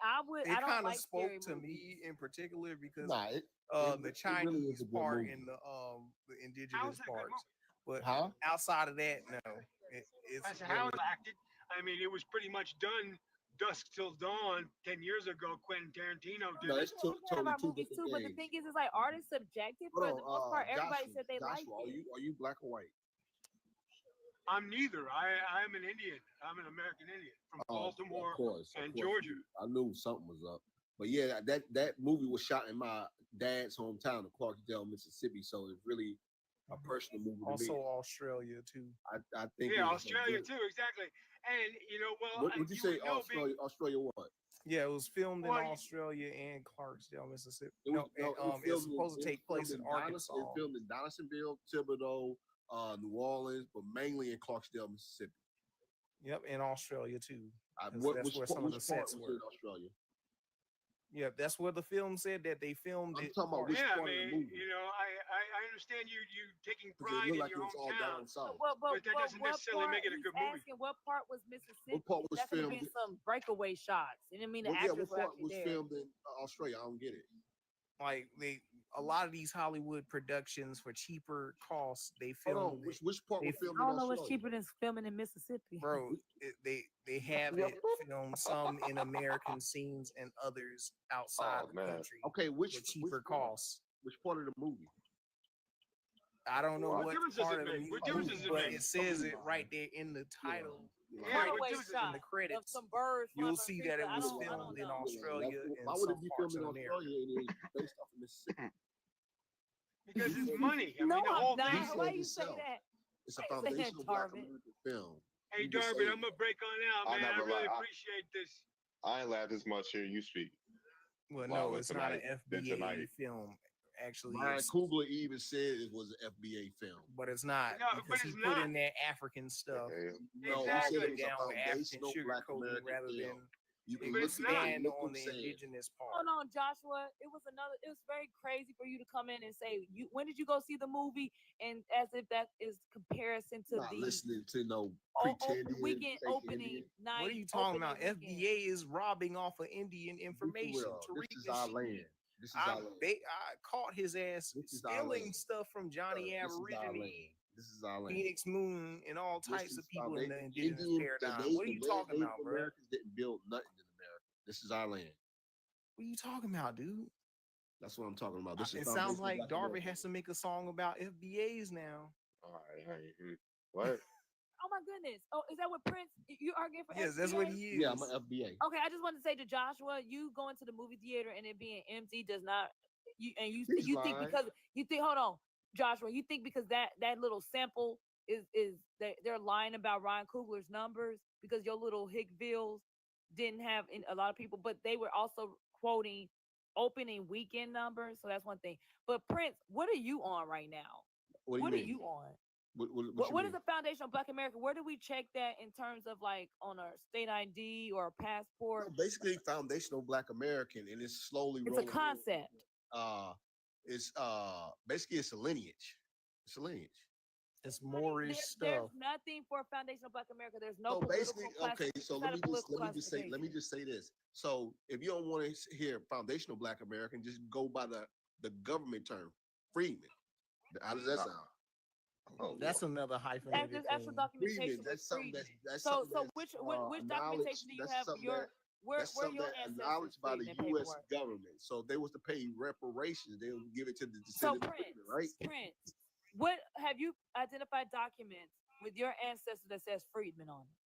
it I don't kind of like spoke scary to movies. me in particular because it the really Chinese is a good part movie. and the How indigenous is that a good parts. movie? But Huh? outside of that, no, it's That's how really it acted. I mean, it was pretty much done Dusk Till Dawn 10 years ago. Quentin Tarantino did No, it. it's We have totally our two movies different too, but the things. thing is, it's like art is subjective. For Hold the most on, part, everybody Joshua, said they liked Joshua, it. are you black or white? I'm neither. I'm an Indian. I'm an American Indian from Baltimore Of course. Georgia. I knew something was up. But yeah, that movie was shot in my dad's hometown of Clarksdale, Mississippi. So it's really a personal movie to Also me. Australia too. I think Yeah, it was Australia good. too, exactly. And you know, well, What would you say? would know Australia? Australia what? Yeah, it was filmed Well, in Australia and Clarksdale, Mississippi. It was, It's supposed to take place in Donaldson, Arkansas. it was filmed in Donaldsonville, Thibodeau, New Orleans, but mainly in Clarksdale, Mississippi. Yep, in Australia too. 'cause Which that's where some of the part sets was were. in Australia? Yeah, that's where the film said that they filmed I'm it. talking about which yeah, I part of the mean, movie. you know, I understand you taking Because pride it looked in like your it was all hometown, down south. but that doesn't necessarily make it a he's good movie. asking what part was Mississippi? What part was That could have filmed? been some breakaway shots. You didn't mean the Well, yeah, actors what were part actually was there. filmed in Australia? I don't get it. Like a lot of these Hollywood productions for cheaper costs, they Hold on, filmed. which part they- was filmed I in don't know what's Australia? cheaper than filming in Mississippi. Bro, they have it filmed some in American scenes and others outside Oh the man. country Okay, for cheaper costs. Which part of the movie? I don't know What what difference does part it of the make? What movie, difference does it but make? it says it right there in the title. Yeah, what Cutaway difference does it shot In the make? of credits, some birds. you'll flying from see trees, that it but I was don't filmed in know. Australia Why and would some it be parts filmed in of America. Australia and it was based off of Mississippi? Because it's money. I No, mean, the I'm whole not. thing. Why you say that? It's a Why you say that, foundational Black Darvin? American film. Hey, You just Darvin, say I'm gonna break on out, I man. I never really lie. appreciate this. I ain't laughed this much hearing you speak. Well, Wow, no, but it's not an tonight, then FBA tonight. film. Actually, Ryan it's, Coogler even said it was an FBA film. but it's not No, because but he it's put not. in that African stuff. No, he Exactly. said it was a Down with African foundational Black sugarcoating American rather film. than You can But look it's at not. it stand and look on who the said it. indigenous part. Hold on, Joshua. It was very crazy for you to come in and say when did you go see the movie, and as if that is comparison to Not the listening to no open pretending weekend fake opening Indian. night. What are you talking about? opening weekend. FBA is robbing off of Indian Be for information. real. Tariq This is our Nasheed, land. This is our land. I caught his ass This is our stealing land. stuff from Johnny This is our Aborigine, land. This is our land. Phoenix Moon, and all This types of is people in the foundation. indigenous Indian, paradigm. What are you talking Native about, bro? Americans didn't build nothing in America. This is our land. What are you talking about, dude? That's what I'm talking about. This is It sounds foundational like Black Darvin America. has to make a song about FBAs now. All right. What? Oh my goodness. Oh, is that what Prince? You arguing for? Yes, that's what FBA? he is. Yeah, I'm an FBA. Okay, I just wanted to say to Joshua, you going to the movie theater and it being empty does not. You He's you think lying. because you think hold on, Joshua, you think because that little sample is they're lying about Ryan Coogler's numbers because your little Hickvilles didn't have a lot of people, but they were also quoting opening weekend numbers, so that's one thing. But Prince, what are you on right now? What do you What mean? are you on? What you What mean? is the foundation of Black America? Where do we check that in terms of like on a state ID or a passport? No, basically foundational Black American, and it's slowly It's a rolling. concept. It's basically it's a lineage. It's a lineage. It's Moorish There's stuff. nothing for foundational Black America. There's no So basically, political okay. So it's not a political let me just say this. So if you don't want to hear foundational Black American, just go by the government term, freedmen. How does that sound? Oh, That's another hyphenated There's actual thing. documentation. Freedmen. That's something freedmen. that's So something that's which acknowledged. documentation do you That's have? something Your where that's where something your that ancestors acknowledged by the freed in U.S. paperwork? government. So if they was to pay reparations, they would give it to the So descendants of freedmen, right? Prince, what have you identified documents with your ancestors that says freedmen on it?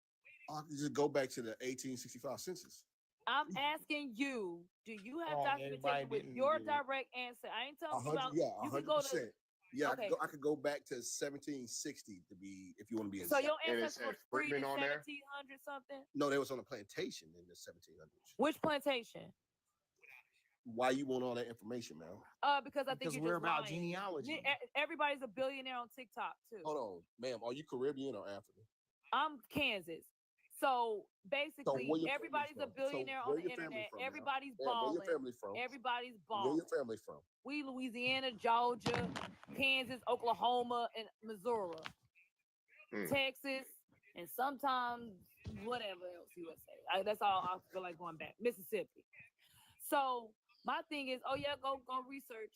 I can just go back to the 1865 census. I'm asking you, do you have Everybody documentation with didn't your do it. direct ancestor? I ain't telling you about. You can 100%. go to. Yeah, Okay. I could go back to 1760 to be, if you want to be So exact. your And it ancestors said were freed in freedmen on there? 1700 something. No, they was on a plantation in the 1700s. Which plantation? Why you want all that information, man? Because I think Because you're we're just about lying. genealogy. Everybody's a billionaire on TikTok too. Hold on, ma'am. Are you Caribbean or African? I'm Kansas. So basically, where your everybody's a family from? billionaire So on where the your family internet. from, ma'am? Everybody's Ma'am, where balling. your family from? Everybody's Where balling. your family from? We Louisiana, Georgia, Kansas, Oklahoma, and Missouri, Texas, and sometimes whatever else you would say. That's all I feel like going back. Mississippi. So my thing is, oh yeah, go research.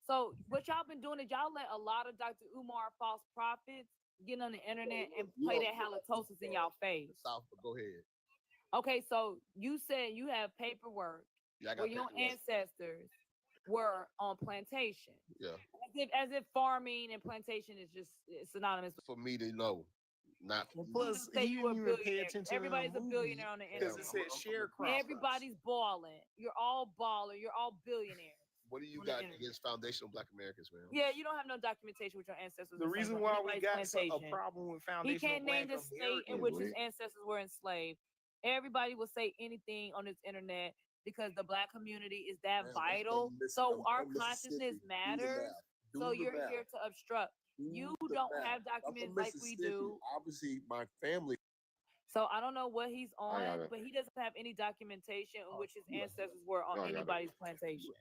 So what y'all been doing is y'all let a lot of Dr. Umar false prophets get on the internet and play that halitosis in y'all face. South, but go ahead. Okay, so you said you have paperwork Yeah, I got where your paperwork. ancestors were on plantation. Yeah. As if farming and plantation is just synonymous. For me to know, not. And You plus, just say he you a didn't even pay billionaire. attention to Everybody's the a movie billionaire on the because internet. it said sharecroppers. Everybody's balling. You're all baller. You're all billionaires. What do you on the got internet. against foundational Black Americans, man? Yeah, you don't have no documentation with your ancestors. The reason why we got a problem with He foundational can't name Black the state in Americans. which his ancestors were enslaved. Everybody will say anything on this internet because the Black community is that Man, vital. listen, So I'm our from consciousness Mississippi. Do the matters. math. Do So the you're math. here to obstruct. You Do the don't math. have I'm from documents like we Mississippi. do. Obviously, my family. So I don't know what he's I got on, it. but he doesn't have any documentation in which his you got ancestors were on I got it. anybody's plantation.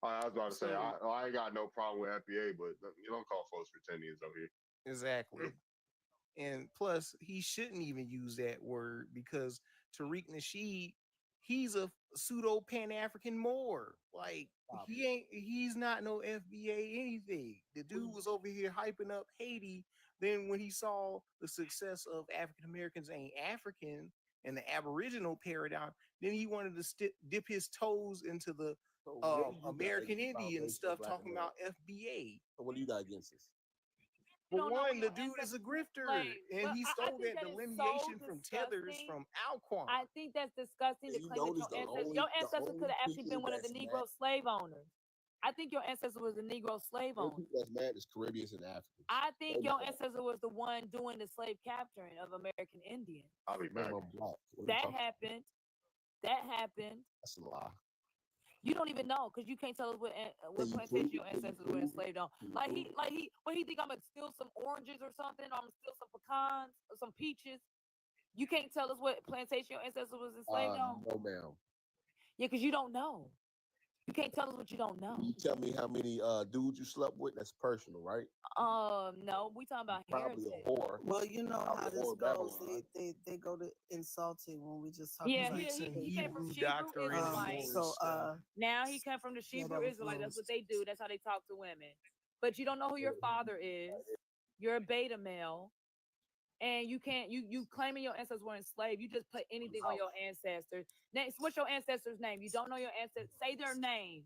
I was about to say, So- I ain't got no problem with FBA, but you don't call folks pretendians over here. Exactly. And plus, he shouldn't even use that word because Tariq Nasheed, he's a pseudo Pan African Moor. Like he's not no FBA anything. The dude was over here hyping up Haiti. Then when he saw the success of African Americans ain't African and the Aboriginal paradigm, then he wanted to dip his toes into the American Indian stuff, talking about FBA. So what do you got against this? For don't know one, where the your dude is a ancestors grifter, enslaved. and Well, he I stole think that that is so delineation from Tethers disgusting. from Alquan. I think that's disgusting to You claim that notice your ancestors could have actually been one of the Negro slave owners. I think your ancestor was a Negro slave owner. People that's mad is Caribbeans and Africans. I think They your know that. ancestor was the one doing the slave capturing of American Indians. I'll be back. I'm black. What are you That talking about? happened. That happened. That's a lie. You don't even know because you can't tell us what you plantation prove your it? Can you ancestors were prove it? enslaved on. Can you Like prove he, what he think I'm gonna steal some oranges or something? Or I'm gonna steal some pecans or some peaches. You can't tell us what plantation your ancestor was enslaved on. No, ma'am. Yeah, because you don't know. You can't tell us what you don't know. You tell me how many dudes you slept with. That's personal, right? No, we talking about Probably heritage. a whore. Well, you know Probably how a this whore in goes. Babylon. They go to insulting when we just talk Yeah, about he came from Hebrew Hebrew doctrine and Israelites. so Now he come from the yeah, Hebrew that was Israelites. That's lost. what they do. That's how they talk to women. But you don't know who your father is. You're a beta male. And you can't you claiming your ancestors were enslaved. You just put anything on your ancestors. Next, what's your ancestor's name? You don't know your ancestors. Say their name.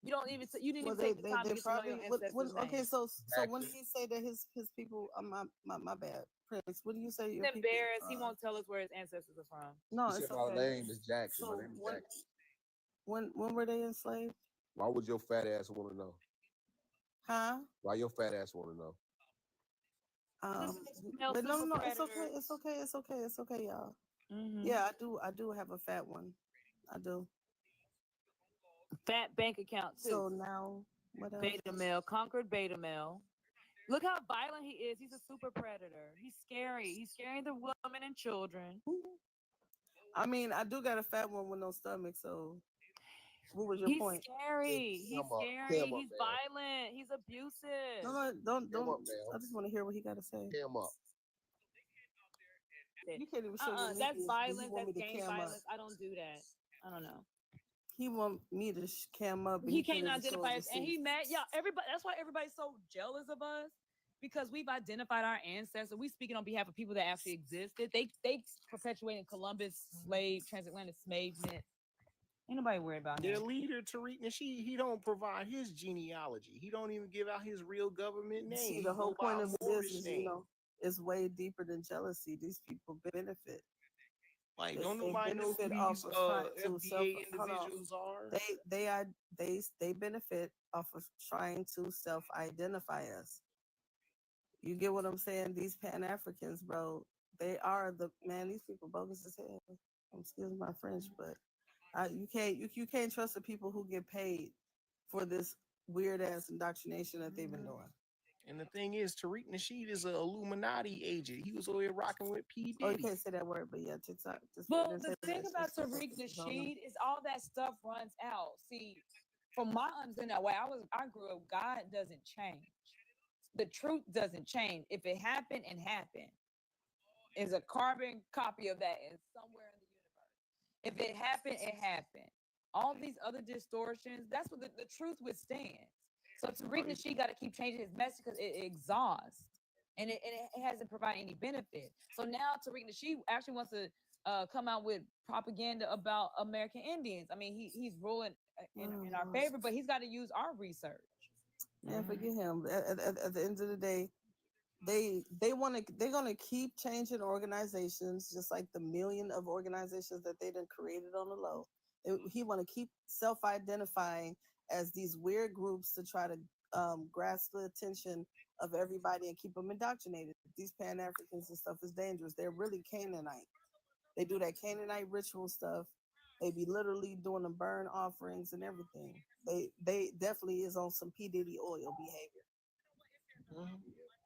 You don't even you didn't Well, even take the time to they get to know probably your ancestors' okay. name. So when did he say that his people? My bad, Prince. What do you say? He's Your people, embarrassed. He won't tell us where his ancestors are from. No, He it's said okay. my name is Jackson. So My name is when, Jackson. when were they enslaved? Why would your fat ass want to know? Huh? Why your fat ass want to know? But no, it's okay. It's okay. It's okay. It's okay, y'all. Yeah, I do have a fat one. I do. Fat bank account too. So now what else? Beta male, conquered beta male. Look how violent he is. He's a super predator. He's scary. He's scaring the women and children. I mean, I do got a fat one with no stomach. So, what was your He's point? scary. He's scary. He's violent. He's abusive. No, don't. I just want to hear what he got to say. Cam up. You can't even show your That's knees. violence. He want That's me to gang cam up. violence. I don't do that. I don't know. He want me to cam up. And He can't can't even show identify his us, and he receipts. mad. Yeah, everybody. That's why everybody's so jealous of us because we've identified our ancestors. We speaking on behalf of people that actually existed. They perpetuating Columbus transatlantic enslavement. Ain't nobody worried about Their him. leader, Tariq Nasheed, he don't provide his genealogy. He don't even give out his real government name. See, He the whole go by point a of this Moorish is, name. is way deeper than jealousy. These people benefit. Like, They- don't they nobody know who benefit these off of trying to FBA hold on. individuals are? They benefit off of trying to self-identify us. You get what I'm saying? These Pan Africans, bro, they are these people bogus as hell. Excuse my French, but you can't trust the people who get paid for this weird ass indoctrination that they've been doing. And the thing is, Tariq Nasheed is an Illuminati agent. He was over here rocking with P. Oh, you Diddy. can't say that word, but yeah, TikTok. Well, the thing about Tariq Nasheed is all that stuff runs out. See, from my understanding, the way I grew up, God doesn't change. The truth doesn't change. If it happened and happened, is a carbon copy of that in somewhere in the universe. If it happened, it happened. All these other distortions, that's what the truth withstands. So Tariq Nasheed got to keep changing his message because it exhausts and it hasn't provided any benefit. So now Tariq Nasheed actually wants to come out with propaganda about American Indians. I mean, he's ruling in our favor, but he's got to use our research. And forget him. At the end of the day, they're gonna keep changing organizations, just like the million of organizations that they done created on the low. He want to keep self-identifying as these weird groups to try to grasp the attention of everybody and keep them indoctrinated. These Pan-Africans and stuff is dangerous. They're really Canaanite. They do that Canaanite ritual stuff. They be literally doing the burn offerings and everything. They definitely is on some P. Diddy oil behavior.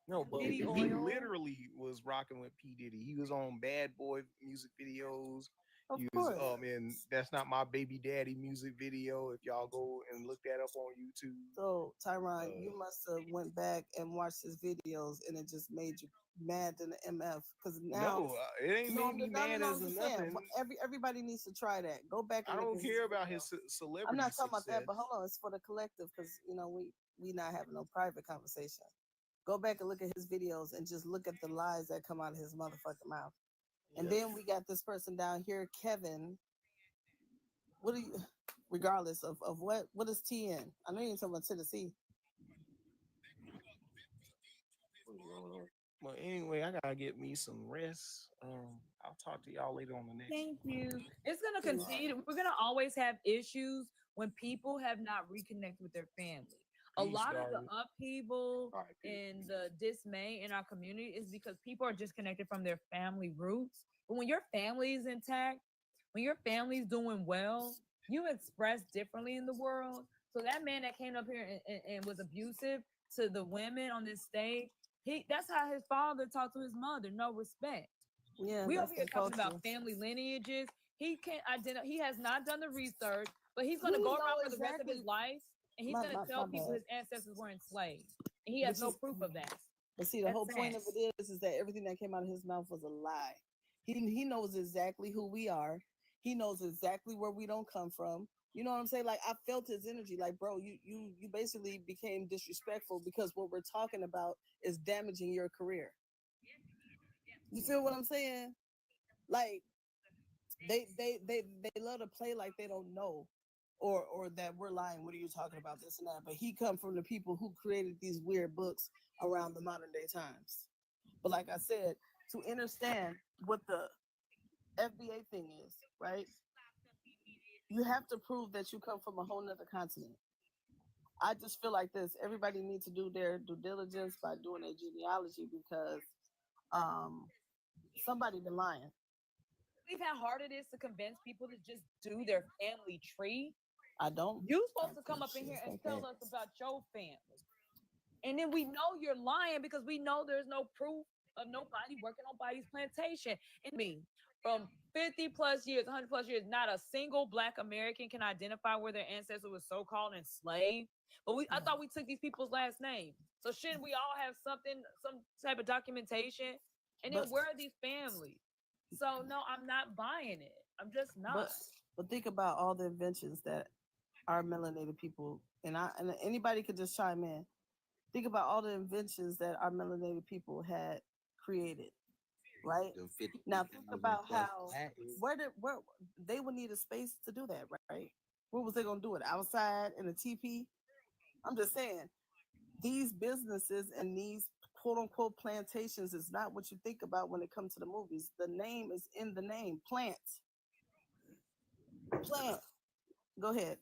No, but Diddy he oil. literally was rocking with P. Diddy. He was on Bad Boy music videos. Of He course. was in That's Not My Baby Daddy music video. If y'all go and look that up on YouTube. So Tyron, you must have went back and watched his videos, and it just made you mad than the MF. Because now No, it ain't made me mad as I'm a saying, nothing. Everybody needs to try that. Go back. I And look don't at his care about videos. his celebrity I'm not talking about that, success. but hold on, it's for the collective because we not having no private conversation. Go back and look at his videos and just look at the lies that come out of his motherfucking mouth. And then we got this person down here, Kevin. What do you? Regardless of what is TN? I know you're talking about Tennessee. Well, anyway, I gotta get me some rest. I'll talk to y'all later on the next. Thank you. It's gonna continue. We're gonna always have issues when people have not reconnected with their family. A Peace, lot of the Darby. upheaval and the dismay in our community is because people are disconnected from their family roots. But when your family is intact, when your family's doing well, you express differently in the world. So that man that came up here and was abusive to the women on this stage, that's how his father talked to his mother. No respect. Yeah, We over that's here the talking culture. about family lineages. He can't identify. He has not done the research, but he's going to We go know around for the rest of exactly- his life, and he's My- going to my- tell my people bad. his ancestors were enslaved, and he has But no you- proof of that. But see, the That's whole point of sad. it is that everything that came out of his mouth was a lie. He knows exactly who we are. He knows exactly where we don't come from. You know what I'm saying? Like, I felt his energy. Like, bro, you basically became disrespectful because what we're talking about is damaging your career. You feel what I'm saying? Like, they love to play like they don't know, or that we're lying. What are you talking about? This and that. But he come from the people who created these weird books around the modern day times. But like I said, to understand what the FBA thing is, right? You have to prove that you come from a whole nother continent. I just feel like this. Everybody needs to do their due diligence by doing a genealogy because somebody been lying. Believe how hard it is to convince people to just do their family tree. I don't. You supposed to come up in here and tell us about your family, and then we know you're lying because we know there's no proof of nobody working on nobody's plantation. And me, from 50 plus years, 100 plus years, not a single Black American can identify where their ancestor was so-called enslaved. But I thought we took these people's last name. So shouldn't we all have some type of documentation? And then where are these families? So no, I'm not buying it. I'm just not. But think about all the inventions that our melanated people and anybody could just chime in. Think about all the inventions that our melanated people had created, right? Now think about how where they would need a space to do that, right? Where was they gonna do it? Outside in a teepee? I'm just saying, these businesses and these quote unquote plantations is not what you think about when it comes to the movies. The name is in the name. Plant. Go ahead.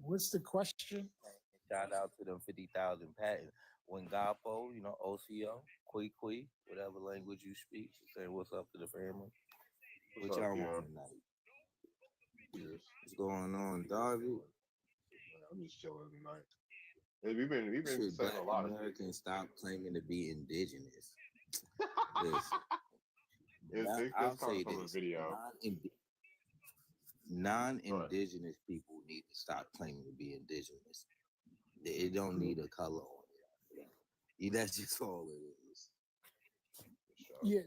What's the question? Shout out to them 50,000 patents. Wengapo, OCO, Kui, whatever language you speak. Say what's up to the family. What y'all want tonight? What's going on, Darby? I'm just chilling tonight. Hey, we've been Should saying Black a lot of Americans stop claiming to be indigenous? It's coming from a video. Non-indigenous people need to stop claiming to be indigenous. It don't need a color on it. That's just all it is. Yes.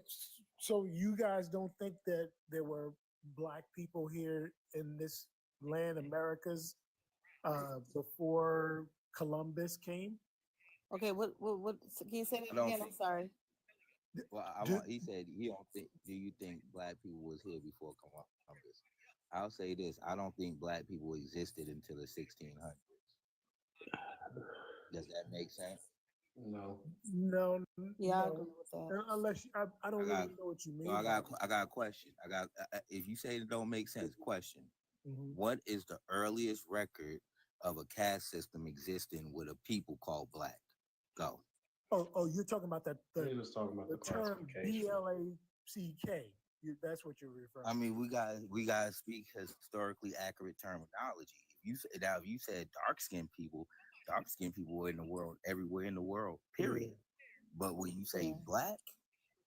So you guys don't think that there were Black people here in this land, Americas, before Columbus came? Okay, what can you say that I don't again? I'm think- sorry. Well, he said he don't think. Do you think black people was here before Columbus? I'll say this: I don't think black people existed until the 1600s. Does that make sense? No, Yeah, I no. agree with that. Unless I don't I got. really know what you So mean by I got a question. If you say it don't make sense, question. Mhm. What is the earliest record of a caste system existing with a people called black? Go. Oh, you're talking about He was talking about the the term classification. BLACK. That's what you're referring. I mean, we got to speak historically accurate terminology. If you said dark skinned people were in the world, everywhere in the world, period. But when you say black,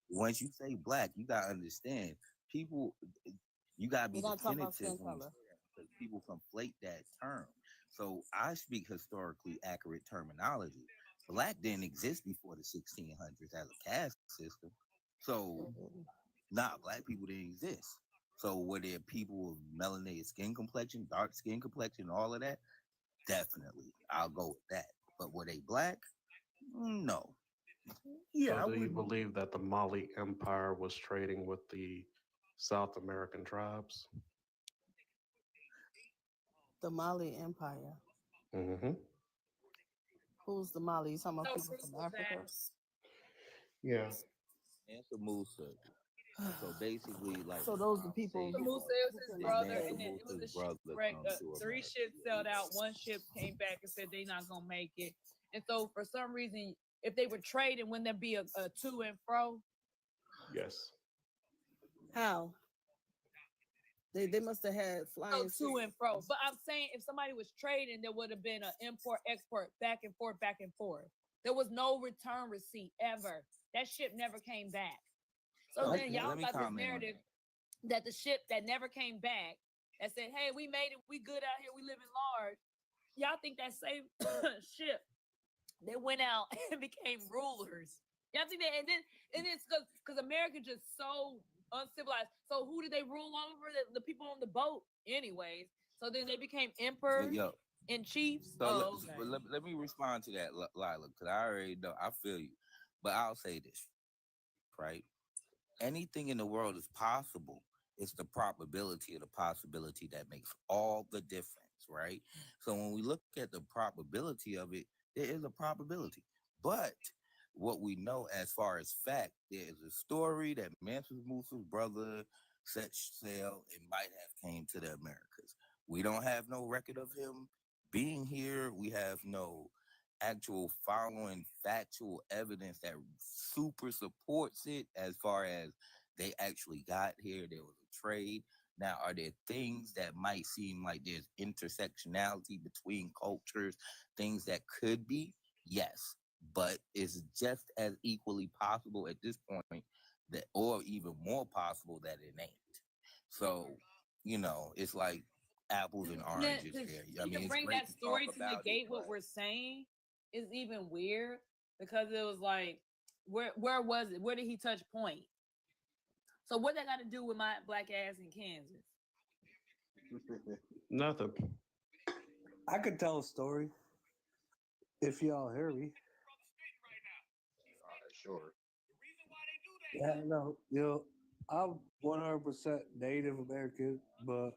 once you say black, you gotta understand people. You gotta be We're not talking about definitive skin when you color. say that because people conflate that term. So I speak historically accurate terminology. Black didn't exist before the 1600s as a caste system. So black people didn't exist. So were there people with melanated skin complexion, dark skin complexion, all of that? Definitely, I'll go with that. But were they black? No. Yeah, So do you believe that the Mali Empire was trading with the South American tribes? The Mali Empire. Mm-hmm. Who's the Mali? You talking about No people proof from of Africa? that. Yeah. Answer Musa. So basically, like So those the people The who Musa is who his came this out brother, man there. and then it was a Musa's brother shipwreck. come to Three America. ships sailed out. One ship came back and said they not gonna make it. And so for some reason, if they were trading, wouldn't there be a to and fro? Yes. How? They must have had flying So to and fro. But I'm saying if somebody was trading, there would have been an import export back and forth, back and forth. There was no return receipt ever. That ship never came back. So then y'all Let me got this comment on narrative that the ship that never came back that said, "Hey, we made it. We good out here. We living large." Y'all think that same ship they went out and became rulers? Y'all think that? And it's because America just so uncivilized. So who did they rule over? The people on the boat, anyways. So then they became emperors Yo, and chiefs. so Okay. let me respond to that, Lila, because I already know I feel you. But I'll say this, right? Anything in the world is possible. It's the probability of the possibility that makes all the difference, right? So when we look at the probability of it, there is a probability. But what we know as far as fact, there is a story that Mansus Musa's brother set sail and might have came to the Americas. We don't have no record of him being here. We have no actual following factual evidence that super supports it as far as they actually got here. There was a trade. Now, are there things that might seem like there's intersectionality between cultures, things that could be? Yes, but it's just as equally possible at this point that, or even more possible that it ain't. So, it's like apples and oranges there. I mean, Even it's bring great that to talk story to about it, negate what we're saying is even weird because it was like, where was it? Where did he touch point? So what that got to do with my black ass in Kansas? Nothing. I could tell a story if y'all hear me. Sure. Yeah, no, I'm 100% Native American, but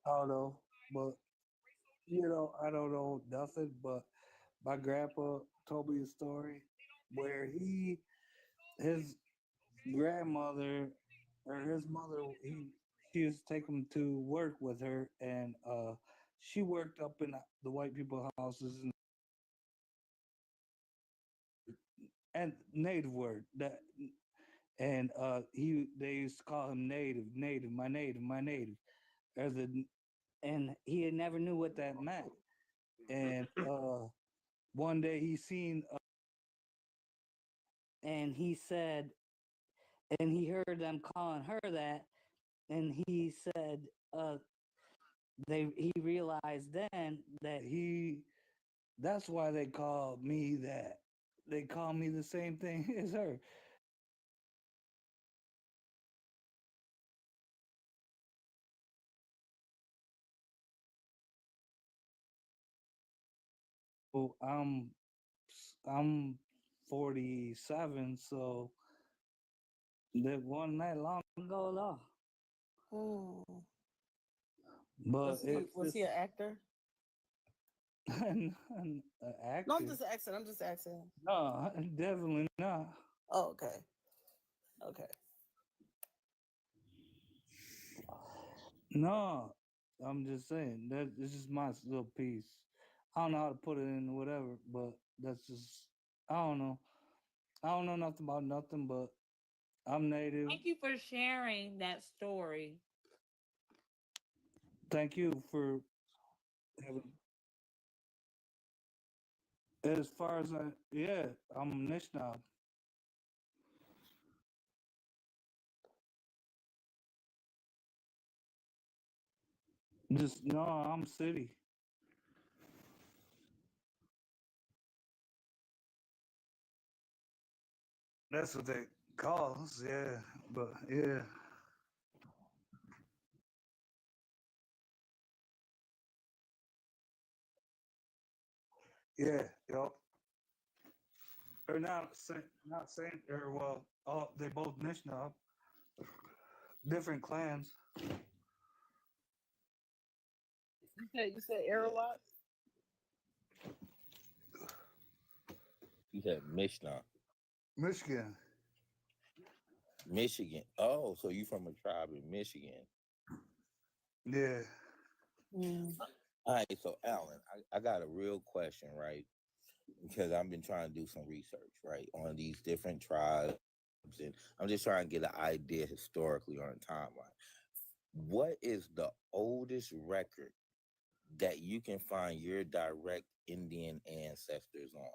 I don't know. But I don't know nothing. But my grandpa told me a story where his grandmother or his mother, she used to take him to work with her, and she worked up in the white people houses and native word that. And they used to call him native, my native, my native. And he had never knew what that meant. And one day he seen, and he said, and he heard them calling her that, and he said, he realized then that that's why they call me that. They call me the same thing as her. Well, I'm 47, so That one not long ago, though. Hmm. But it's Was he just an actor? an No, I'm actor. just asking. I'm just asking. No, definitely not. Oh, okay. Okay. No, I'm just saying that this is my little piece. I don't know how to put it in whatever, but that's just I don't know. I don't know nothing about nothing, but I'm native. Thank you for sharing that story. Thank you for having. As far as I'm Anishinaabe. Just no, I'm city. That's what they call us, yeah. But yeah. Yeah, yup. Or not saying or well, they both Anishinaabe. Different clans. You said Aerolot? You said Mishnah, Michigan. Michigan. Oh, so you from a tribe in Michigan? Yeah. All right, so Alan, I got a real question, right? Because I've been trying to do some research, right, on these different tribes, and I'm just trying to get an idea historically on a timeline. What is the oldest record that you can find your direct Indian ancestors on?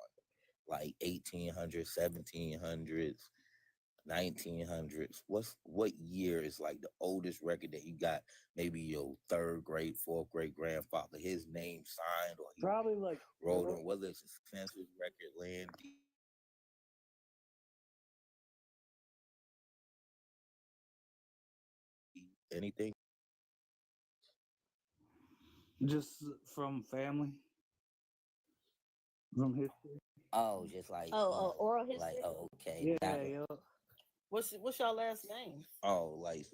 Like 1800s, 1700s, 1900s. What year is like the oldest record that you got? Maybe your third grade, fourth grade grandfather, his name signed, or he Probably like wrote on, whether it's a census record, land deed, anything. Just from family. From history. Oh, just like Oral history. like okay, Yeah, got it. yeah. What's your last name? Oh, like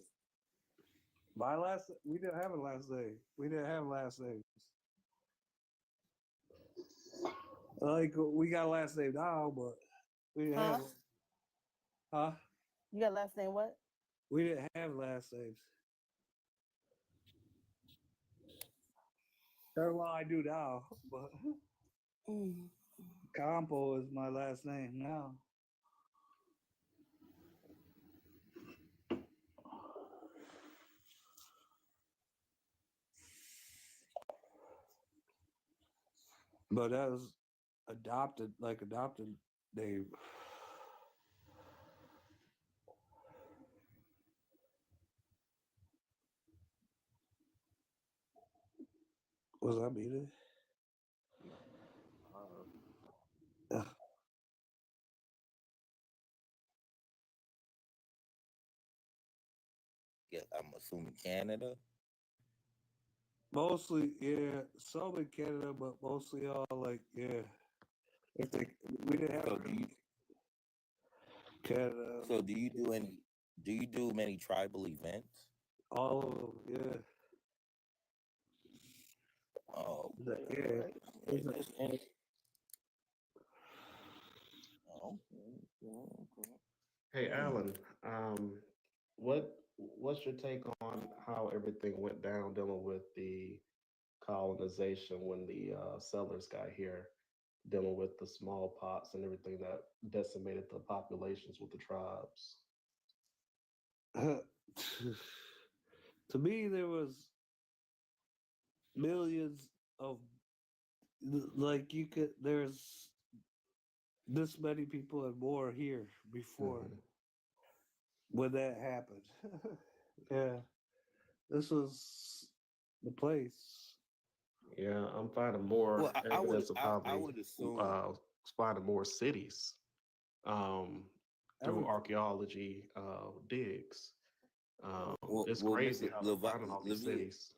My last we didn't have a last name. We didn't have last names. Like we got a last name now, but we didn't have huh? You got last name what? We didn't have last names. That's what I do now, but Campo is my last name now. But that was adopted name. Was I muted? yeah, I'm assuming Canada. Mostly, yeah. Some in Canada, but mostly all like, yeah. If they, we didn't have So do you Canada. so do you do any do you do many tribal events? All of them, yeah. Oh, Yeah. Hey, Alan, what's your take on how everything went down dealing with the colonization when the settlers got here, dealing with the smallpox and everything that decimated the populations with the tribes? To me, there was millions of like you could. There's this many people and more here before when that happened. Yeah, this was the place. Yeah, I'm finding more Well, evidence of I probably would assume finding more cities through Every archaeology digs. It's well, crazy Mr. how they're finding all these cities.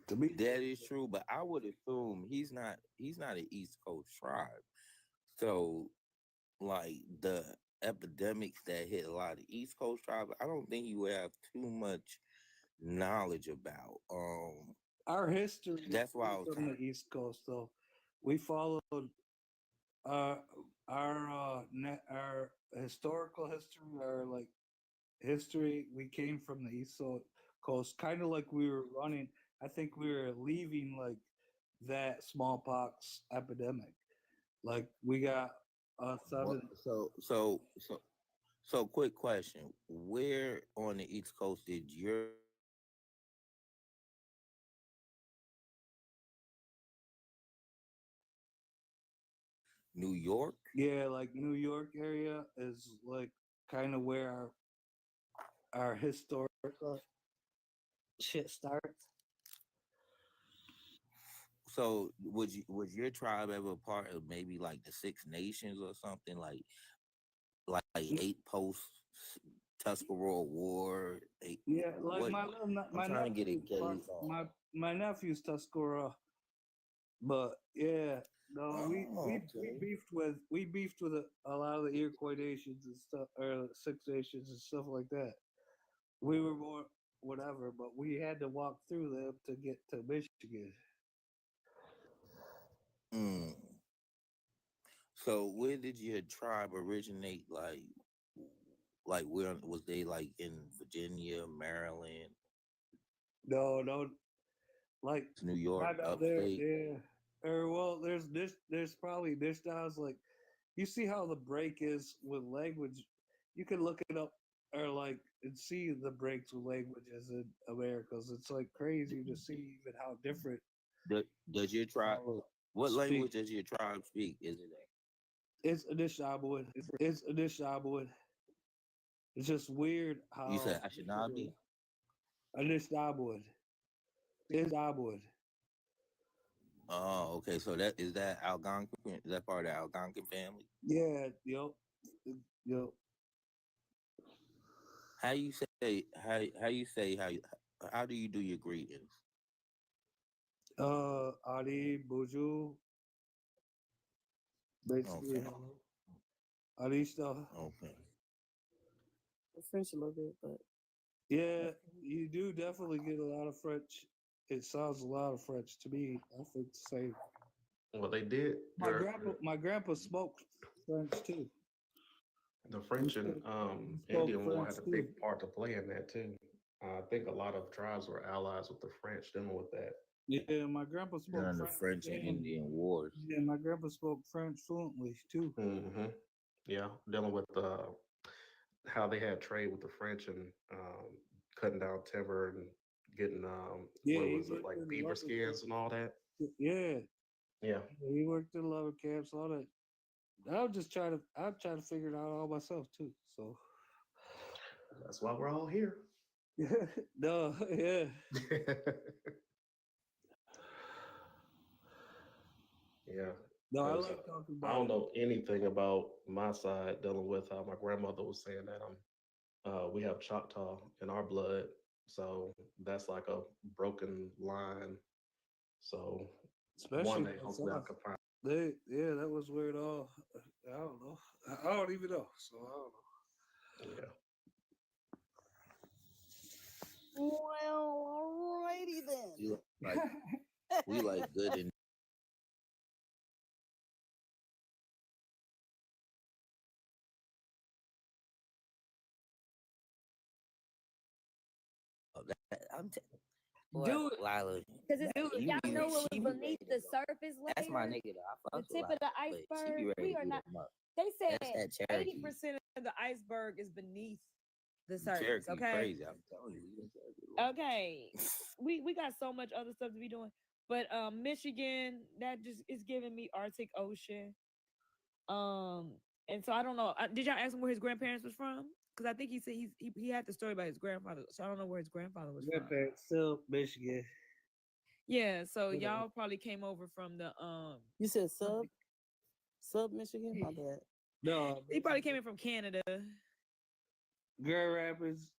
To me, that is true, but I would assume he's not an East Coast tribe. So like the epidemics that hit a lot of East Coast tribes, I don't think you have too much knowledge about. Our history That's why I is was from the East Coast, though. We followed uh, our historical history, our like history. We came from the Coast, kind of like we were running. I think we were leaving like that smallpox epidemic. Like we got What, southern. so quick question. Where on the East Coast did your New York? Yeah, like New York area is like kind of where our historical shit starts. So was your tribe ever part of maybe like the Six Nations or something like eight post Tuscarora War? Yeah, like What I'm my trying to get a nephew, gauge on. my nephew's Tuscarora, but yeah, no, we Okay. beefed with a lot of the Iroquois nations and stuff, or Six Nations and stuff like that. We were more whatever, but we had to walk through them to get to Michigan. Mm. So where did your tribe originate? Like where was they like in Virginia, Maryland, No, like New York, not out there. upstate? Yeah, or well, there's probably this sounds like you see how the break is with language. You can look it up or like and see the breaks with languages in Americas. It's like crazy to see even how different Does your tribe? how What speak. language does your tribe speak? Is it It's Anishinaabe. It's Anishinaabe. It's just weird you said how Anishinaabe? Anishinaabe. It's Anishinaabe. Oh, okay. So that Algonquin? Is that part of the Algonquin family? Yeah, yep. How you say how do you do your greetings? Ali Buju, basically, Okay. Ali stuff. Okay. French a little bit, but Yeah, you do definitely get a lot of French. It sounds a lot of French to me. I think the same. Well, they did. My grandpa spoke French too. The He French and spoke, he spoke Indian War French had a too. big part to play in that too. I think a lot of tribes were allies with the French dealing with that. Yeah, my grandpa spoke During the French. French and Indian Wars. Yeah, my grandpa spoke French fluently too. Hmm. Yeah, dealing with how they had trade with the French and cutting down timber and getting Yeah, what he was it worked like in beaver lumber skins camps. and all that. Yeah, Yeah, he worked in lumber camps, all that. I'm trying to figure it out all myself too. So that's why we're all here. yeah, no, yeah. Yeah, No, I because like talking I about don't it. know anything about my side dealing with how my grandmother was saying that we have Choctaw in our blood, so that's like a broken line. So one Especially day, my hopefully, I son. can find. Yeah, that was where it all. I don't know. I don't even know. So I don't know. Yeah. well, alrighty then. We like good in I'm boy, Dude, Lila. because You y'all be know what she was be beneath ready to the go. surface layer, That's my nigga though. I the fuck with tip of the Lila, but she be iceberg. ready We to are beat not. him up. They said That's that Cherokee. 80% of the iceberg is beneath the surface. Cherokee Okay. crazy. I'm telling you. Okay. We got so much other stuff to be doing. But Michigan, that just is giving me Arctic Ocean. And so I don't know. Did y'all ask him where his grandparents was from? Because I think he said he had the story about his grandfather. So I don't know where his grandfather was from. Grandparents still Michigan. Yeah, so Yeah. y'all probably came over from the You said sub Michigan? My bad. No, he probably came in from Canada. Grand Rapids.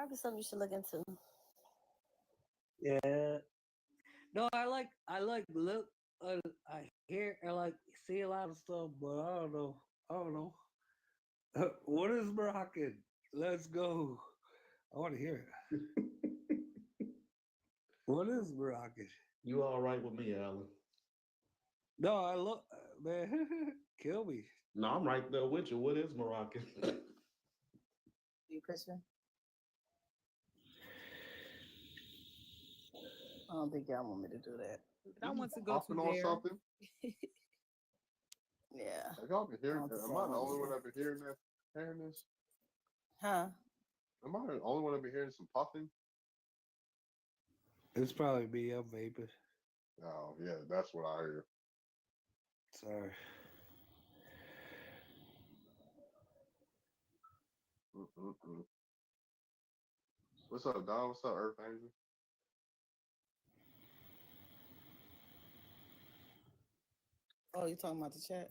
Probably something you should look into. Yeah. No, I look, I hear, I like see a lot of stuff, but I don't know. I don't know. What is Moroccan? Let's go. I want to hear it. What is Moroccan? You all right with me, Alan? No, I look, man, kill me. No, I'm right there with you. What is Moroccan? You Christian? I don't think y'all want me to do that. I want to go hopping to on there. something. Yeah. Have y'all been hearing? I don't think Am I I the want only to. one that been hearing that? Hearing this? Huh? Am I the only one that been hearing some puffing? It's probably me. I'm vaping. Oh yeah, that's what I hear. Sorry. Mm-mm-mm. What's up, Don? What's up, Earth Angel? Oh, you talking about the chat?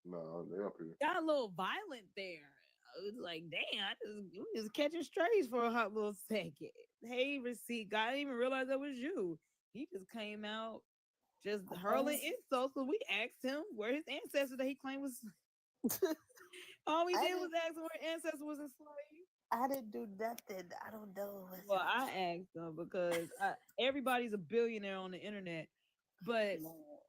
No, they up here. Got a little violent there. I was like, damn, we just catching strays for a hot little second. Hey, receipt guy, I didn't even realize that was you. He just came out just hurling insults. So we asked him where his ancestors that he claimed was. All we did was ask him where ancestors was enslaved. I didn't do nothing. I don't know. Well, I asked them because everybody's a billionaire on the internet, but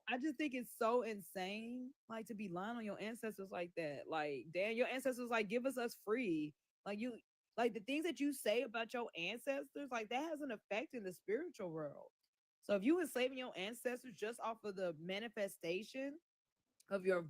I just think it's so insane, like to be lying on your ancestors like that. Like, damn, your ancestors like give us free. Like you, like the things that you say about your ancestors, like that has an effect in the spiritual world. So if you enslaving your ancestors just off of the manifestation of your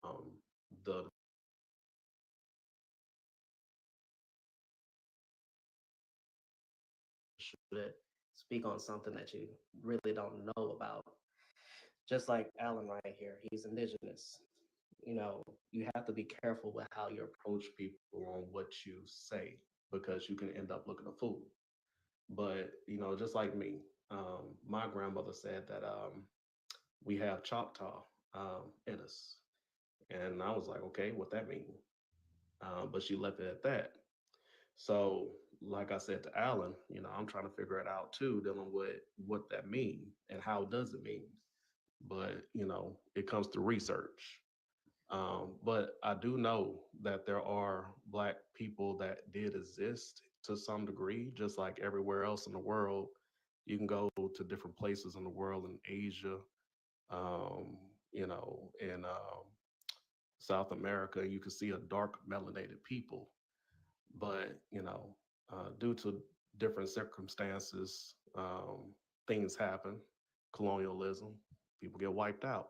um, the should speak on something that you really don't know about. Just like Alan right here, he's indigenous. You know, you have to be careful with how you approach people on what you say because you can end up looking a fool. But you know, just like me, my grandmother said that we have Choctaw in us, and I was like, okay, what that mean? But she left it at that. So, like I said to Alan, you know, I'm trying to figure it out too, dealing with what that mean and how does it mean. But you know, it comes to research. But I do know that there are Black people that did exist to some degree, just like everywhere else in the world. You can go to different places in the world, in Asia, in South America, you can see a dark melanated people, but due to different circumstances, things happen, colonialism, people get wiped out.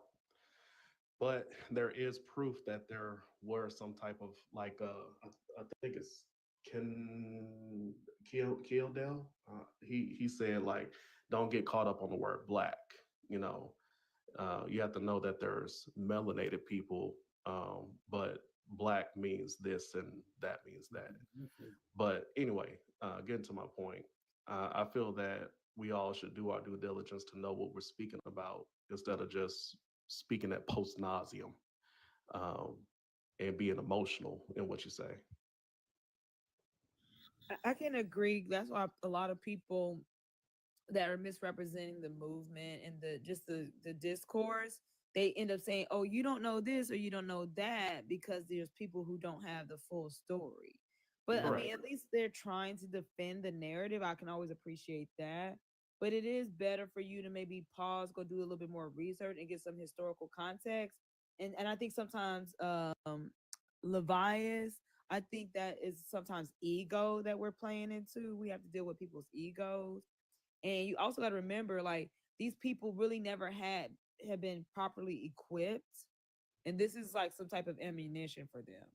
But there is proof that there were some type of I think it's Ken Kildell. He said like, don't get caught up on the word black. You know, you have to know that there's melanated people, but black means this and that means that. But anyway, getting to my point, I feel that we all should do our due diligence to know what we're speaking about instead of just speaking at post nauseum, um, and being emotional in what you say. I can agree. That's why a lot of people that are misrepresenting the movement and the discourse, they end up saying, "Oh, you don't know this or you don't know that," because there's people who don't have the full story. But I mean, Right. at least they're trying to defend the narrative. I can always appreciate that. But it is better for you to maybe pause, go do a little bit more research and get some historical context. And I think sometimes Levias, I think that is sometimes ego that we're playing into. We have to deal with people's egos. And you also got to remember, like, these people really never have been properly equipped, and this is like some type of ammunition for them.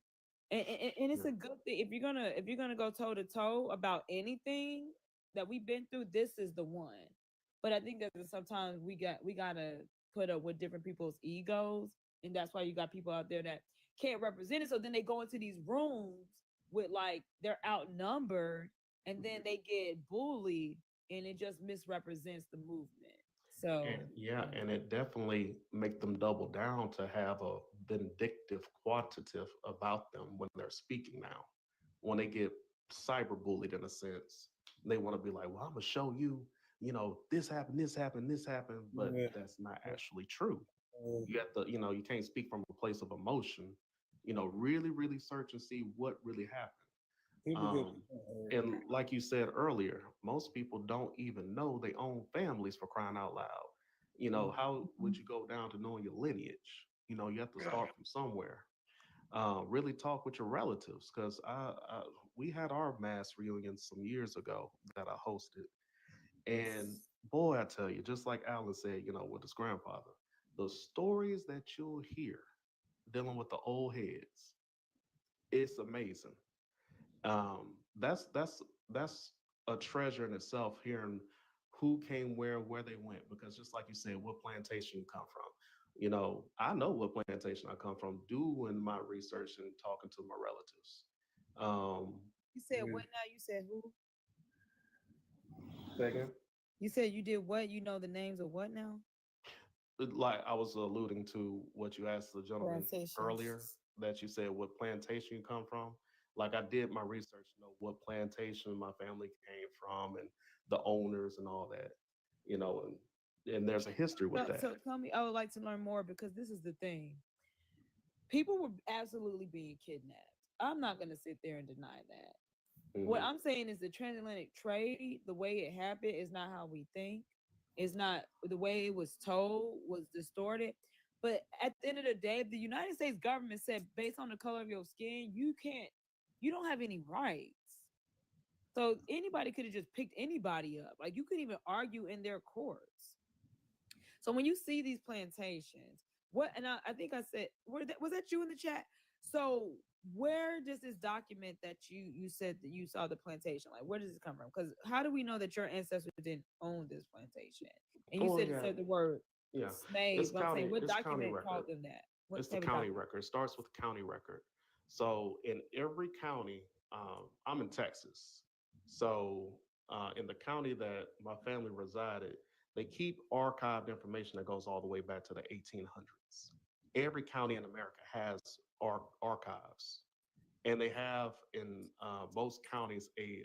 And it's Yeah. a good thing if you're gonna go toe to toe about anything that we've been through. This is the one. But I think that sometimes we gotta put up with different people's egos, and that's why you got people out there that can't represent it. So then they go into these rooms with like they're outnumbered, and then they get bullied, and it just misrepresents the movement. So And yeah, and it definitely make them double down to have a vindictive quantitative about them when they're speaking now. When they get cyberbullied in a sense, they want to be like, well, I'm gonna show you, this happened, this happened, this happened, but Yeah. that's not actually true. Uh, You have to, you can't speak from a place of emotion, really, really search and see what really happened. People get Um, and like you said earlier, most people don't even know they own families for crying out loud. How would you go down to knowing your lineage? You have to start from somewhere. Really talk with your relatives because we had our mass reunion some years ago that I hosted. And boy, I tell you, just like Alan said, with his grandfather, the stories that you'll hear dealing with the old heads, it's amazing. That's a treasure in itself, hearing who came where they went, because just like you said, what plantation you come from. I know what plantation I come from, doing my research and talking to my relatives. you said Yeah. what now? You said who? Second, You said you did what? You know the names of what now? like I was alluding to what you asked the gentleman earlier, Plantations. that you said what plantation you come from. Like I did my research to know what plantation my family came from and the owners and all that, and there's a history with So, that. so tell me, I would like to learn more because this is the thing. People were absolutely being kidnapped. I'm not going to sit there and deny that. What Mhm. I'm saying is the transatlantic trade, the way it happened, is not how we think. It's not the way it was told was distorted. But at the end of the day, the United States government said, based on the color of your skin, you don't have any rights. So anybody could have just picked anybody up. Like you couldn't even argue in their courts. So when you see these plantations, what and I think I said, was that you in the chat? So where does this document that you said that you saw the plantation? Like where does this come from? Because how do we know that your ancestors didn't own this plantation? And you Oh said it yeah, said the word yeah. slave. But I'm saying what It's county document record. called them that? What It's the type of county document? record. It starts with the county record. So in every county, I'm in Texas. So in the county that my family resided, they keep archived information that goes all the way back to the 1800s. Every county in America has archives, and they have in most counties a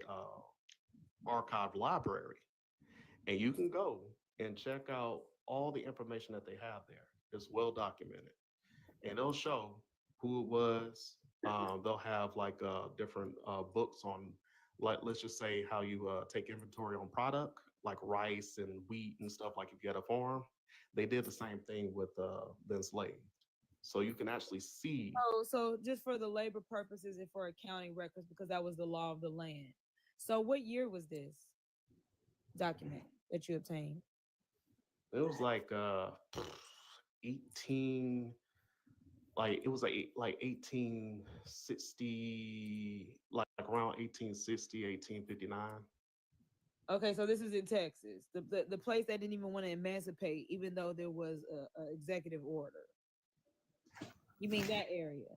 archive library, and you can go and check out all the information that they have there. It's well documented, and they'll show who it was. They'll have like different books on like let's just say how you take inventory on product like rice and wheat and stuff. Like if you had a farm, they did the same thing with the enslaved. So you can actually see. Oh, so just for the labor purposes and for accounting records, because that was the law of the land. So what year was this document that you obtained? It was like 18, like it was like 1860, like around 1860, 1859. Okay, so this is in Texas, the place that didn't even want to emancipate, even though there was a executive order. You mean that area?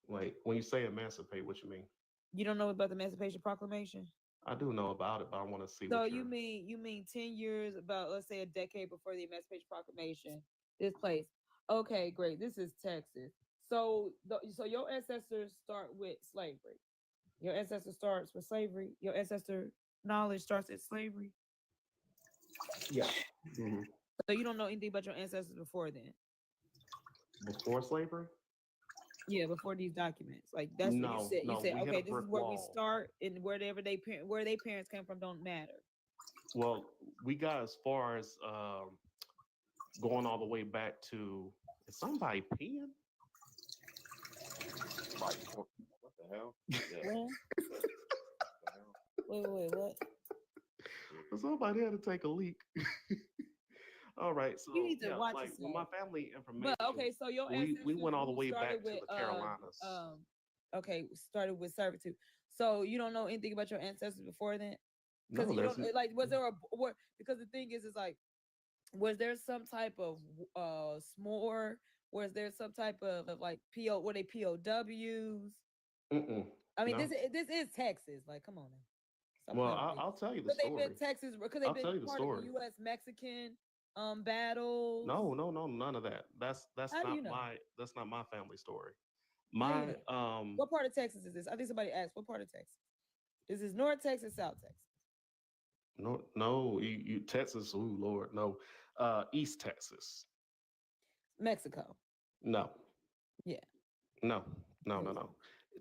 Like when you say emancipate, what you mean? You don't know about the Emancipation Proclamation? I do know about it, but I want to see So what you you're. mean 10 years, about let's say a decade before the Emancipation Proclamation, this place. Okay, great. This is Texas. So so your ancestors start with slavery. Your ancestor starts with slavery. Your ancestor knowledge starts at slavery. Yeah. Hmm. So you don't know anything about your ancestors before then. Before slavery? Yeah, before these documents. Like that's what you No, said. You no, said, we hit a okay, this is brick where we wall. start, and wherever where their parents came from don't matter. Well, we got as far as going all the way back to, is somebody peeing? Like, what the hell? Yeah. Wait, what? Somebody had to take a leak. All right, so You need to yeah, watch like with yourself. my family information. But okay, so your we ancestors went all the who way started back to with the Carolinas. okay, started with servitude. So you don't know anything about your ancestors before then? Because No, you there's don't like was there a because the thing is like was there some type of s'more? Was there some type of like were they POWs? I mean, no. this is Texas. Like, come on now. Stop Well, playing with me. I'll tell you the But they've story. been Texas because they've I'll tell been you the part of story. the U.S. Mexican battles. No, none of that. That's How do not you know? my family story. How do you My know? What part of Texas is this? I think somebody asked, what part of Texas? Is this North Texas, South Texas? no, you Texas. Oh Lord, no. East Texas. Mexico. No. Yeah. No.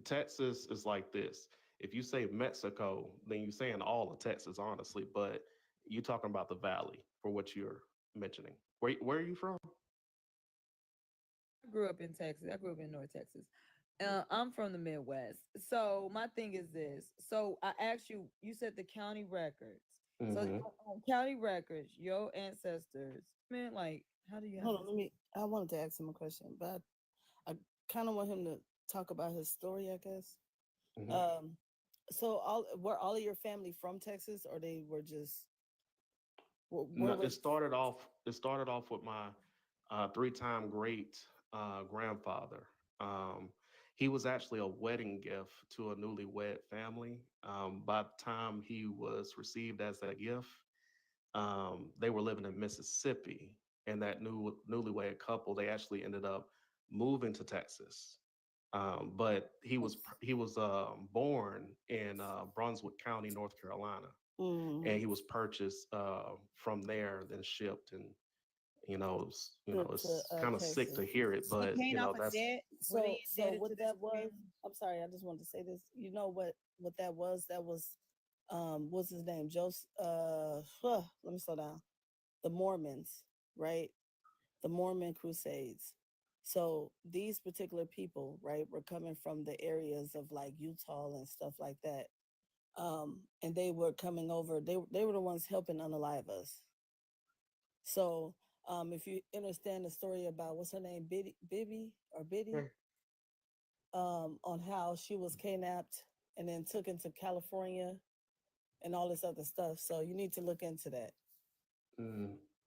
Texas is like this. If you say Mexico, then you're saying all of Texas, honestly. But you're talking about the valley for what you're mentioning. Where are you from? I grew up in Texas. I grew up in North Texas. I'm from the Midwest. So my thing is this. So I asked you, you said the county records. So Mhm. on county records, your ancestors, man, like, how do you have Hold on, I wanted to ask him a question, but I kind of want him to talk about his story, I guess. Mhm. So were all of your family from Texas, or they were just No, it started off. It started off with my three-time great grandfather. He was actually a wedding gift to a newlywed family. By the time he was received as that gift, they were living in Mississippi, and that newlywed couple, they actually ended up moving to Texas. But he was born in Brunswick County, North Carolina, and he was purchased from there, then shipped, and it's kind of sick to hear it, but that's So what that was, I'm sorry, I just wanted to say this. You know what that was? That was what's his name? Joseph let me slow down. The Mormons, right? The Mormon Crusades. So these particular people, right, were coming from the areas of like Utah and stuff like that. And they were coming over, they were the ones helping unalive us. So if you understand the story about what's her name, Bibby, on how she was kidnapped and then took into California and all this other stuff. So you need to look into that.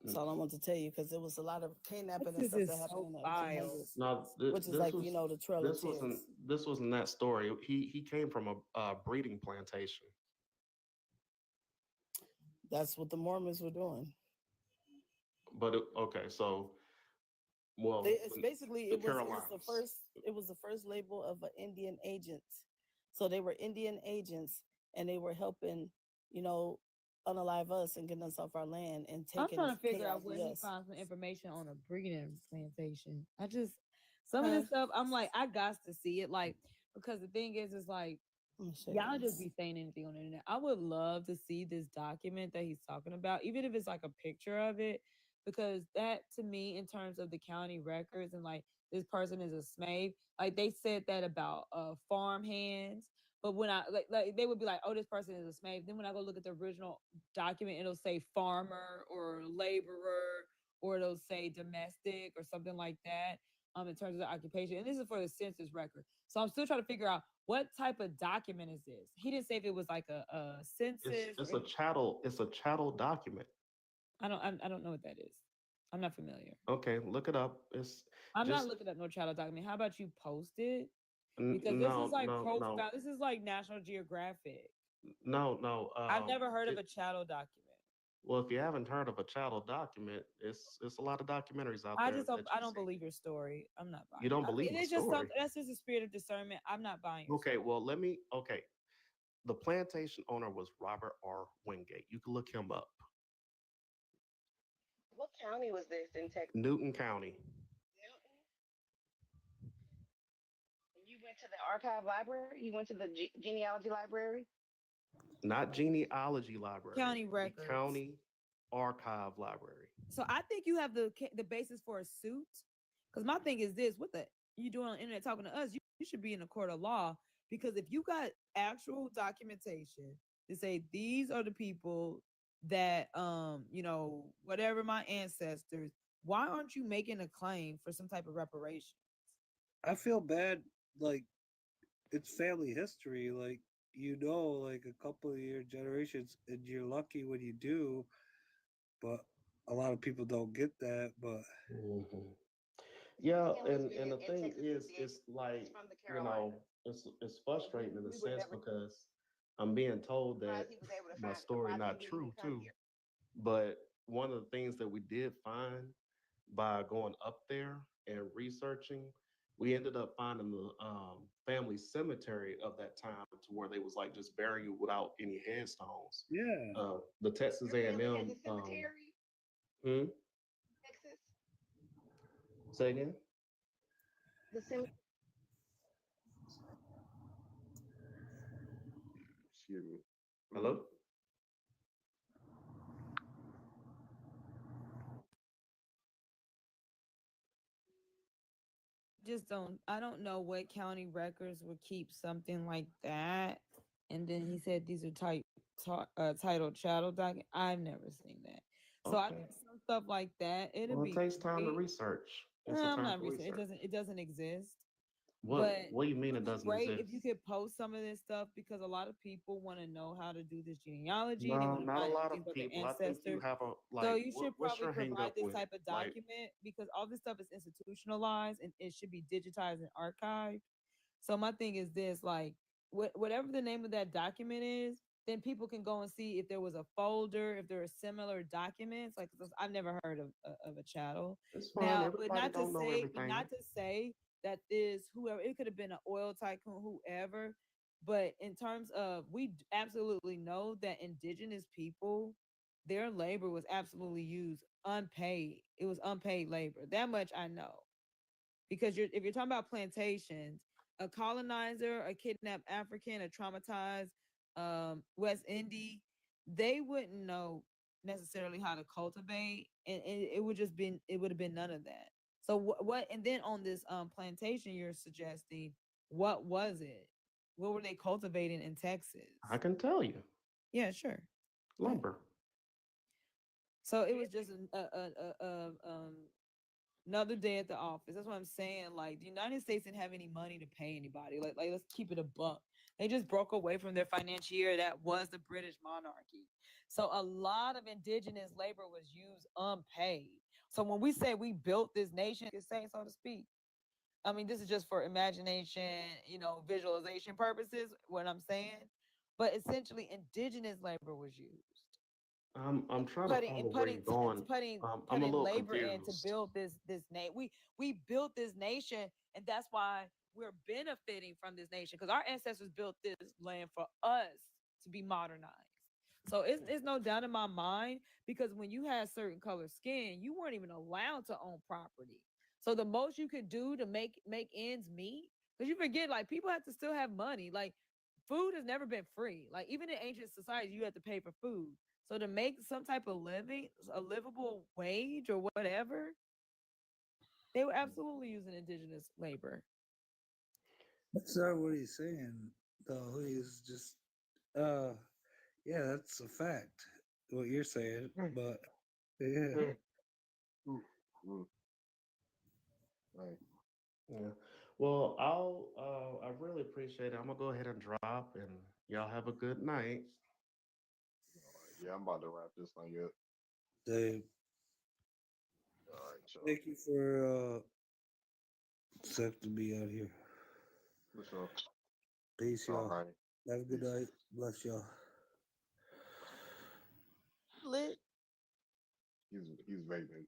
That's all I want to tell you, because there was a lot of kidnapping and stuff that happened in the 1800s. No, which is like, the Trail of Tears. This wasn't that story. He came from a breeding plantation. That's what the Mormons were doing. But okay, so It's basically the it was the first label of an Indian agent. So they were Indian agents, and they were helping, unalive us and getting us off our land and I'm taking. trying to figure out where he KIVs. found some information on a breeding plantation. Some of this stuff, I'm like, I got to see it, like, because the thing is like, Y'all just be saying anything on the internet. I would love to see this document that he's talking about, even if it's like a picture of it, because that to me, in terms of the county records and like this person is a slave, like they said that about farm hands. But when I like they would be like, oh, this person is a slave. Then when I go look at the original document, it'll say farmer or laborer, or it'll say domestic or something like that. In terms of the occupation, and this is for the census record. So I'm still trying to figure out what type of document is this. He didn't say if it was like a census. It's a chattel. It's a chattel document. I don't know what that is. I'm not familiar. Okay, look it up. I'm not just looking up no chattel document. How about you post it? n- Because this is no, like no, profile. no, This is like National Geographic. no. I've never heard of a chattel document. Well, if you haven't heard of a chattel document, it's a lot of documentaries out I there just don't. that I you don't see. believe your story. I'm not buying. You don't I mean, believe the it's just story. something. That's just a spirit of discernment. I'm not buying. Okay, well, okay. The plantation owner was Robert R. Wingate. You can look him up. What county was this in Texas? Newton County. You went to the archive library? You went to the genealogy library? Not genealogy library. County the records. County Archive Library. So I think you have the basis for a suit. Because my thing is this: what the you doing on the internet talking to us? You should be in a court of law, because if you got actual documentation to say these are the people that whatever my ancestors, why aren't you making a claim for some type of reparation? I feel bad, like it's family history, like like a couple of your generations, and you're lucky when you do, but a lot of people don't get that. But Yeah, and the thing is, it's like, it's frustrating in a sense because I'm being told that my story not true too. But one of the things that we did find by going up there and researching, we ended up finding the family cemetery of that time, to where they was like just burying you without any headstones. yeah, The Texas A&M. Hmm? Texas? Say again? The cemetery. Excuse me. Hello? I don't know what county records would keep something like that. And then he said these are titled chattel document. I've never seen that. So I Okay. think some stuff like that, it'll Well, it be takes time to great. research. It's a I'm time not for researching. research. It doesn't exist. What But What do you mean it it'd be doesn't great exist? if you could post some of this stuff, because a lot of people want to know how to do this genealogy. They No, want to not a find lot everything of about their people. I think you ancestors. have a So like. you should What's probably your hang provide up this with? type of Like, document, because all this stuff is institutionalized and it should be digitized and archived. So my thing is this: like, whatever the name of that document is, then people can go and see if there was a folder, if there are similar documents. Like, 'cause I've never heard of a chattel. it's fine. Now, but Everybody don't know everything. not to say that this whoever, it could have been an oil tycoon, whoever. But in terms of, we absolutely know that indigenous people, their labor was absolutely used unpaid. It was unpaid labor. That much I know, because if you're talking about plantations, a colonizer, a kidnapped African, a traumatized West Indian, they wouldn't know necessarily how to cultivate, and it would have been none of that. So what and then on this plantation you're suggesting, what was it? What were they cultivating in Texas? I can tell you. Yeah, sure. Lumber. So it was just another day at the office. That's what I'm saying. Like, the United States didn't have any money to pay anybody. Like let's keep it a buck. They just broke away from their financier that was the British monarchy. So a lot of indigenous labor was used unpaid. So when we say we built this nation, you say, so to speak, I mean, this is just for imagination, visualization purposes, what I'm saying. But essentially, indigenous labor was used. I'm trying to follow where you're going. I'm a Putting little labor in to confused. build this nation. We built this nation, and that's why we're benefiting from this nation, because our ancestors built this land for us to be modernized. So it's no doubt in my mind, because when you had certain color skin, you weren't even allowed to own property. So the most you could do to make ends meet, because you forget, like, people have to still have money. Like, food has never been free. Like even in ancient societies, you had to pay for food. So to make some type of living, a livable wage or whatever, they were absolutely using indigenous labor. That's not what he's saying, though. He's just, uh, yeah, that's a fact. What you're saying, but yeah. Right. Yeah. Well, I really appreciate it. I'm gonna go ahead and drop, and y'all have a good night. Yeah, I'm about to wrap this thing up. They, All right, so thank you for accepting me out here. what's up? Peace, All y'all. right. Have a good night. Bless y'all. Lit. He's vaping.